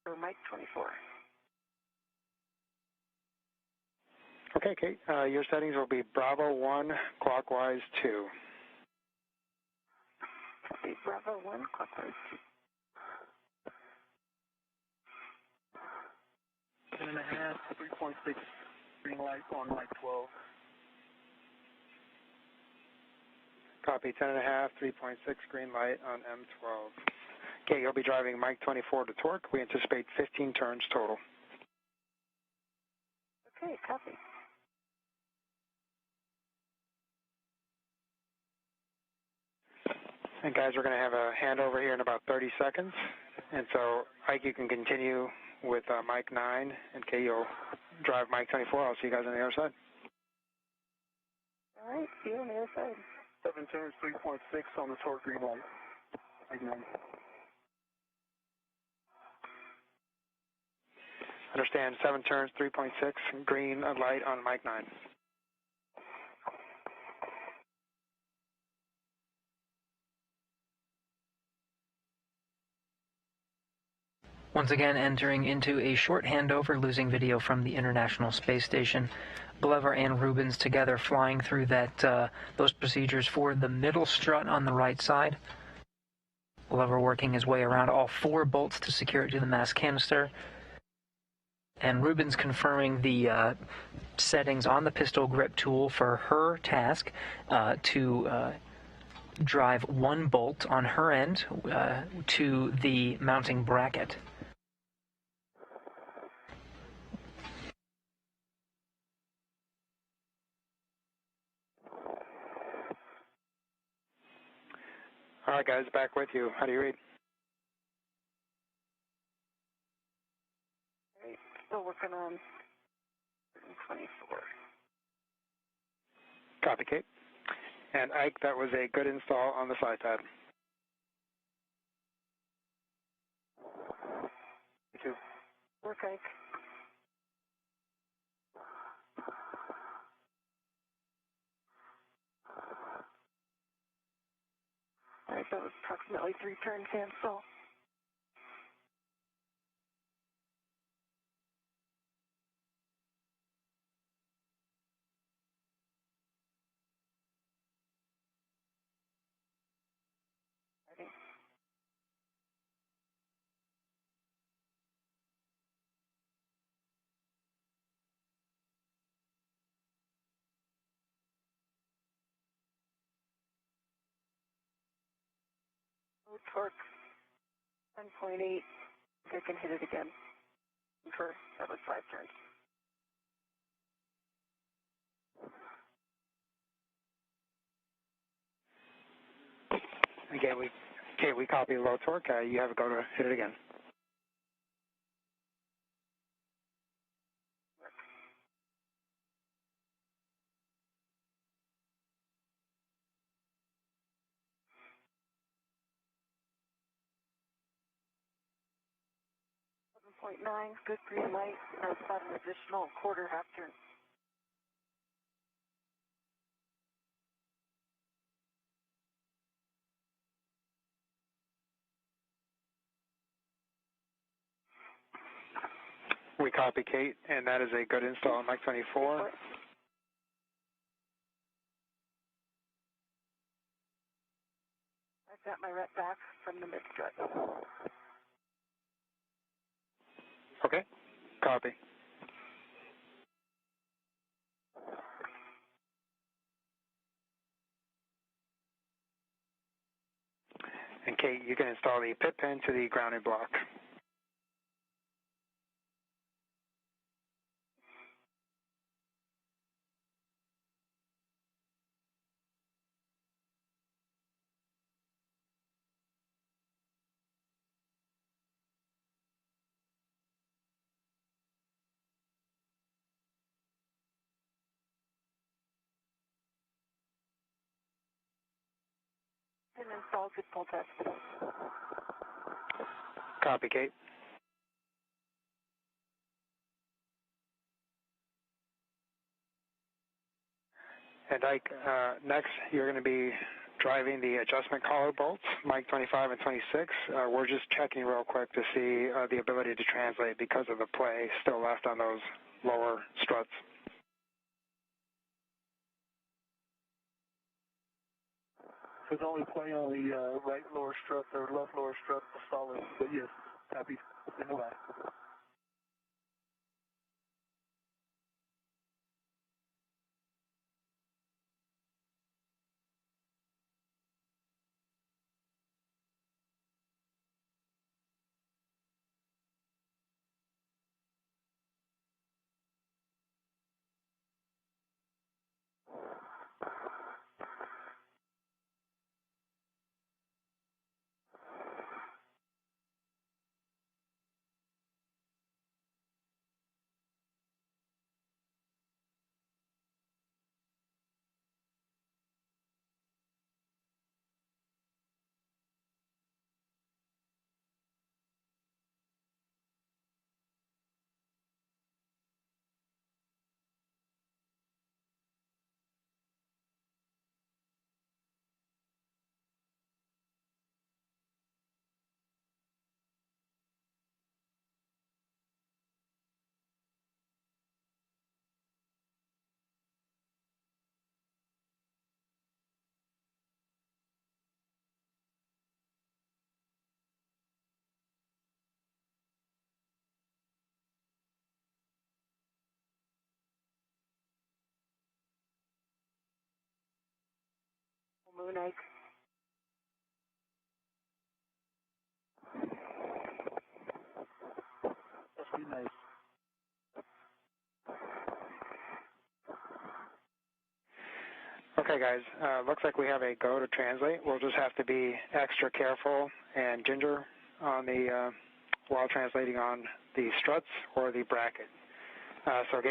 for Mike 24. Okay, Kate, your settings will be Bravo 1, clockwise 2. Copy, Bravo 1, clockwise 2. 10.5, 3.6 green light on Mike 12. Copy, 10.5, 3.6 green light on M12. Okay, you'll be driving Mike 24 to torque. We anticipate 15 turns total. Okay, copy. And guys, we're going to have a handover here in about 30 seconds. And so, Ike, you can continue with Mike 9, and Kay, you'll drive Mike 24. I'll see you guys on the other side. All right, see you on the other side. 7 turns, 3.6 on the torque, green light. Mike 9. Understand, 7 turns, 3.6, green light on Mike 9. Once again, entering into a short handover, losing video from the International Space Station. Glover and Rubens together flying through those procedures for the middle strut on the right side. Glover working his way around all 4 bolts to secure it to the mass canister. And Rubens confirming the settings on the pistol grip tool for her task to drive 1 bolt on her end to the mounting bracket. All right, guys, back with you. How do you read? All right, still working on 24. Copy, Kate. And Ike, that was a good install on the side pad. You too. Work, Ike. All right, that was approximately 3 turns cancel. torque 10.8. I can hit it again for that was 5 turns. Okay, we copy low torque. You have a go to hit it again. .9, good green light. That's about an additional quarter half turn. We copy Kate, and that is a good install on Mike 24. I've got my rep back from the mid strut. Okay, copy. And Kate, you can install the pit pin to the grounded block. Pin installed, good pull test. Copy, Kate. And Ike, next you're going to be driving the adjustment collar bolts, Mike 25 and 26. We're just checking real quick to see the ability to translate because of the play still left on those lower struts. There's only play on the right lower strut or left lower strut for solid, but yes, happy. Stand by. Moon Ike. Must be nice. Okay, guys, looks like we have a go to translate. We'll just have to be extra careful and ginger on the while translating on the struts or the bracket. So,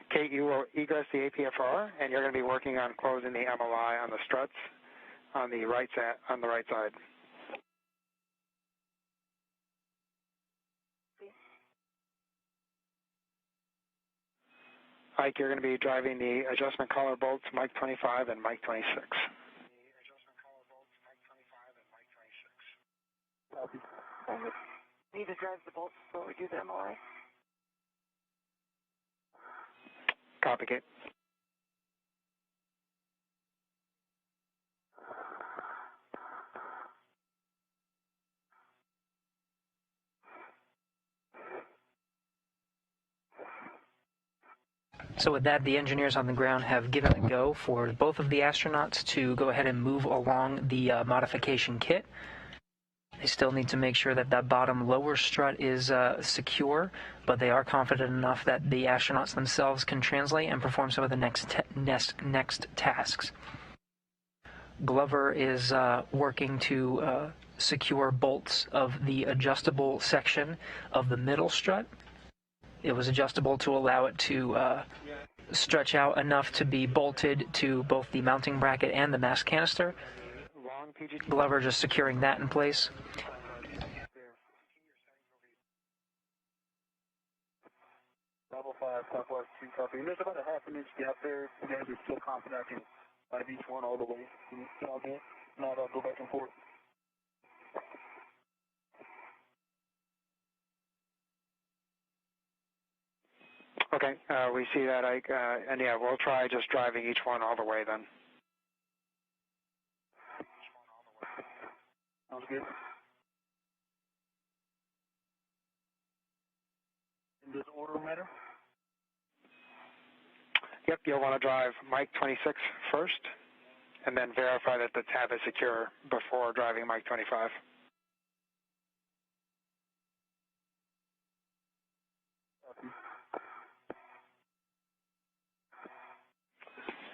Kate, you will egress the APFR, and you're going to be working on closing the MLI on the struts on the right side. Ike, you're going to be driving the adjustment collar bolts, Mike 25 and Mike 26. Copy. I need to drive the bolts before we do the MLI. Copy, Kate. So with that, the engineers on the ground have given a go for both of the astronauts to go ahead and move along the modification kit. They still need to make sure that that bottom lower strut is secure, but they are confident enough that the astronauts themselves can translate and perform some of the next tasks. Glover is working to secure bolts of the adjustable section of the middle strut. It was adjustable to allow it to stretch out enough to be bolted to both the mounting bracket and the mass canister. Glover just securing that in place. Level 5, Southwest 2 copy. There's about a half an inch gap there. You guys are still confident I can dive each one all the way. Can you all good? Not go back and forth. Okay, we see that, Ike, and yeah, we'll try just driving each one all the way then. Sounds good. And does order matter? Yep, you'll want to drive Mike 26 first, and then verify that the tab is secure before driving Mike 25.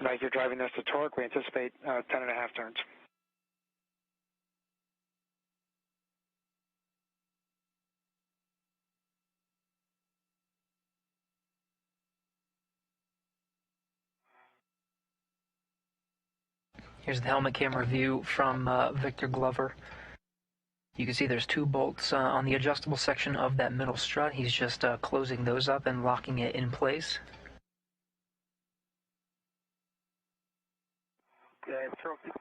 And as you're driving this to torque, we anticipate 10.5 turns. Here's the helmet camera view from Victor Glover. You can see there's two bolts on the adjustable section of that middle strut. He's just closing those up and locking it in place. Okay,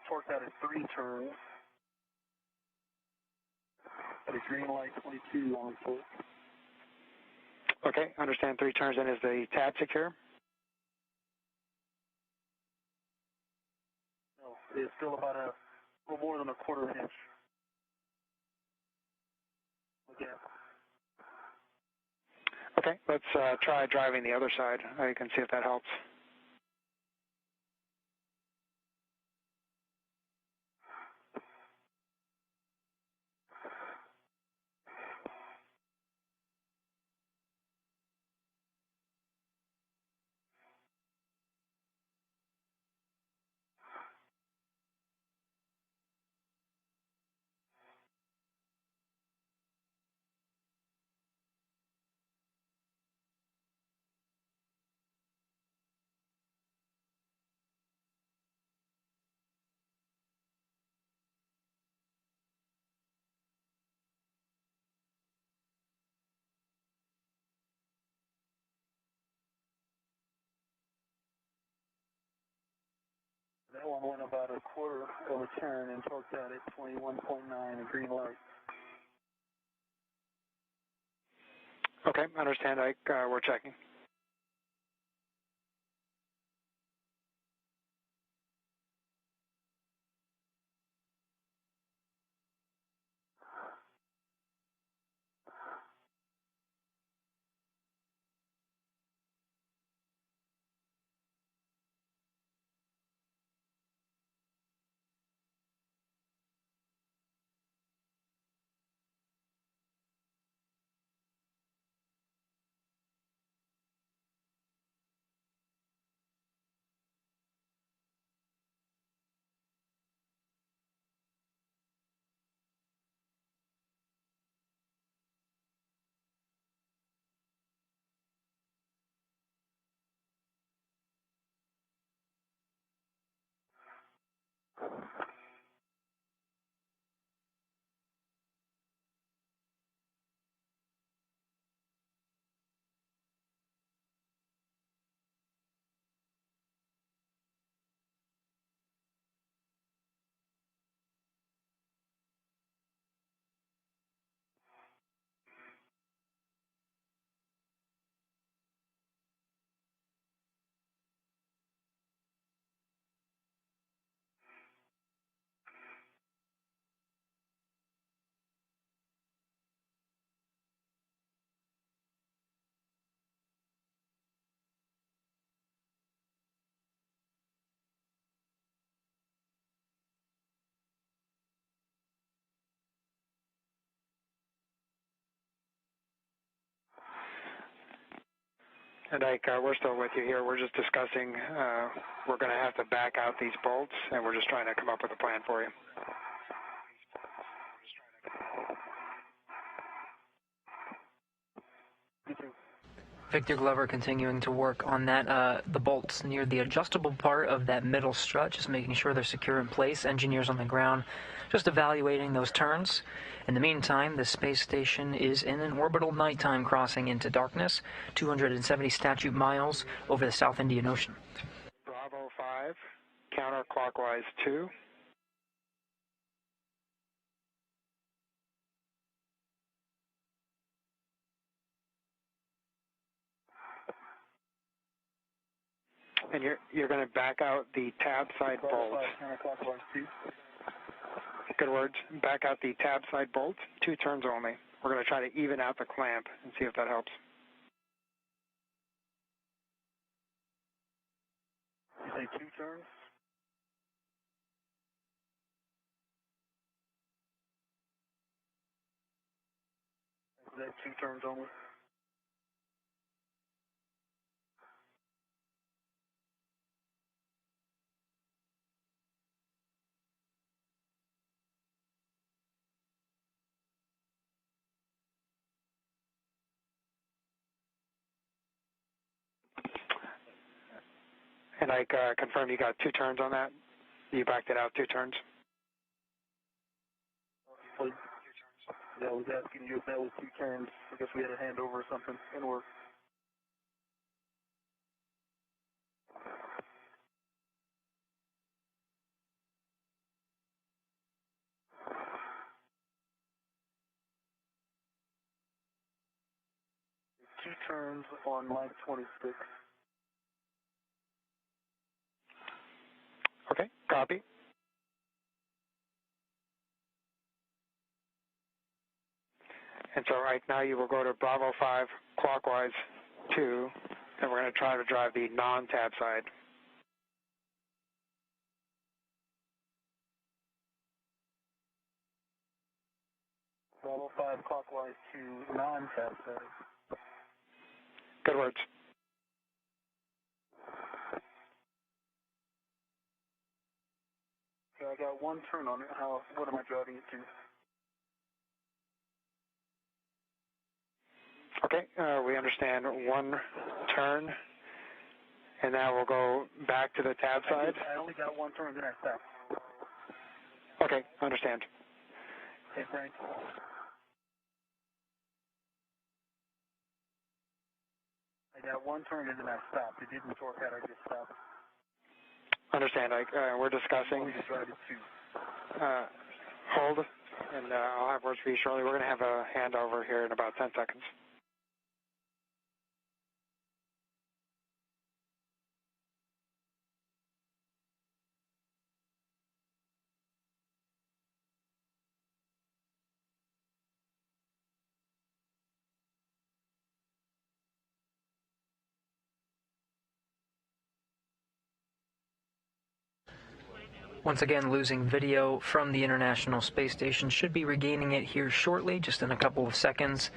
torque out at 3 turns. At a green light, 22 on torque. Okay, understand 3 turns in. Is the tab secure? No, it's still about a little more than a quarter inch. Okay. Okay, let's try driving the other side. I can see if that helps. That one went about a quarter of a turn and torqued out at 21.9, a green light. Okay, understand, Ike. We're checking. And Ike, we're still with you here. We're just discussing, we're going to have to back out these bolts, and we're just trying to come up with a plan for you. Victor Glover continuing to work on that, the bolts near the adjustable part of that middle strut, just making sure they're secure in place. Engineers on the ground just evaluating those turns. In the meantime, the space station is in an orbital nighttime crossing into darkness, 270 statute miles over the South Indian Ocean. Bravo 5, counterclockwise 2. And you're going to back out the tab side bolts. Good words. Back out the tab side bolts, 2 turns only. We're going to try to even out the clamp and see if that helps. You say 2 turns? Is that 2 turns only? And I confirm you got 2 turns on that? You backed it out 2 turns? Yeah, I was asking you if that was 2 turns. I guess we had a handover or something in work. Two turns on line 26. Okay, copy. And so right now you will go to Bravo 5 clockwise 2, and we're going to try to drive the non-tab side. Bravo 5 clockwise to non-tab side. Good words. Okay, I got 1 turn on it. What am I driving it to? Okay, we understand 1 turn, and now we'll go back to the tab side. I only got 1 turn, then I stop. Okay, understand. Hey, Frank. I got 1 turn, and then I stopped. It didn't torque out, I just stopped. Understand. We're discussing. Hold, and I'll have words for you shortly. We're going to have a handover here in about 10 seconds. Once again, losing video from the International Space Station. Should be regaining it here shortly, just in a couple of seconds.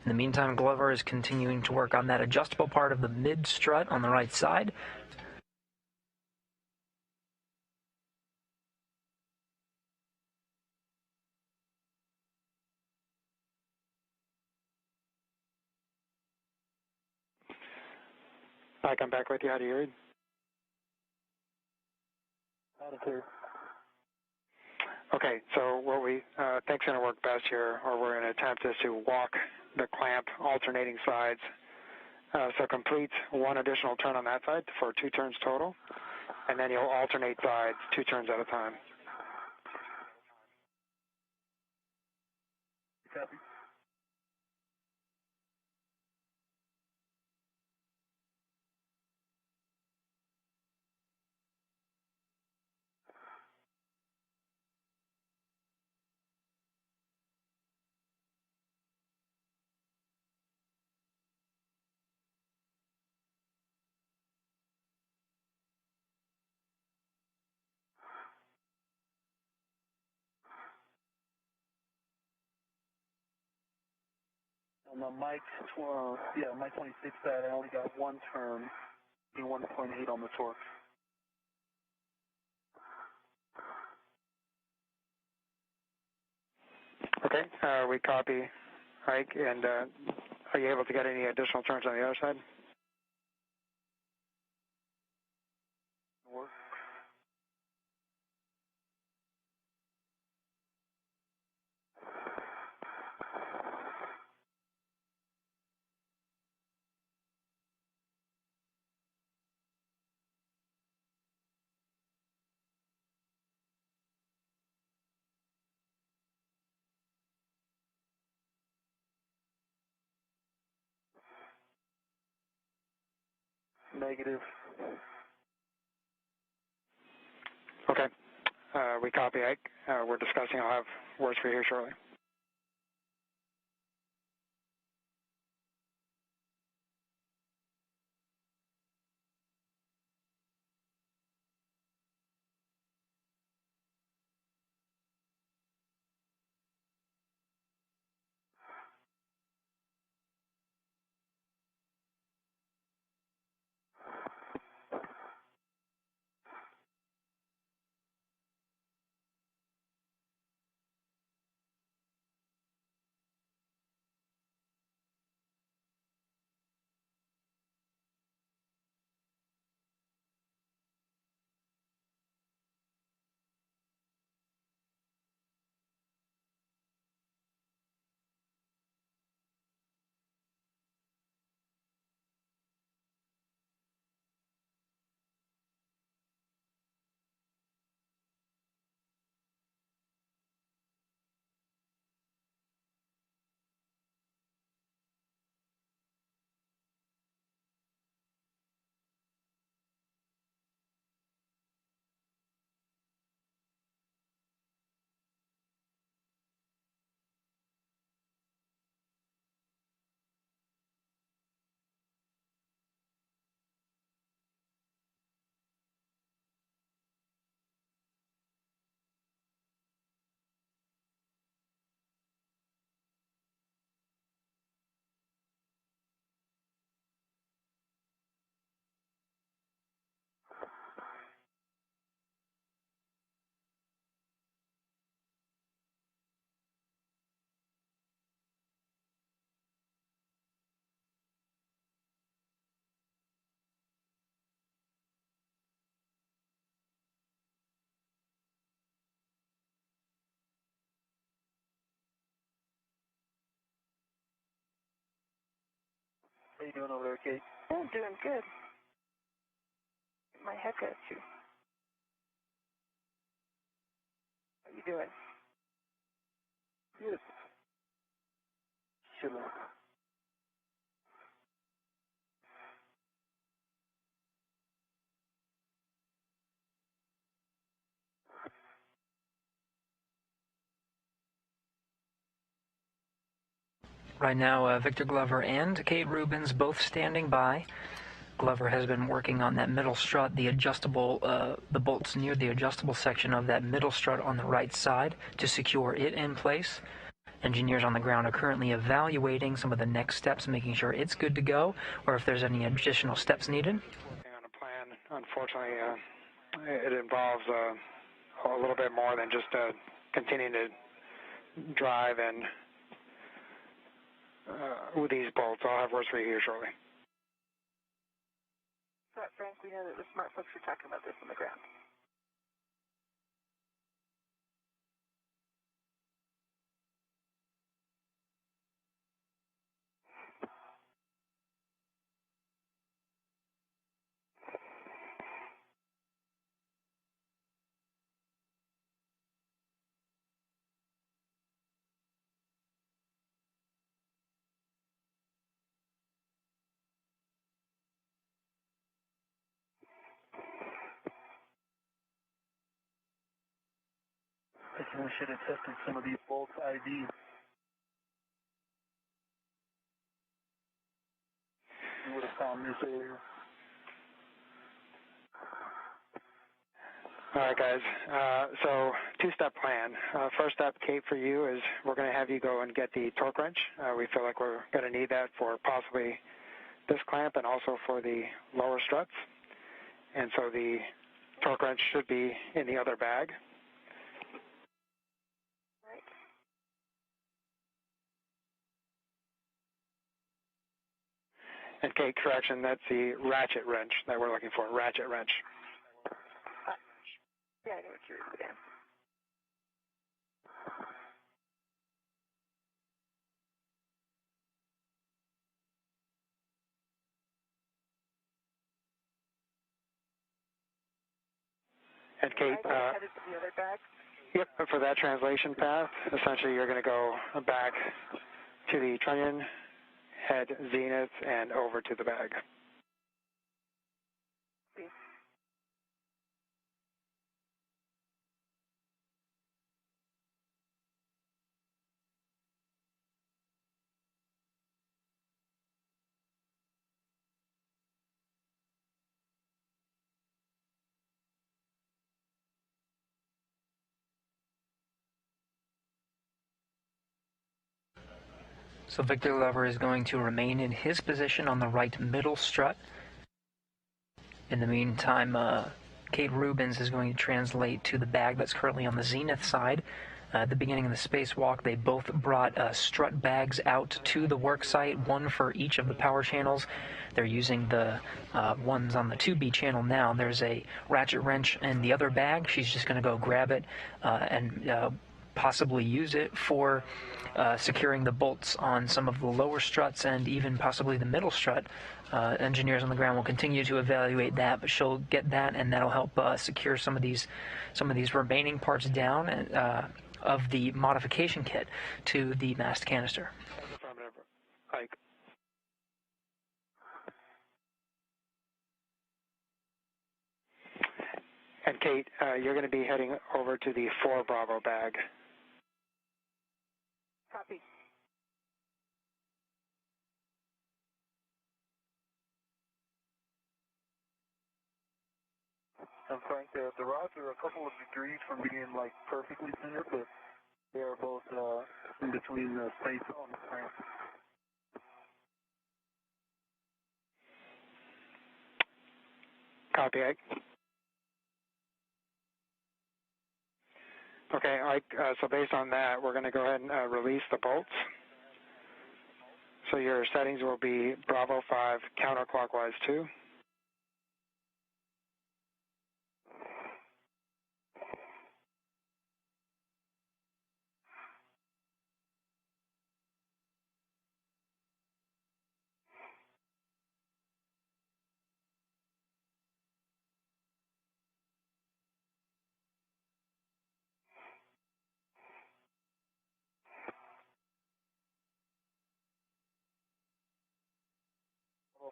In the meantime, Glover is continuing to work on that adjustable part of the mid-strut on the right side. I come back with you. How do you read? Out of clear. Okay, so what we think's going to work best here, or we're going to attempt, is to walk the clamp alternating sides. So complete 1 additional turn on that side for 2 turns total, and then you'll alternate sides 2 turns at a time. Copy. On the Mike 26 side, I only got one turn, 1.8 on the torque. Okay, we copy, Ike, and are you able to get any additional turns on the other side? Work. Negative. Okay, we copy, Ike. We're discussing. I'll have words for you here shortly. How you doing over there, Kate? I'm doing good. My heck at you. How you doing? Good. Chilling. Right now, Victor Glover and Kate Rubins both standing by. Glover has been working on that middle strut, the bolts near the adjustable section of that middle strut on the right side to secure it in place. Engineers on the ground are currently evaluating some of the next steps, making sure it's good to go, or if there's any additional steps needed. Working on a plan. Unfortunately, it involves a little bit more than just continuing to drive and with these bolts. I'll have words for you here shortly. Frank, we know that the smart folks are talking about this on the ground. I think we should have tested some of these bolts IDs. We would have found this earlier. All right, guys. So two-step plan. First step, Kate, for you is we're going to have you go and get the torque wrench. We feel like we're going to need that for possibly this clamp and also for the lower struts. And so the torque wrench should be in the other bag. Right. And Kate, correction, that's the ratchet wrench that we're looking for, ratchet wrench. Yeah, I know what you're saying. And Kate, headed to the other bag? Yep, for that translation path, essentially you're going to go back to the trunnion, head zenith, and over to the bag. So Victor Lover is going to remain in his position on the right middle strut. In the meantime, Kate Rubens is going to translate to the bag that's currently on the zenith side. At the beginning of the spacewalk, they both brought strut bags out to the work site, one for each of the power channels. They're using the ones on the 2B channel now. There's a ratchet wrench in the other bag. She's just going to go grab it and possibly use it for securing the bolts on some of the lower struts and even possibly the middle strut. Engineers on the ground will continue to evaluate that, but she'll get that, and that'll help secure some of these remaining parts down of the modification kit to the mast canister. Like. And Kate, you're going to be heading over to the 4 Bravo bag. Copy. And Frank, the rods are a couple of degrees from being like perfectly centered, but they are both in between the space on the clamp. Copy, Ike. Okay, Ike, so based on that, we're going to go ahead and release the bolts. So your settings will be Bravo 5 counterclockwise 2.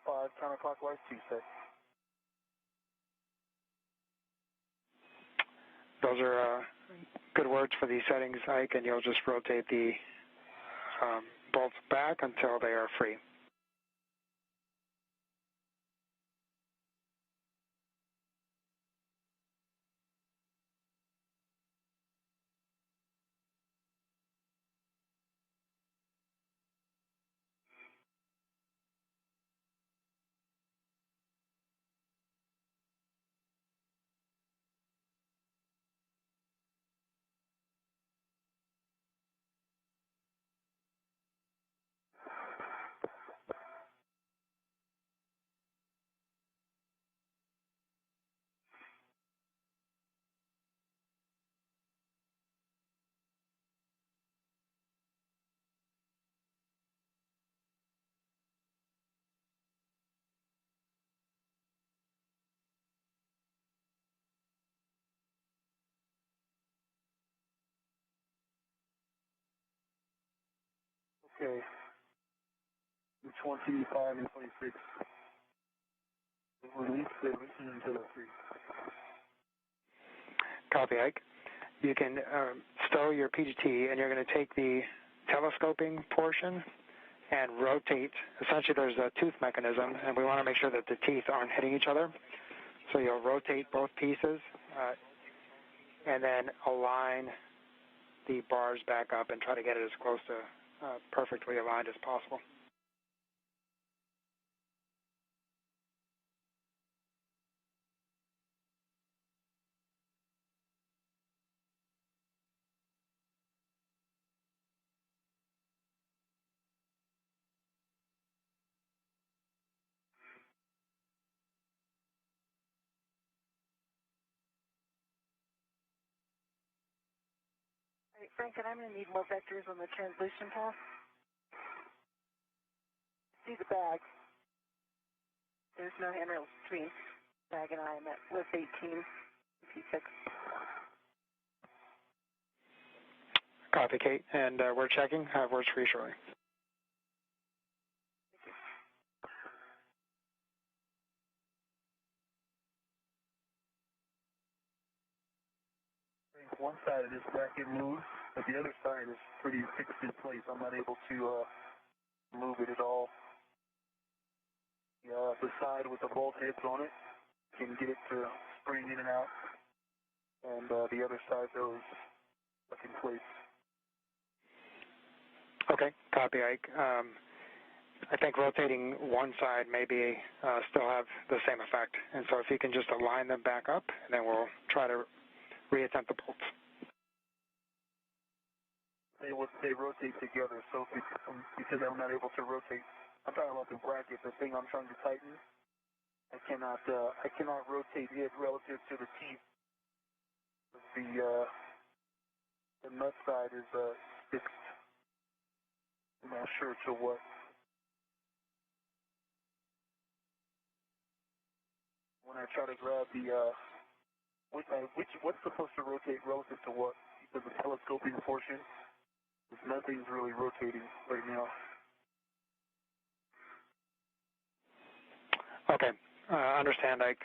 Bravo 5 counterclockwise 2 set. Those are good words for these settings, Ike, and you'll just rotate the bolts back until they are free. Okay. 25 and 26. Release until they're free. Copy, Ike. You can stow your PGT, and you're going to take the telescoping portion and rotate. Essentially, there's a tooth mechanism, and we want to make sure that the teeth aren't hitting each other. So you'll rotate both pieces. and then align the bars back up and try to get it as close to perfectly aligned as possible. All right, Frank, and I'm going to need more vectors on the translation path. See the bag. There's no handrails between bag and I. I'm at lift 18, P6. Copy, Kate, and we're checking. Have words for you shortly. One side of this bracket moves, but the other side is pretty fixed in place. I'm not able to move it at all. The side with the bolt heads on it can get it to spring in and out, and the other side though is stuck in place. Okay, copy, Ike. I think rotating one side may still have the same effect, and so if you can just align them back up, and then we'll try to reattempt the bolts. They rotate together, so because I'm not able to rotate, I'm talking about the bracket, the thing I'm trying to tighten. I cannot rotate it relative to the teeth. The nut side is fixed. I'm not sure to what. When I try to grab the what's supposed to rotate relative to what? Because the telescoping portion, nothing's really rotating right now. Okay, understand, Ike.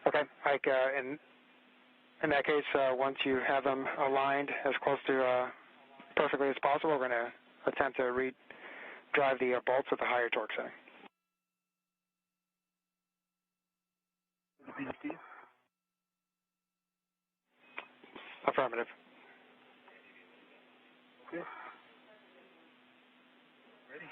Okay, Ike, in that case, once you have them aligned as close to perfectly as possible, we're going to attempt to drive the bolts with a higher torque setting. Affirmative. Okay. Ready.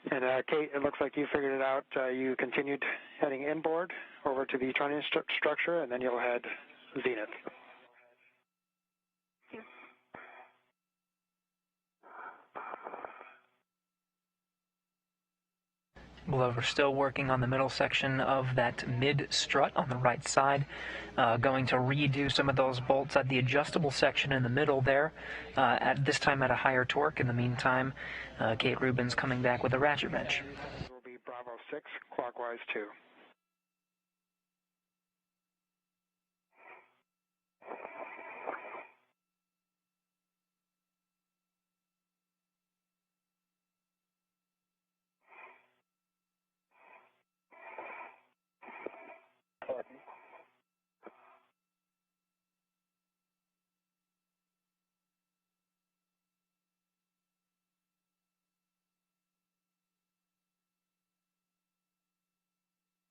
And Kate, it looks like you figured it out. You continued heading inboard over to the trunnion structure, and then you'll head zenith. We're still working on the middle section of that mid strut on the right side. Going to redo some of those bolts at the adjustable section in the middle there, at this time at a higher torque. In the meantime, Kate Rubin's coming back with a ratchet wrench. Will be Bravo 6, clockwise 2.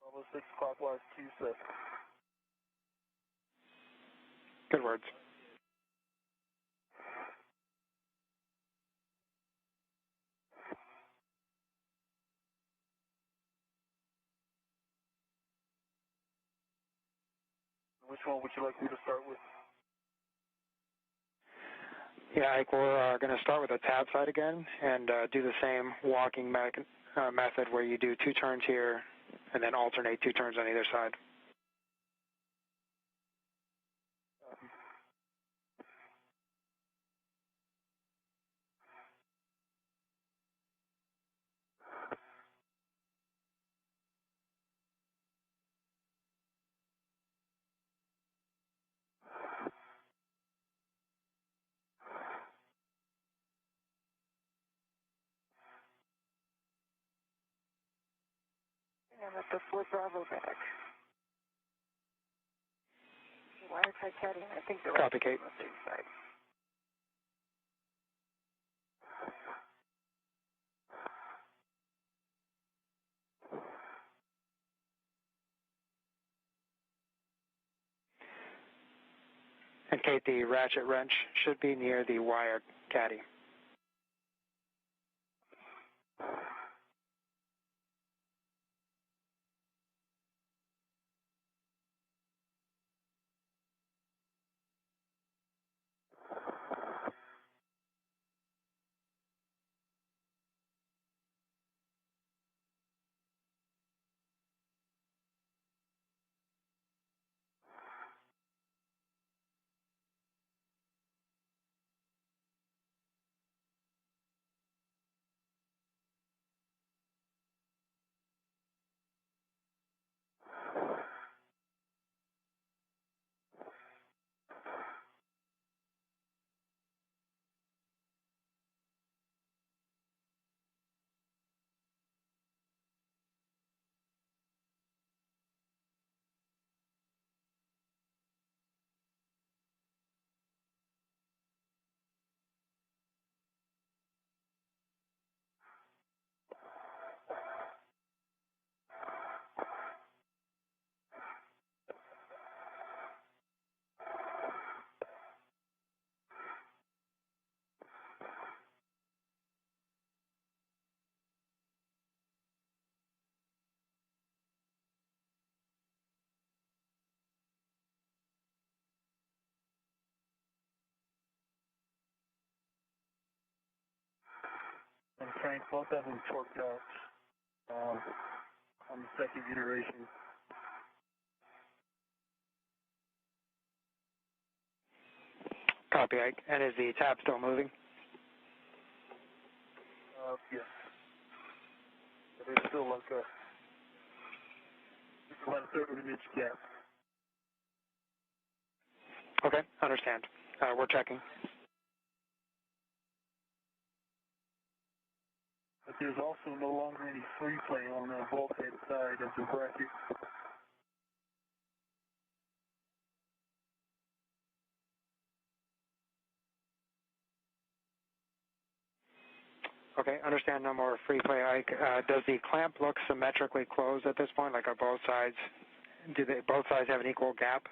Bravo 6 clockwise 2 set. Good words. Which one would you like me to start with? Yeah, Ike, we're going to start with the tab side again and do the same walking method where you do 2 turns here and then alternate 2 turns on either side. I'm at the 4 Bravo bag. Wire tie caddy, I think the Copy, Kate. on the same side. And Kate, the ratchet wrench should be near the wire caddy. And crank both of them torqued out on the second iteration. Copy, Ike. And is the tab still moving? Yes. There's still like about a third of an inch gap. Okay, understand. We're checking. But there's also no longer any free play on the bulkhead side of the bracket. Okay, understand, no more free play, Ike. Does the clamp look symmetrically closed at this point? Like, are both sides, both sides have an equal gap?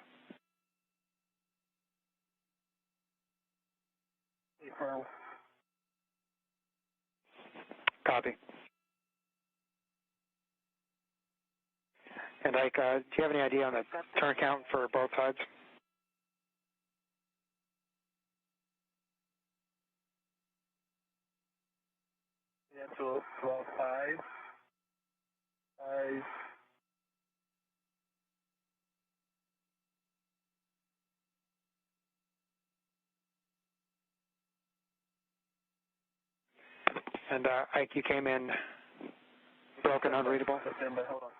Copy. And Ike, do you have any idea on the turn count for both sides? Yeah, so about five. And Ike, you came in broken, unreadable? September, hold on.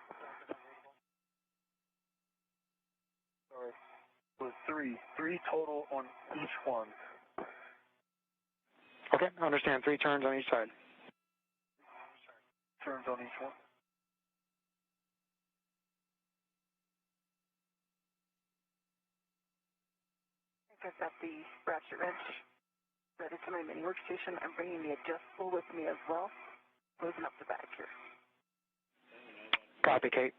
Sorry. It was three total on each one. Okay, understand. 3 turns on each side. Turns on each one. I've got the ratchet wrench ready to my mini workstation. I'm bringing the adjustable with me as well. Closing up the bag here. Copy, Kate.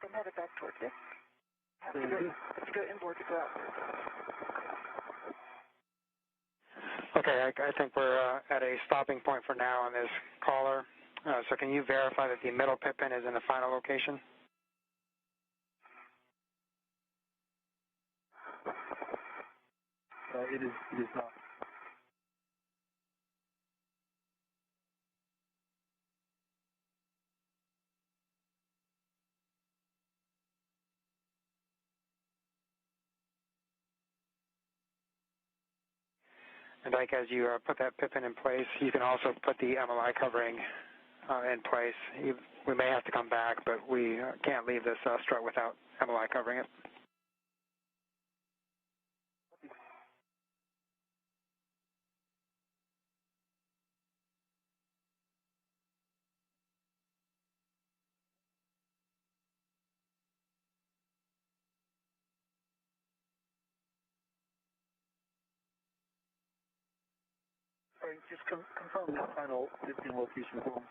I'm headed back towards it. Have to go inboard to go out. Okay, I think we're at a stopping point for now on this caller. So can you verify that the middle pit pin is in the final location? It is not. And like as you put that pippin in place, you can also put the MLI covering in place. We may have to come back, but we can't leave this strut without MLI covering it. Sorry, just confirm the final lifting location for me.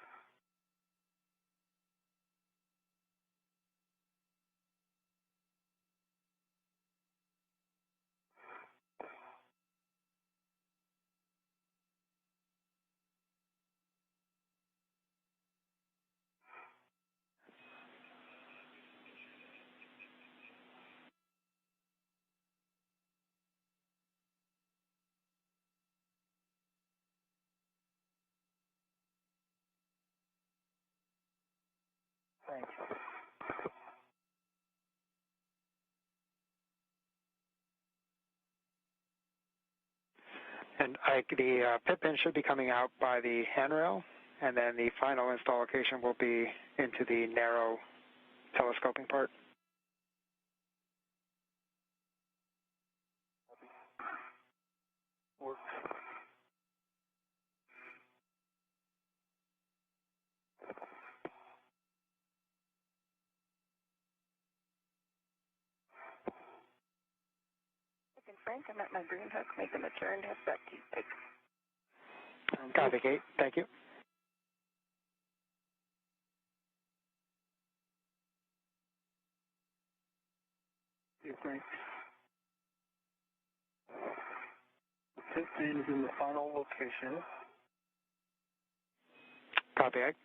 Thanks. And the pippin should be coming out by the handrail, and then the final install location will be into the narrow telescoping part. Works. Frank, I'm at my green hook, making the turn, head back to you. Thanks. Copy, Kate. Thank you. Okay, thanks. The pippin is in the final location. Copy, Ike.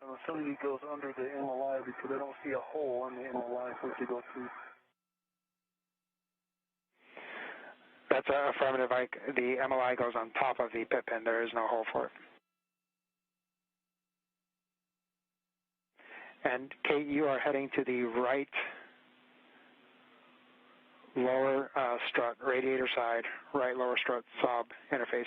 I'm assuming it goes under the MLI because I don't see a hole in the MLI for it to go through. That's affirmative, Ike. The MLI goes on top of the pippin. There is no hole for it. And Kate, you are heading to the right lower strut, radiator side, right lower strut sob interface.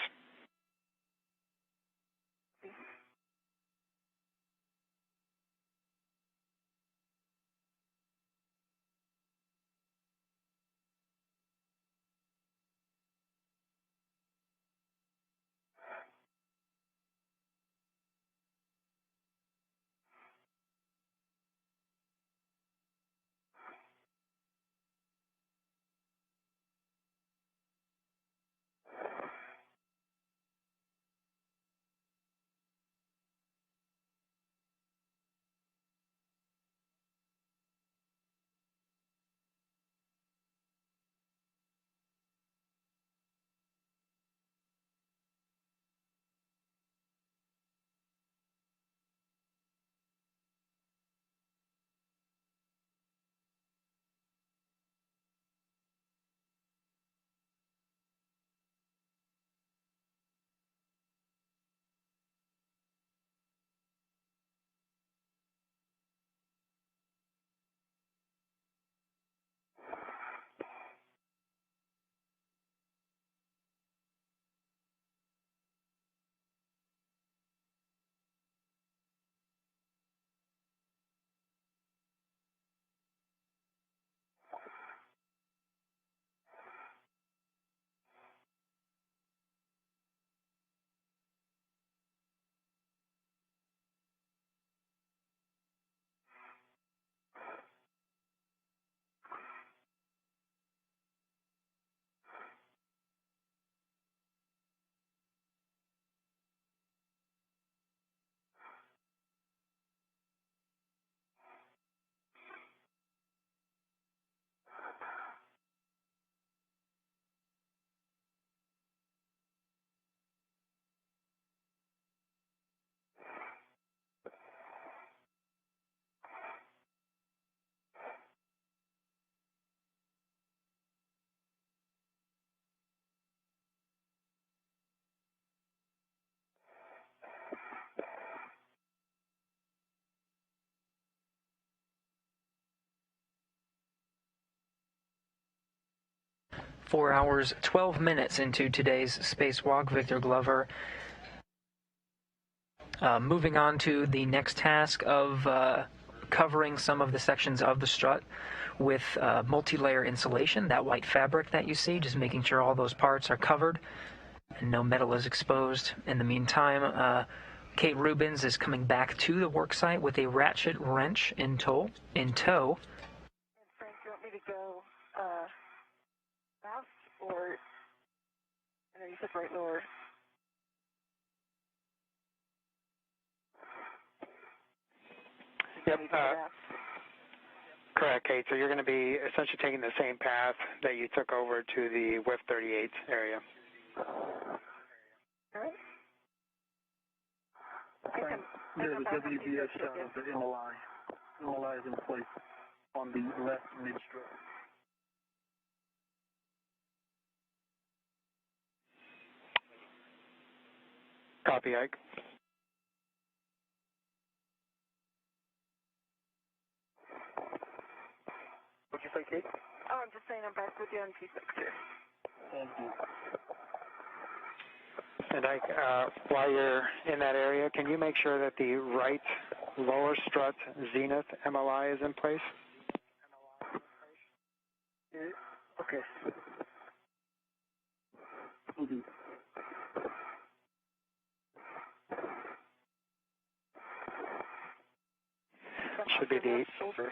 4 hours, 12 minutes into today's spacewalk. Victor Glover moving on to the next task of covering some of the sections of the strut with multi-layer insulation, that white fabric that you see, just making sure all those parts are covered and no metal is exposed. In the meantime, Kate Rubins is coming back to the work site with a ratchet wrench in tow. And Frank, do you want me to go fast, or I know you said right lower. Yep. Correct, Kate. So you're going to be essentially taking the same path that you took over to the WIF 38 area. All right. Frank, there's a WBS shot of the MLI. MLI is in place on the left mid-strut. Copy, Ike. What'd you say, Kate? Oh, I'm just saying I'm back with you on P6 here. Thank you. And Ike, while you're in that area, can you make sure that the right lower strut zenith MLI is in place? Okay. Mm-hmm. Should be the shoulder.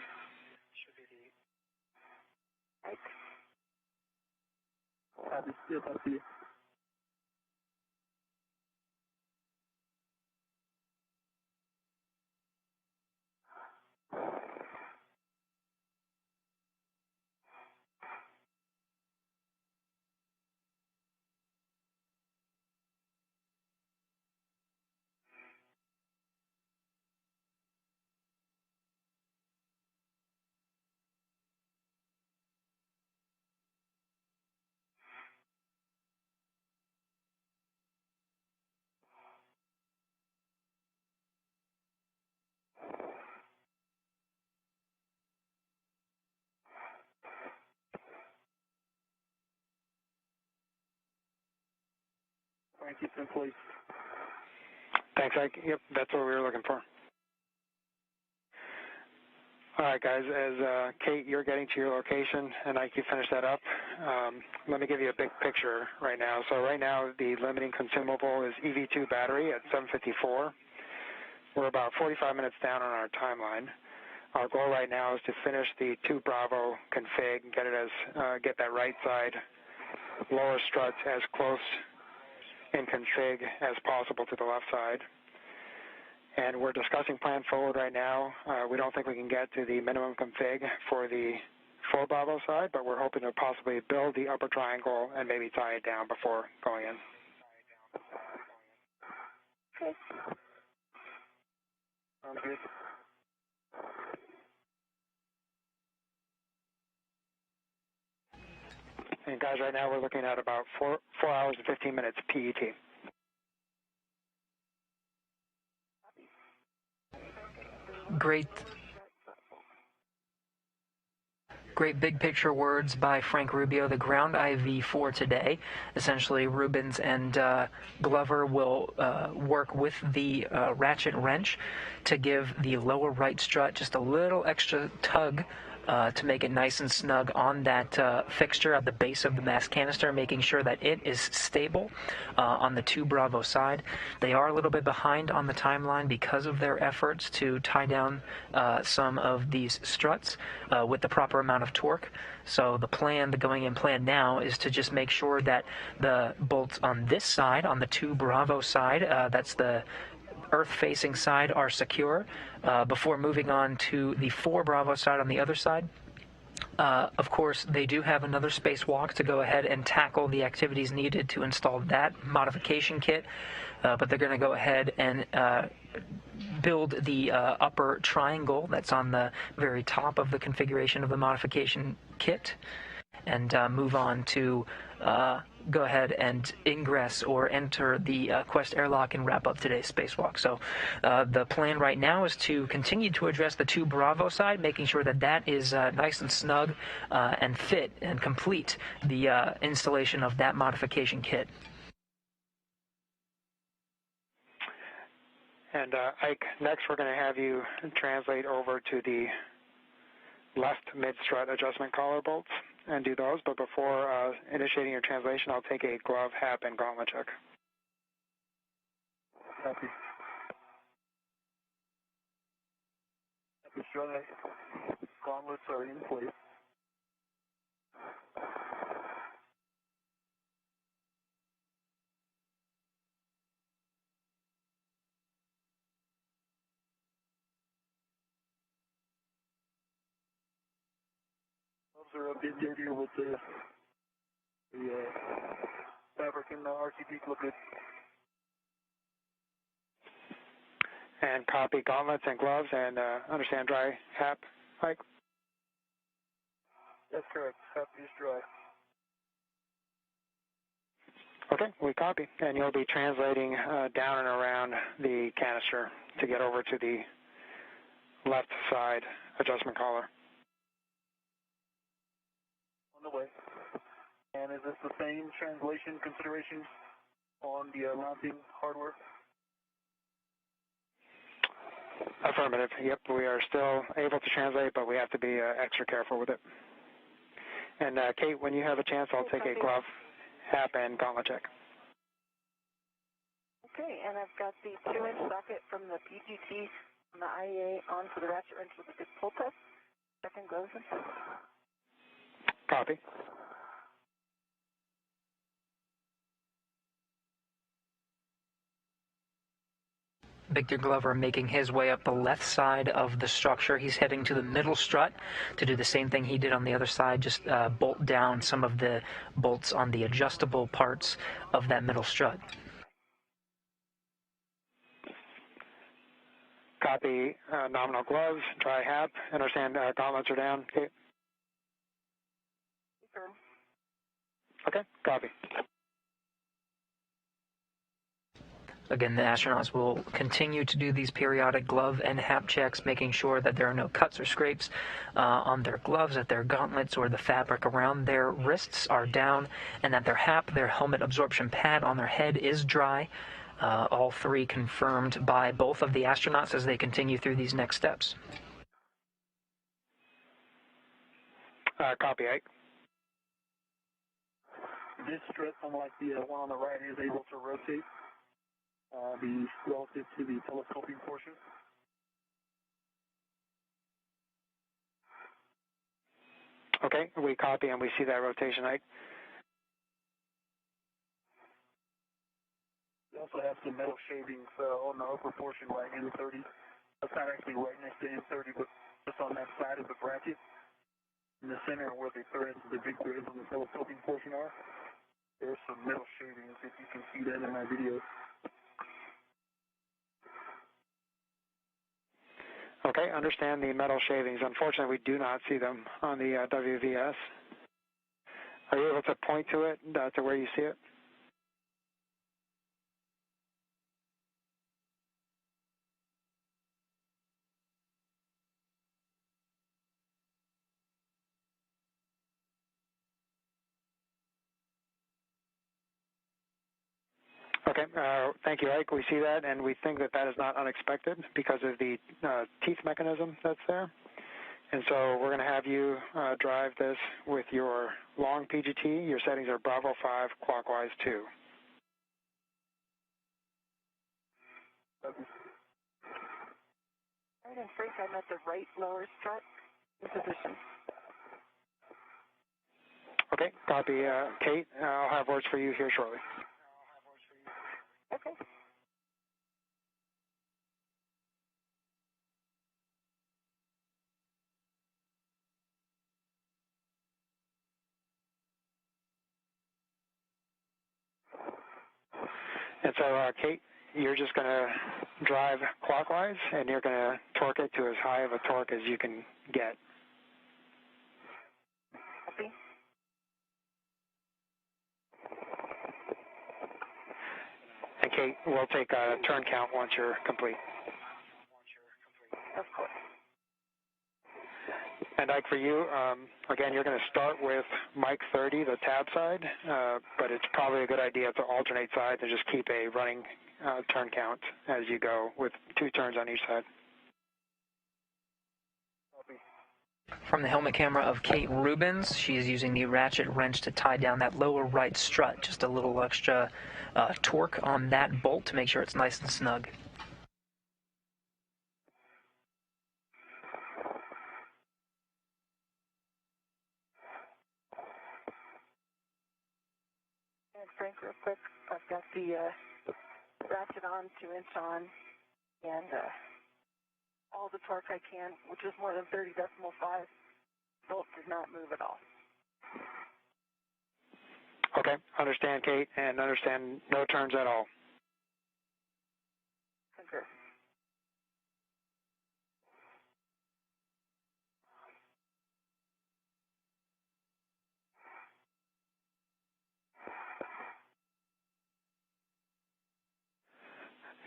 Copy. Still copy. Frank, it's in place. Thanks, Ike. Yep, that's what we were looking for. All right, guys, as Kate, you're getting to your location, and Ike, you finish that up. Let me give you a big picture right now. So right now, the limiting consumable is EV2 battery at 754. We're about 45 minutes down on our timeline. Our goal right now is to finish the 2 Bravo config, get that right side lower strut as close in config as possible to the left side. And we're discussing plan forward right now. We don't think we can get to the minimum config for the full Bravo side, but we're hoping to possibly build the upper triangle and maybe tie it down before going in. Okay. Sounds good. And guys, right now we're looking at about 4 hours and 15 minutes PET. Great big picture words by Frank Rubio. The ground IV for today. Essentially, Rubins and Glover will work with the ratchet wrench to give the lower right strut just a little extra tug to make it nice and snug on that fixture at the base of the mass canister, making sure that it is stable on the 2 Bravo side. They are a little bit behind on the timeline because of their efforts to tie down some of these struts with the proper amount of torque. So the going in plan now is to just make sure that the bolts on this side, on the 2 Bravo side, that's the earth-facing side, are secure before moving on to the 4 Bravo side on the other side. Of course, they do have another spacewalk to go ahead and tackle the activities needed to install that modification kit, but they're going to go ahead and build the upper triangle that's on the very top of the configuration of the modification kit. and move on to go ahead and ingress or enter the Quest airlock and wrap up today's spacewalk. So the plan right now is to continue to address the 2 Bravo side, making sure that that is nice and snug and fit and complete the installation of that modification kit. And Ike, next we're going to have you translate over to the left mid-strut adjustment collar bolts and do those. But before initiating your translation, I'll take a glove, hap, and gauntlet check. Copy. Strut gauntlets are in place. Gloves are a bit dirtier with the fabric in the RCP look good. And copy gauntlets and gloves, and understand dry hap, Ike? That's correct. Hap is dry. Okay, we copy. And you'll be translating down and around the canister to get over to the left side adjustment collar. On the way. And is this the same translation consideration on the mounting hardware? Affirmative. Yep, we are still able to translate, but we have to be extra careful with it. And Kate, when you have a chance, I'll take a glove, hap, and gauntlet check. Okay, and I've got the 2-inch socket from the PGT from the IEA onto the ratchet wrench with a big pull test. Second gloves in. Copy. Victor Glover making his way up the left side of the structure. He's heading to the middle strut to do the same thing he did on the other side, just bolt down some of the bolts on the adjustable parts of that middle strut. Copy nominal gloves, dry hap. Understand gauntlets are down, Kate? Confirm. Okay, copy. Again, the astronauts will continue to do these periodic glove and hap checks, making sure that there are no cuts or scrapes on their gloves, that their gauntlets or the fabric around their wrists are down, and that their hap, their helmet absorption pad on their head, is dry. All 3 confirmed by both of the astronauts as they continue through these next steps. Copy, Ike. This strip, unlike the one on the right, is able to rotate. Be relative to the telescoping portion. Okay, we copy and we see that rotation, Ike. We also have some metal shavings on the upper portion right in 30. That's not actually right next to M30, but just on that side of the bracket. In the center where the threads, the big threads on the telescoping portion are, there's some metal shavings, if you can see that in my video. Okay, understand the metal shavings. Unfortunately, we do not see them on the WVS. Are you able to point to it, to where you see it? Okay, thank you, Ike. We see that, and we think that that is not unexpected because of the teeth mechanism that's there. And so we're going to have you drive this with your long PGT. Your settings are Bravo 5, clockwise 2. Right in front, I'm at the right lower strut in position. Okay, copy, Kate. I'll have words for you here shortly. Okay. And so, Kate, you're just going to drive clockwise, and you're going to torque it to as high of a torque as you can get. Copy. Kate, we'll take a turn count once you're complete. Of course. And Ike, for you, again, you're going to start with Mike 30, the tab side, but it's probably a good idea to alternate sides and just keep a running turn count as you go with 2 turns on each side. From the helmet camera of Kate Rubens, she is using the ratchet wrench to tie down that lower right strut. Just a little extra torque on that bolt to make sure it's nice and snug. And Frank, real quick, I've got the ratchet on, 2-inch on, and all the torque I can, which is more than 30.5. Bolt did not move at all. Okay, understand, Kate, and understand no turns at all. Concur.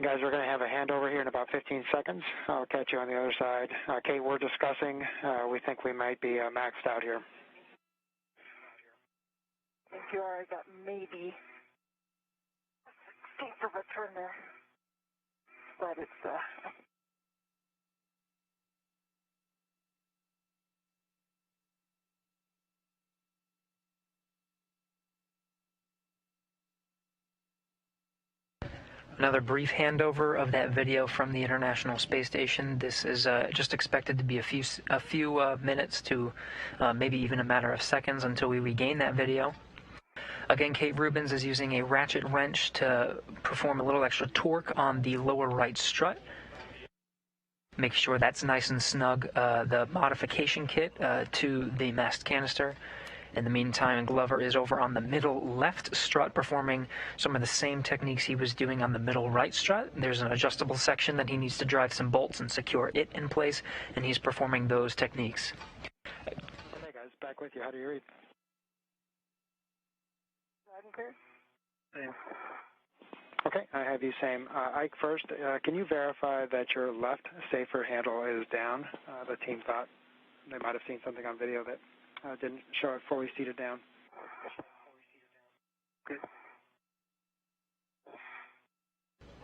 Guys, we're going to have a handover here in about 15 seconds. I'll catch you on the other side. Kate, we're discussing. We think we might be maxed out here. I think you are. I got maybe a of a turn there, but it's Another brief handover of that video from the International Space Station. This is just expected to be a few minutes to maybe even a matter of seconds until we regain that video. Again, Kate Rubens is using a ratchet wrench to perform a little extra torque on the lower right strut. Make sure that's nice and snug. The modification kit to the mast canister. In the meantime, Glover is over on the middle left strut performing some of the same techniques he was doing on the middle right strut. There's an adjustable section that he needs to drive some bolts and secure it in place, and he's performing those techniques. Okay, guys, back with you. How do you read? loud and clear. Same. Okay, I have you same. Ike, first, can you verify that your left safer handle is down? The team thought they might have seen something on video that didn't show it fully seated down. Okay.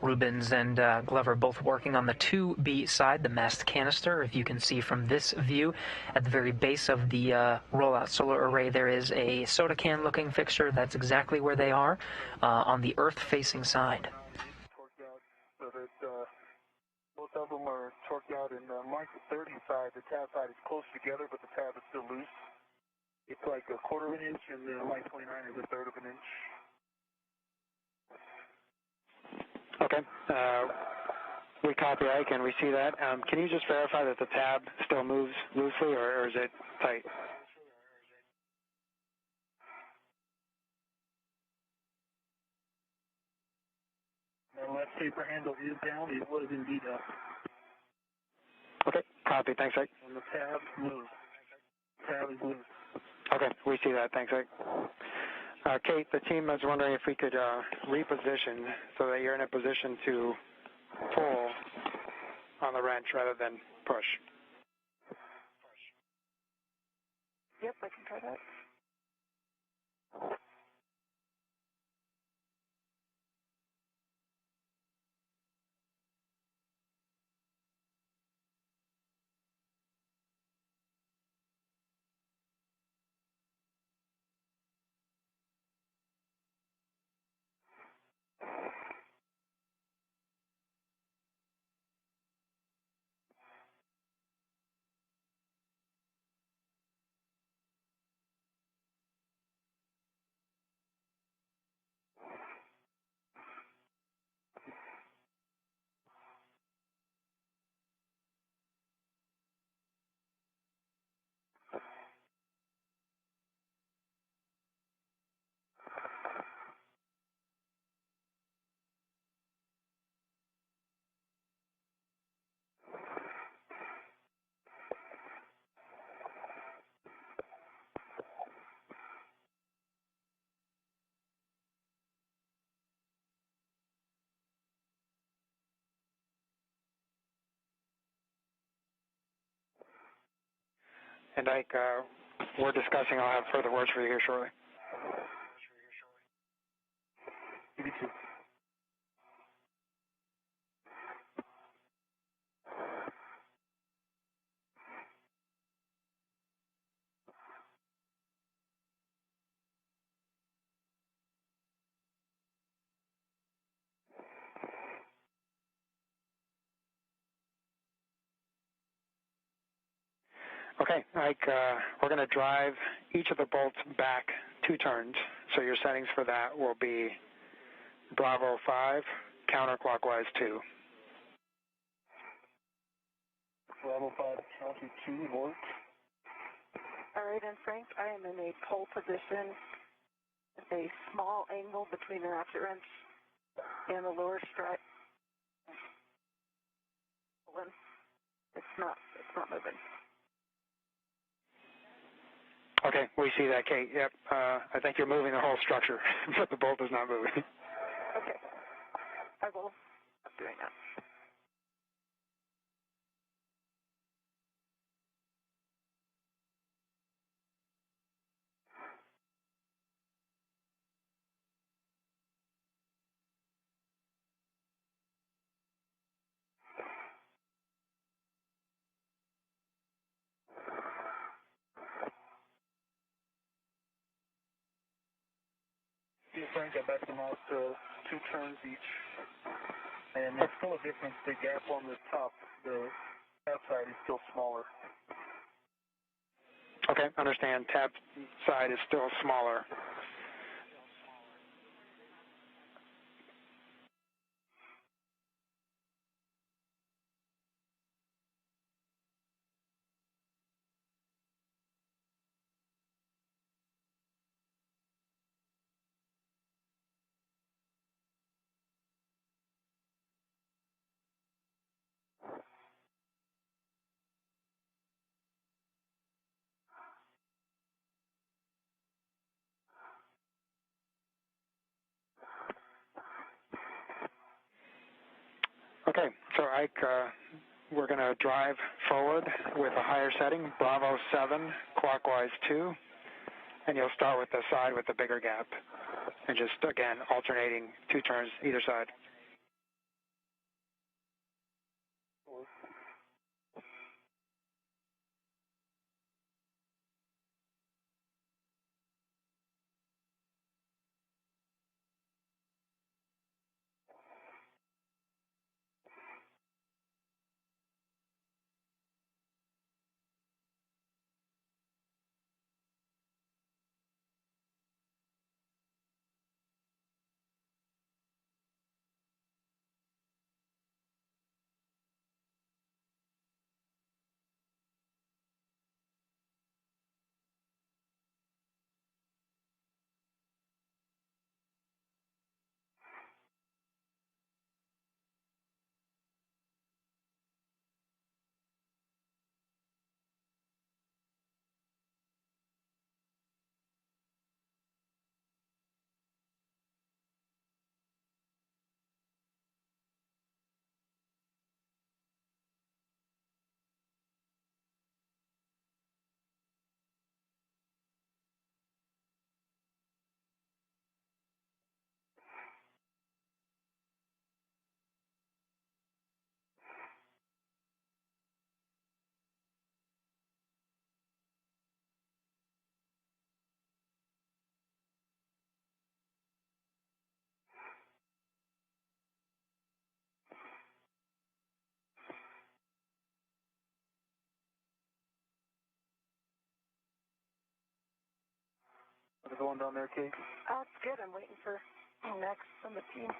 Rubens and Glover both working on the 2B side, the mast canister. If you can see from this view, at the very base of the rollout solar array, there is a soda can looking fixture. That's exactly where they are, on the earth-facing side. Torqued out so that both of them are torqued out, and Mike 30 side, the tab side is close together, but the tab is still loose. It's like 1/4 of an inch, and the Mike 29 is 1/3 of an inch. Okay. We copy, Ike, and we see that. Can you just verify that the tab still moves loosely, or is it tight? The left taper handle is down. It was indeed up. Okay, copy. Thanks, Ike. And the tab moves. Tab is loose. Okay, we see that. Thanks, Ike. Kate, the team was wondering if we could reposition so that you're in a position to pull on the wrench rather than push. Yep, I can try that. And Ike, we're discussing. I'll have further words for you here shortly. EV2. Okay, Ike, we're going to drive each of the bolts back 2 turns. So your settings for that will be Bravo 5, counterclockwise 2. Bravo 5, counter 2, north. All right, and Frank, I am in a pole position with a small angle between the ratchet wrench and the lower strut. It's not moving. Okay, we see that, Kate. Yep, I think you're moving the whole structure, but the bolt is not moving. Okay, I will stop doing that. See, Frank, I backed them out to 2 turns each. And there's still a difference. The gap on the top, the tab side is still smaller. Okay, understand. Tab side is still smaller. Okay, so Ike, we're going to drive forward with a higher setting, Bravo 7, clockwise 2, and you'll start with the side with the bigger gap, and just, again, alternating 2 turns either side. How's it going down there, Kate? Oh, it's good. I'm waiting for next from the team.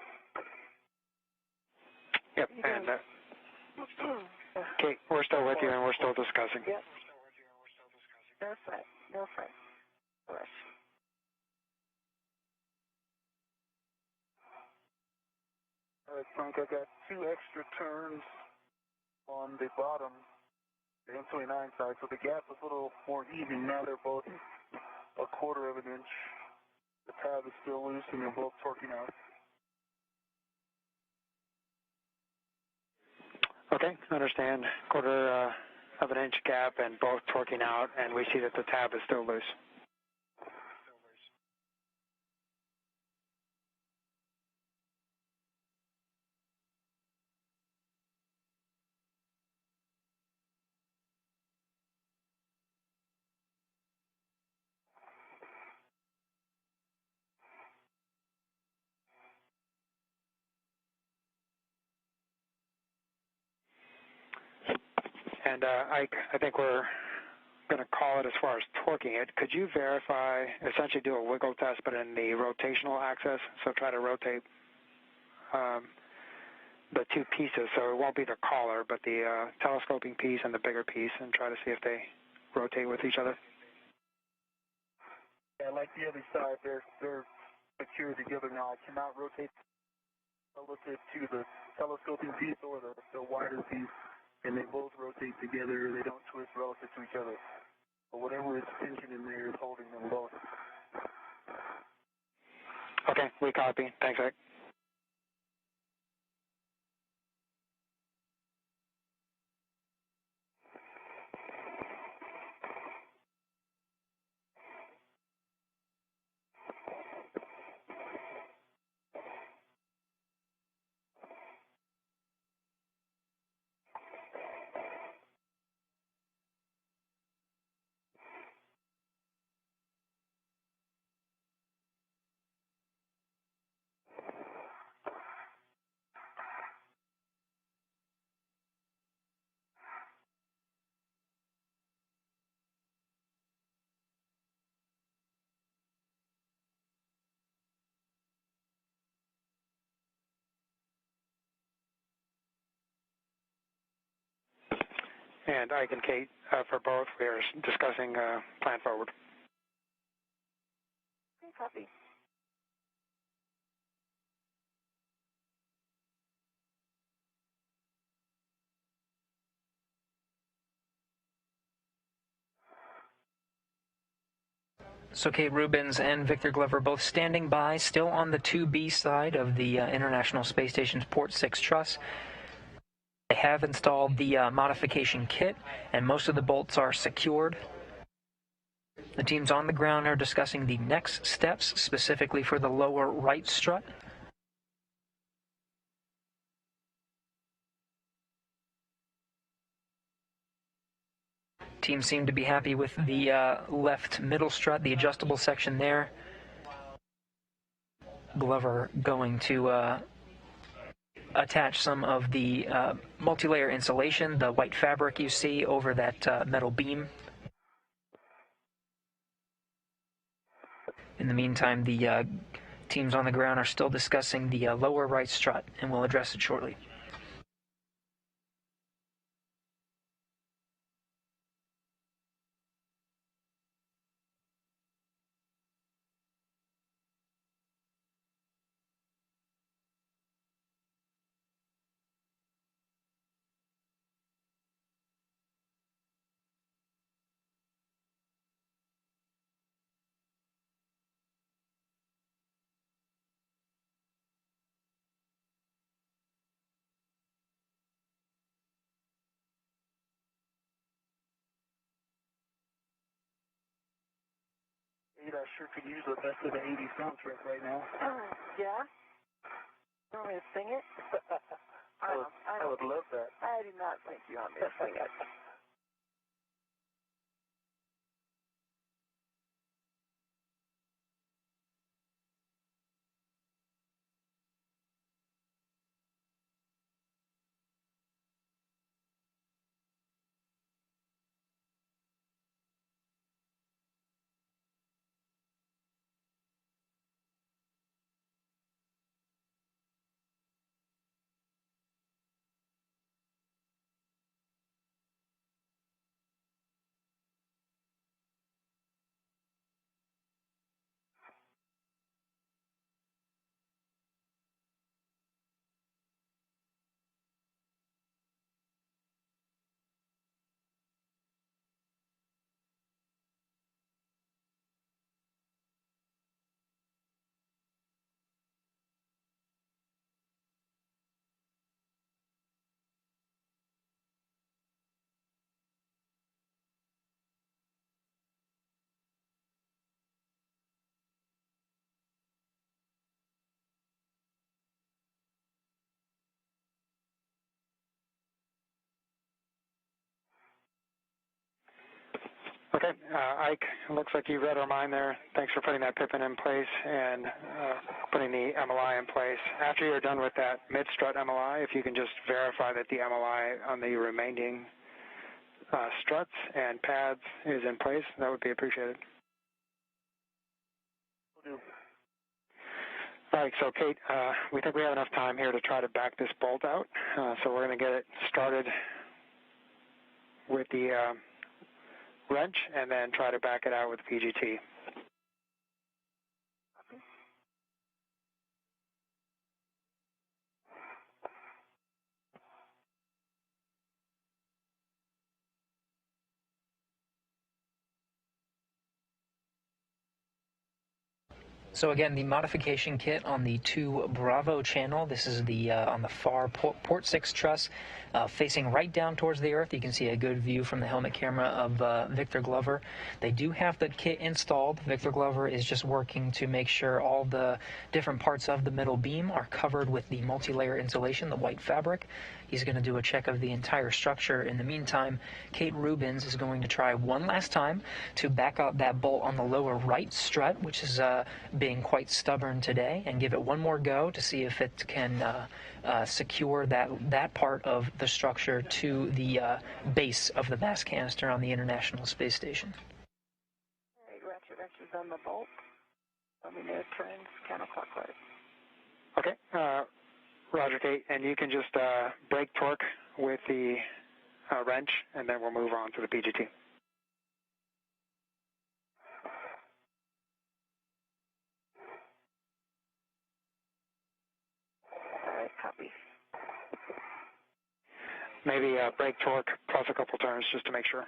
Yep, and Kate, we're still with you and we're still discussing. Yep. No fret. No fret. Rush. All right, Frank, I got 2 extra turns on the bottom, the M29 side, so the gap is a little more even. Now they're both 1/4 of an inch. The tab is still loose and they're both torquing out. Okay, understand. Quarter of an inch gap and both torquing out, and we see that the tab is still loose. And I think we're going to call it as far as torquing it. Could you verify, essentially do a wiggle test, but in the rotational axis? So try to rotate the two pieces, so it won't be the collar, but the telescoping piece and the bigger piece, and try to see if they rotate with each other. Yeah, like the other side, they're secured together now. I cannot rotate relative to the telescoping piece or the wider piece, and they both rotate together. They don't twist relative to each other. But whatever is tension in there is holding them both. Okay, we copy. Thanks, Ike. And Ike and Kate, for both, we are discussing plan forward. Okay, copy. So Kate Rubins and Victor Glover both standing by, still on the 2B side of the International Space Station's Port 6 truss. They have installed the modification kit, and most of the bolts are secured. The teams on the ground are discussing the next steps, specifically for the lower right strut. Teams seem to be happy with the left middle strut, the adjustable section there. Glover going to attach some of the multi-layer insulation, the white fabric you see over that metal beam. In the meantime, the teams on the ground are still discussing the lower right strut, and we'll address it shortly. I sure could use the best of the 80s soundtrack right now. Yeah? You want me to sing it? I would love that. I do not think you want me to sing it. Okay, Ike, it looks like you read our mind there. Thanks for putting that Pippin in place and putting the MLI in place. After you're done with that mid-strut MLI, if you can just verify that the MLI on the remaining struts and pads is in place, that would be appreciated. Will do. All right, so Kate, we think we have enough time here to try to back this bolt out. So we're going to get it started with the wrench and then try to back it out with the PGT. So again, the modification kit on the 2 Bravo channel. This is the on the far port 6 truss, facing right down towards the earth. You can see a good view from the helmet camera of Victor Glover. They do have the kit installed. Victor Glover is just working to make sure all the different parts of the middle beam are covered with the multi-layer insulation, the white fabric. He's going to do a check of the entire structure. In the meantime, Kate Rubens is going to try one last time to back out that bolt on the lower right strut, which is being quite stubborn today, and give it one more go to see if it can secure that part of the structure to the base of the mass canister on the International Space Station. All right, ratchet wrenches on the bolt. Let me know it turns counterclockwise. Okay, Roger, Kate, and you can just brake torque with the wrench, and then we'll move on to the PGT. All right, copy. Maybe brake torque plus a couple turns just to make sure.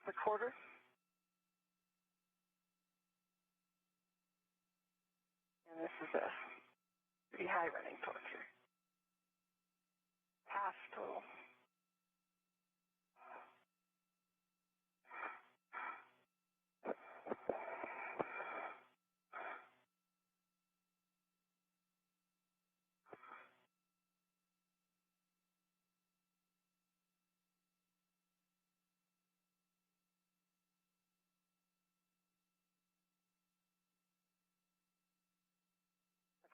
Recorder. And this is a pretty high running torque here. Half total.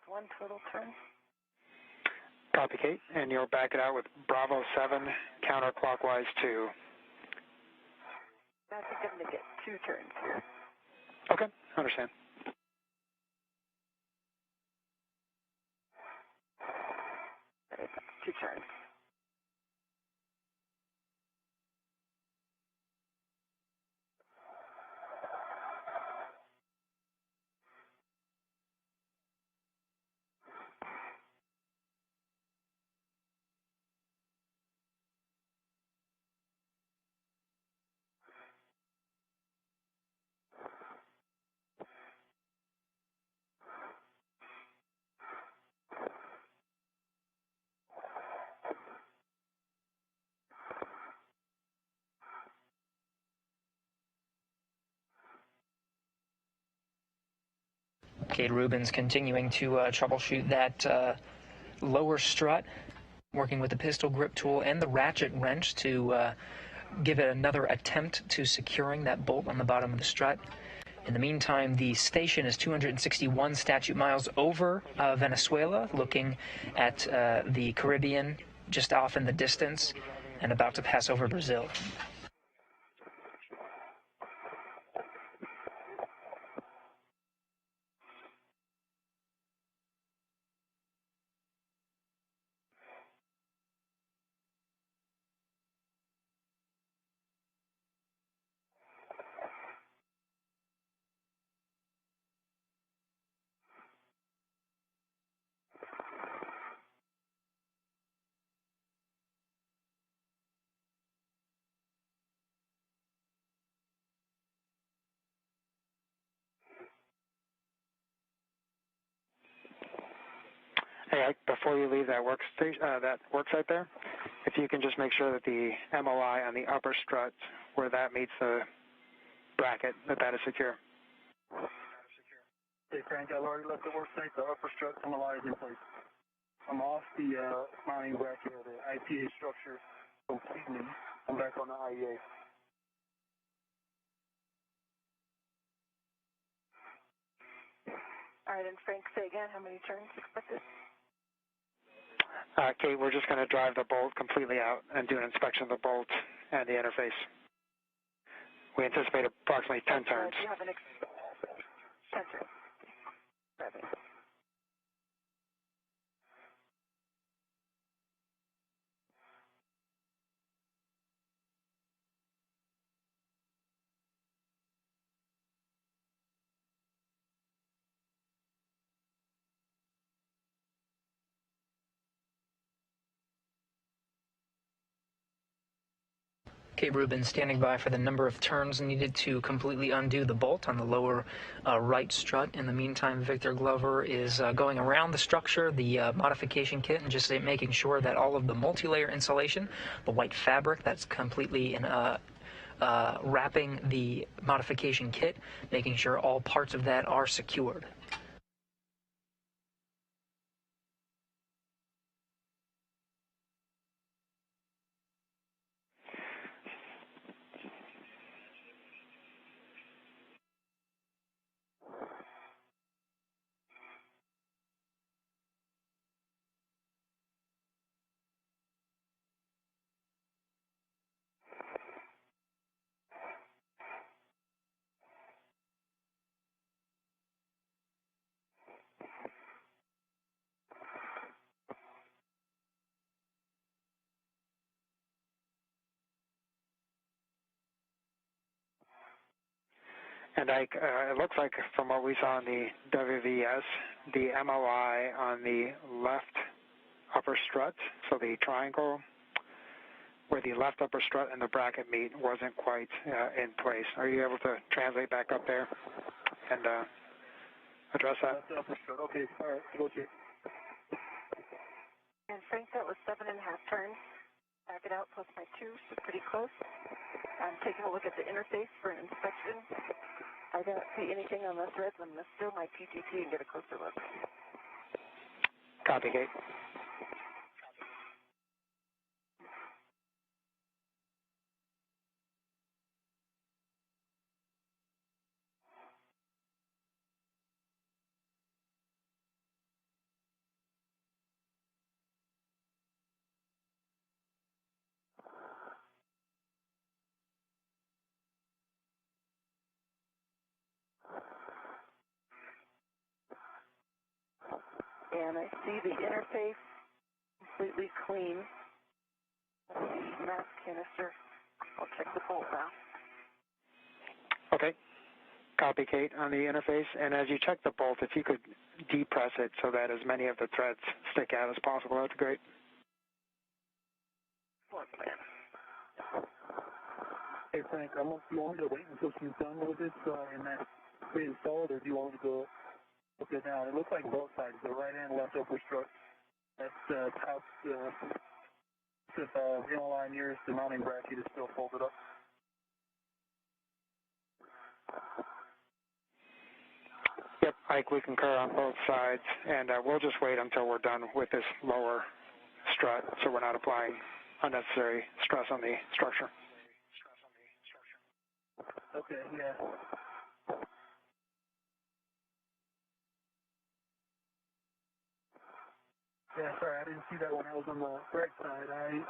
That's one total turn. Copy, Kate, and you'll back it out with Bravo 7 counterclockwise to. I think I'm going to get 2 turns here. Okay, understand. All right, that's 2 turns. Kate Rubens continuing to troubleshoot that lower strut, working with the pistol grip tool and the ratchet wrench to give it another attempt to securing that bolt on the bottom of the strut. In the meantime, the station is 261 statute miles over Venezuela, looking at the Caribbean just off in the distance and about to pass over Brazil. Hey, before you leave that work site there, if you can just make sure that the MOI on the upper strut, where that meets the bracket, that is secure. Hey, Frank, I've already left the work site. The upper strut MOI is in place. I'm off the mounting bracket of the IPA structure completely. I'm back on the IEA. All right, and Frank, say again, how many turns expected? Kate, we're just going to drive the bolt completely out and do an inspection of the bolt and the interface. We anticipate approximately 10 turns. Do you have an 10 turns? Driving. Okay, Ruben, standing by for the number of turns needed to completely undo the bolt on the lower right strut. In the meantime, Victor Glover is going around the structure, the modification kit, and just making sure that all of the multi-layer insulation, the white fabric that's completely wrapping the modification kit, making sure all parts of that are secured. And it looks like from what we saw in the WVS, the MOI on the left upper strut, so the triangle where the left upper strut and the bracket meet, wasn't quite in place. Are you able to translate back up there and address that? Left upper strut. Okay, all right, go check. And Frank, that was 7.5 turns. Back it out plus my 2, so pretty close. I'm taking a look at the interface for an inspection. I don't see anything on the threads. I'm going to steal my PTT and get a closer look. Copy, Kate. And I see the interface completely clean. The mass canister. I'll check the bolt now. Okay. Copy, Kate, on the interface. And as you check the bolt, if you could depress it so that as many of the threads stick out as possible, that would be great. Hey, Frank, do you want me to wait until she's done with this and that's pre-installed, or do you want me to go look it now? It looks like both sides, the right and left upper strut. That's top, the MOI nearest the mounting bracket is still folded up. Yep, Ike, we concur on both sides, and we'll just wait until we're done with this lower strut so we're not applying unnecessary stress on the structure. Okay, yeah. Yeah, sorry, I didn't see that when I was on the right side. I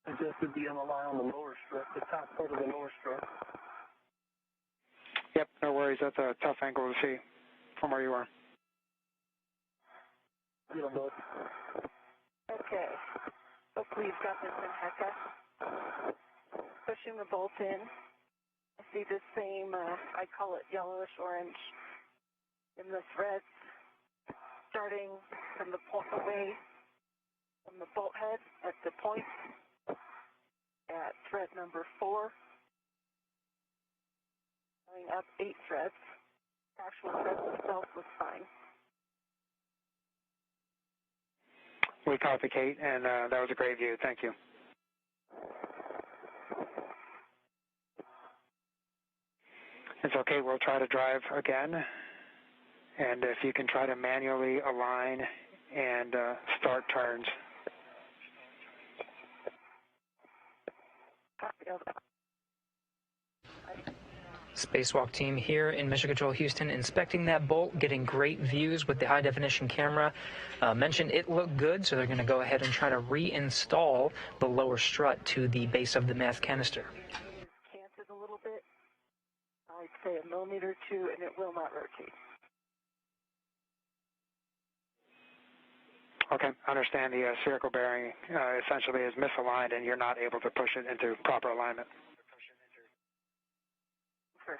adjusted the MOI on the lower strut, the top part of the lower strut. Yep, no worries. That's a tough angle to see from where you are. Get them both. Okay. Hopefully you've got this in Hecka. Pushing the bolt in. I see the same, I call it yellowish orange in the threads, starting from the point away from the bolt head at the point at thread number 4, going up 8 threads. The actual thread itself was fine. We copy, Kate, and that was a great view. Thank you. It's okay. We'll try to drive again. And if you can try to manually align and start turns. Spacewalk team here in Mission Control Houston inspecting that bolt, getting great views with the high-definition camera. Mentioned it looked good, so they're going to go ahead and try to reinstall the lower strut to the base of the mass canister. Canted a little bit, I'd say a millimeter or two, and it will not rotate. Okay, I understand the spherical bearing essentially is misaligned and you're not able to push it into proper alignment. Sure.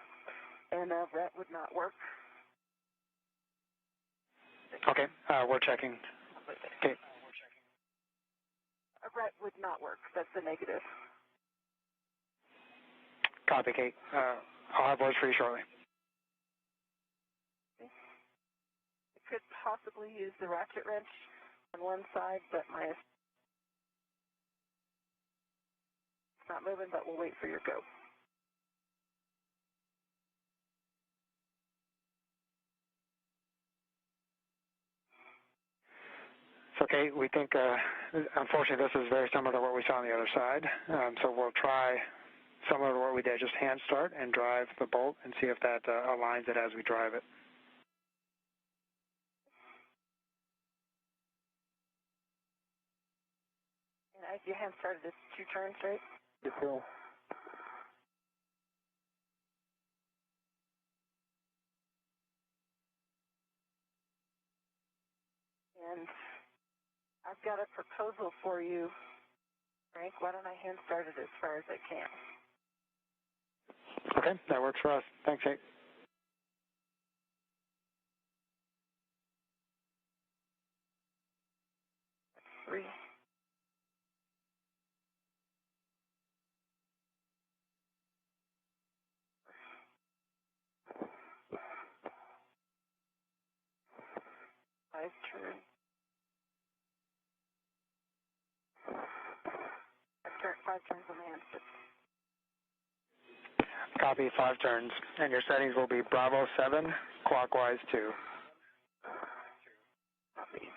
And that would not work. Okay, we're checking. Okay. A ret would not work. That's the negative. Copy, Kate. I'll have words for you shortly. Okay. I could possibly use the ratchet wrench on one side, but it's not moving, but we'll wait for your go. It's okay. We think, unfortunately, this is very similar to what we saw on the other side. So we'll try similar to what we did, just hand start and drive the bolt and see if that aligns it as we drive it. And as your hand started, it's 2 turns, right? Yes, sir. And I've got a proposal for you, Frank. Why don't I hand start it as far as I can? Okay, that works for us. Thanks, Kate. Three. Five turns. Five turns on the hand. Copy, 5 turns. And your settings will be Bravo 7, clockwise 2. Copy.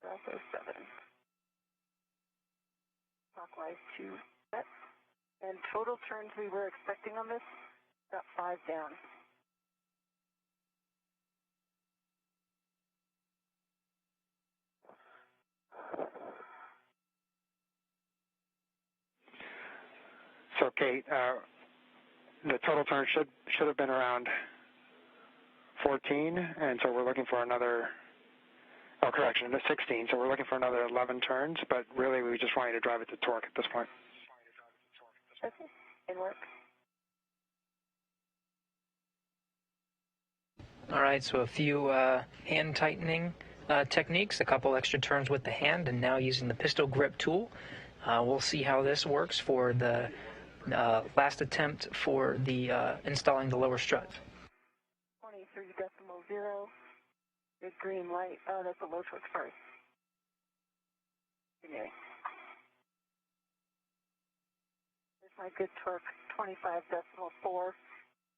Bravo 7. Clockwise 2. Set. And total turns we were expecting on this, got 5 down. So, Kate, the total turn should have been around 14, and so we're looking for another, correction, 16, so we're looking for another 11 turns, but really we just want you to drive it to torque at this point. Okay, it works. All right, so a few hand tightening techniques, a couple extra turns with the hand, and now using the pistol grip tool. We'll see how this works for the last attempt for the installing the lower strut. 23.0. Big green light. Oh, that's a low torque. Sorry. Okay. There's my good torque. 25.4.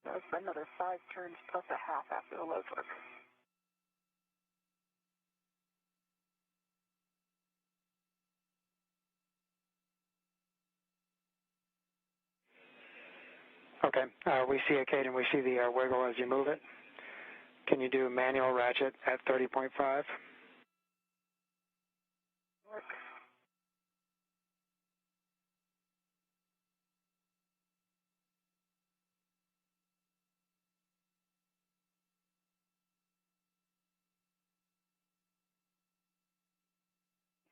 That's another 5 turns plus a half after the low torque. Okay, we see it, Kate, and we see the wiggle as you move it. Can you do manual ratchet at 30.5? Work.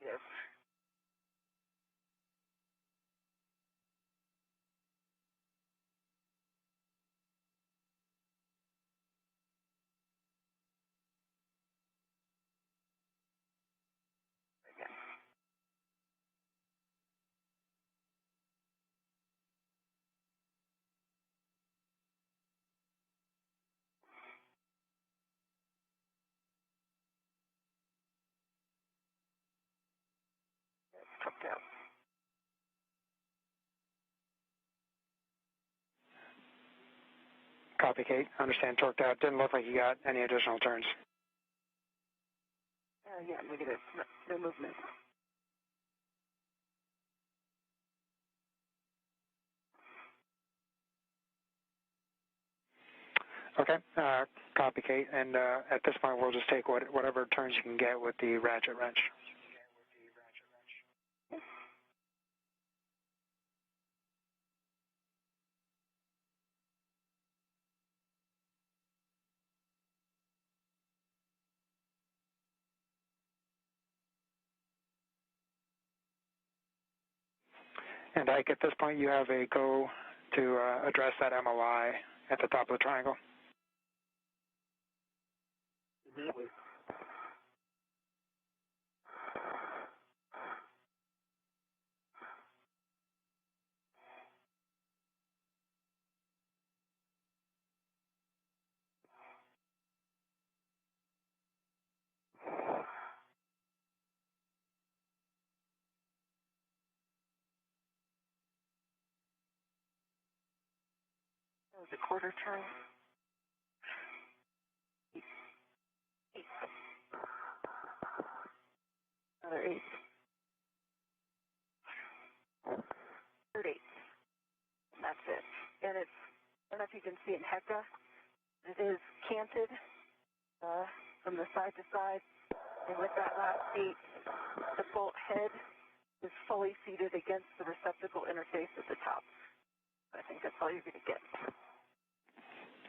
Yes. Copy, Kate. Understand, torqued out. Didn't look like you got any additional turns. Yeah, negative. No movement. Okay, copy, Kate. And at this point, we'll just take whatever turns you can get with the ratchet wrench. And Ike, at this point, you have a go to address that MOI at the top of the triangle. That was a quarter turn. 8. Another 8. Third 8. And that's it. And it's, I don't know if you can see it in Hecka. It is canted from the side to side. And with that last 8, the bolt head is fully seated against the receptacle interface at the top. I think that's all you're going to get.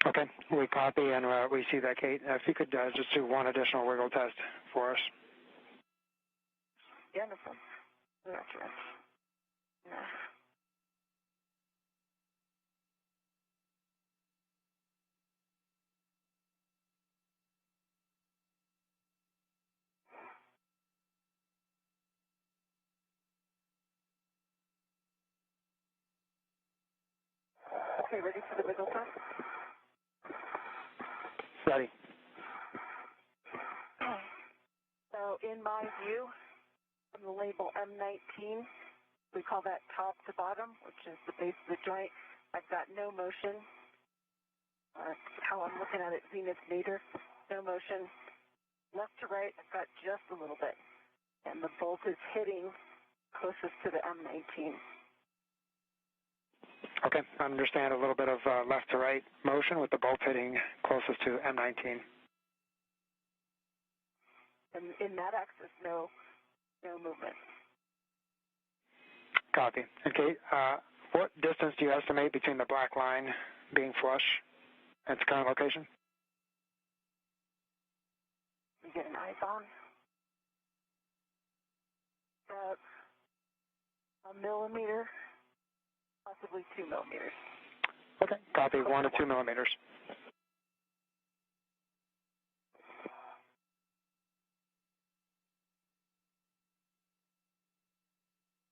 Okay, we copy and we see that, Kate. If you could just do one additional wiggle test for us. Yeah, no problem. Gotcha. Yeah. Okay, ready for the wiggle test? Ready. So in my view, from the label M19, we call that top to bottom, which is the base of the joint. I've got no motion. How I'm looking at it, zenith nadir, no motion. Left to right, I've got just a little bit. And the bolt is hitting closest to the M19. Okay, I understand a little bit of left to right motion with the bolt hitting closest to M19. And in that axis, no movement. Copy. Okay, what distance do you estimate between the black line being flush at its current location? You get an eye on. About a millimeter, possibly 2 millimeters. Okay, copy. 1 to 2 millimeters.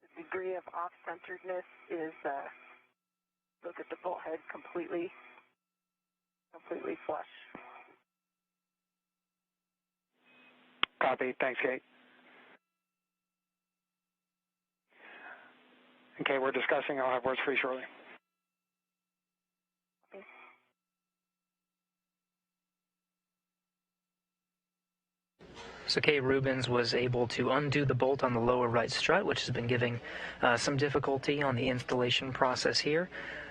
The degree of off-centeredness is, look at the bolt head completely flush. Copy. Thanks, Kate. Okay, we're discussing. I'll have words for you shortly. Okay. So Kay Rubens was able to undo the bolt on the lower right strut, which has been giving some difficulty on the installation process here.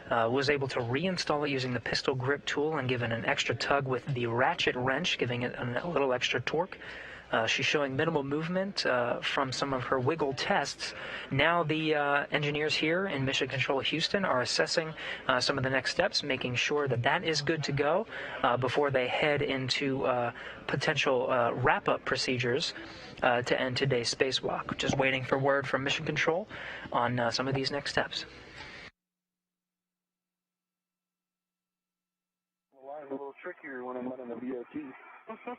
Was able to reinstall it using the pistol grip tool and given an extra tug with the ratchet wrench, giving it a little extra torque. She's showing minimal movement from some of her wiggle tests. Now the engineers here in Mission Control Houston are assessing some of the next steps, making sure that that is good to go before they head into potential wrap-up procedures to end today's spacewalk. Just waiting for word from Mission Control on some of these next steps. The line's a little trickier when I'm running the VOT.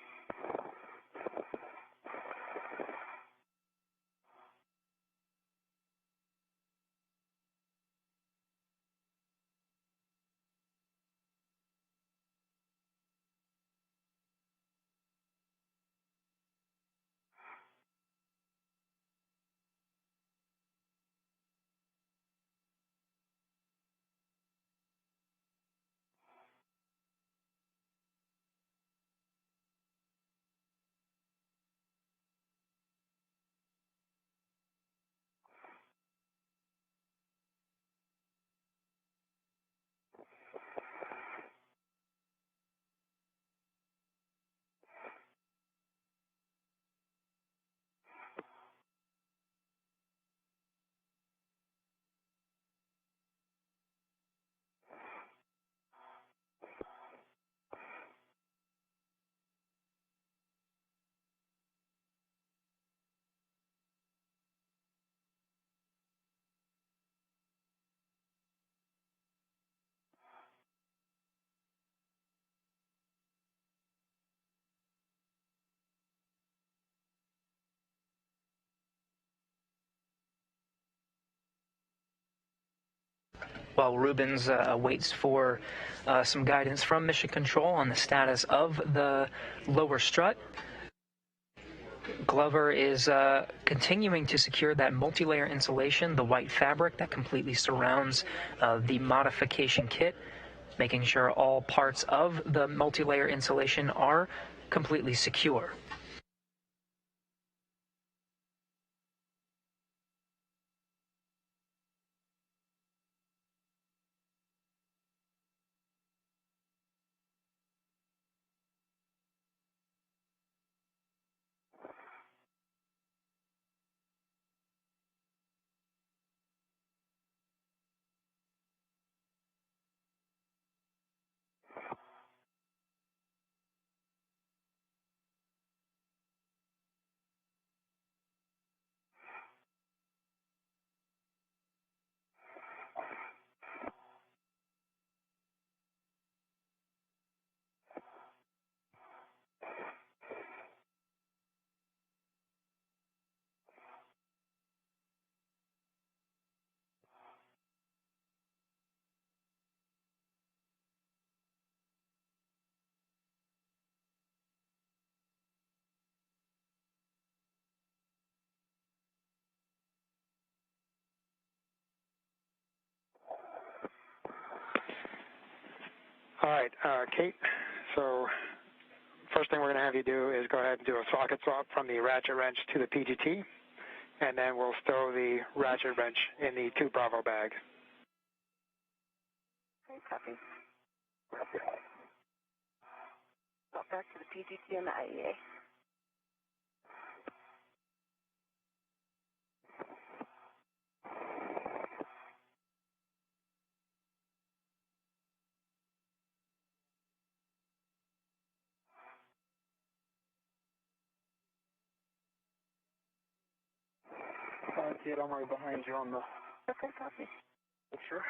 While Rubens waits for some guidance from Mission Control on the status of the lower strut, Glover is continuing to secure that multi-layer insulation, the white fabric that completely surrounds the modification kit, making sure all parts of the multi-layer insulation are completely secure. All right, Kate, so first thing we're going to have you do is go ahead and do a socket swap from the ratchet wrench to the PGT, and then we'll stow the ratchet wrench in the 2 Bravo bag. Okay, copy. Swap back to the PGT and the IEA. Kid, I'm right behind you on the Okay, copy. picture.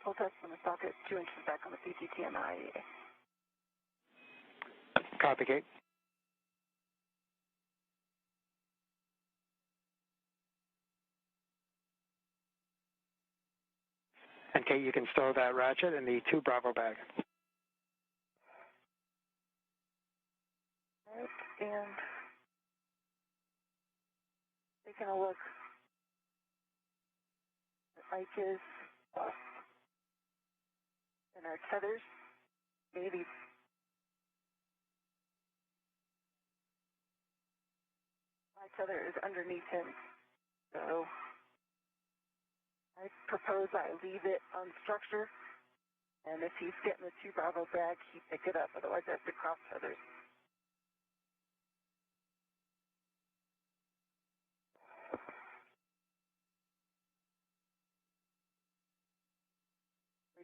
Pull test from the socket 2 inches back on the PGT and the IEA. Copy, Kate. And Kate, you can stow that ratchet in the 2 Bravo bag. Right, and taking a look at Ike's and our tethers. Maybe my tether is underneath him, so I propose I leave it on structure, and if he's getting the 2 Bravo bag, he pick it up, otherwise I have to cross tethers.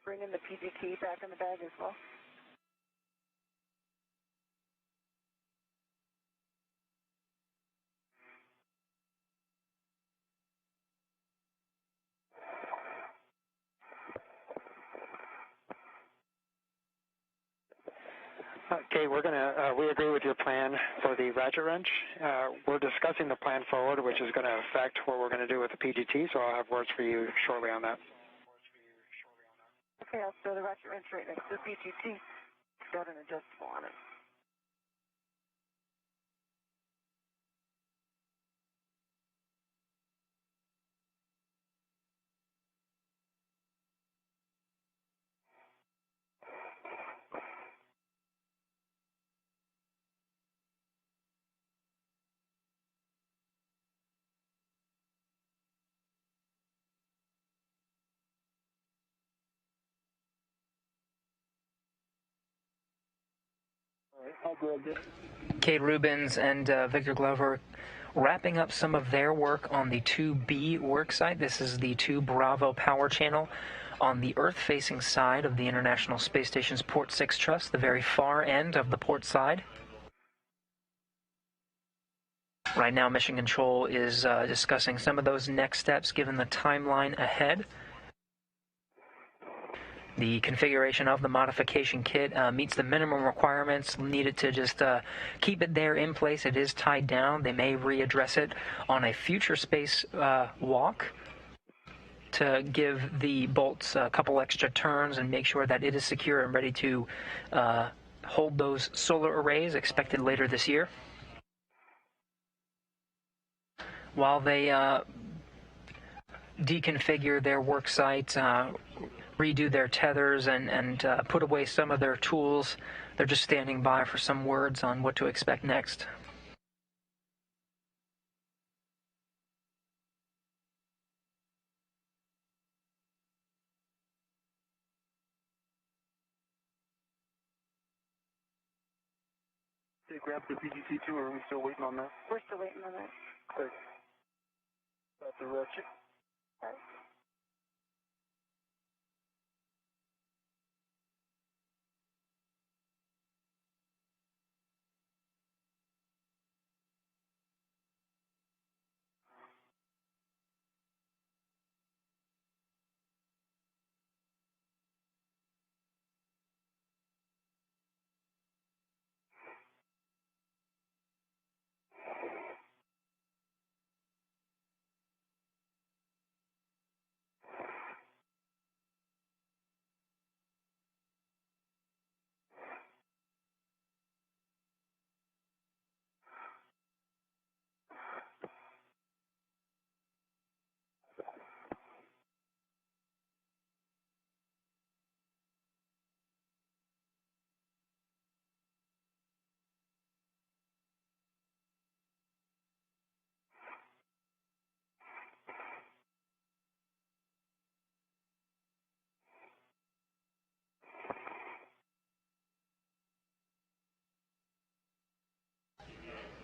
bringing the PGT back in the bag as well? Okay, we agree with your plan for the ratchet wrench. We're discussing the plan forward, which is going to affect what we're going to do with the PGT, so I'll have words for you shortly on that. Okay, I'll throw the ratchet wrench right next to the PGT. It's got an adjustable on it. Kate Rubins and Victor Glover wrapping up some of their work on the 2B work site. This is the 2 Bravo power channel on the Earth-facing side of the International Space Station's Port 6 truss, the very far end of the port side. Right now, Mission Control is discussing some of those next steps given the timeline ahead. The configuration of the modification kit meets the minimum requirements needed to just keep it there in place. It is tied down. They may readdress it on a future space walk to give the bolts a couple extra turns and make sure that it is secure and ready to hold those solar arrays expected later this year. While they deconfigure their work site, redo their tethers, and put away some of their tools, they're just standing by for some words on what to expect next. They grabbed the PGT-2, or are we still waiting on that? We're still waiting on that. Okay. Got the ratchet. All right.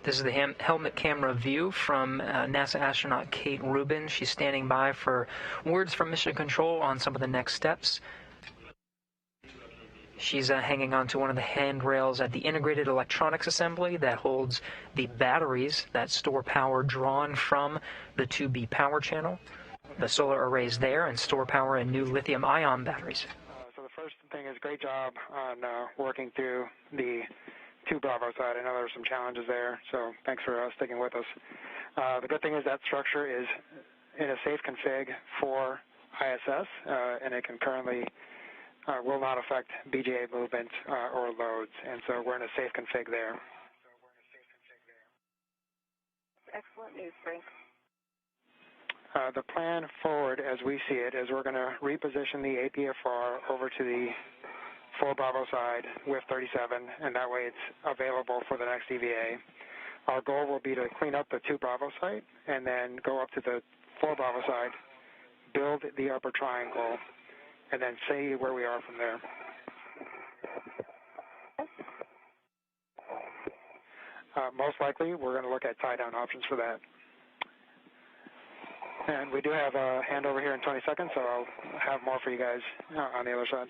This is the helmet camera view from NASA astronaut Kate Rubin. She's standing by for words from Mission Control on some of the next steps. She's hanging onto one of the handrails at the integrated electronics assembly that holds the batteries that store power drawn from the 2B power channel. The solar arrays there and store power in new lithium-ion batteries. So the first thing is great job on working through the 2 Bravo side. I know there were some challenges there, so thanks for sticking with us. The good thing is that structure is in a safe config for ISS, and it can currently will not affect BGA movement or loads, and so we're in a safe config there. Excellent news, Frank. The plan forward, as we see it, is we're going to reposition the APFR over to the 4 Bravo side with 37, and that way it's available for the next EVA. Our goal will be to clean up the 2 Bravo site and then go up to the 4 Bravo side, build the upper triangle, and then see where we are from there. Most likely, we're going to look at tie-down options for that. And we do have a handover here in 20 seconds, so I'll have more for you guys on the other side.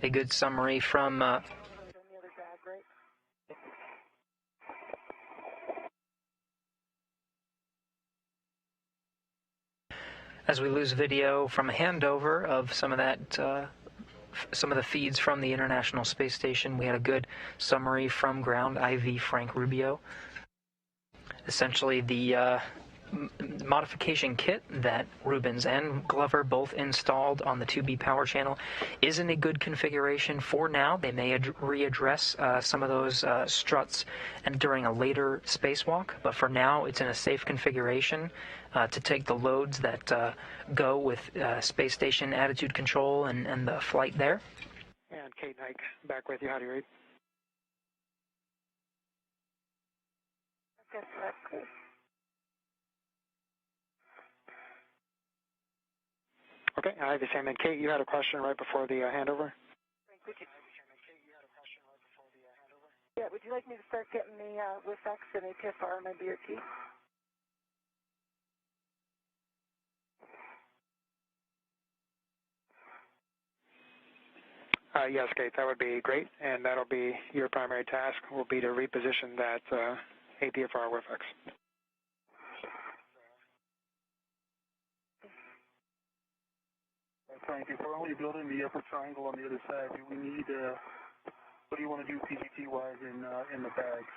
A good summary from as we lose video from a handover of some of that, some of the feeds from the International Space Station. We had a good summary from ground IV Frank Rubio. Essentially, the modification kit that Rubens and Glover both installed on the 2B power channel is in a good configuration for now. They may readdress some of those struts and during a later spacewalk, but for now it's in a safe configuration to take the loads that go with space station attitude control and the flight there. And Kate and Ike, back with you. How do you read? Okay, that's cool. Okay, I have the same. And Kate, you had a question right before the handover? Yeah, would you like me to start getting the WIFX and APFR on my BRT? Yes, Kate, that would be great, and that'll be your primary task, will be to reposition that APFR WIFX. Frank, if we're only building the upper triangle on the other side, do we need, what do you want to do PGT-wise in the bags?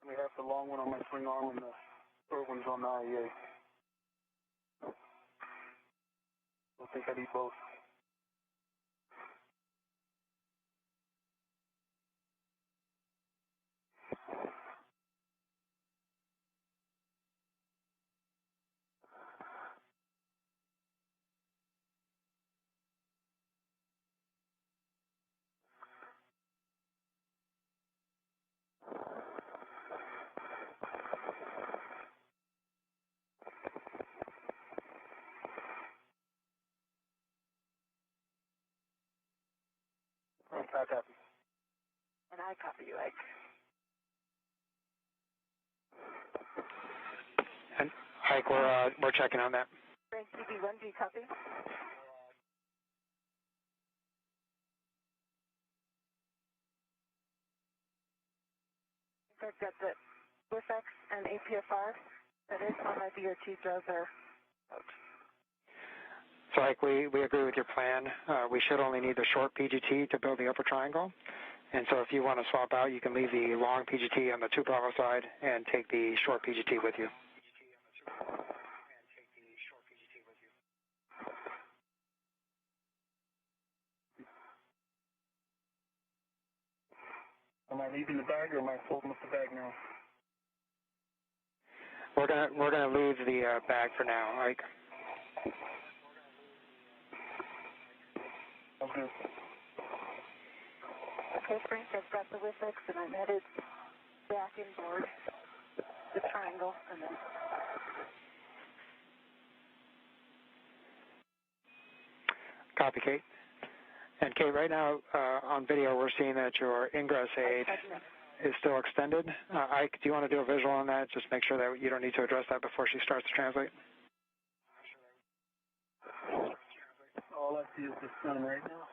We have the long one on my swing arm and the short one's on the IEA. I think I need both. I copy. And I copy you, Ike. And Ike, we're checking on that. Frank, DB1, do you copy? I've got the WIFX and APFR that is on my BRT. Those are out. So, Ike, we agree with your plan. We should only need the short PGT to build the upper triangle. And so if you want to swap out, you can leave the long PGT on the 2 Bravo side and take the short PGT with you. Am I leaving the bag or am I folding up the bag now? We're gonna leave the bag for now, Ike. Okay. Okay, Frank, I've got the WIFX and I'm headed back inboard the triangle and then. Copy, Kate. And Kate, right now on video, we're seeing that your ingress aid is still extended. Ike, do you want to do a visual on that? Just make sure that you don't need to address that before she starts to translate. All I see is the sun right now.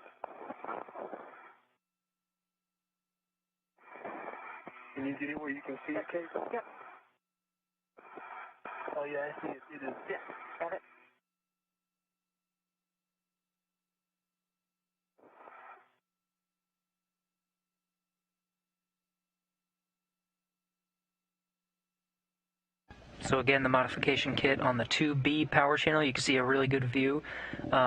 Can you get it where you can see it, Kate? Yep. Oh, yeah, I see it. It is. Yeah, got it. So again, the modification kit on the 2B power channel, you can see a really good view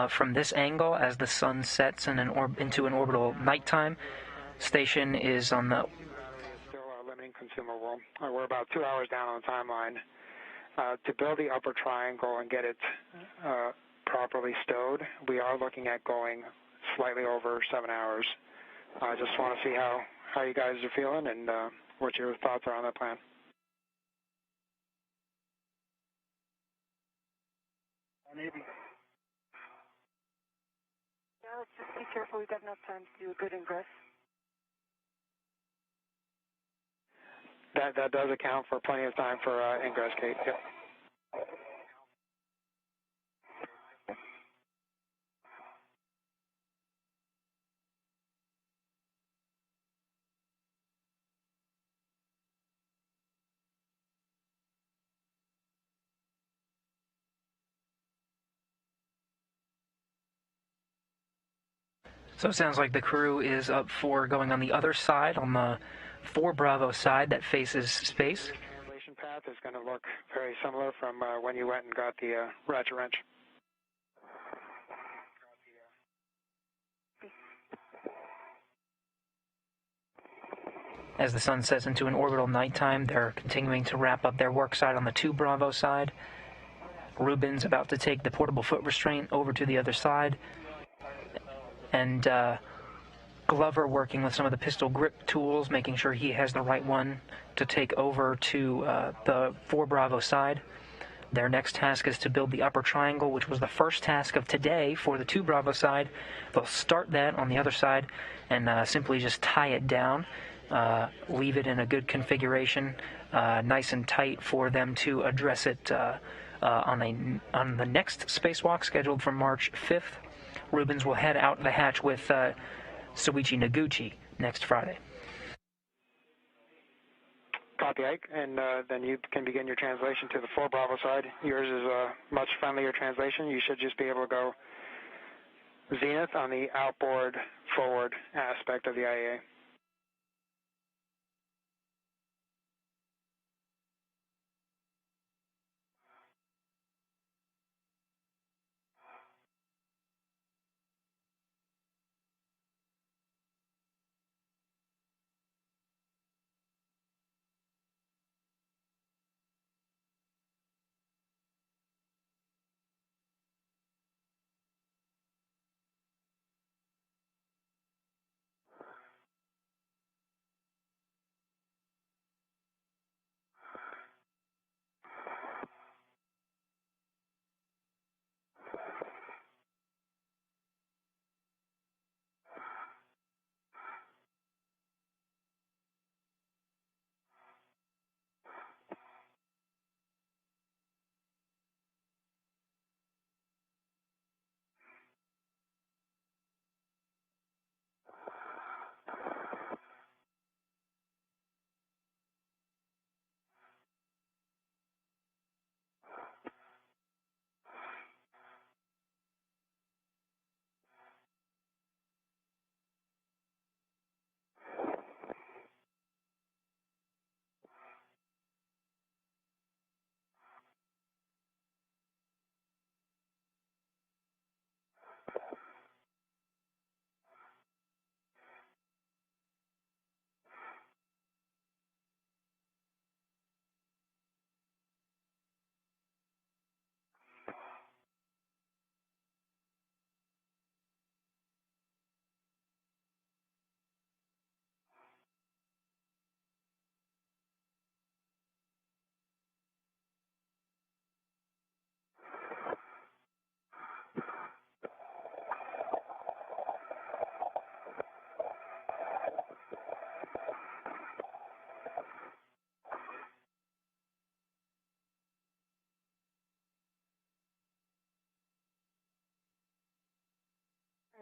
from this angle as the sun sets in into an orbital nighttime. Station is on the... Still limiting consumable. We're about 2 hours down on the timeline. To build the upper triangle and get it properly stowed, we are looking at going slightly over 7 hours. I just want to see how you guys are feeling and what your thoughts are on that plan. Navy. Yeah, let's just be careful. We've got enough time to do a good ingress. That does account for plenty of time for ingress, Kate. Yep. So it sounds like the crew is up for going on the other side, on the 4 Bravo side that faces space. The translation path is going to look very similar from when you went and got the ratchet wrench. As the sun sets into an orbital nighttime, they're continuing to wrap up their work site on the 2 Bravo side. Ruben's about to take the portable foot restraint over to the other side. And Glover working with some of the pistol grip tools, making sure he has the right one to take over to the 4 Bravo side. Their next task is to build the upper triangle, which was the first task of today for the 2 Bravo side. They'll start that on the other side and simply just tie it down, leave it in a good configuration, nice and tight for them to address it on the next spacewalk scheduled for March 5th. Rubens will head out the hatch with Soichi Noguchi next Friday. Copy, Ike, and then you can begin your translation to the 4 Bravo side. Yours is a much friendlier translation. You should just be able to go zenith on the outboard forward aspect of the IAA.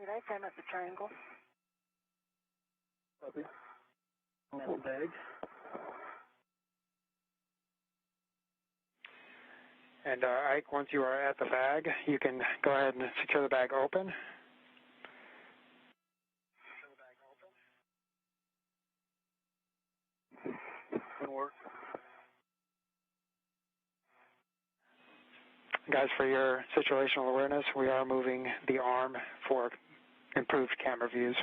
All right, I'm at the triangle. Copy. I'm at the bag. And Ike, once you are at the bag, you can go ahead and secure the bag open. Good work. Guys, for your situational awareness, we are moving the arm for improved camera views.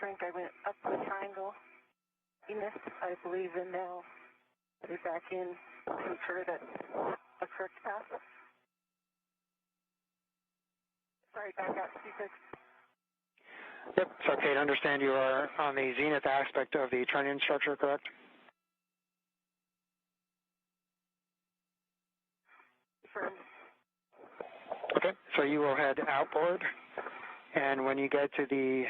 shrink, I went up the triangle. You missed, I believe, and now we're back in to ensure that a correct path. Sorry, back out, C6. Yep, it's okay to understand you are on the zenith aspect of the trunnion structure, correct? Confirmed. Okay, so you will head outboard, and when you get to the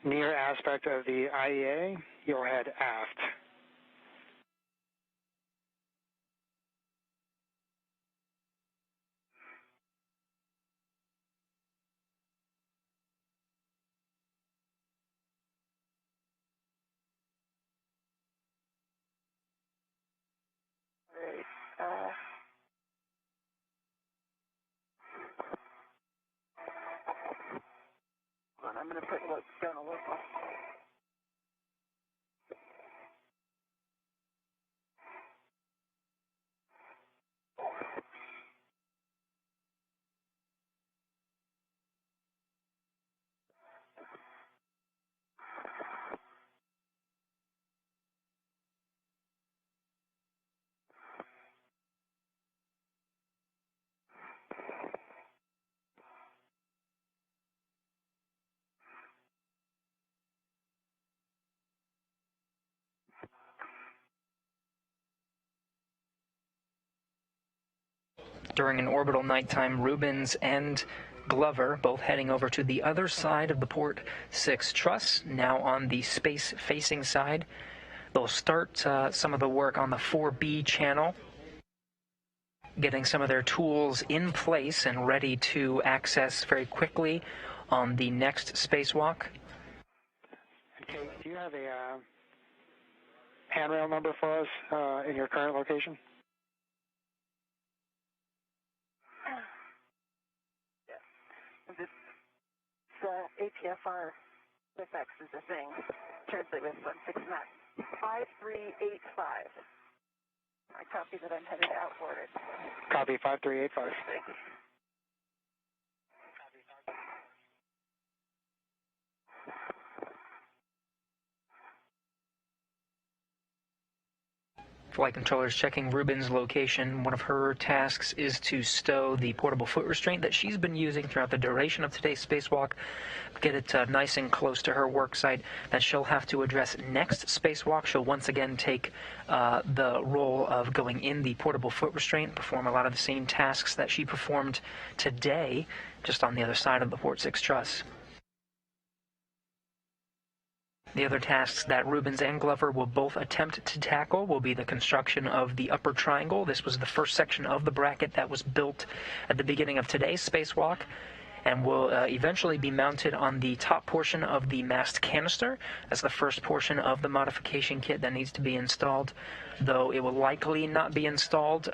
near aspect of the IEA, you'll head aft. Alright, hold on, I'm going to put down a local. During an orbital nighttime, Rubens and Glover both heading over to the other side of the Port 6 truss, now on the space-facing side. They'll start some of the work on the 4B channel, getting some of their tools in place and ready to access very quickly on the next spacewalk. Okay, do you have a handrail number for us in your current location? This APFR FX is the thing. Translate with 16 knots. 5385. I copy that I'm headed outboard. Copy 5385. Thank you. Flight controllers checking Rubens' location. One of her tasks is to stow the portable foot restraint that she's been using throughout the duration of today's spacewalk. Get it nice and close to her work site that she'll have to address next spacewalk. She'll once again take the role of going in the portable foot restraint, perform a lot of the same tasks that she performed today, just on the other side of the Port 6 truss. The other tasks that Rubens and Glover will both attempt to tackle will be the construction of the upper triangle. This was the first section of the bracket that was built at the beginning of today's spacewalk, and will eventually be mounted on the top portion of the mast canister. That's the first portion of the modification kit that needs to be installed, though it will likely not be installed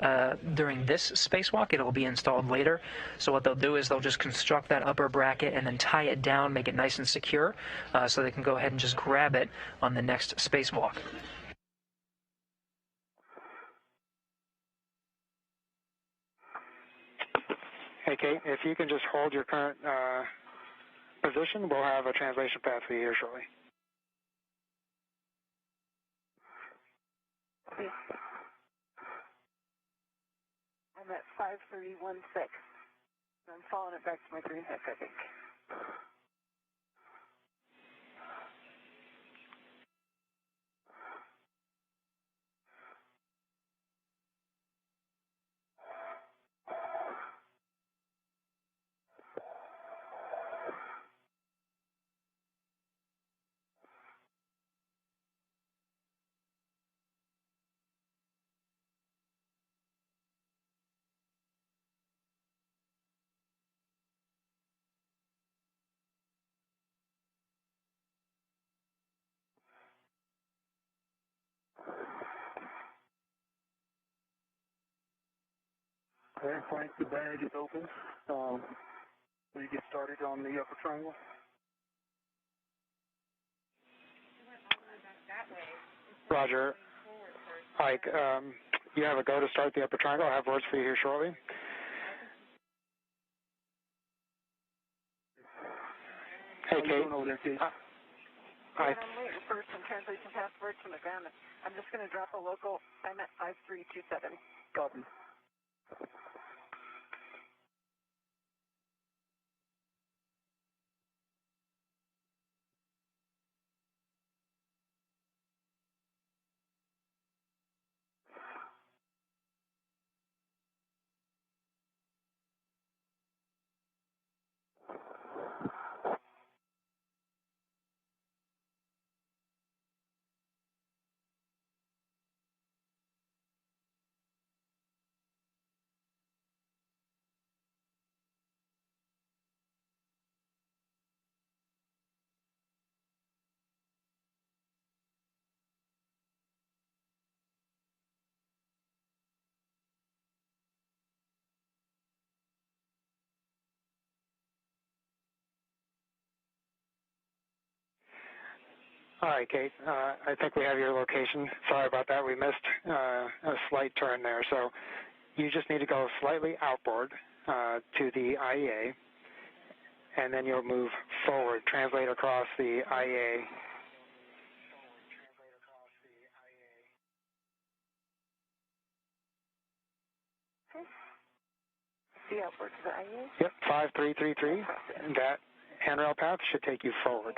during this spacewalk. It'll be installed later. So what they'll do is they'll just construct that upper bracket and then tie it down, make it nice and secure, so they can go ahead and just grab it on the next spacewalk. Hey, Kate, if you can just hold your current position, we'll have a translation path for you here shortly. I'm at 5316. I'm following it back to my green hook, I think. Okay, Frank, the bag is open. Will you get started on the upper triangle? Roger. Ike, you have a go to start the upper triangle. I'll have words for you here shortly. Hey, Kate. And I'm waiting for some translation passwords from the ground. I'm just going to drop a local. I'm at 5327. Copy. All right, Kate. I think we have your location. Sorry about that. We missed a slight turn there. So you just need to go slightly outboard to the IEA, and then you'll move forward, translate across the IEA. The outboard to the IEA? Yep, 5333. That handrail path should take you forward.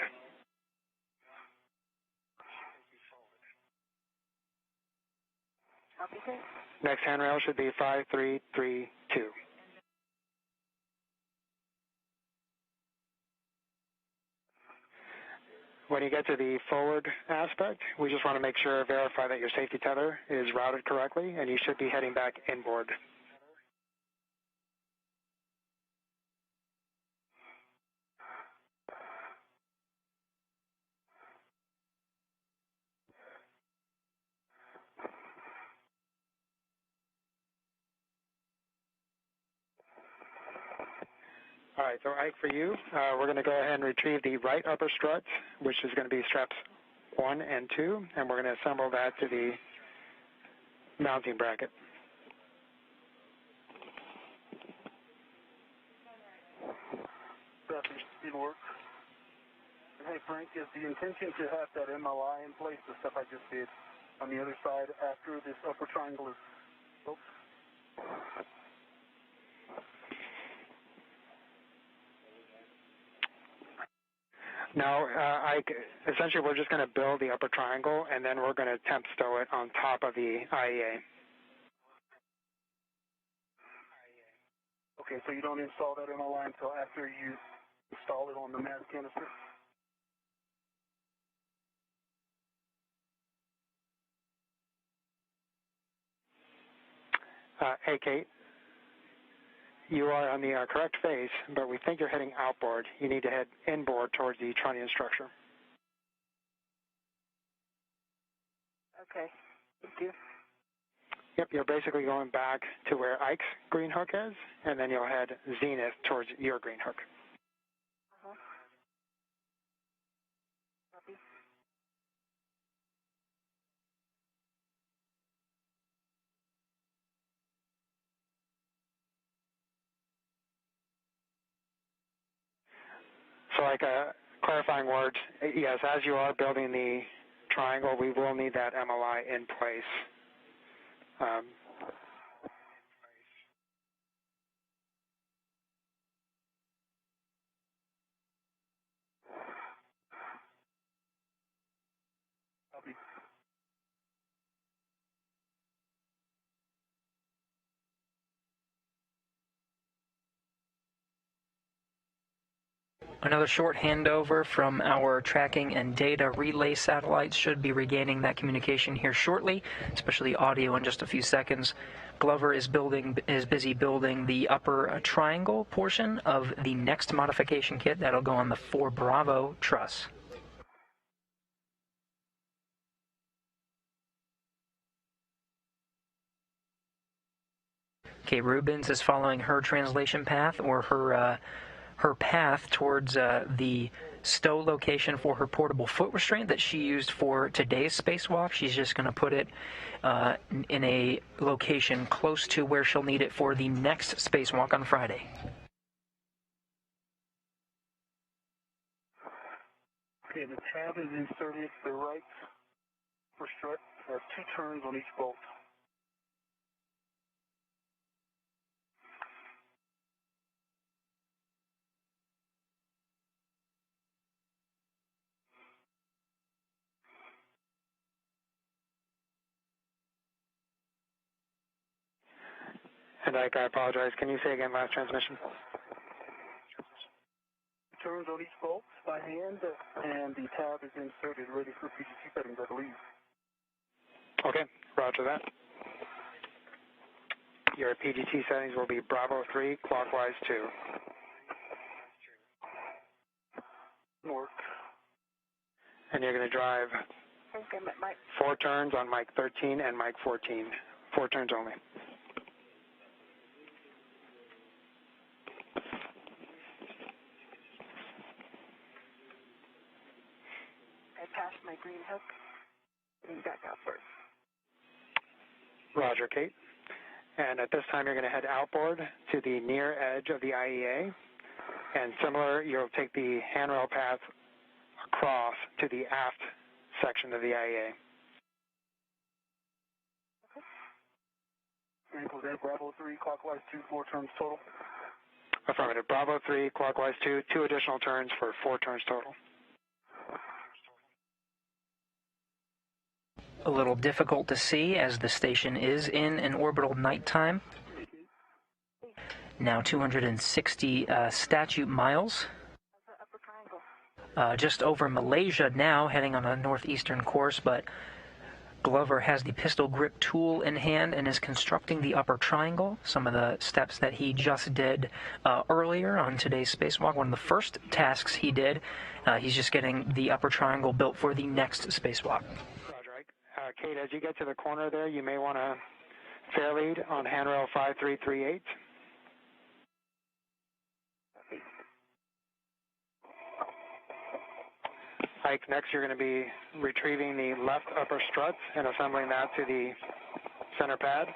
Copy, Kate. Next handrail should be 5332. When you get to the forward aspect, we just want to make sure, verify that your safety tether is routed correctly, and you should be heading back inboard. All right, so Ike, for you, we're going to go ahead and retrieve the right upper strut, which is going to be straps 1 and 2, and we're going to assemble that to the mounting bracket. Copy. It'll work. And hey, Frank, is the intention to have that MLI in place, the stuff I just did, on the other side after this upper triangle is built? Now, Ike, essentially we're just going to build the upper triangle, and then we're going to temp stow it on top of the IEA. Okay, so you don't install that MLI until after you install it on the mass canister? Hey, Kate, you are on the correct face, but we think you're heading outboard. You need to head inboard towards the trunnion structure. Okay. Thank you. Yep, you're basically going back to where Ike's green hook is, and then you'll head zenith towards your green hook. Copy. So like clarifying words, yes, as you are building the triangle, we will need that MLI in place. Copy. Another short handover from our tracking and data relay satellites should be regaining that communication here shortly, especially audio in just a few seconds. Glover is busy building the upper triangle portion of the next modification kit that'll go on the 4 Bravo truss. Kate Rubens is following her translation path, or her path towards the stow location for her portable foot restraint that she used for today's spacewalk. She's just going to put it in a location close to where she'll need it for the next spacewalk on Friday. Okay, the tab is inserted to the right for strut. There are 2 turns on each bolt. And I apologize. Can you say again last transmission? Turns on each bolt by hand, and the tab is inserted ready for PGT settings, I believe. Okay, roger that. Your PGT settings will be Bravo 3, clockwise 2. North. And you're going to drive 4 turns on mic 13 and mic 14. 4 turns only. I passed my green hook and back out first. Roger, Kate. And at this time, you're going to head outboard to the near edge of the IEA. And similar, you'll take the handrail path across to the aft section of the IEA. Ankles at Bravo 3, clockwise 2, 4 turns total. Affirmative. Bravo 3, clockwise 2, 2 additional turns for 4 turns total. A little difficult to see as the station is in an orbital nighttime. Now 260 statute miles. Just over Malaysia now, heading on a northeastern course, but Glover has the pistol grip tool in hand and is constructing the upper triangle. Some of the steps that he just did earlier on today's spacewalk, one of the first tasks he did, he's just getting the upper triangle built for the next spacewalk. Kate, as you get to the corner there, you may want to fair lead on handrail 5338. Ike, next you're going to be retrieving the left upper struts and assembling that to the center pad.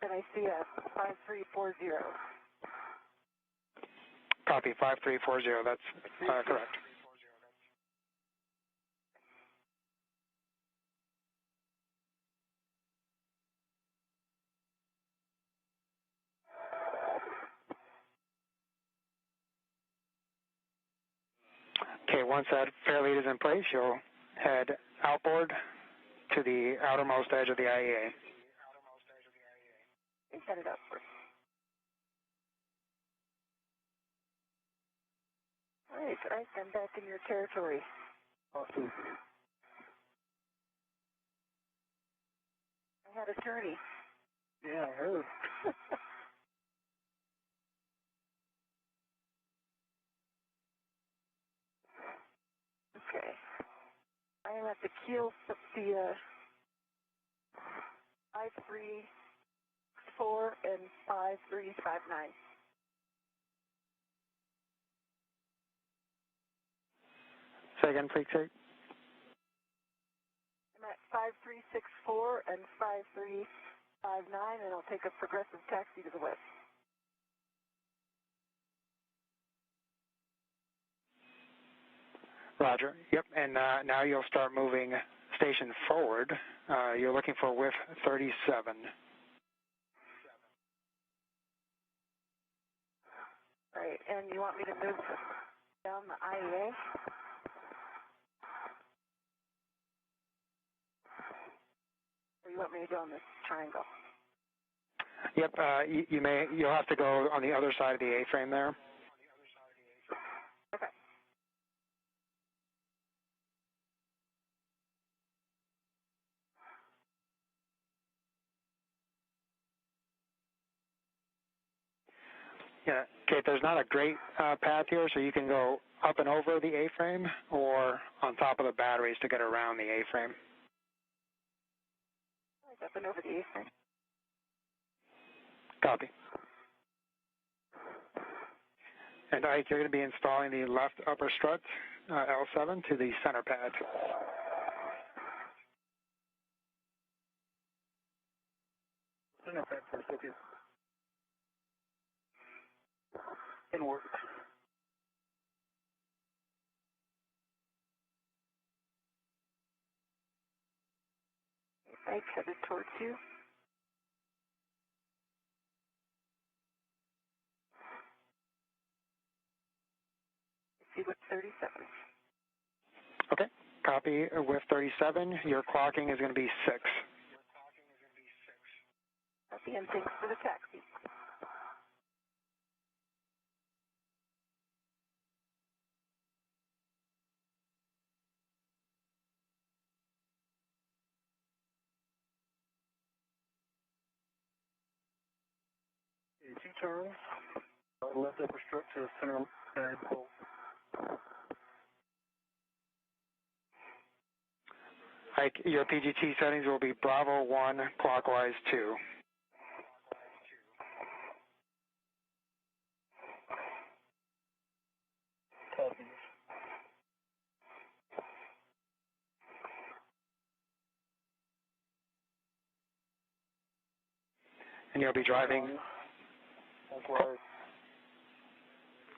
And I see a 5340. Copy, 5340, that's correct. Okay, once that fair lead is in place, you'll head outboard to the outermost edge of the IEA. Set it up first. All right, I'm back in your territory. Awesome. I had a journey. Yeah, I heard. Okay. I am at the keel, the 534 and 5359. Say again, please, Kate. I'm at 5364 and 5359, and I'll take a progressive taxi to the west. Roger. Yep, and now you'll start moving station forward. You're looking for whiff 37. All right, and you want me to move down the IEA? Or you want me to go on this triangle? Yep, you'll have to go on the other side of the A-frame there. Okay. Yeah, Kate, there's not a great path here, so you can go up and over the A-frame or on top of the batteries to get around the A-frame. Up and over the A-frame. Copy. And Ike, you're going to be installing the left upper strut, L7, to the center pad. Center pad first, okay. And work. Ike headed towards you. See with 37. Okay, copy with 37. Your clocking is going to be 6. Copy, and thanks for the taxi. Okay, 2 turns. Left upper strut to the center guide pole. Ike, your PGT settings will be Bravo 1, clockwise 2. Copy. And you'll be driving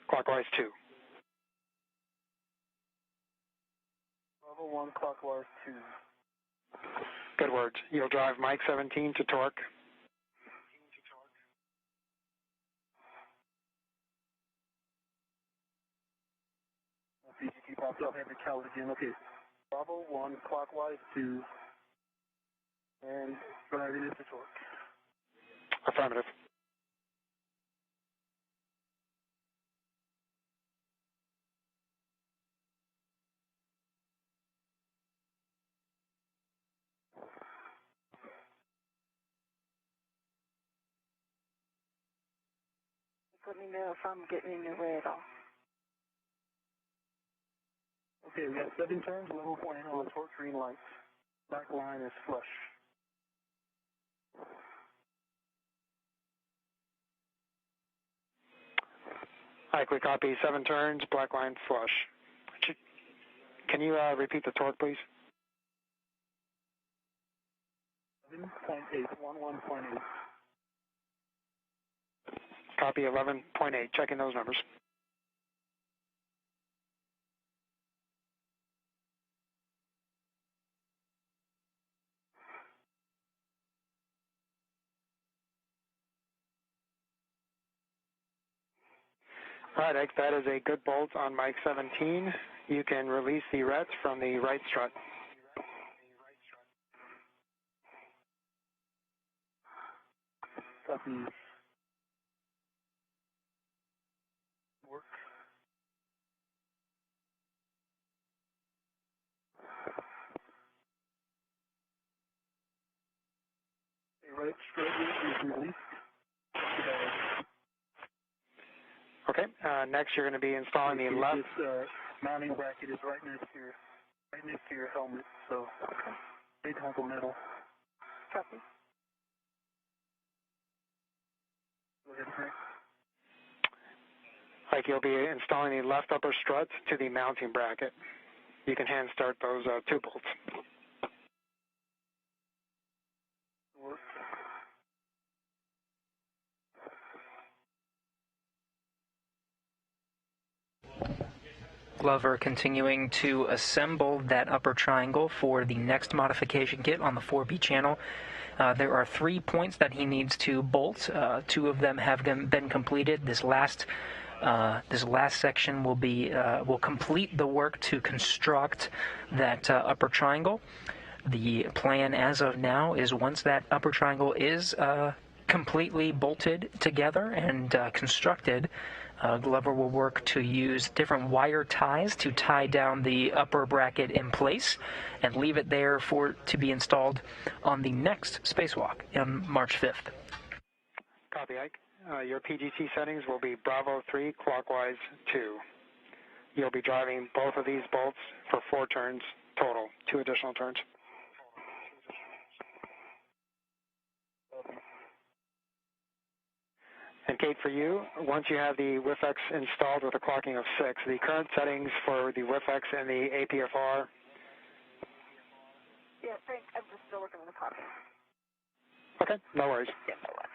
clockwise 2. Bravo 1, clockwise 2. Good words. You'll drive Mike 17 to torque. PGT popped up, have the count again. Okay. Bravo 1, clockwise 2. And driving into torque. Affirmative. Let me know if I'm getting in your way at all. Okay, we got 7 turns, level point on the torque green light. Back line is flush. Ike, we copy 7 turns, black line flush. Can you repeat the torque, please? 11.8, 11.8. Copy 11.8, checking those numbers. All right, Ike, that is a good bolt on Mike 17. You can release the rets from the right strut. Copy. Work. The right strut is released. Okay, next you're going to be installing the left. This mounting bracket is right next to your helmet, so big hunk of metal. Copy. Go ahead, Frank. Like you'll be installing the left upper strut to the mounting bracket. You can hand start those 2 bolts. Work. Glover continuing to assemble that upper triangle for the next modification kit on the 4B channel. There are 3 points that he needs to bolt. 2 of them have been completed. This last section will complete the work to construct that upper triangle. The plan as of now is once that upper triangle is completely bolted together and constructed, Glover will work to use different wire ties to tie down the upper bracket in place and leave it there to be installed on the next spacewalk on March 5th. Copy, Ike. Your PGT settings will be Bravo 3, clockwise 2. You'll be driving both of these bolts for 4 turns total, 2 additional turns. And Kate, for you, once you have the WIFX installed with a clocking of 6, the current settings for the WIFX and the APFR. Yeah, Frank, I'm just still working on the copy. Okay, no worries. Yeah, no worries.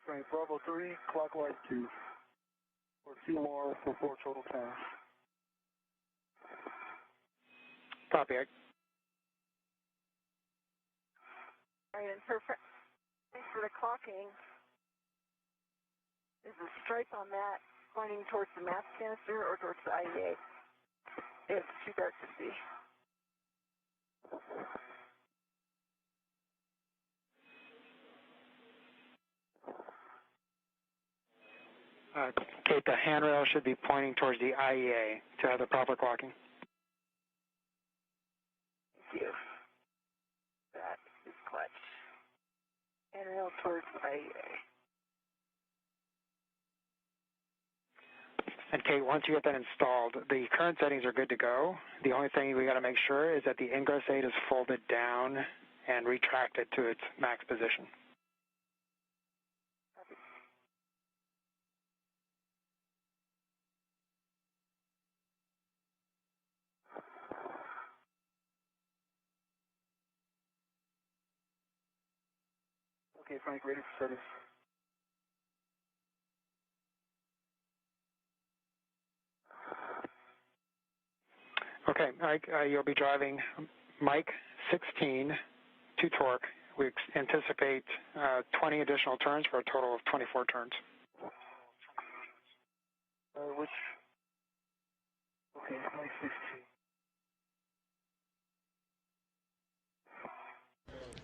Frank, Bravo 3, clockwise 2. Or 2 more for 4 total turns. Copy. All right, and thanks for the clocking. Is the stripe on that pointing towards the mass canister or towards the IEA? It's too dark to see. Kate, the handrail should be pointing towards the IEA to have the proper clocking. Thank you. That is clutch. Handrail towards IEA. And Kate, once you get that installed, the current settings are good to go. The only thing we got to make sure is that the ingress aid is folded down and retracted to its max position. Okay, Frank, ready for service. Okay, Mike, you'll be driving Mike 16 to torque. We anticipate 20 additional turns for a total of 24 turns. Okay, Mike 16.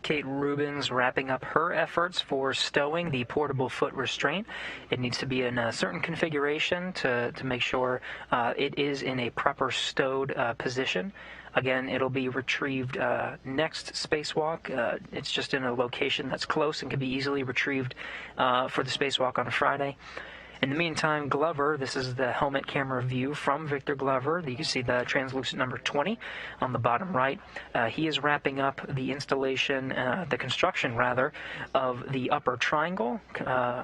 Kate Rubens wrapping up her efforts for stowing the portable foot restraint. It needs to be in a certain configuration to make sure it is in a proper stowed position. Again, it'll be retrieved next spacewalk. It's just in a location that's close and can be easily retrieved for the spacewalk on Friday. In the meantime, Glover, this is the helmet camera view from Victor Glover. You can see the translucent number 20 on the bottom right. He is wrapping up the installation, the construction rather, of the upper triangle,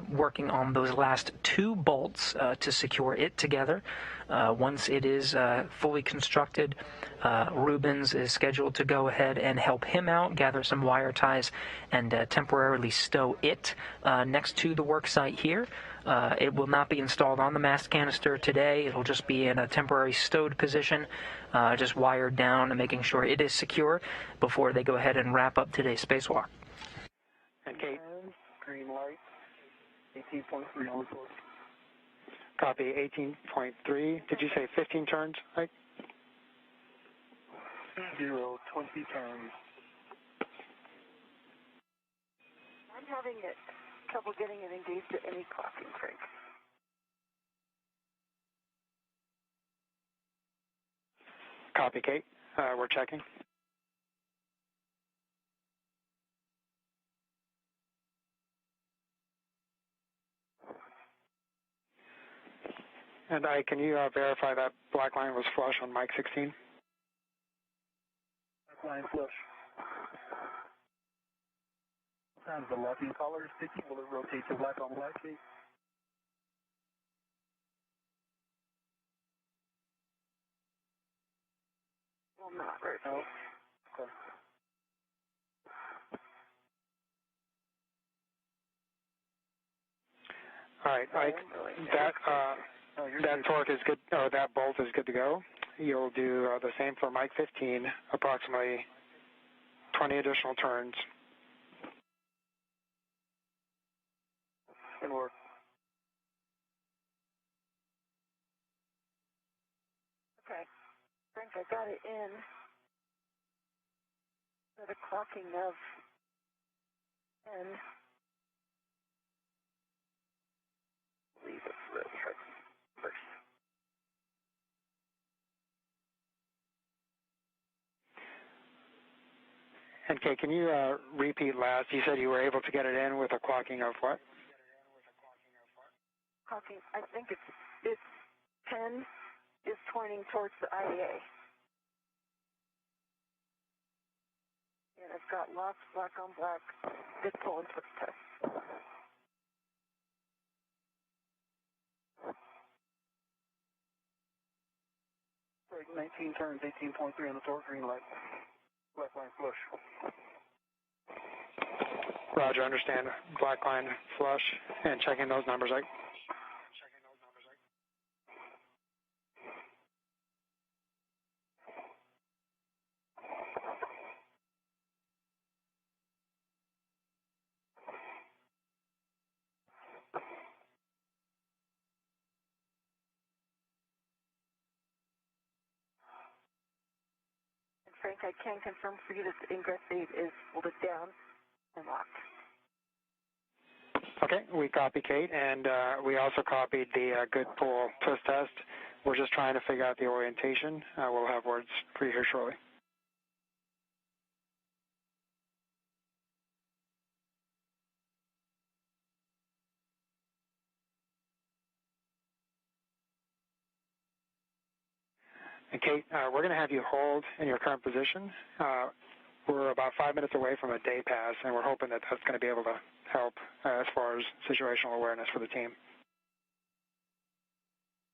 working on those last 2 bolts to secure it together. Once it is fully constructed, Rubens is scheduled to go ahead and help him out, gather some wire ties, and temporarily stow it next to the work site here. It will not be installed on the mast canister today. It'll just be in a temporary stowed position, just wired down and making sure it is secure before they go ahead and wrap up today's spacewalk. And Kate? Green light, 18.3 on the floor. Copy, 18.3. Did you say 15 turns, Mike? 20 turns. I'm having trouble getting it engaged at any clocking, Frank. Copy, Kate. We're checking. And can you verify that black line was flush on Mike 16? Black line flush. Sometimes the locking collar is sticky. Will it rotate to black on black, Kate? Will not rotate. No. Okay. All right, Mike, that torque is good, or that bolt is good to go. You'll do the same for Mike 15, approximately 20 additional turns. Good work. Okay. Frank, I got it in. For the clocking of 10. I believe it's really hard first. And Kate, can you repeat last? You said you were able to get it in with a clocking of what? Clocking, I think it's 10 is pointing towards the IEA. And I've got locks, black on black, big pull and twist test. Break 19 turns, 18.3 on the torque, green light. Black line flush. Roger, understand. Black line flush and checking those numbers. Frank, I can confirm for you that the ingress aid is folded down and locked. Okay, we copy Kate, and we also copied the good pull twist test. We're just trying to figure out the orientation. We'll have words for you here shortly. And Kate, we're going to have you hold in your current position. We're about 5 minutes away from a day pass, and we're hoping that that's going to be able to help as far as situational awareness for the team.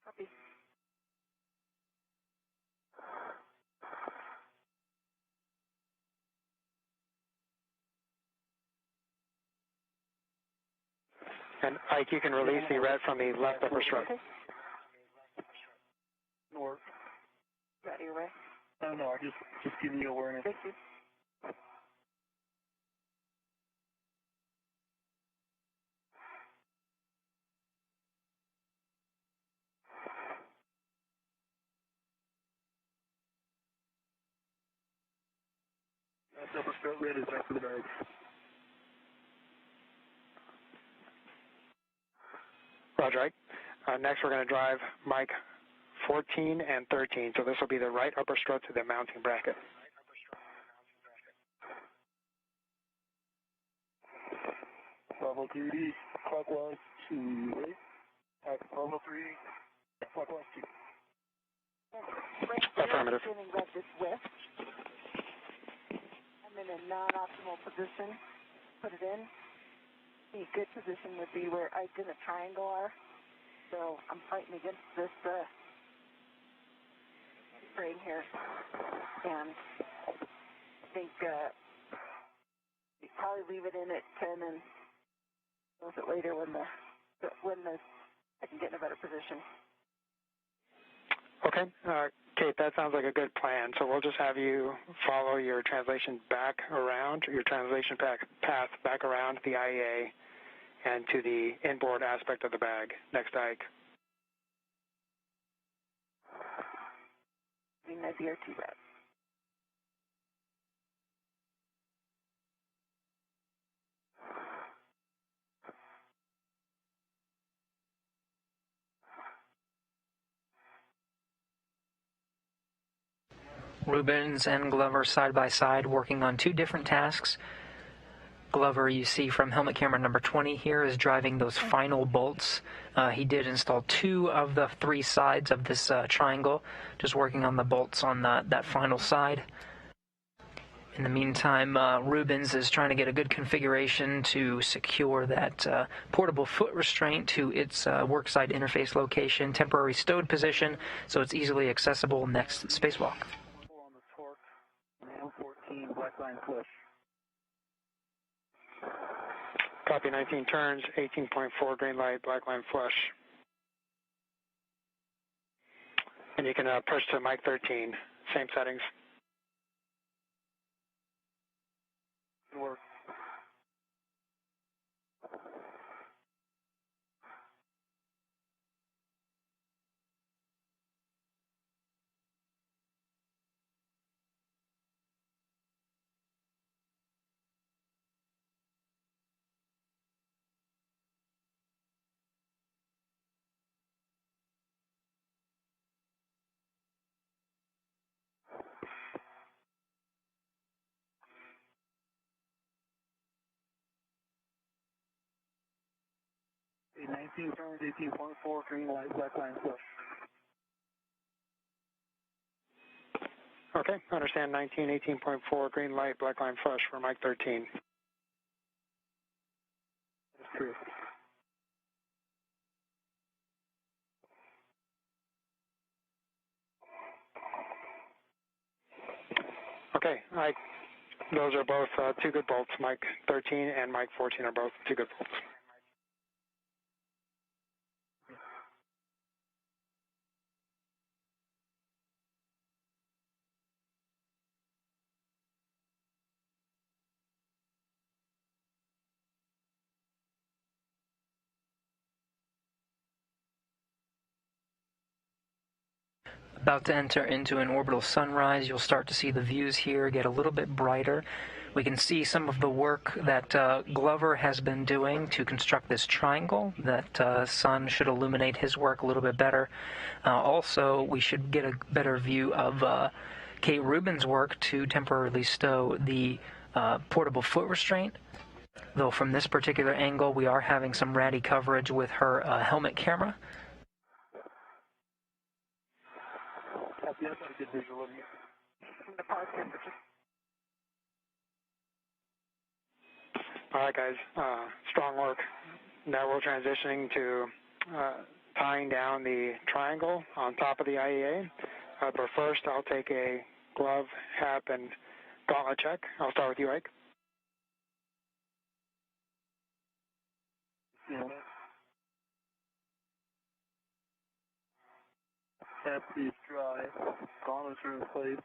Copy. And Ike, you can release the red from the left upper strut. Okay. North. Got your way. No, just giving you awareness. Thank you. That's upper strut red is after the bag. Roger, Ike. Next, we're going to drive Mike 14 and 13. So this will be the right upper strut to the mounting bracket. Bravo 3D, clockwise to right. Bravo 3, clockwise 2. Affirmative. Standing right this west. I'm in a non-optimal position. Put it in. A good position would be where Ike and the triangle are. So I'm fighting against this frame here. And I think you probably leave it in at 10 and close it later when I can get in a better position. Okay, Kate, that sounds like a good plan. So we'll just have you follow your translation back around, your translation path back around the IEA and to the inboard aspect of the bag. Next, Ike. Doing my BRT route. Rubens and Glover side by side working on two different tasks. Glover, you see from helmet camera number 20 here, is driving those final bolts. He did install 2 of the 3 sides of this triangle, just working on the bolts on that final side. In the meantime, Rubens is trying to get a good configuration to secure that portable foot restraint to its worksite interface location, temporary stowed position, so it's easily accessible next spacewalk. On the torque, 14, black line push. Copy 19 turns, 18.4 green light, black line flush. And you can push to Mike 13, same settings. Good work. Okay, 19 turns, 18.4 green light, black line flush. Okay, understand 19, 18.4 green light, black line flush for Mike 13. That's true. Okay, Ike, Those are both 2 good bolts. Mike 13 and Mike 14 are both 2 good bolts. About to enter into an orbital sunrise. You'll start to see the views here get a little bit brighter. We can see some of the work that Glover has been doing to construct this triangle. That sun should illuminate his work a little bit better. Also, we should get a better view of Kate Rubin's work to temporarily stow the portable foot restraint. Though from this particular angle, we are having some ratty coverage with her helmet camera. Yes, I did visual of you. From the park temperature. All right, guys. Strong work. Now we're transitioning to tying down the triangle on top of the IEA. But first, I'll take a glove, hat, and gauntlet check. I'll start with you, Ike. Yeah. Cap is dry. Gauntlets are in place.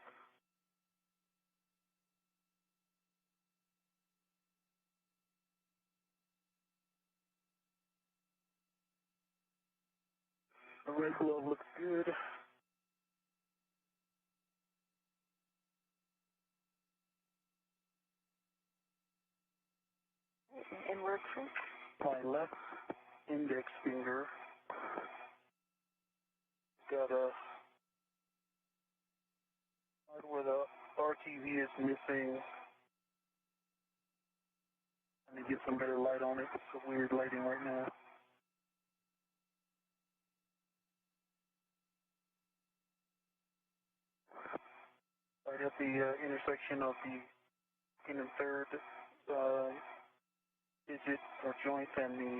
The red glove looks good. Inward switch. My left index finger got a part where the RTV is missing. I need to get some better light on it. It's a weird lighting right now. Right at the intersection of the second and third digit or joint and the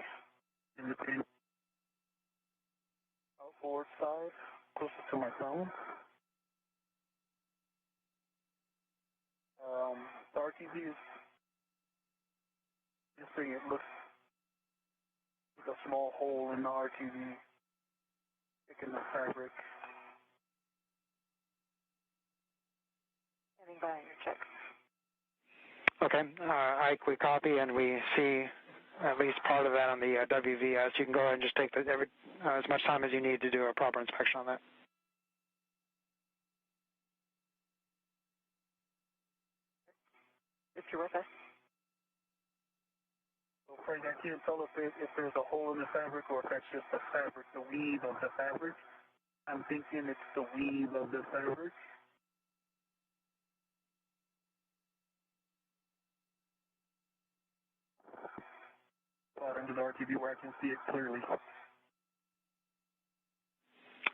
independent outboard side, closest to my thumb. The RTV is missing. It looks like a small hole in the RTV, in the fabric. Standing by on your check. Okay, Ike, we copy and we see at least part of that on the WVS. You can go ahead and just take as much time as you need to do a proper inspection on that. If you're with us. So, Craig, I can't tell if there's a hole in the fabric or if that's just the fabric, the weave of the fabric. I'm thinking it's the weave of the fabric. Out under the RTV where I can see it clearly.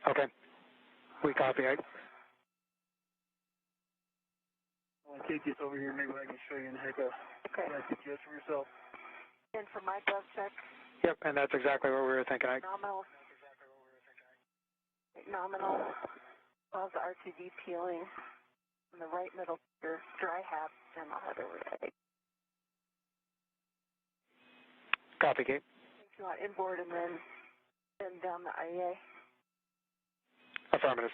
Okay, we copy, Ike. When Kate gets over here, maybe I can show you and take a suggest for yourself. And for my glove check. Yep, and that's exactly what we were thinking, Ike. Nominal. Above the RTV peeling. On the right middle finger, dry hat, and the other way. Copy, Kate. If you want inboard and then send down the IEA. Affirmative.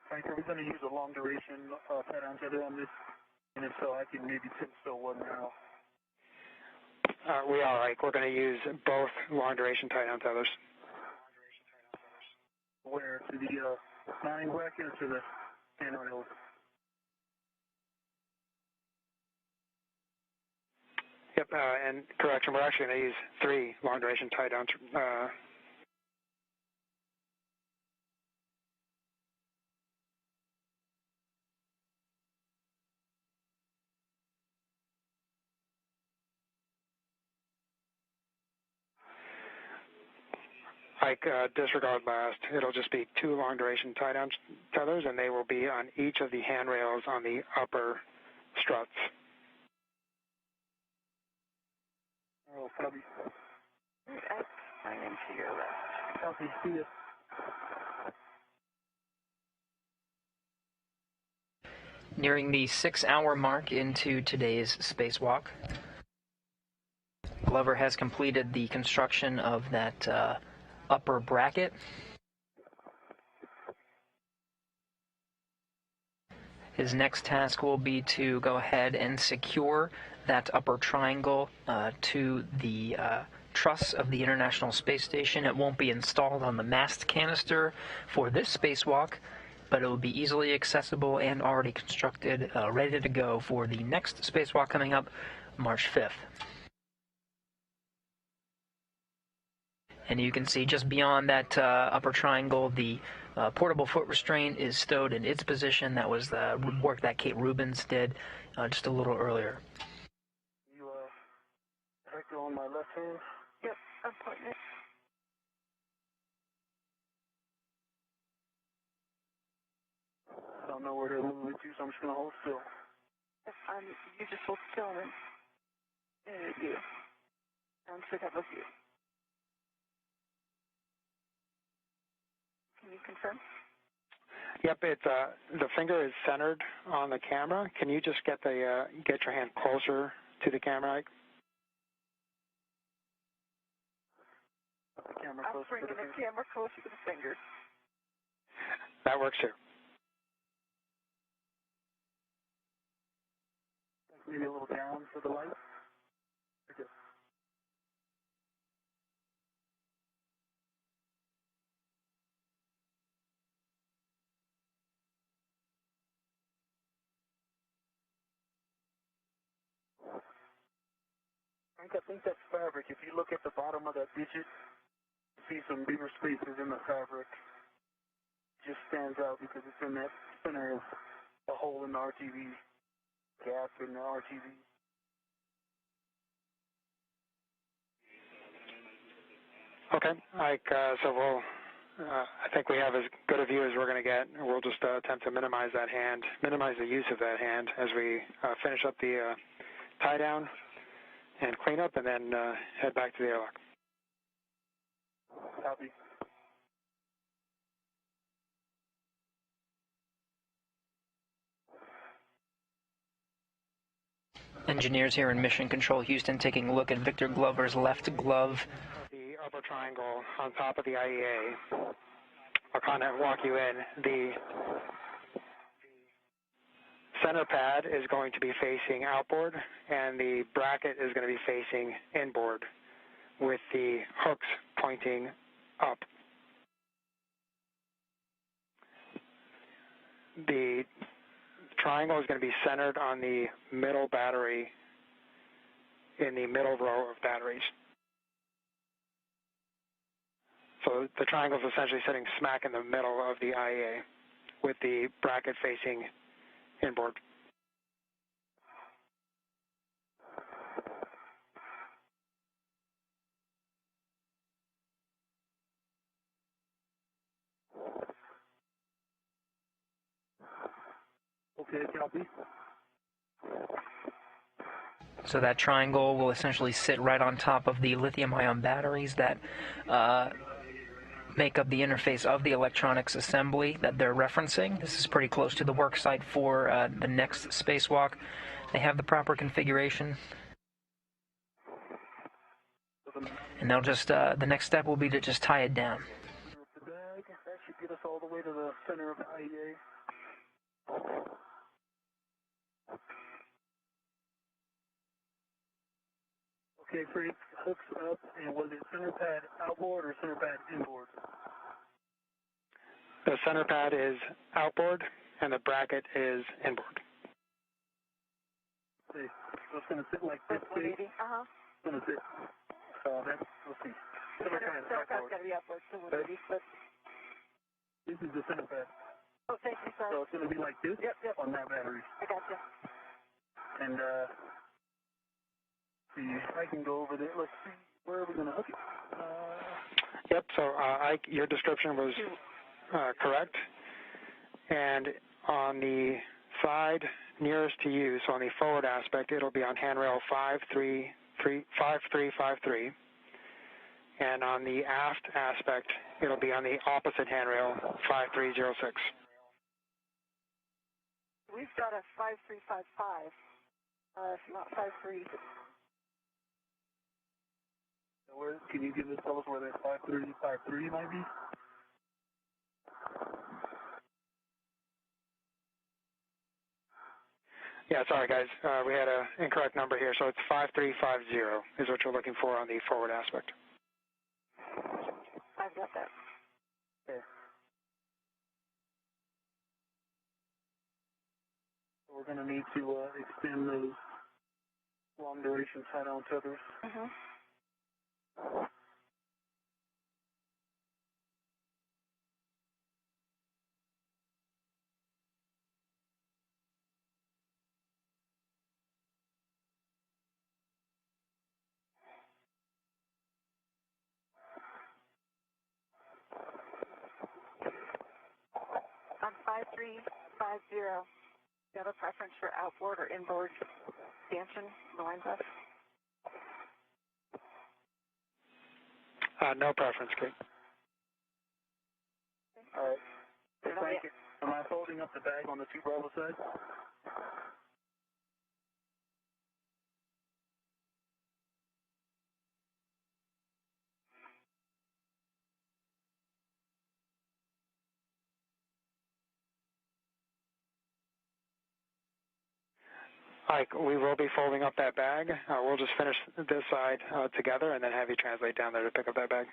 Frank, are we going to use a long duration pattern tether on this? And if so, I can maybe still one now. We are, Ike. We're going to use both long duration tie-down tethers. Where? To the mounting bracket or to the handrails? Yep, and correction, we're actually going to use 3 long-duration tie-downs. Like disregard last, it'll just be 2 long-duration tie-down tethers, and they will be on each of the handrails on the upper struts. Oh, copy. I am to your left. Copy, see ya. Nearing the 6-hour mark into today's spacewalk, Glover has completed the construction of that upper bracket. His next task will be to go ahead and secure that upper triangle to the truss of the International Space Station. It won't be installed on the mast canister for this spacewalk, but it will be easily accessible and already constructed, ready to go for the next spacewalk coming up March 5th. And you can see just beyond that upper triangle, the portable foot restraint is stowed in its position. That was the work that Kate Rubens did just a little earlier. You vector on my left hand? Yep, I'm pointing it. I don't know where they're moving to, so I'm just going to hold still. You just hold still and you. Should have a view. Can you confirm? Yep, it's the finger is centered on the camera. Can you just get your hand closer to the camera? I'm bringing the camera closer to the finger. That works too. Maybe a little down for the light. Okay. I think that's fabric. If you look at the bottom of that digit, you see some bigger spaces in the fabric. It just stands out because it's in that center of the hole in the RTV, gap in the RTV. Okay, so we'll, I think we have as good a view as we're going to get. We'll just attempt to minimize that hand, minimize the use of that hand as we finish up the tie down and clean up, and then head back to the airlock. Copy. Engineers here in Mission Control Houston taking a look at Victor Glover's left glove. The upper triangle on top of the IEA. I'll kind of walk you in. The center pad is going to be facing outboard, and the bracket is going to be facing inboard with the hooks pointing up. The triangle is going to be centered on the middle battery in the middle row of batteries. So the triangle is essentially sitting smack in the middle of the IEA with the bracket facing inboard. Okay, copy. So that triangle will essentially sit right on top of the lithium-ion batteries that make up the interface of the electronics assembly that they're referencing. This is pretty close to the work site for the next spacewalk. They have the proper configuration. And they'll just, the next step will be to just tie it down. The bag, that should get us all the way to the center of the IEA. Okay, Frank, hooks up, and was it center pad outboard or center pad inboard? The center pad is outboard, and the bracket is inboard. Okay. So it's going to sit like this. 180. Uh-huh. It's going to sit. That's, let's see. Center pad is Center pad's backboard. got to be upwards to 180, but... This is the center pad. Oh, thank you, sorry. So it's going to be like this. Yep. On that battery. I got you. And, see, I can go over there. Let's see. Where are we going to hook it? Yep, so Ike, your description was correct. And on the side nearest to you, so on the forward aspect, it'll be on handrail 5353. And on the aft aspect, it'll be on the opposite handrail 5306. We've got a 5355, not 53. Where, can you tell us where that 5353 might be? Yeah, sorry guys, we had an incorrect number here, so it's 5350 is what you're looking for on the forward aspect. I've got that. Okay. So we're going to need to extend those long duration tie-down tethers. Mm-hmm. On 5350, do you have a preference for outboard or inboard stanchion, the line bus? No preference, Kate. All right. Thank you. Am I folding up the bag on the 2 Bravo side? Ike, we will be folding up that bag. We'll just finish this side together and then have you translate down there to pick up that bag.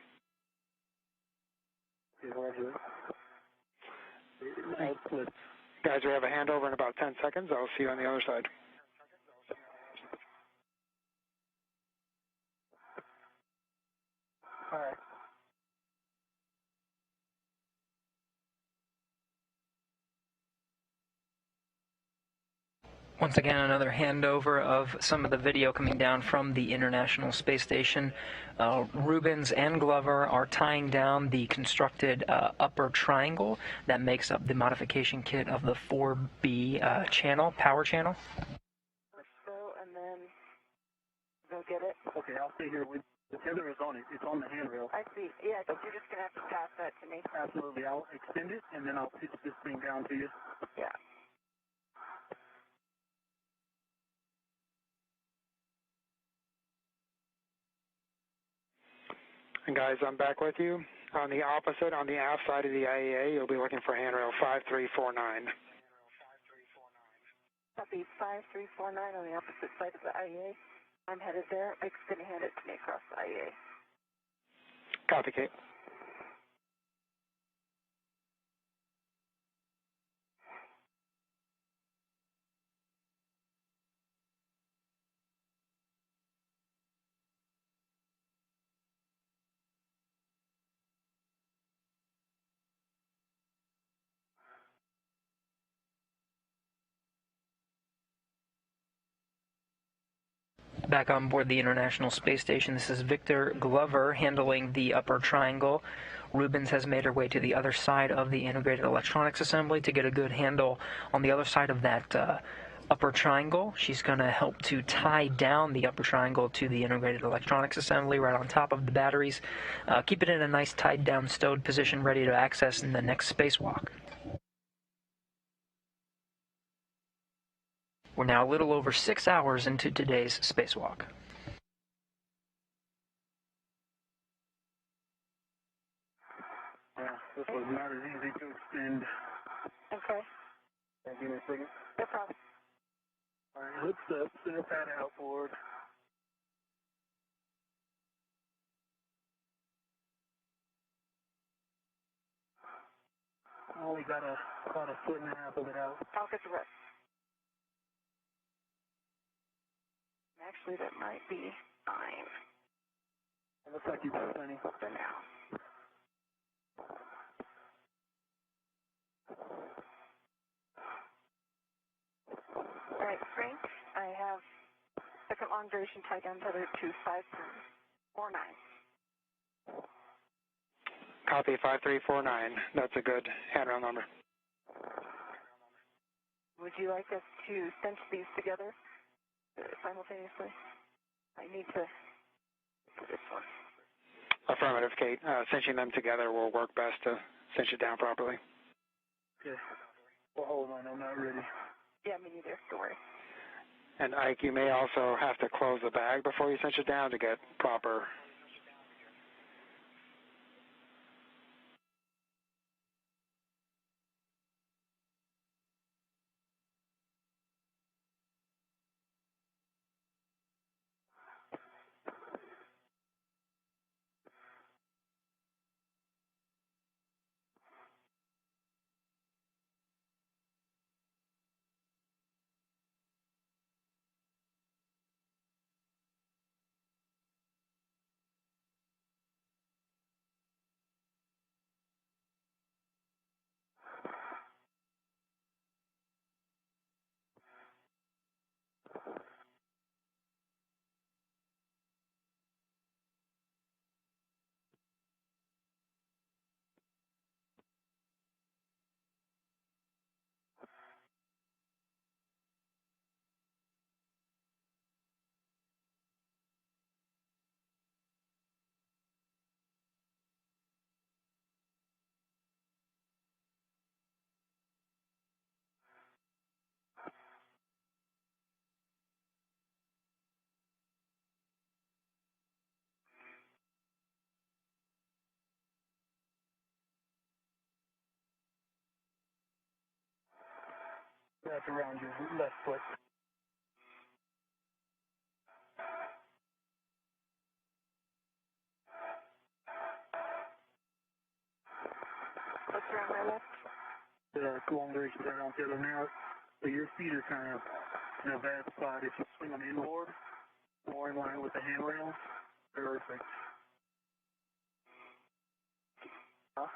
Guys, we have a handover in about 10 seconds. I'll see you on the other side. All right. Once again, another handover of some of the video coming down from the International Space Station. Rubens and Glover are tying down the constructed upper triangle that makes up the modification kit of the 4B channel, power channel. Let's go and then go get it. Okay, I'll stay here with the tether is on it. It's on the handrail. I see. Yeah, you're just going to have to pass that to me. Absolutely. I'll extend it, and then I'll pitch this thing down to you. Yeah. And guys, I'm back with you. On the opposite, on the aft side of the IEA, you'll be looking for handrail 5349. Copy 5349 on the opposite side of the IEA. I'm headed there. Mike's going to hand it to me across the IEA. Copy, Kate. Back on board the International Space Station, this is Victor Glover handling the upper triangle. Rubens has made her way to the other side of the integrated electronics assembly to get a good handle on the other side of that upper triangle. She's going to help to tie down the upper triangle to the integrated electronics assembly right on top of the batteries. Keep it in a nice tied down stowed position ready to access in the next spacewalk. We're now a little over 6 hours into today's spacewalk. This was not as easy to extend. Okay. Give me a second. No problem. All right, hooks up, center pad out forward. I only got about a foot and a half of it out. I'll get the rest. Actually, that might be fine. It looks like you've got plenty. For now. All right, Frank, I have second long duration tight down tether to 5349. Copy 5349. That's a good handrail number. Would you like us to cinch these together simultaneously? I need to do this one. Affirmative, Kate. Cinching them together will work best to cinch it down properly. Okay. Well, hold on. I'm not ready. Yeah, me neither. Don't worry. And Ike, you may also have to close the bag before you cinch it down to get proper. Wrap around your left foot. What's around my left? Long duration tight down tether now. So your feet are kind of in a bad spot. If you swing them inboard, more in line with the handrail, perfect. Huh?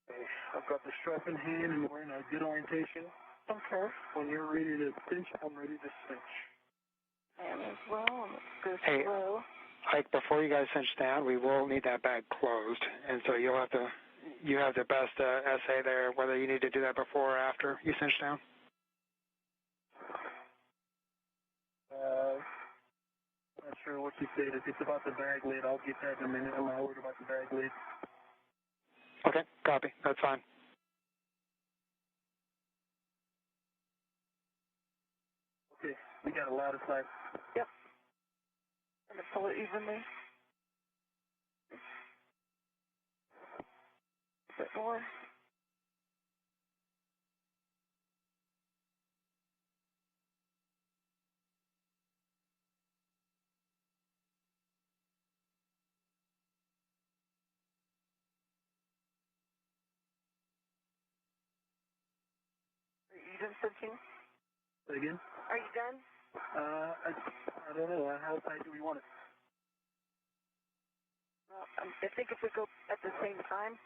Okay, I've got the strap in hand and we're in a good orientation. Okay. When you're ready to cinch, I'm ready to cinch. I am as well. Let's go Hey. slow. Ike, before you guys cinch down, we will need that bag closed, and so you have the best essay there, whether you need to do that before or after you cinch down. Not sure what you said. If it's about the bag lid, I'll get that in a minute. I'm not worried about the bag lid. Okay, copy. That's fine. Okay, we got a lot of sight. Yep. I'm going to pull it evenly. A bit more. Are you done cinching? Say again? Are you done? I don't know. How tight do we want it? Well, I think if we go at the same time,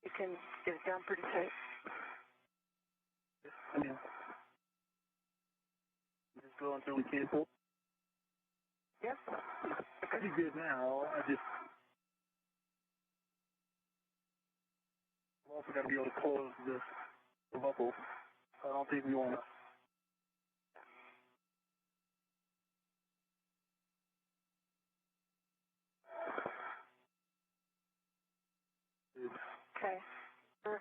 you can get it down pretty tight. I mean, just go until we can't pull. Yeah. Pretty good now. I've also got to be able to close the buckle. I don't think we want to. Okay. Sure.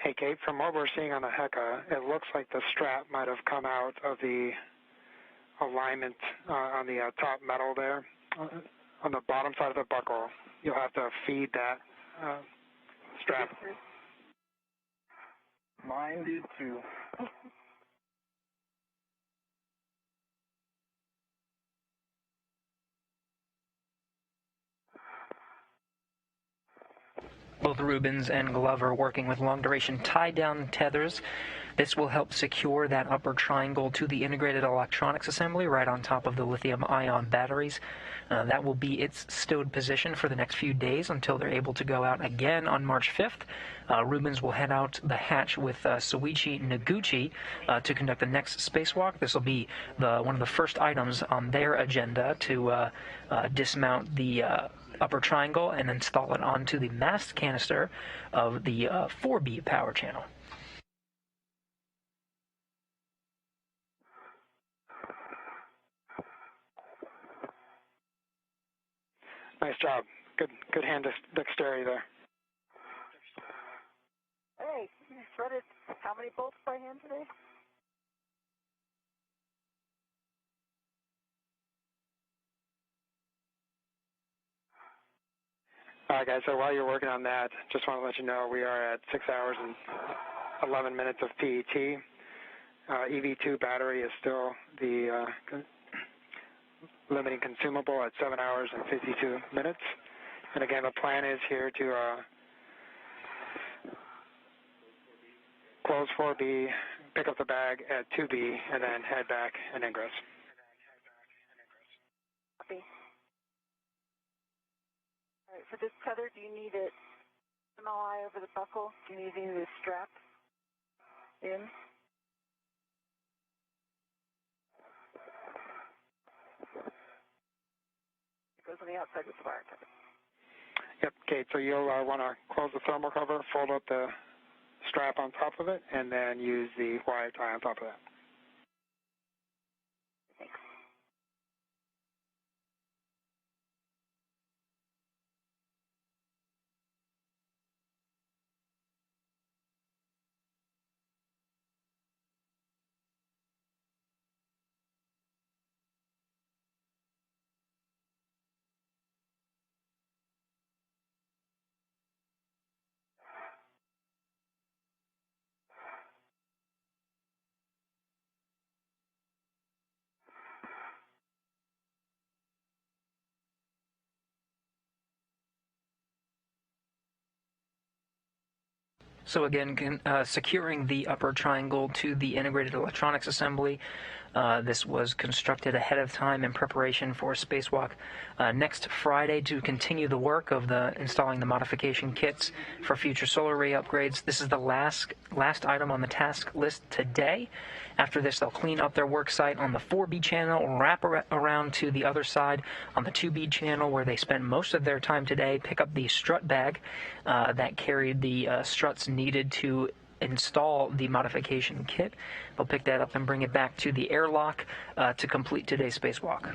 Hey, Kate, from what we're seeing on the HECA, it looks like the strap might have come out of the alignment on the top metal there, on the bottom side of the buckle. you'll have to feed that strap. Mine did too. Both Rubens and Glover working with long-duration tie-down tethers. This will help secure that upper triangle to the integrated electronics assembly right on top of the lithium-ion batteries. That will be its stowed position for the next few days until they're able to go out again on March 5th. Rubens will head out the hatch with Soichi Noguchi to conduct the next spacewalk. This will be one of the first items on their agenda to dismount the upper triangle and install it onto the mast canister of the 4B power channel. Nice job. Good hand dexterity there. Hey, you threaded how many bolts by hand today? All right, guys, so while you're working on that, just want to let you know we are at 6 hours and 11 minutes of PET. EV2 battery is still the limiting consumable at 7 hours and 52 minutes. And again, the plan is here to close 4B, pick up the bag at 2B, and then head back and ingress. Copy. All right, for this tether, do you need it MLI over the buckle? Do you need any of the strap in? It goes on the outside with the wire tether. Yep, Kate, so you'll want to close the thermal cover, fold up the strap on top of it, and then use the wire tie on top of that. Thanks. So again, securing the upper triangle to the integrated electronics assembly. This was constructed ahead of time in preparation for Spacewalk next Friday to continue the work of installing the modification kits for future solar array upgrades. This is the last item on the task list today. After this, they'll clean up their work site on the 4B channel, wrap around to the other side on the 2B channel where they spent most of their time today, pick up the strut bag that carried the struts needed to install the modification kit. They'll pick that up and bring it back to the airlock to complete today's spacewalk.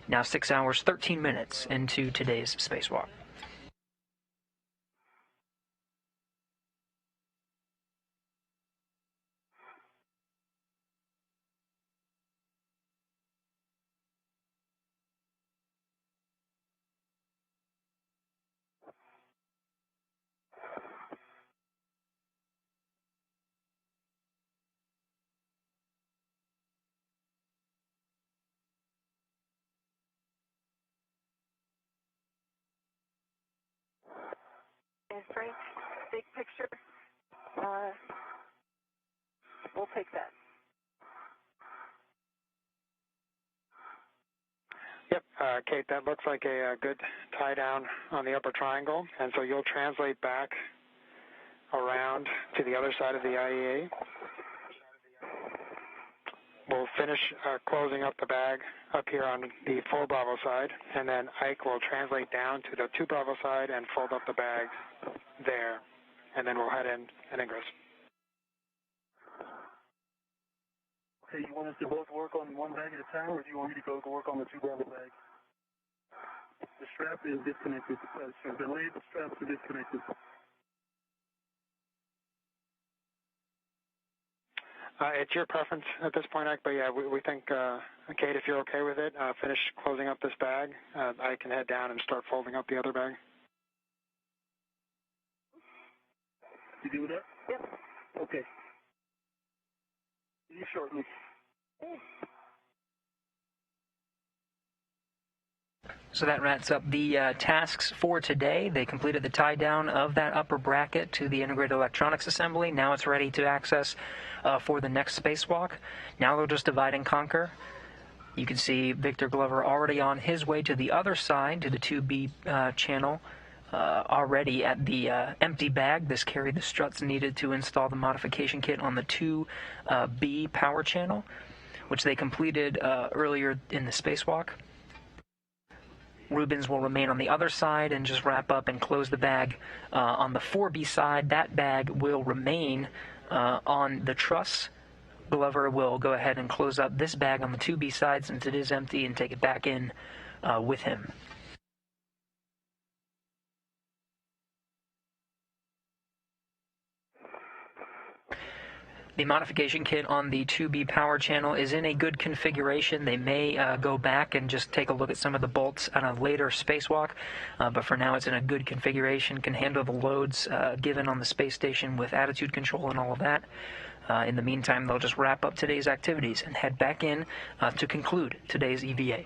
Now 6 hours, 13 minutes into today's spacewalk. And Frank, big picture, we'll take that. Yep, Kate, that looks like a good tie down on the upper triangle, and so you'll translate back around to the other side of the IEA. We'll finish closing up the bag up here on the 4 Bravo side, and then Ike will translate down to the 2 Bravo side and fold up the bag there, and then we'll head in and ingress. Okay, you want us to both work on one bag at a time, or do you want me to go work on the 2 Bravo bag? The strap is disconnected. The leg straps are disconnected. It's your preference at this point, Ike, but yeah, we think, Kate, if you're okay with it, finish closing up this bag. I can head down and start folding up the other bag. You do that? Yep. Okay. See you shortly. So that wraps up the tasks for today. They completed the tie down of that upper bracket to the integrated electronics assembly. Now it's ready to access for the next spacewalk. Now they'll just divide and conquer. You can see Victor Glover already on his way to the other side, to the 2B channel, already at the empty bag. This carried the struts needed to install the modification kit on the 2B power channel, which they completed earlier in the spacewalk. Rubens will remain on the other side and just wrap up and close the bag on the 4B side. That bag will remain on the truss. Glover will go ahead and close up this bag on the 2B side since it is empty and take it back in with him. The modification kit on the 2B power channel is in a good configuration. They may go back and just take a look at some of the bolts on a later spacewalk, but for now it's in a good configuration, can handle the loads given on the space station with attitude control and all of that. In the meantime, they'll just wrap up today's activities and head back in to conclude today's EVA.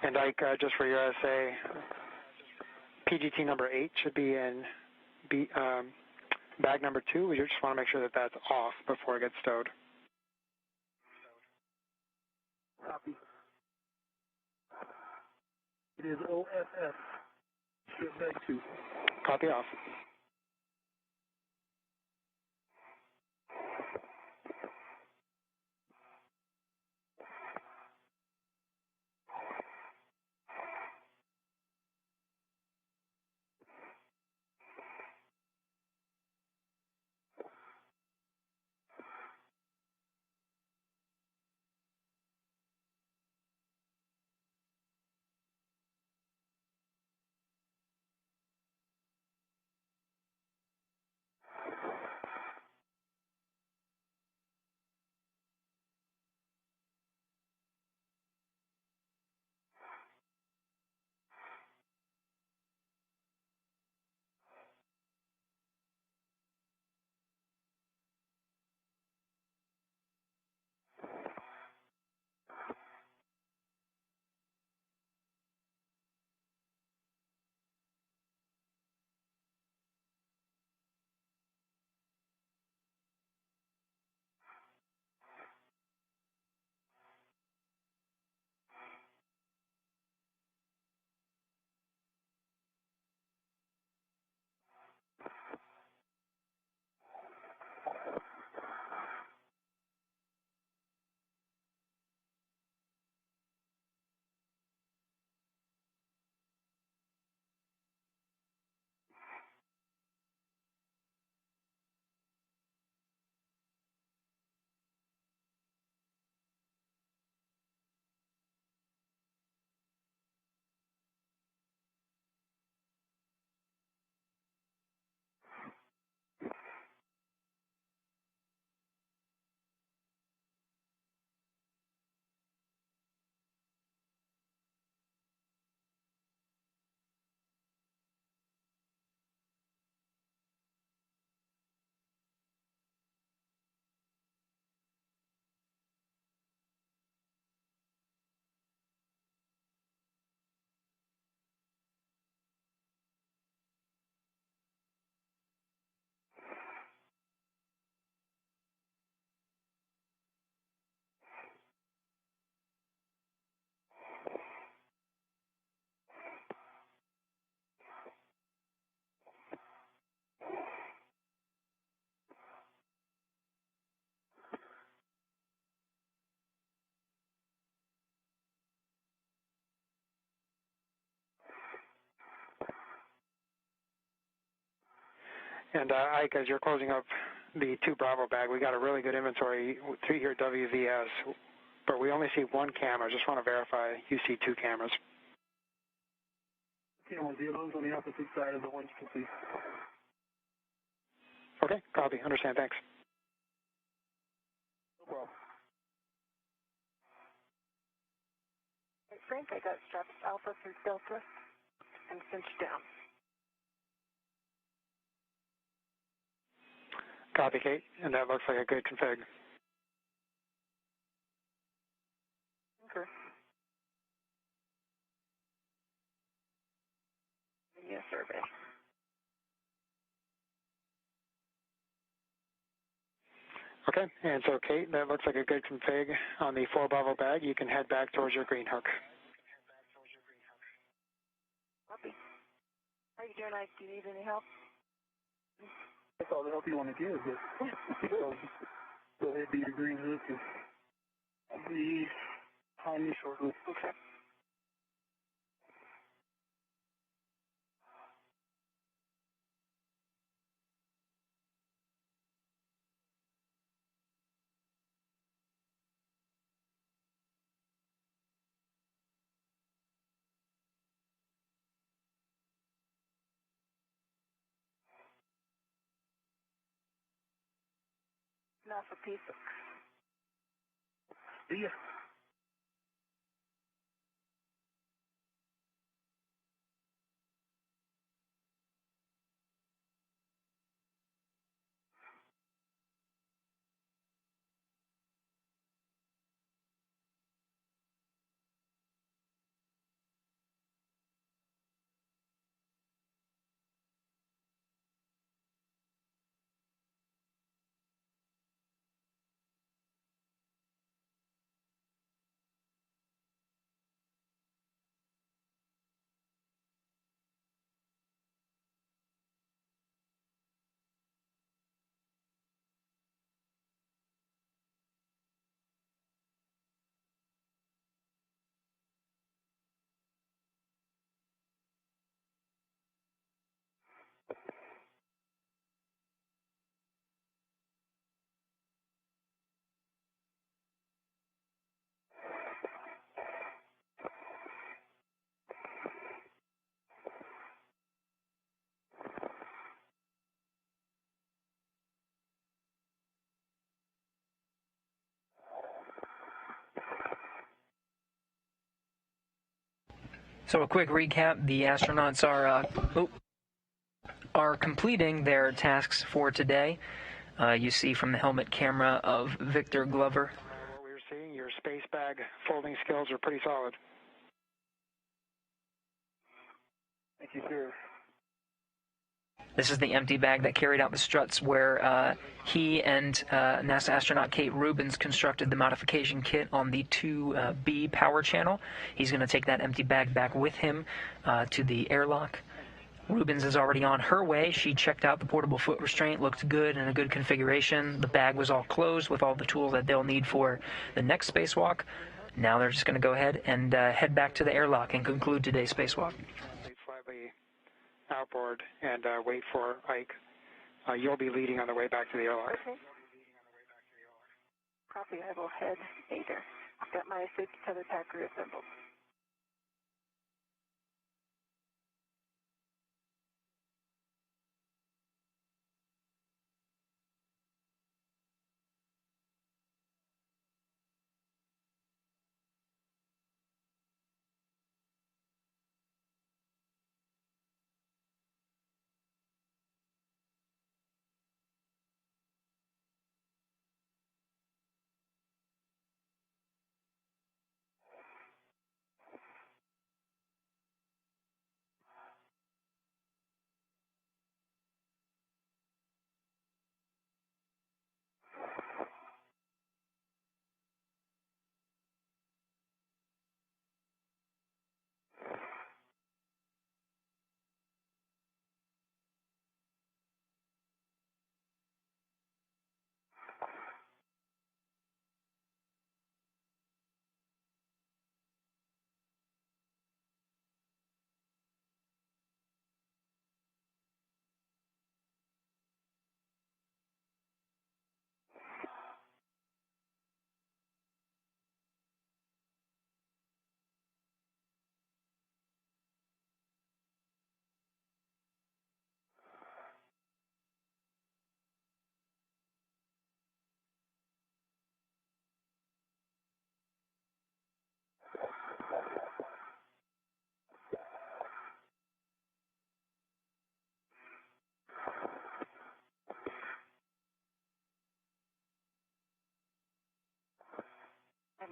And Ike, just for your essay, PGT number 8 should be in bag number 2. We just want to make sure that that's off before it gets stowed. Copy. It is OFF. Ship bag 2. Copy off. And Ike, as you're closing up the 2 Bravo bag, we got a really good inventory through here WVS, but we only see 1 camera. Just want to verify you see 2 cameras. Camera zeros on the opposite side of the one you can see. Okay, copy. Understand. Thanks. No problem. Hey, Frank, I got straps Alpha through Delta and cinched down. Copy, Kate. And that looks like a good config. Okay. Yes, survey. Okay, and so Kate, that looks like a good config on the 4 Bravo bag. You can head back towards your green hook. Copy. How are you doing, Ike? Do you need any help? That's all the help you want to give, but go ahead, be the green hook, and I'll be behind you shortly. Okay. NASA P6. See ya. So a quick recap: the astronauts are completing their tasks for today. You see from the helmet camera of Victor Glover. What we were seeing, your space bag folding skills are pretty solid. Thank you, sir. This is the empty bag that carried out the struts where he and NASA astronaut Kate Rubins constructed the modification kit on the 2B power channel. He's going to take that empty bag back with him to the airlock. Rubins is already on her way. She checked out the portable foot restraint, looked good in a good configuration. The bag was all closed with all the tools that they'll need for the next spacewalk. Now they're just going to go ahead and head back to the airlock and conclude today's spacewalk. Slightly outboard and wait for Ike. You'll be leading on the way back to the airlock. Okay. Copy. I will head later. I've got my safety tether pack reassembled.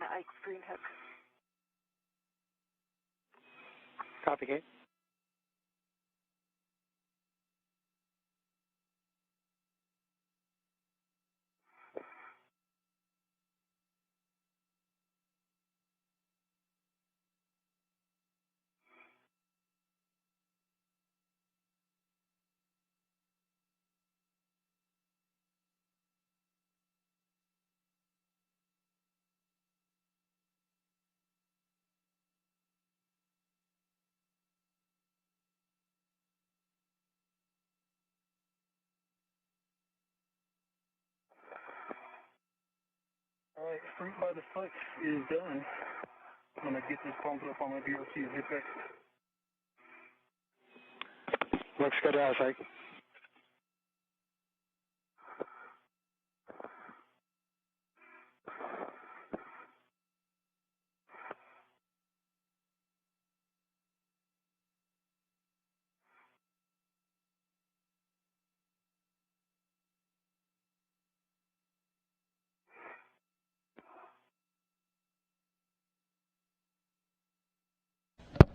Ike's green hook. Copy, Kate. All right, fruit by the foot is done. I'm going to get this pumped up on my BOT and hit back. Looks good to us, Ike.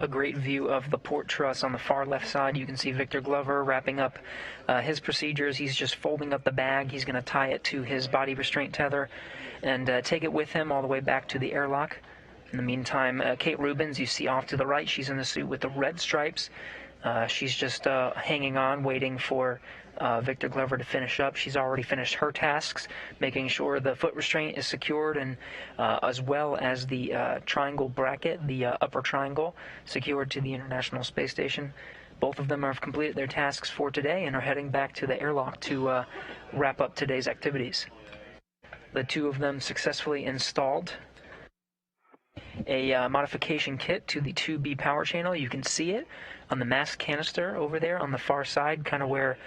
A great view of the port truss on the far left side. You can see Victor Glover wrapping up his procedures. He's just folding up the bag. He's going to tie it to his body restraint tether and take it with him all the way back to the airlock. In the meantime, Kate Rubens, you see off to the right, she's in the suit with the red stripes. She's just hanging on, waiting for Victor Glover to finish up. She's already finished her tasks, making sure the foot restraint is secured, and as well as the triangle bracket, the upper triangle, secured to the International Space Station. Both of them have completed their tasks for today and are heading back to the airlock to wrap up today's activities. The two of them successfully installed a modification kit to the 2B power channel. You can see it on the mast canister over there on the far side, kind of where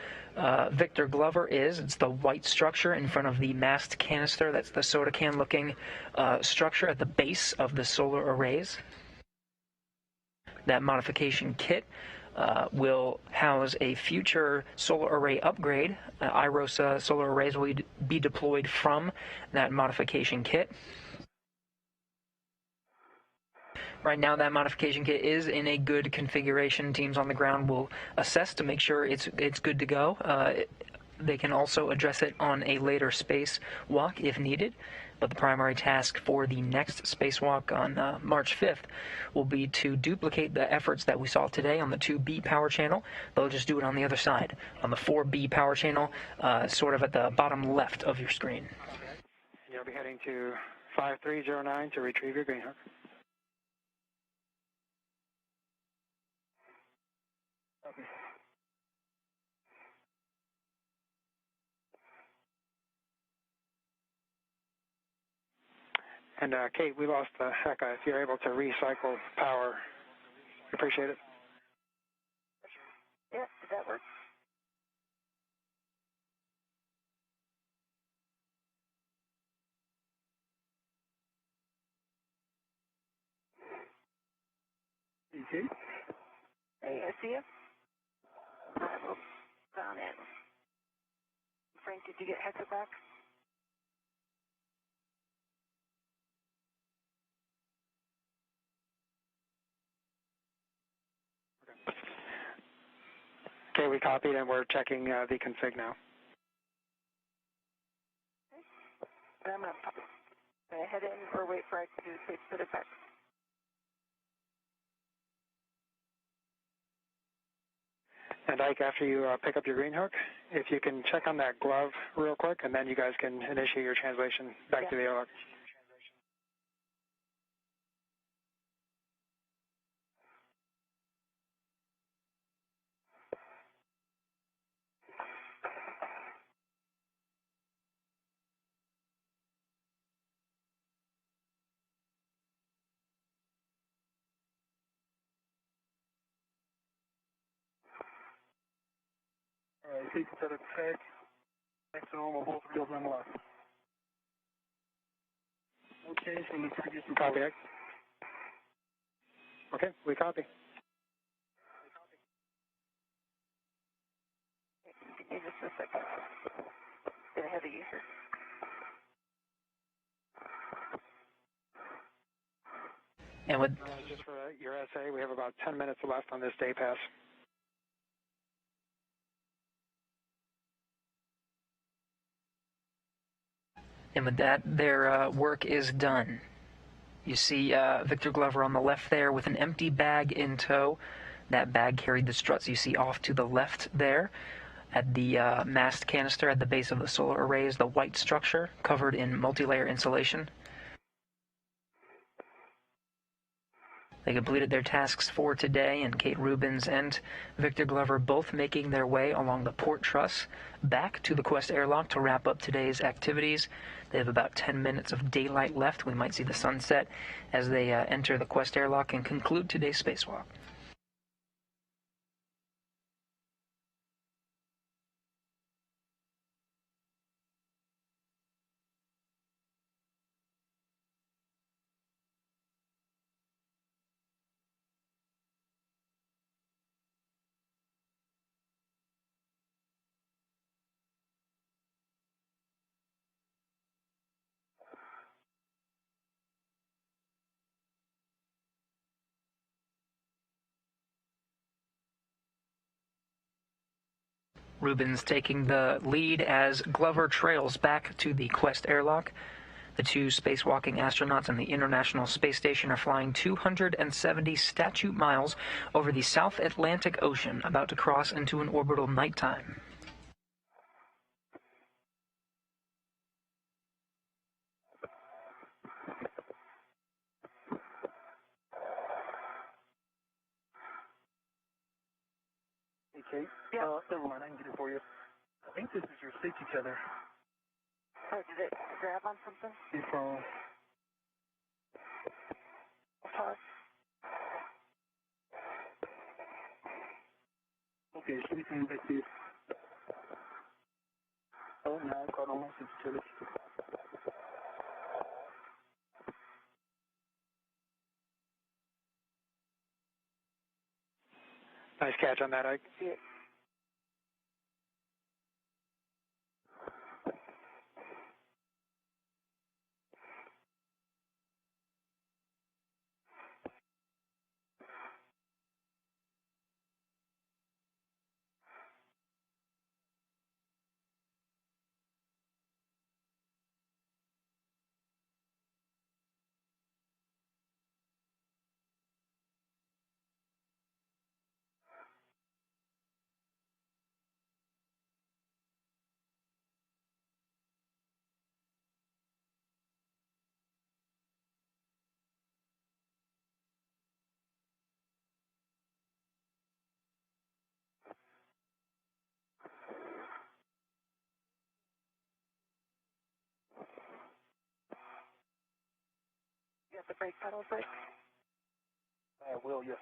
Victor Glover is. It's the white structure in front of the mast canister. That's the soda can looking structure at the base of the solar arrays. That modification kit will house a future solar array upgrade. IROSA solar arrays will be deployed from that modification kit. Right now, that modification kit is in a good configuration. Teams on the ground will assess to make sure it's good to go. They can also address it on a later spacewalk if needed. But the primary task for the next spacewalk on March 5th will be to duplicate the efforts that we saw today on the 2B power channel. They'll just do it on the other side, on the 4B power channel, sort of at the bottom left of your screen. You'll be heading to 5309 to retrieve your green hook. And Kate, we lost the HECA. If you're able to recycle power, appreciate it. Yeah, did that work? Okay. Hey, I see you. Well, found it. Frank, did you get HECA back? Okay, we copied and we're checking the config now. Okay. I'm going to head in or wait for Ike to put it back. And Ike, after you pick up your green hook, if you can check on that glove real quick, and then you guys can initiate your translation back to the airlock. All right, take the tag. Next to normal, both wheels unlocked. Okay, from the previous Copy, Ike. Okay, we copy. Give me just a second. Get ahead of you here. And with Just for your essay, we have about 10 minutes left on this day pass. that, their work is done. You see Victor Glover on the left there with an empty bag in tow. That bag carried the struts you see off to the left there. At the mast canister at the base of the solar array is the white structure covered in multi-layer insulation. They completed their tasks for today, and Kate Rubins and Victor Glover both making their way along the port truss back to the Quest airlock to wrap up today's activities. They have about 10 minutes of daylight left. We might see the sunset as they enter the Quest airlock and conclude today's spacewalk. Rubins taking the lead as Glover trails back to the Quest airlock. The two spacewalking astronauts on the International Space Station are flying 270 statute miles over the South Atlantic Ocean, about to cross into an orbital nighttime. Hey, Kate? Yeah. Never mind, I can get it for you. I think this is your safety tether. Oh, did it grab on something? It's from... Okay, should we come back to you? Oh, no, I caught on my safety tether. Nice catch on that, Ike. See it. You got the brake pedals right? I will, yes.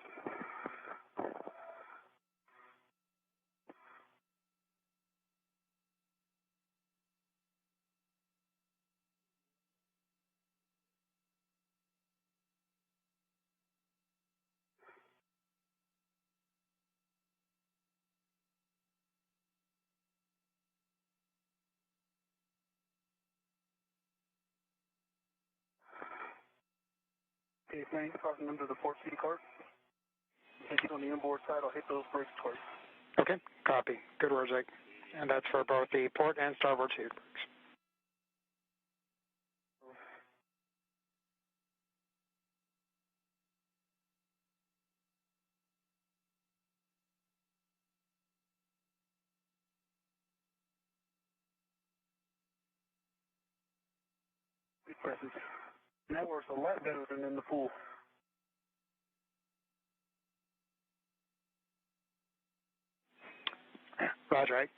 Okay, thanks. Crossing under the port seat cart. If you get on the inboard side, I'll hit those brakes twice. Okay, copy. Good words, Ike. And that's for both the port and starboard seat brakes. Big presses. And that works a lot better than in the pool. Roger, Ike.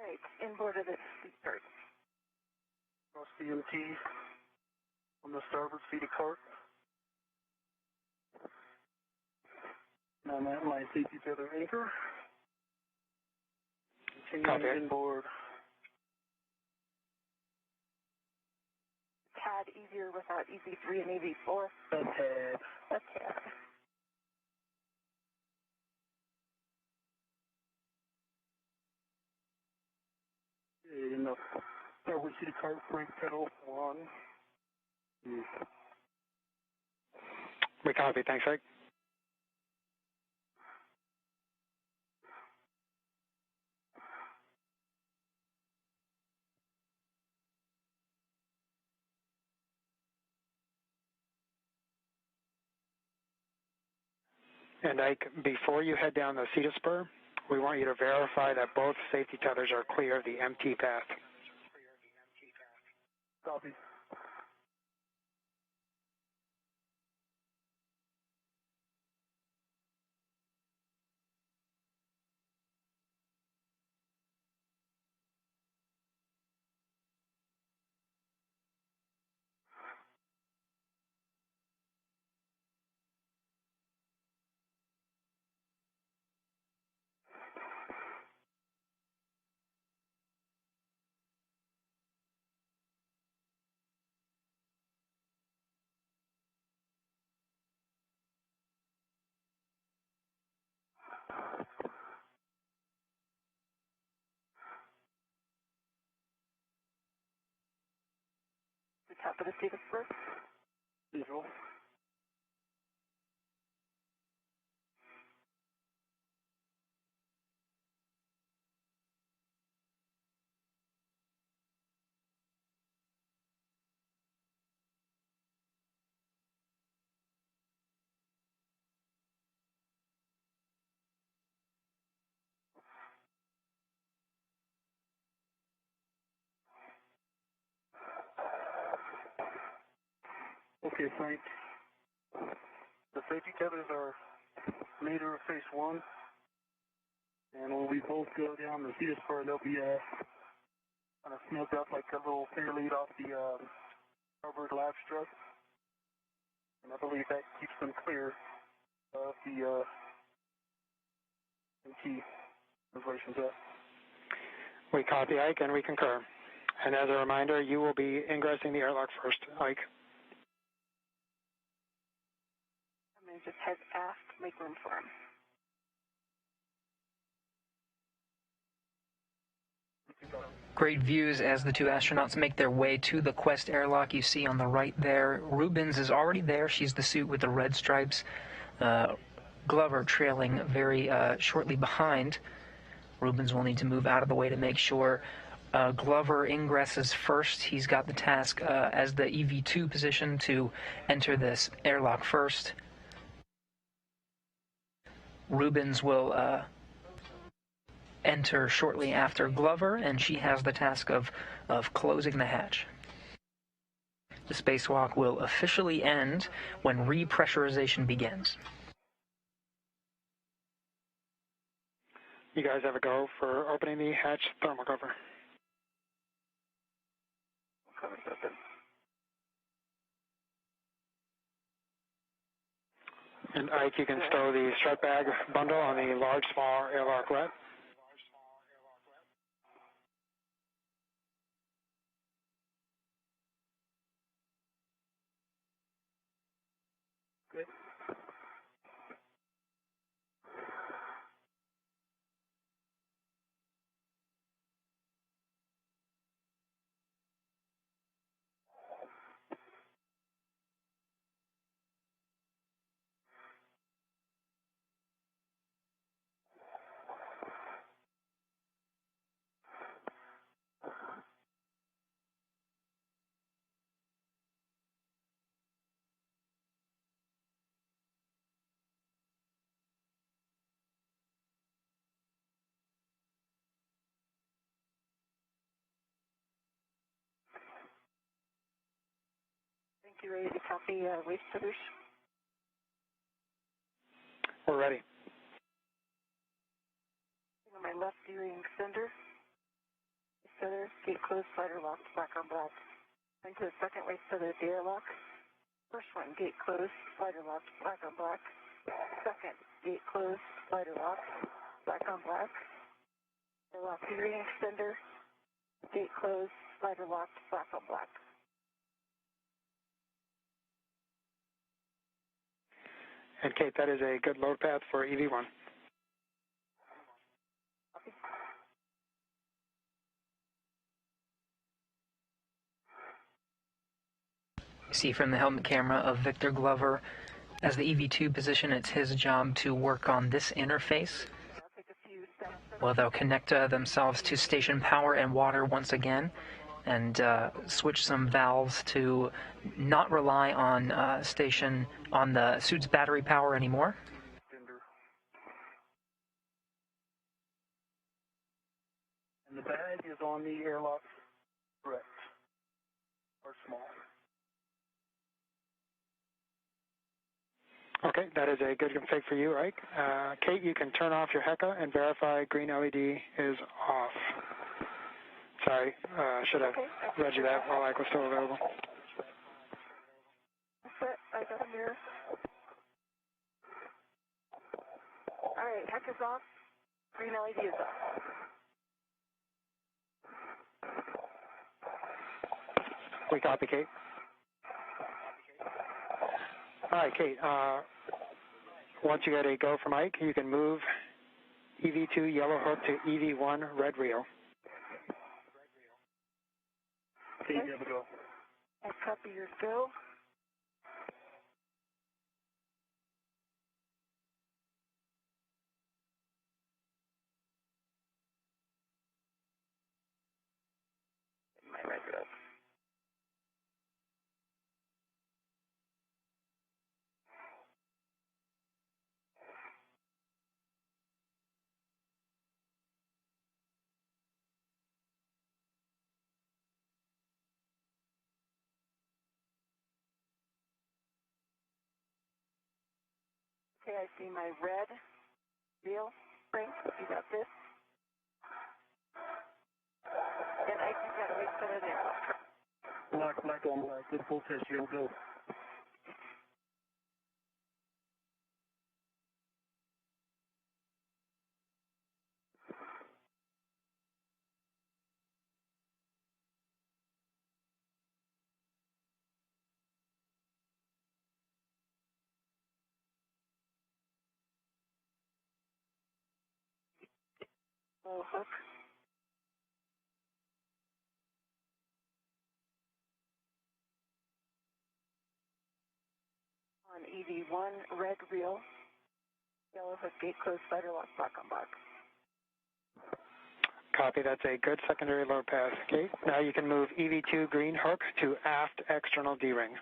Right, inboard of the seat cart. Cross CMT on the starboard seat of cart. Now I'm at my safety tether anchor. Continuing inboard. Tad easier without EV3 and EV4. A tad. A tad. Okay, and we see the cart brake pedal 1. We copy. Thanks, Ike. And Ike, before you head down the CETA spur, we want you to verify that both safety tethers are clear of the MT path. Copy. The top of the CETA spur. Visual. Okay, Frank. The safety tethers are later of phase 1. And when we both go down the CETA spur, they'll be kind of snugged up like a little finger lead off the covered latch strut. And I believe that keeps them clear of the MT translations up. We copy, Ike, and we concur. And as a reminder, you will be ingressing the airlock first, Ike. I'm going to just head aft, make room for him. Great views as the two astronauts make their way to the Quest airlock. You see on the right there, Rubens is already there. She's the suit with the red stripes. Glover trailing very shortly behind. Rubens will need to move out of the way to make sure Glover ingresses first. He's got the task as the EV2 position to enter this airlock first. Rubens will enter shortly after Glover, and she has the task of closing the hatch. The spacewalk will officially end when repressurization begins. You guys have a go for opening the hatch thermal cover. Cover's open. And Ike, you can stow the strut bag bundle on the large, small airlocklet. Good. You ready to copy waste tethers? We're ready. On my left gearing extender. Tether, gate closed, slider locked, black on black. Into the second waste tether at the airlock. First one, gate closed, slider locked, black on black. Second, gate closed, slider locked, black on black. Airlock steering extender, gate closed, slider locked, black on black. And Kate, that is a good load path for EV1. You see from the helmet camera of Victor Glover, as the EV2 position, it's his job to work on this interface. Well, they'll connect themselves to station power and water once again, and switch some valves to not rely on on the suit's battery power anymore. And the bag is on the airlock, correct, or small. Okay, that is a good config for you, Ike. Kate, you can turn off your HECA and verify green LED is off. Sorry, should have read you that while Ike was still available. I got a mirror. All right, HECA's off. Green LED is off. We copy, Kate. All right, Kate. Once you get a go from Ike, you can move EV2 yellow hook to EV1 red reel. Okay, you have a go. I copy your go. My red reel. Okay, I see my red reel. Frank, you got this. And I just got to wait for there. Black on black. Good full test. You'll go. Hook. On EV1, red reel, yellow hook, gate closed, slider lock, black on black. Copy, that's a good secondary load path, Kate. Now you can move EV2 green hook to aft external D-ring.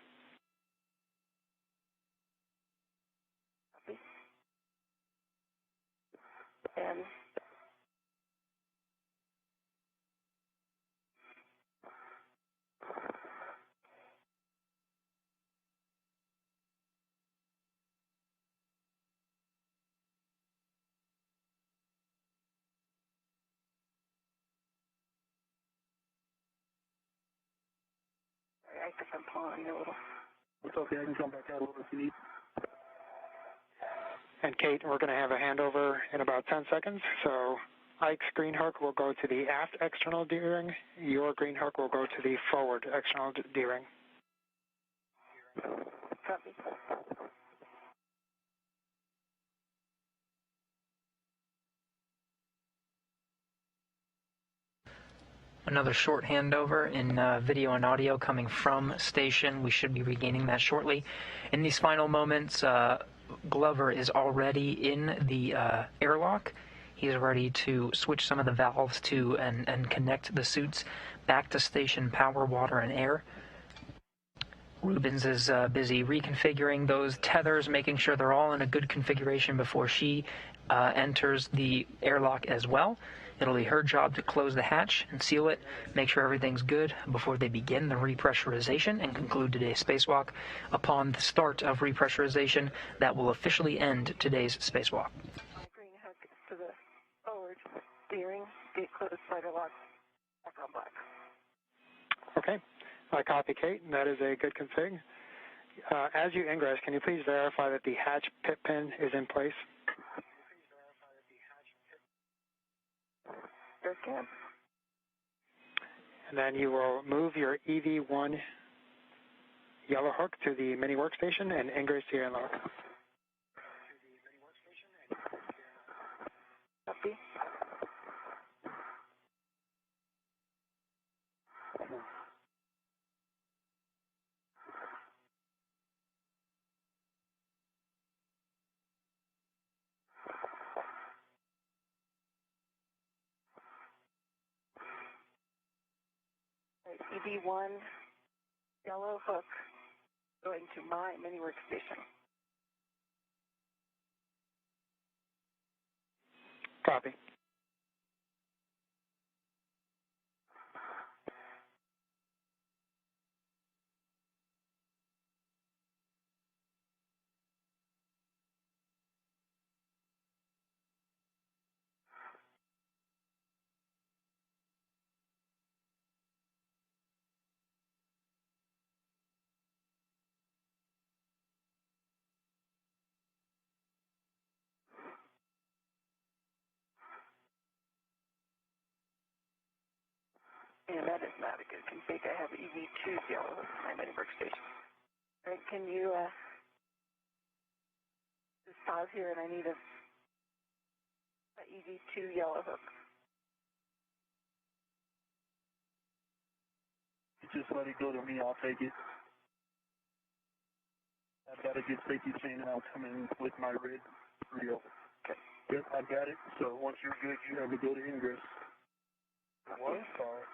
Copy. And I guess I'm pulling you a little. It's okay. I can come back out a little if you need. And Kate, we're going to have a handover in about 10 seconds. So Ike's green hook will go to the aft external D-ring. Your green hook will go to the forward external D-ring. Copy. Another short handover in video and audio coming from station. We should be regaining that shortly. In these final moments, Glover is already in the airlock. He's ready to switch some of the valves to and connect the suits back to station power, water, and air. Rubens is busy reconfiguring those tethers, making sure they're all in a good configuration before she enters the airlock as well. It'll be her job to close the hatch and seal it, make sure everything's good before they begin the repressurization and conclude today's spacewalk. Upon the start of repressurization, that will officially end today's spacewalk. Green hook to the forward steering, gate closed, slider lock, black on black. Okay. I copy, Kate, and that is a good config. As you ingress, can you please verify that the hatch pit pin is in place? air cab. And then you will move your EV1 yellow hook to the mini workstation and ingress to your airlock. Copy. EV1 yellow hook going to my mini workstation. Copy. And that is not a good config. I have EV2 yellow hook on my mini workstation. All right, can you just pause here, and I need a EV2 yellow hook. Just let it go to me. I'll take it. I've got a good safety chain, and I'll come in with my red reel. Okay. Yep, I've got it. So once you're good, you have to go to ingress. What? Sorry.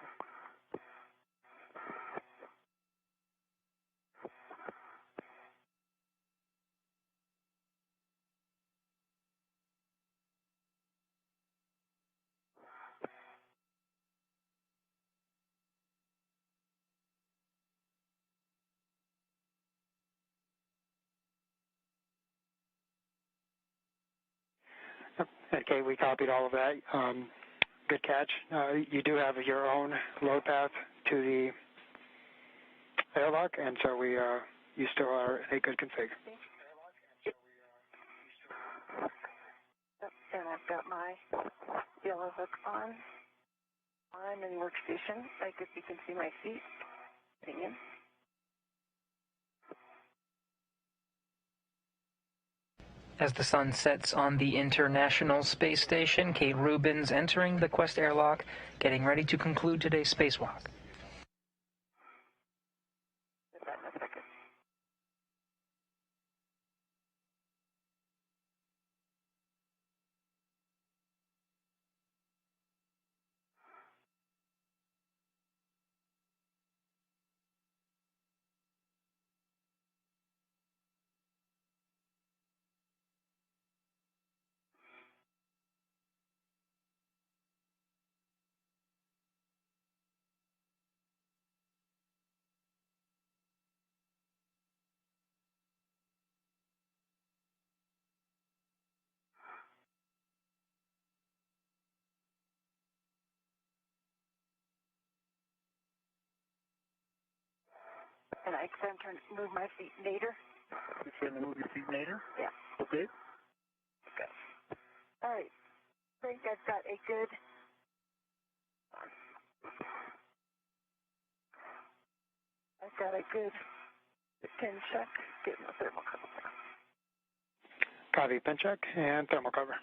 Okay, we copied all of that. Good catch. You do have your own load path to the airlock, and so you still are in a good config. Yep, and I've got my yellow hook on my mini workstation. I guess you can see my feet getting in. As the sun sets on the International Space Station, Kate Rubins entering the Quest airlock, getting ready to conclude today's spacewalk. Get that in a second. And I can turn move my feet later. You're trying to move your feet later? Yeah. Okay. Okay. All right. I think I've got a good. I've got a good pin check. Getting the thermal cover. Copy, pin check and thermal cover.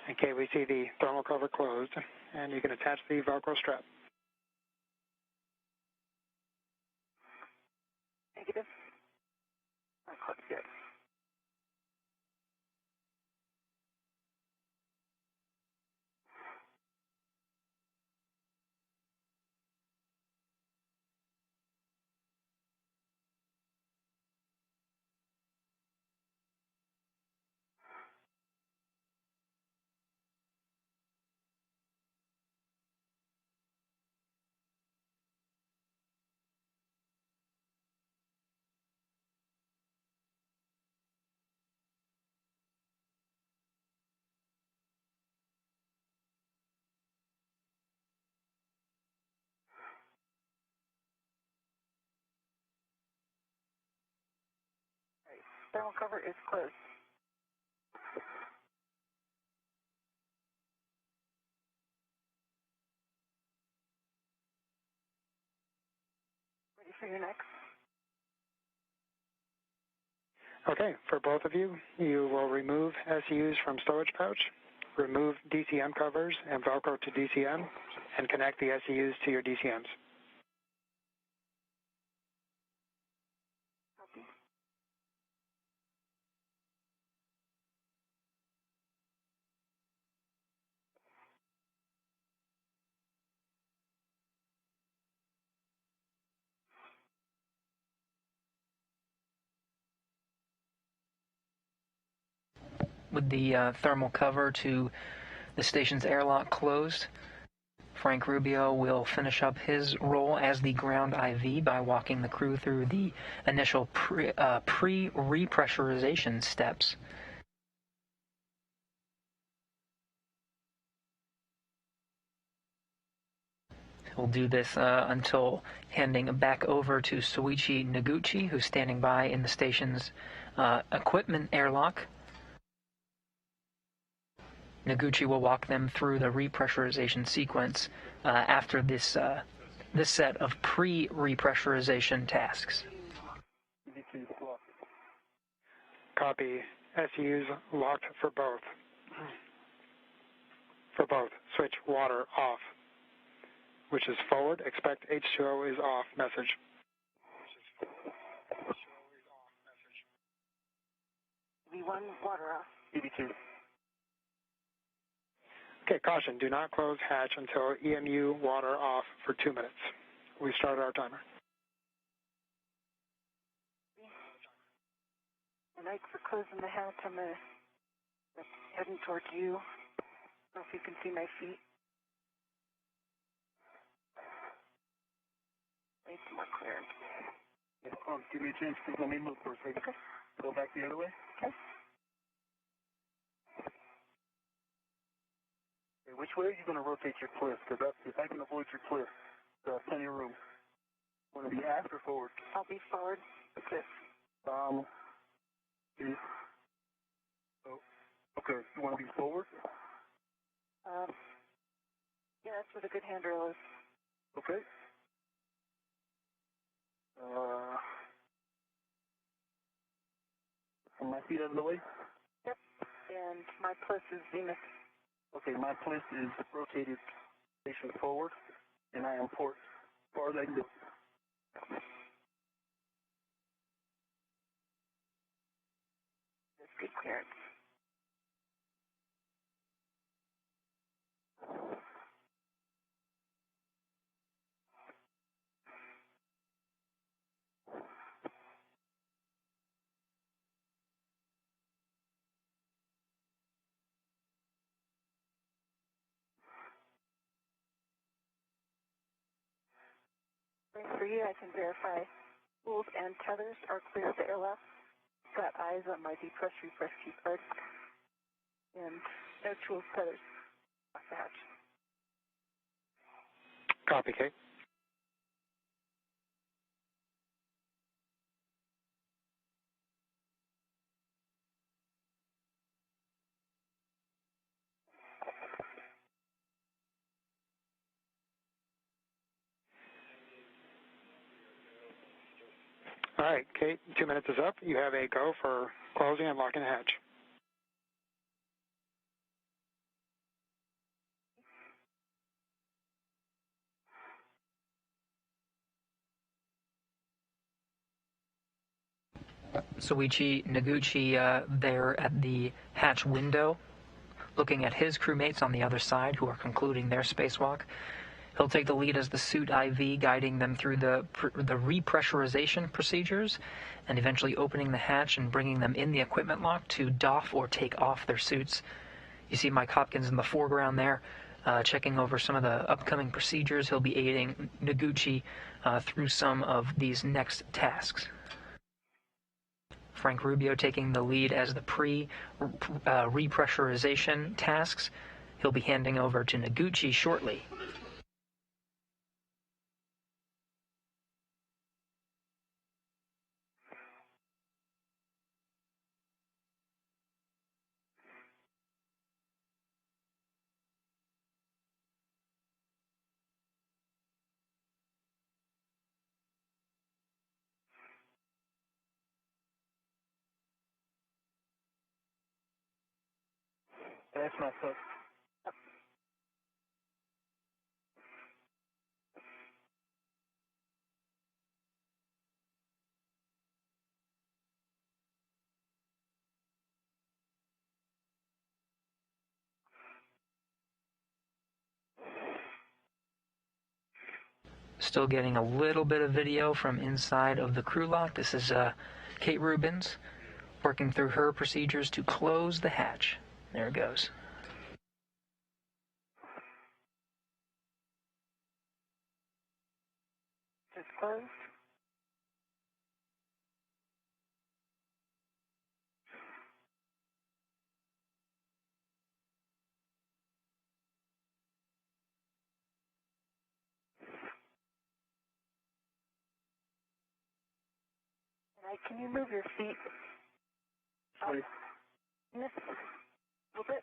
Okay, we see the thermal cover closed, and you can attach the Velcro strap. Negative. Not quite good. thermal cover is closed. Ready for your next. Okay, for both of you, you will remove SUs from storage pouch, remove DCM covers and Velcro to DCM, and connect the SUs to your DCMs. With the thermal cover to the station's airlock closed, Frank Rubio will finish up his role as the ground IV by walking the crew through the initial pre-repressurization steps. We'll do this until handing back over to Soichi Noguchi, who's standing by in the station's equipment airlock. Noguchi will walk them through the repressurization sequence after this set of pre-repressurization tasks. Copy. SUs locked for both. For both. Switch water off. Which is forward. Expect H2O is off message. V1, water off. EV2. Okay, caution. Do not close hatch until EMU water off for 2 minutes. We started our timer. And Ike, for closing the hatch, I'm heading towards you. I don't know if you can see my feet. Need some more clearance. Give me a chance to let me move for a second. Okay. Go back the other way. Okay. Okay, which way are you going to rotate your cliff? Because if I can avoid your cliff, there's plenty of room. Want to be aft or forward? I'll be forward. Okay. Oh, okay. You want to be forward? Yeah, that's where the good handrail is. Okay. Are my feet out of the way? Yep. And my plus is zenith. Okay, my place is rotated station forward, and I am port as far as I can go. That's good clearance. For you, I can verify spools and tethers are clear of the airlock. Got eyes on my depress refresh key card. And no tools, tethers off the hatch. Copy, Kate. All right, Kate, 2 minutes is up. You have a go for closing and locking the hatch. Soichi Noguchi there at the hatch window, looking at his crewmates on the other side who are concluding their spacewalk. He'll take the lead as the suit IV, guiding them through the repressurization procedures and eventually opening the hatch and bringing them in the equipment lock to doff or take off their suits. You see Mike Hopkins in the foreground there, checking over some of the upcoming procedures. He'll be aiding Noguchi through some of these next tasks. Frank Rubio taking the lead as the repressurization tasks. He'll be handing over to Noguchi shortly. That's not so. Still getting a little bit of video from inside of the crew lock. This is Kate Rubens working through her procedures to close the hatch. There it goes. Just closed. Can you move your feet up in this a little bit?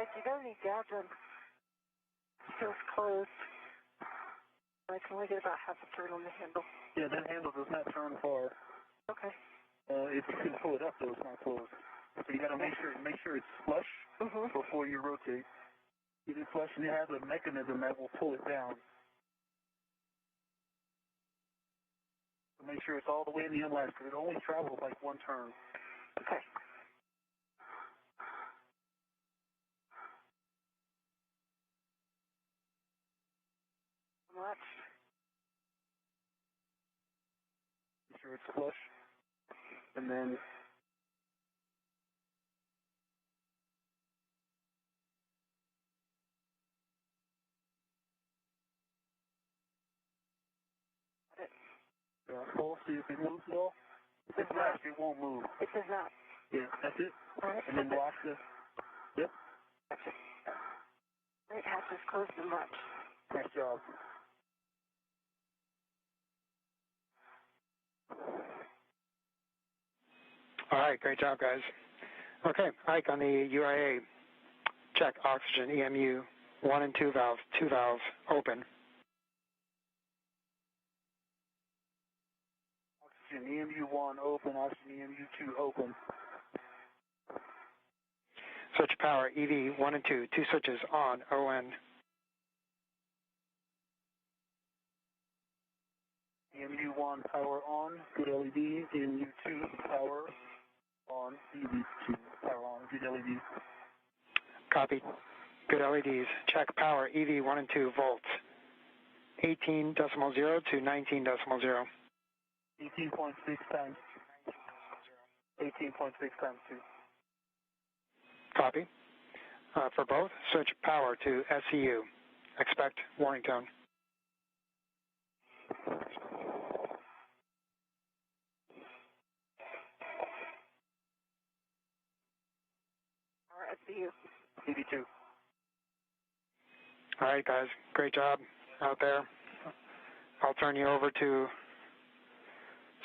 If you got any dabs on still closed, I can only get about half a turn on the handle. Yeah, that handle does not turn far. Okay. If you can pull it up, though, it's not closed. So you got to make sure it's flush before you rotate. Get it flush, and it has a mechanism that will pull it down. So make sure it's all the way in the inlet, because it only travels like one turn. Okay. Much. Make sure it's flush, and then hold, see if it moves at all. If it's not, it won't move. It does not. Yeah, that's it. All right. And then watch the. Yep. Gotcha. Right, hatch is closed and much. Nice job. All right, great job, guys. Okay, Ike, on the UIA, check oxygen, EMU, 1 and 2 valves, 2 valves open. Oxygen EMU1 open, oxygen EMU2 open. Switch power, EV, 1 and 2, 2 switches on, ON. EMU1 power on, good LED, EMU2 power on, EV2 power on, good LED. Copy. Good LEDs. Check power, EV, 1 and 2 volts, 18.0 to 19.0. 18.6 times 18.6 times 2. Copy. For both, switch power to SCU. Expect warning tone. Or SCU. EV2. All right, guys. Great job out there. I'll turn you over to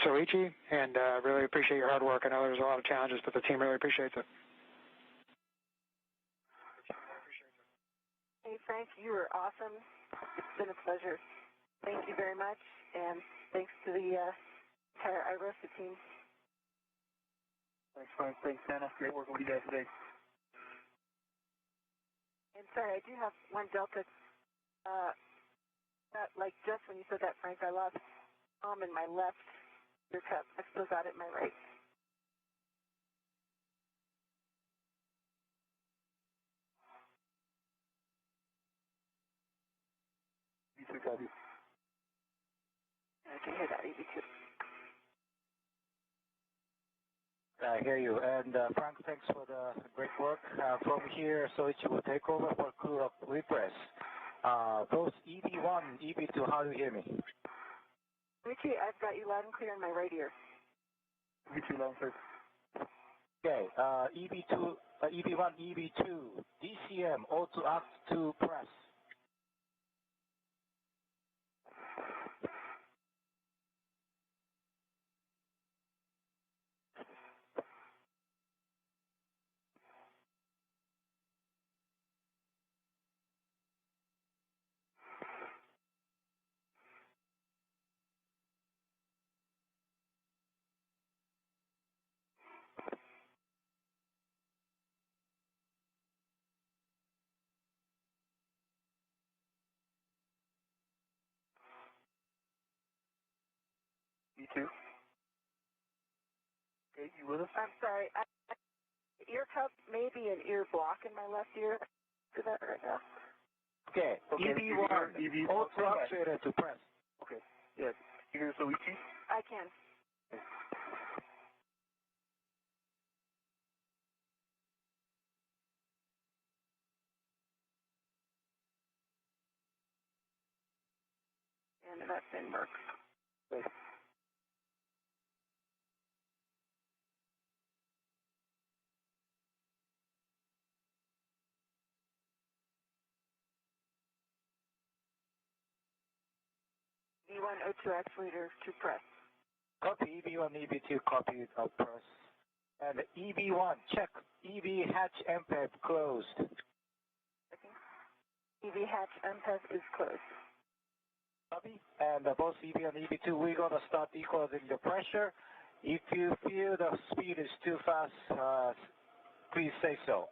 Soichi, and really appreciate your hard work. I know there's a lot of challenges, but the team really appreciates it. Hey, Frank, you were awesome. It's been a pleasure. Thank you very much, and thanks to the entire IROSA team. Thanks, Frank. Thanks, Santa. Great work with you guys today. And sorry, I do have one delta. Like just when you said that, Frank, I lost in my left ear cup. I still got it in my right. Copy. I can hear that, EV2. I hear you. And Frank, thanks for the great work. From here, Soichi will take over for crew of repress. Both EV1 and EV2, how do you hear me? Richie, I've got you loud and clear in my right ear. EV2 loud and clear. Okay, EV2, EV1, EV2, DCM, O2 act to press. E2. Okay, you with us? I'm sorry. Ear cup may be an ear block in my left ear. Do that right now. Okay, EV1, O2 actuator to press. Okay, yes. You hear Soichi? I can. And that's in work. Okay. E1 O2 actuator to press. Copy EV1, EV2, copy of press. And EV1, check. EV hatch MPEG closed. EV hatch MPEG is closed. Copy. And both EV and EV2, we're going to start equalizing the pressure. If you feel the speed is too fast, please say so.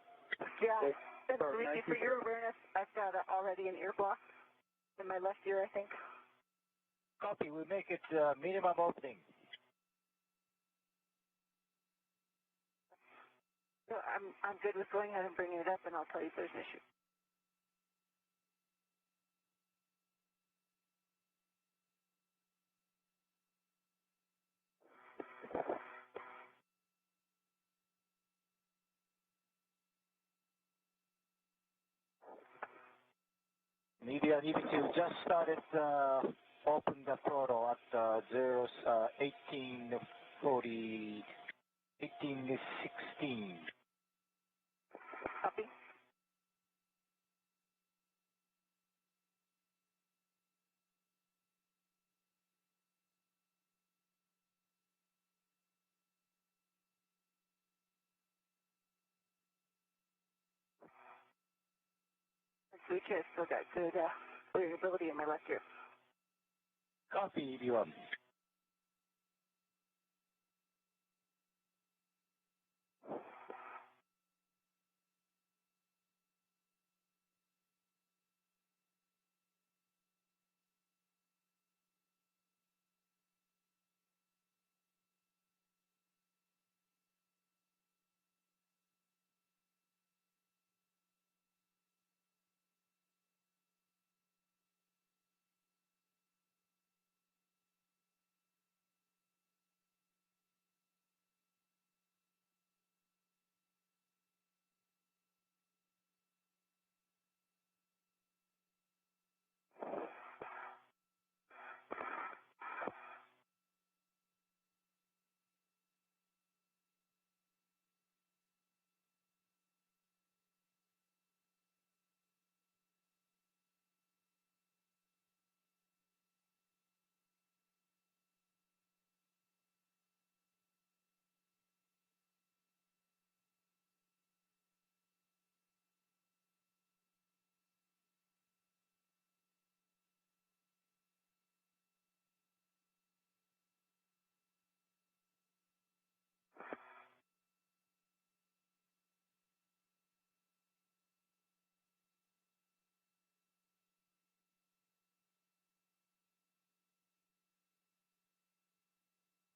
Yeah. And Luigi, for your awareness, I've got already an ear block in my left ear, I think. Copy. We make it minimum opening. So I'm good with going ahead and bringing it up, and I'll tell you if there's an issue. EV and EV2 just started open the throttle at 1840, 1816. Copy. Switch has still got good variability in my left ear. Copy EV1.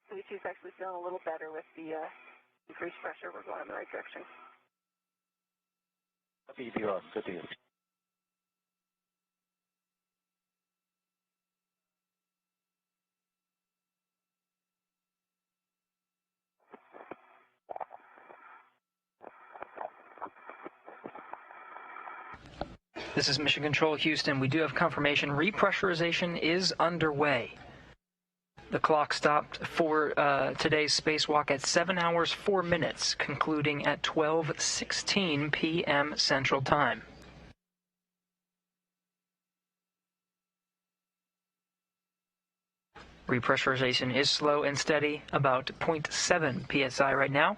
Switch is actually feeling a little better with the increased pressure. We're going in the right direction. Copy EV1. Good to you. This is Mission Control Houston. We do have confirmation. Repressurization is underway. The clock stopped for today's spacewalk at 7 hours 4 minutes, concluding at 12:16 p.m. Central Time. Repressurization is slow and steady, about 0.7 psi right now.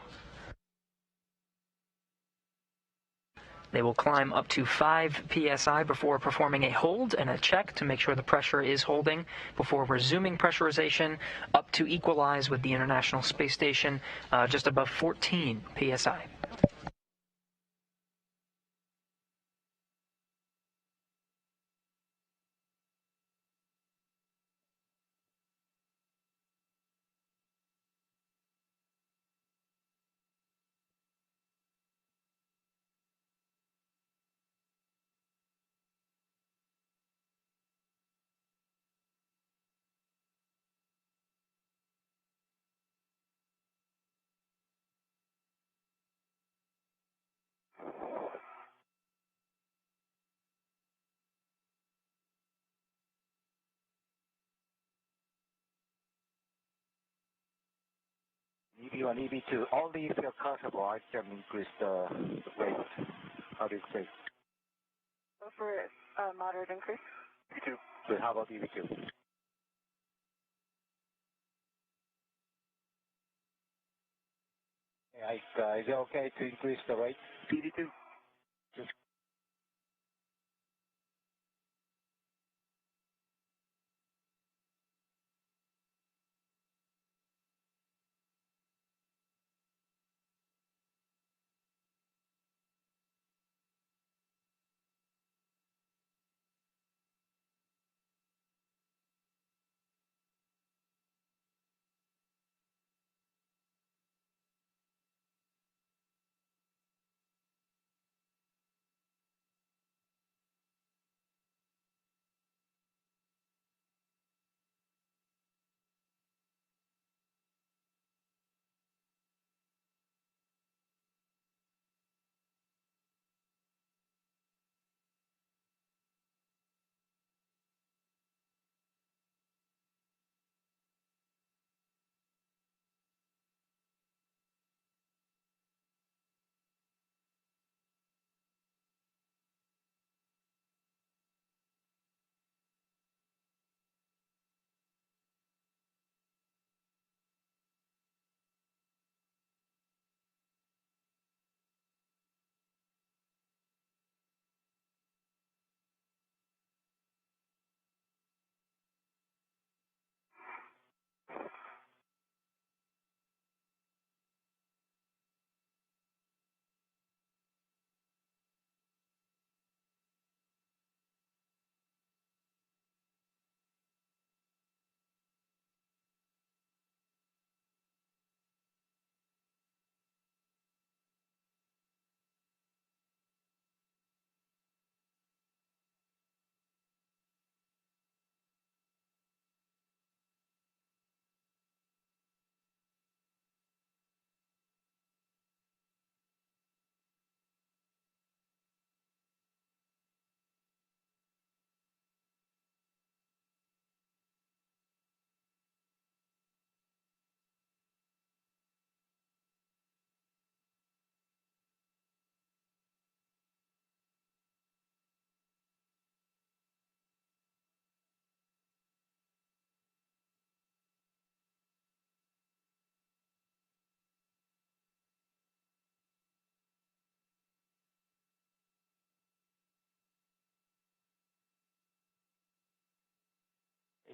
They will climb up to 5 psi before performing a hold and a check to make sure the pressure is holding before resuming pressurization up to equalize with the International Space Station just above 14 psi. EV1, EV2, only if you're comfortable, I can increase the rate. How do you say? Go for a moderate increase. EV2. Good, how about EV2? Is it okay to increase the rate? EV2. Just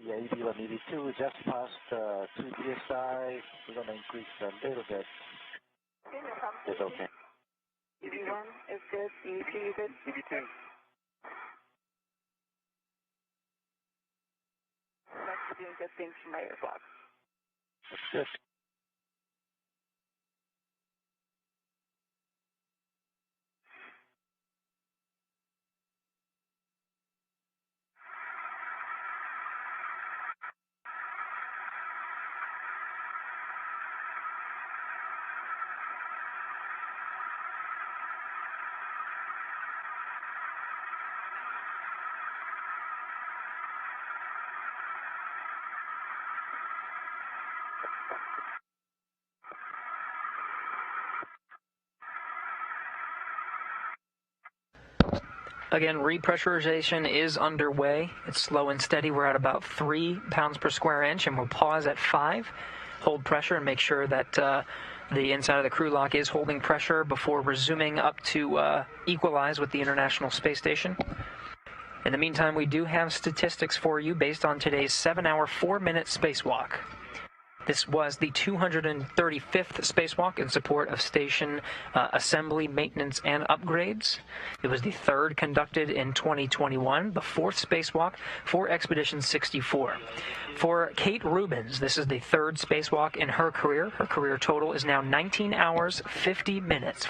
yeah, EV1, EV2 just past 2 psi. We're going to increase a little bit. Okay, no problem. It's okay. EV1 is good. EV2 is good. EV2. Next, we're doing good things from my airblocks. That's good. Again, repressurization is underway. It's slow and steady. We're at about 3 pounds per square inch, and we'll pause at 5. Hold pressure and make sure that the inside of the crew lock is holding pressure before resuming up to equalize with the International Space Station. In the meantime, we do have statistics for you based on today's 7-hour, 4-minute spacewalk. This was the 235th spacewalk in support of station assembly, maintenance, and upgrades. It was the third conducted in 2021, the fourth spacewalk for Expedition 64. For Kate Rubins, this is the third spacewalk in her career. Her career total is now 19 hours, 50 minutes.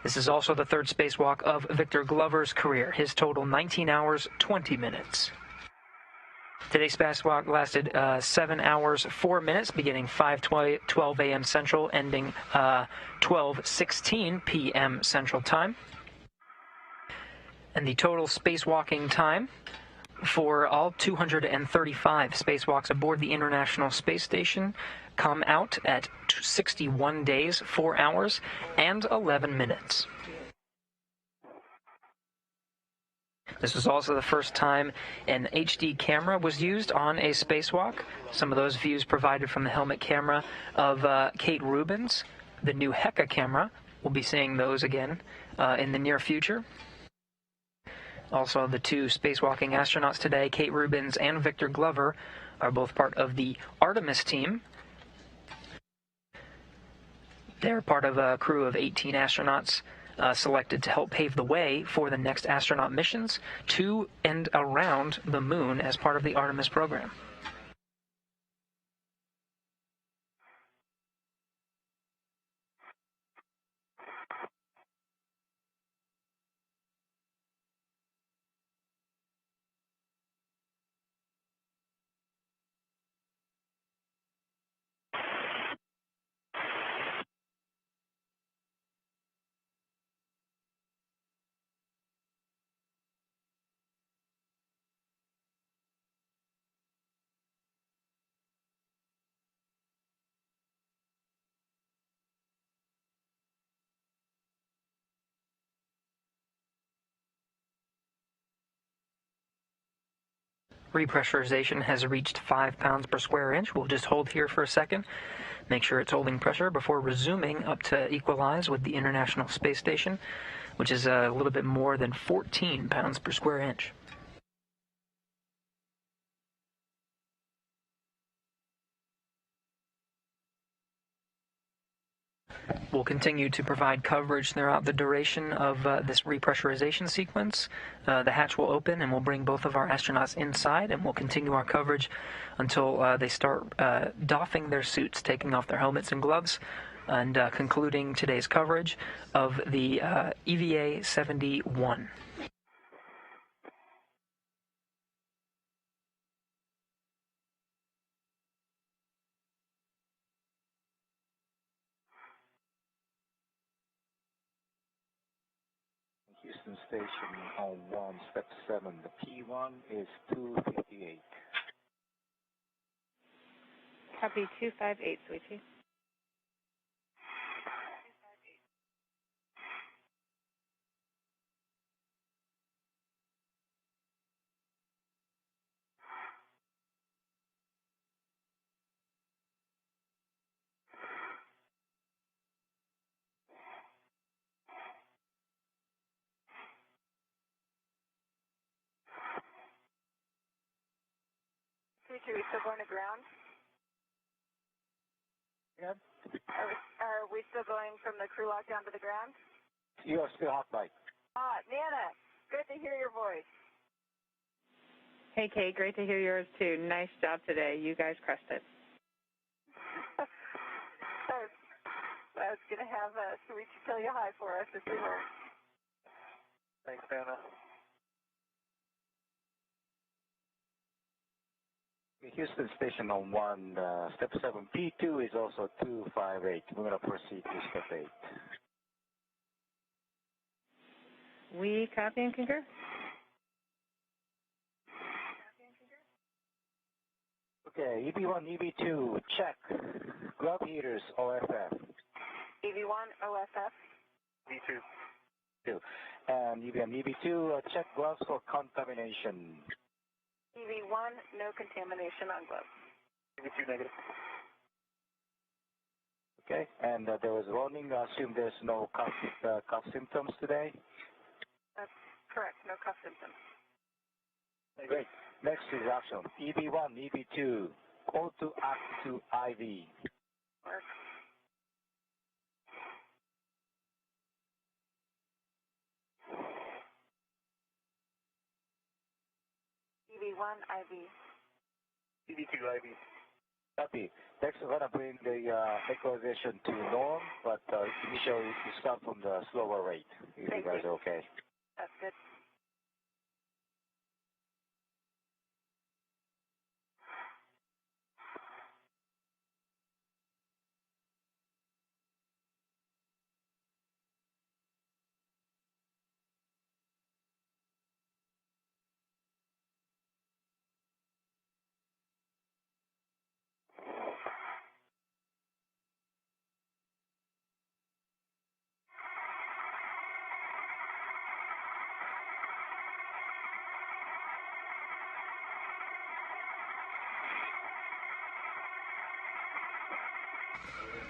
This is also the third spacewalk of Victor Glover's career. His total, 19 hours, 20 minutes. Today's spacewalk lasted 7 hours, 4 minutes, beginning 5:12 a.m. Central, ending 12:16 p.m. Central Time. And the total spacewalking time for all 235 spacewalks aboard the International Space Station come out at 61 days, 4 hours, and 11 minutes. This was also the first time an HD camera was used on a spacewalk. Some of those views provided from the helmet camera of Kate Rubins. The new Heka camera, we'll be seeing those again in the near future. Also, the two spacewalking astronauts today, Kate Rubins and Victor Glover, are both part of the Artemis team. They're part of a crew of 18 astronauts selected to help pave the way for the next astronaut missions to and around the moon as part of the Artemis program. Repressurization has reached 5 pounds per square inch. We'll just hold here for a second, make sure it's holding pressure before resuming up to equalize with the International Space Station, which is a little bit more than 14 pounds per square inch. We'll continue to provide coverage throughout the duration of this repressurization sequence. The hatch will open and we'll bring both of our astronauts inside, and we'll continue our coverage until they start doffing their suits, taking off their helmets and gloves, and concluding today's coverage of the EVA 71. Houston Station on 1, step 7. The P1 is 258. Copy 258, sweetie. Are we still going to ground? Yep. Are we still going from the crew lock down to the ground? You are still hot bike. Nana, good to hear your voice. Hey, Kate, great to hear yours, too. Nice job today. You guys crushed it. I was going to have Sweetie tell you hi for us if you were. Thanks, Nana. Houston Station on 1, step 7. P2 is also 258. We're going to proceed to step 8. We copy and concur. Okay, EB1, EB2, check. Glove heaters, OFF. EV1, OFF. B2. And EV2, check gloves for contamination. EV1, no contamination on gloves. EV2 negative. Okay, and there was warning. I assume there's no cough symptoms today? That's correct, no cough symptoms. Great. Next is action. EV1, EV2, call to act to IV. Mark. EV1, IV. EV2 IV. Copy. Next, we're going to bring the equalization to norm, but initially we start from the slower rate, if you guys are okay. That's good.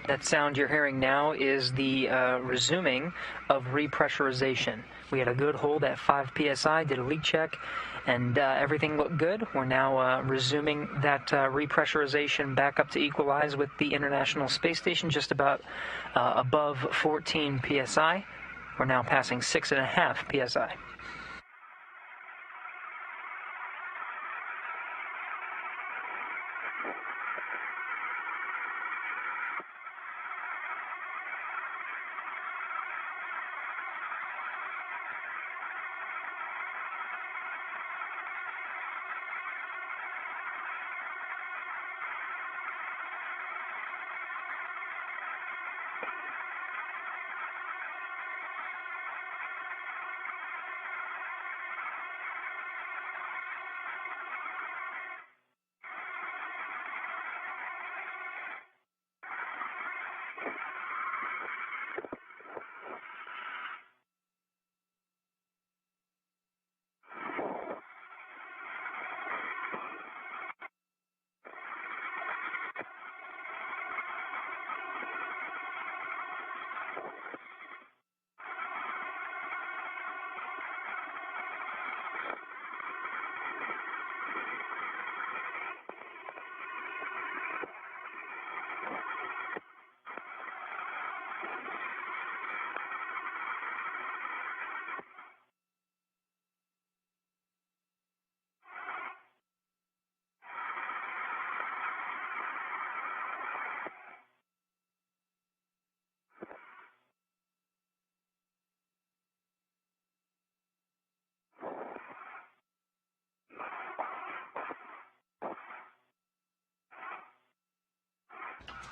That sound you're hearing now is the resuming of repressurization. We had a good hold at 5 psi, did a leak check, and everything looked good. We're now resuming that repressurization back up to equalize with the International Space Station, just about above 14 psi. We're now passing 6.5 psi.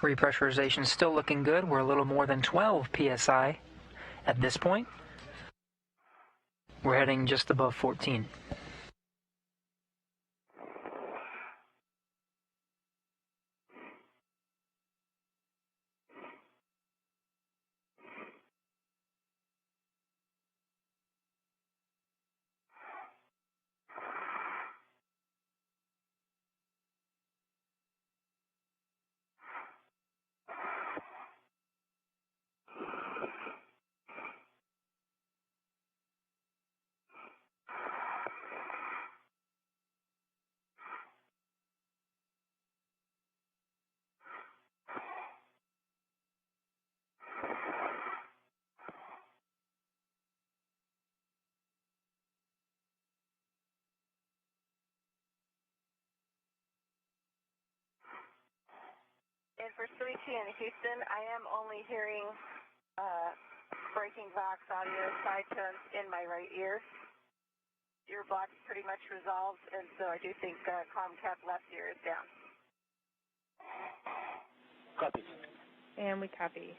Repressurization still looking good. We're a little more than 12 psi at this point. We're heading just above 14. And for 3T in Houston, I am only hearing breaking Vox audio side tones in my right ear. Your block's pretty much resolved, and so I do think Comcast left ear is down. Copy. And we copy.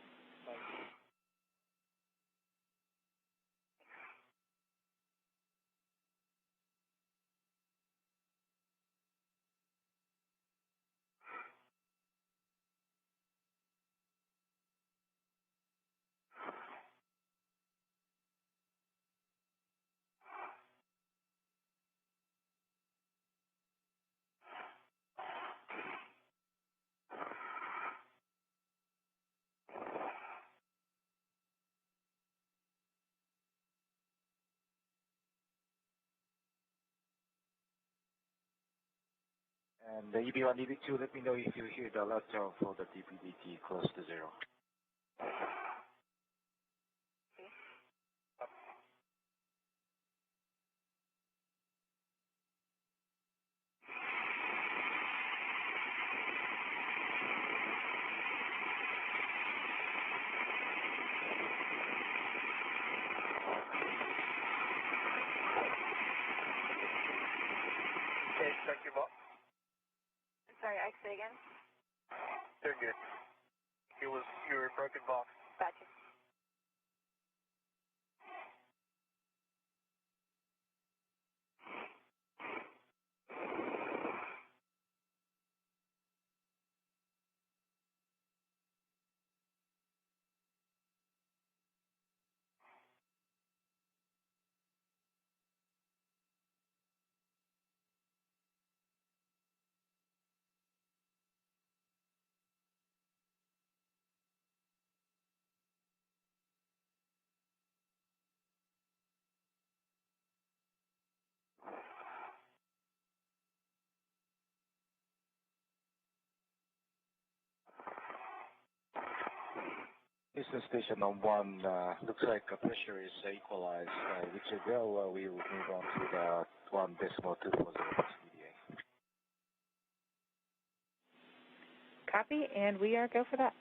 And the EB1, EB2, let me know if you hear the alert tone for the DPDT close to 0. Okay, check your box. Sorry, Ike, say again? They're good. It was your broken box. Gotcha. Houston Station on 1, looks like the pressure is equalized. With your go, we will move on to the 1.240 SPDA. Copy, and we are go for that.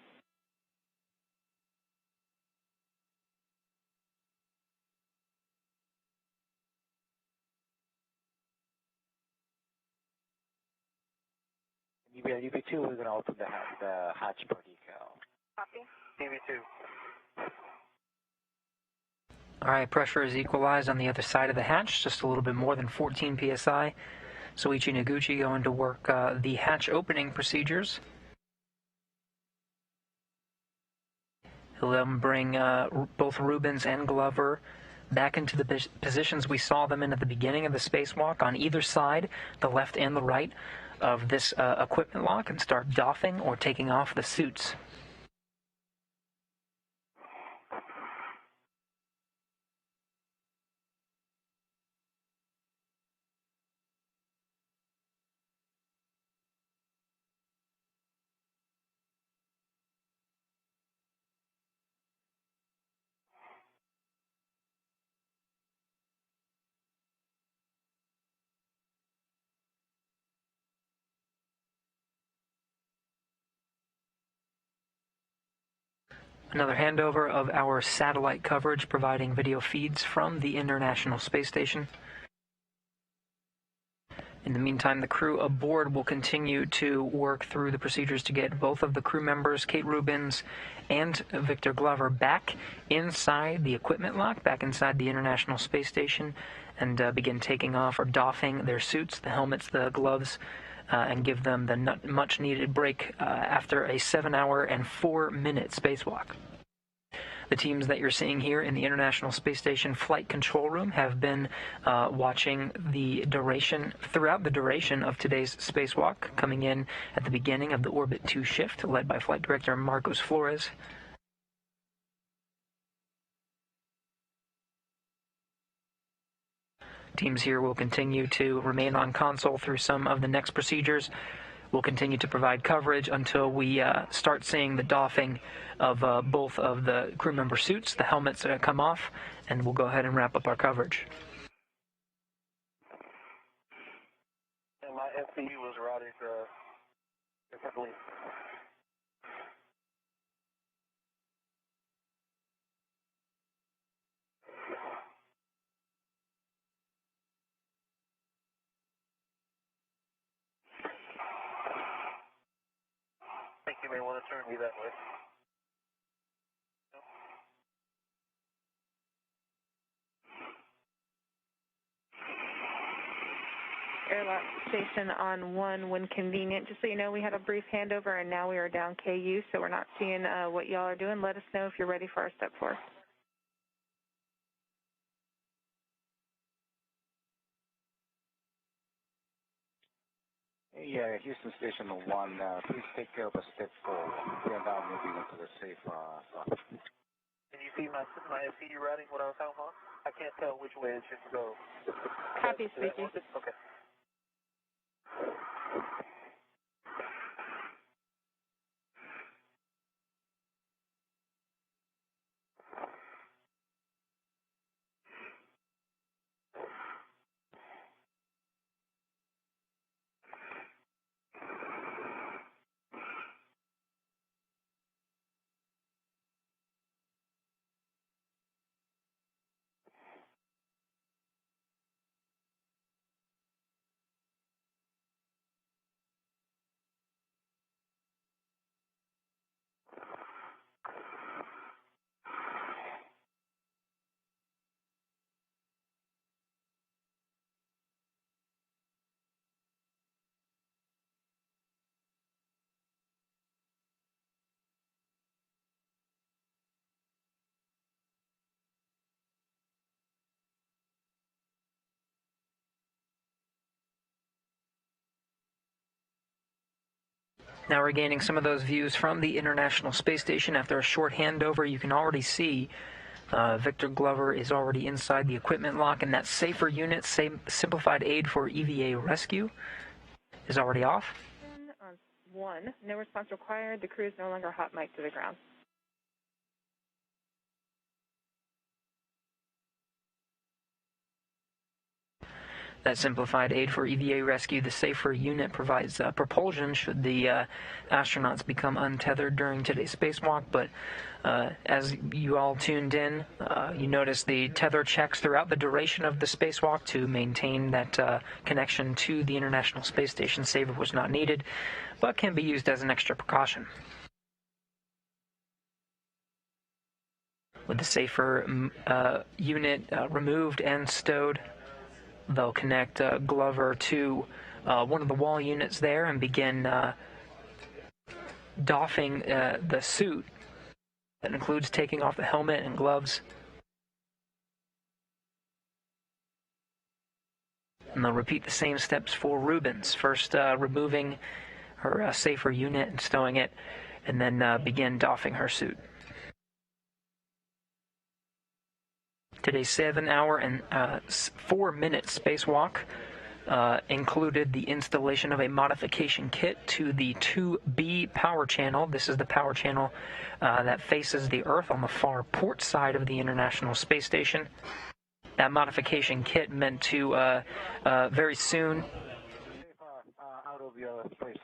EB2, we're going to open the hatch per decal. Copy. EB2. All right, pressure is equalized on the other side of the hatch, just a little bit more than 14 psi. Soichi Noguchi going to work the hatch opening procedures. He'll then bring both Rubens and Glover back into the positions we saw them in at the beginning of the spacewalk on either side, the left and the right of this equipment lock, and start doffing or taking off the suits. Another handover of our satellite coverage providing video feeds from the International Space Station. In the meantime, the crew aboard will continue to work through the procedures to get both of the crew members, Kate Rubens and Victor Glover, back inside the equipment lock, back inside the International Space Station, and begin taking off or doffing their suits, the helmets, the gloves, and give them the much-needed break after a 7-hour and 4-minute spacewalk. The teams that you're seeing here in the International Space Station Flight Control Room have been watching throughout the duration of today's spacewalk, coming in at the beginning of the Orbit 2 shift, led by Flight Director Marcos Flores. Teams here will continue to remain on console through some of the next procedures. We'll continue to provide coverage until we start seeing the doffing of both of the crew member suits, the helmets come off, and we'll go ahead and wrap up our coverage. And my FPU was routed differently. I think you may want to turn me that way. Airlock station on 1 when convenient. Just so you know, we had a brief handover, and now we are down KU, so we're not seeing what y'all are doing. Let us know if you're ready for our step 4. Yeah, Houston Station 1, please take care of a step 4. We are now moving into the safe slot. Can you see my FPU routing, what I was talking about? I can't tell which way it should go. Copy, Speaky. Okay. Now we're gaining some of those views from the International Space Station. After a short handover, you can already see Victor Glover is already inside the equipment lock, and that safer unit, simplified aid for EVA rescue, is already off. On 1, no response required. The crew is no longer hot mic to the ground. That simplified aid for EVA rescue, the safer unit, provides propulsion should the astronauts become untethered during today's spacewalk. But as you all tuned in, you noticed the tether checks throughout the duration of the spacewalk to maintain that connection to the International Space Station. Saver was not needed, but can be used as an extra precaution. With the safer unit removed and stowed, they'll connect Glover to one of the wall units there and begin doffing the suit. That includes taking off the helmet and gloves. And they'll repeat the same steps for Rubens. First removing her safer unit and stowing it, and then begin doffing her suit. Today's 7-hour and 4-minute spacewalk included the installation of a modification kit to the 2B power channel. This is the power channel that faces the Earth on the far port side of the International Space Station. That modification kit meant to very soon out of your space.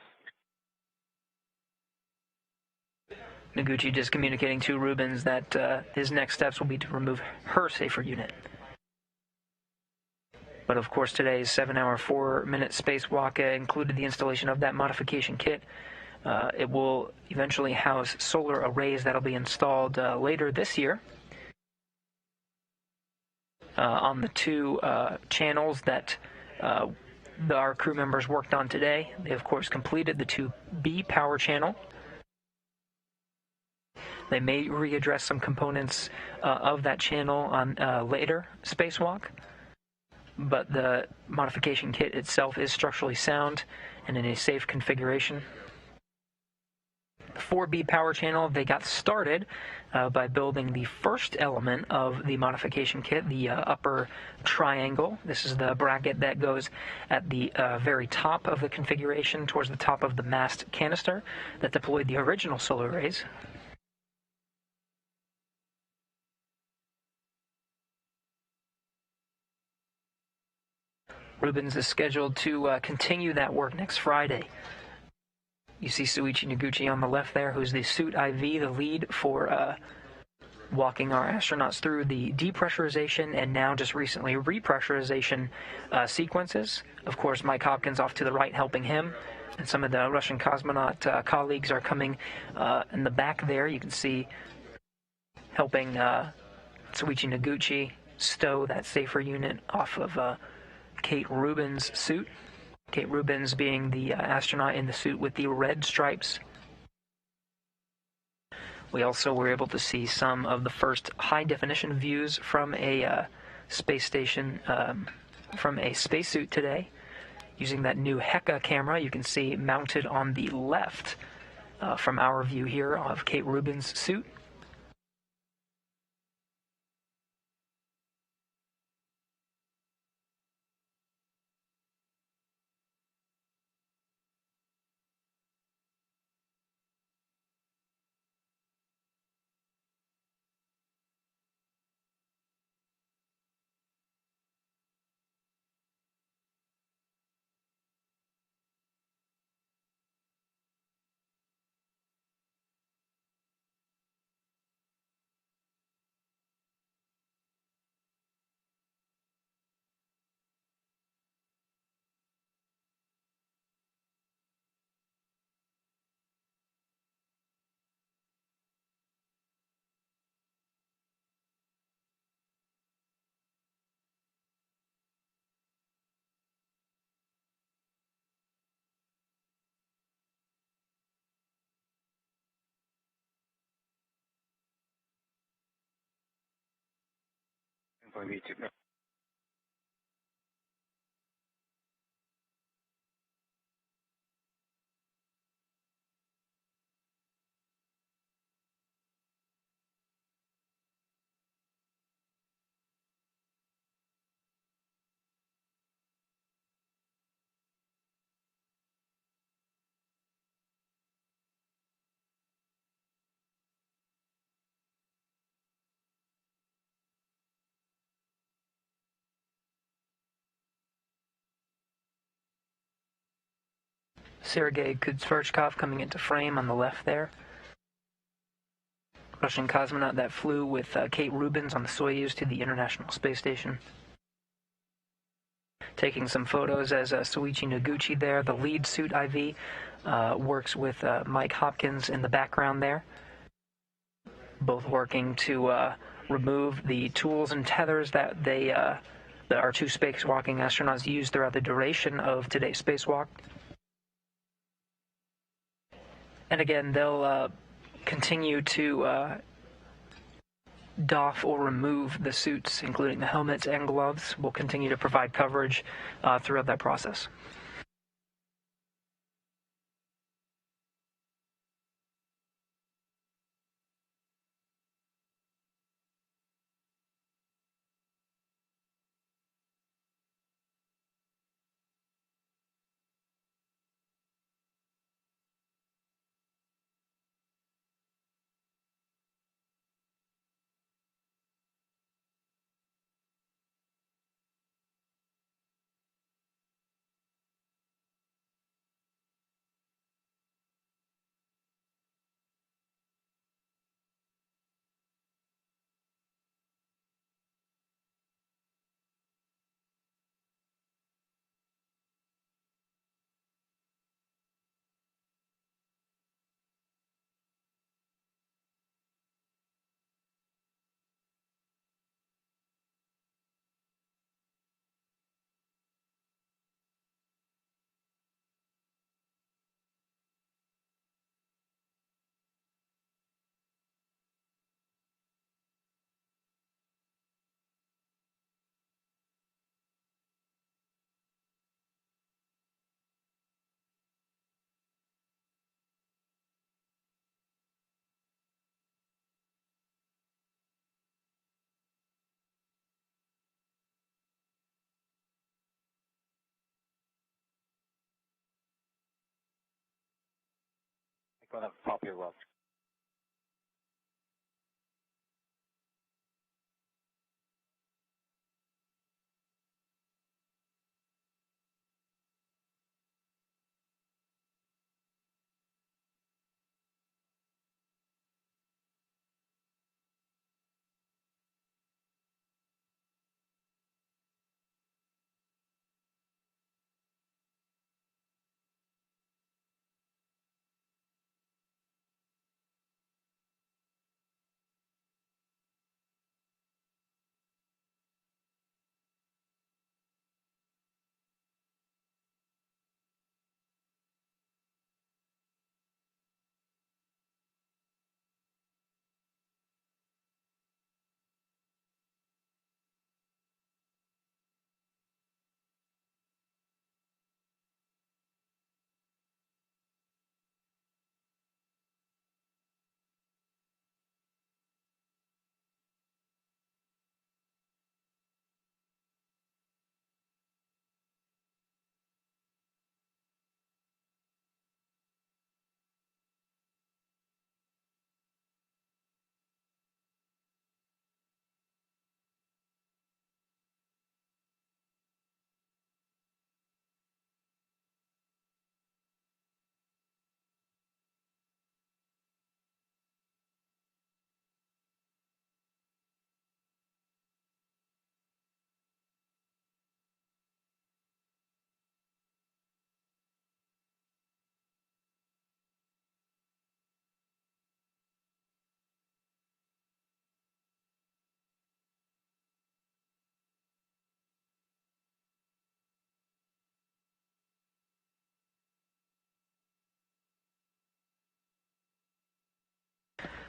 Noguchi just communicating to Rubens that his next steps will be to remove her safer unit. But of course, today's 7-hour, 4-minute spacewalk included the installation of that modification kit. It will eventually house solar arrays that'll be installed later this year on the 2 channels that our crew members worked on today. They, of course, completed the 2B power channel. They may readdress some components of that channel on later spacewalk, but the modification kit itself is structurally sound and in a safe configuration. The 4B power channel, they got started by building the first element of the modification kit, the upper triangle. This is the bracket that goes at the very top of the configuration towards the top of the mast canister that deployed the original solar arrays. Rubens is scheduled to continue that work next Friday. You see Shuichi Noguchi on the left there, who's the suit IV, the lead for walking our astronauts through the depressurization and now just recently repressurization sequences. Of course, Mike Hopkins off to the right helping him, and some of the Russian cosmonaut colleagues are coming in the back there. You can see helping Shuichi Noguchi stow that safer unit off of Kate Rubens' suit. Kate Rubens being the astronaut in the suit with the red stripes. We also were able to see some of the first high-definition views from a space station, from a spacesuit today, using that new Heka camera you can see mounted on the left from our view here of Kate Rubens' suit. Sergei Kudzverchkov coming into frame on the left there. Russian cosmonaut that flew with Kate Rubins on the Soyuz to the International Space Station. Taking some photos as Soichi Noguchi there. The lead suit IV works with Mike Hopkins in the background there. Both working to remove the tools and tethers that that our two spacewalking astronauts used throughout the duration of today's spacewalk. And again, they'll continue to doff or remove the suits, including the helmets and gloves. We'll continue to provide coverage throughout that process. I'm going to pop your watch.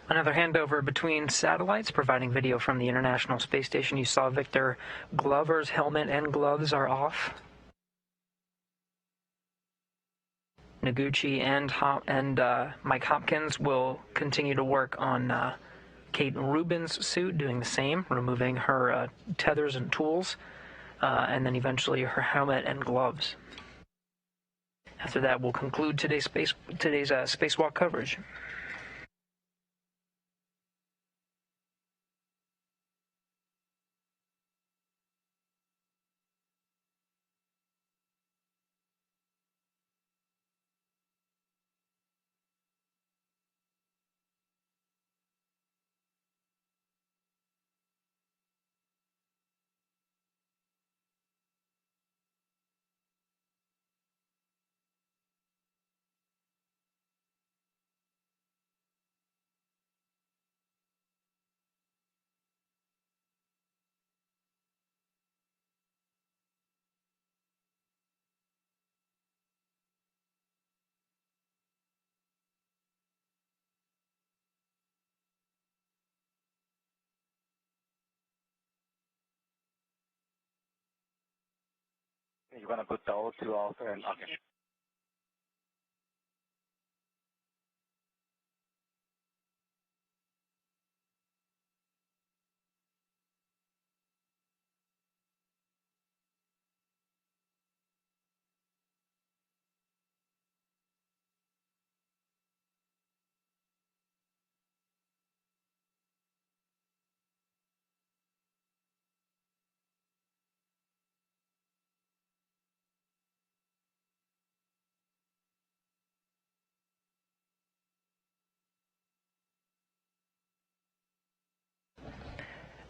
Another handover between satellites, providing video from the International Space Station. You saw Victor Glover's helmet and gloves are off. Noguchi and Mike Hopkins will continue to work on Kate Rubins' suit, doing the same, removing her tethers and tools, and then eventually her helmet and gloves. After that, we'll conclude today's spacewalk coverage. You're going to put the O2 also and okay.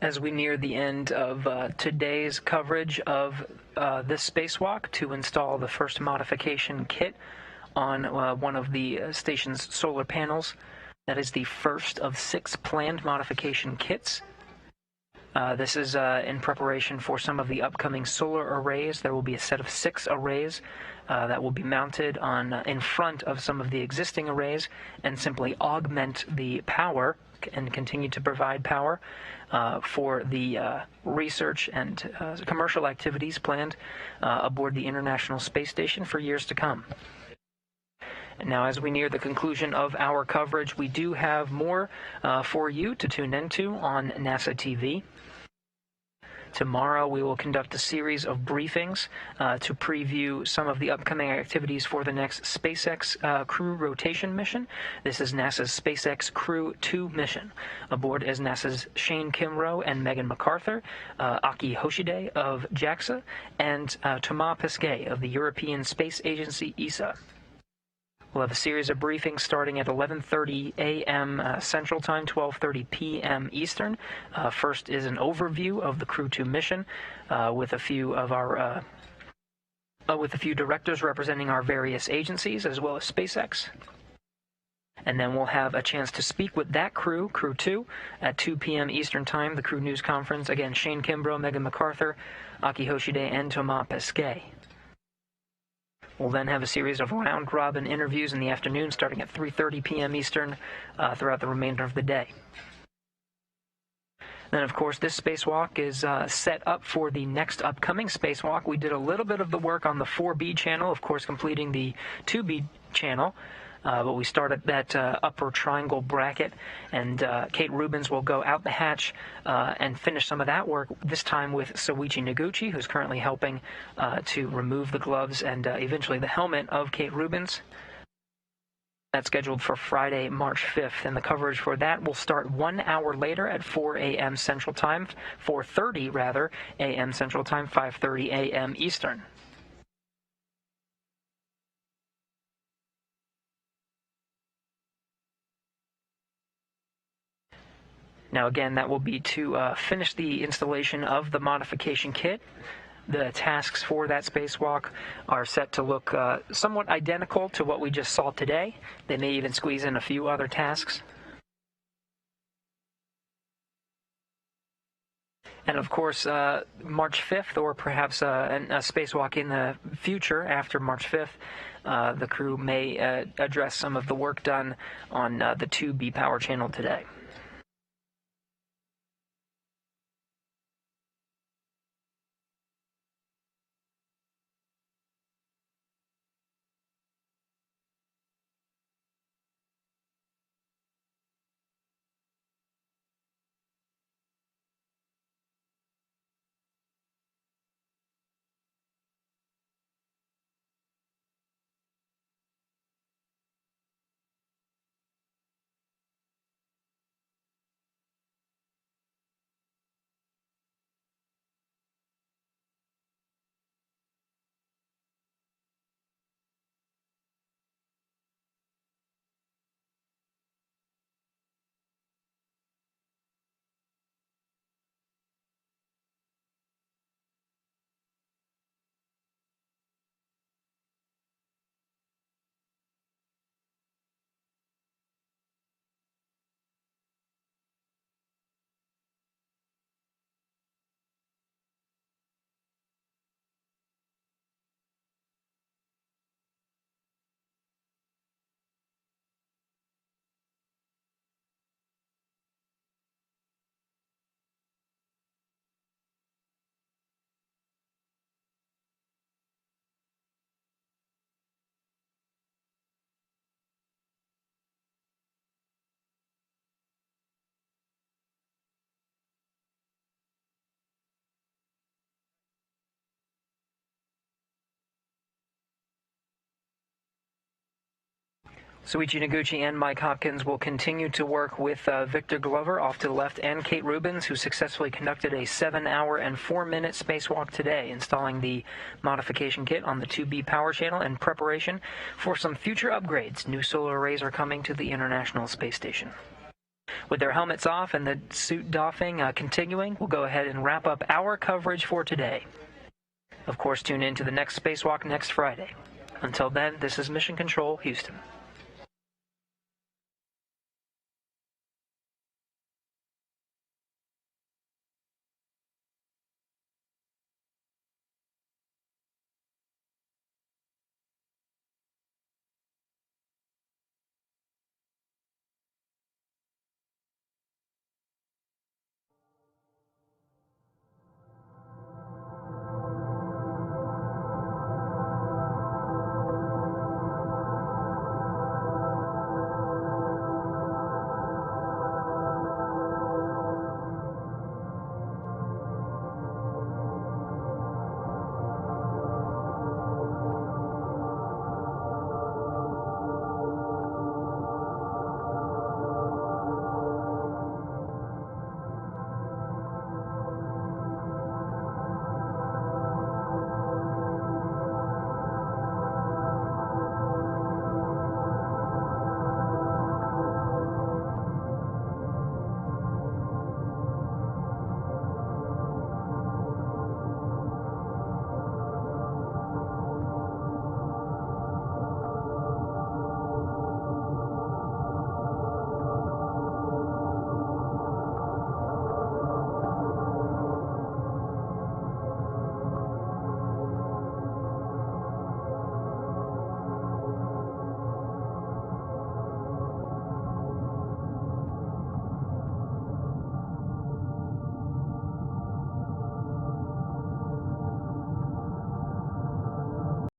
As we near the end of today's coverage of this spacewalk to install the first modification kit on one of the station's solar panels. That is the first of 6 planned modification kits. This is in preparation for some of the upcoming solar arrays. There will be a set of 6 arrays that will be mounted on in front of some of the existing arrays and simply augment the power and continue to provide power for the research and commercial activities planned aboard the International Space Station for years to come. Now, as we near the conclusion of our coverage, we do have more for you to tune into on NASA TV. Tomorrow, we will conduct a series of briefings to preview some of the upcoming activities for the next SpaceX crew rotation mission. This is NASA's SpaceX Crew 2 mission. Aboard is NASA's Shane Kimbrough and Megan MacArthur, Aki Hoshide of JAXA, and Thomas Pesquet of the European Space Agency, ESA. We'll have a series of briefings starting at 11:30 a.m. Central Time, 12:30 p.m. Eastern. First is an overview of the Crew 2 mission with a few of our directors representing our various agencies as well as SpaceX. And then we'll have a chance to speak with that crew, Crew 2, at 2 p.m. Eastern Time, the Crew News Conference. Again, Shane Kimbrough, Megan MacArthur, Aki Hoshide, and Thomas Pesquet. We'll then have a series of round-robin interviews in the afternoon starting at 3:30 p.m. Eastern throughout the remainder of the day. Then, of course, this spacewalk is set up for the next upcoming spacewalk. We did a little bit of the work on the 4B channel, of course, completing the 2B channel. But we start at that upper triangle bracket, and Kate Rubins will go out the hatch and finish some of that work, this time with Soichi Noguchi, who's currently helping to remove the gloves and eventually the helmet of Kate Rubins. That's scheduled for Friday, March 5th, and the coverage for that will start 1 hour later at 4 a.m. Central Time, 4:30 rather, a.m. Central Time, 5:30 a.m. Eastern. Now again, that will be to finish the installation of the modification kit. The tasks for that spacewalk are set to look somewhat identical to what we just saw today. They may even squeeze in a few other tasks. And of course, March 5th, or perhaps a spacewalk in the future after March 5th, the crew may address some of the work done on the 2B power channel today. Soichi Noguchi and Mike Hopkins will continue to work with Victor Glover off to the left and Kate Rubins, who successfully conducted a 7-hour and 4-minute spacewalk today, installing the modification kit on the 2B power channel in preparation for some future upgrades. New solar arrays are coming to the International Space Station. With their helmets off and the suit doffing continuing, we'll go ahead and wrap up our coverage for today. Of course, tune in to the next spacewalk next Friday. Until then, this is Mission Control, Houston.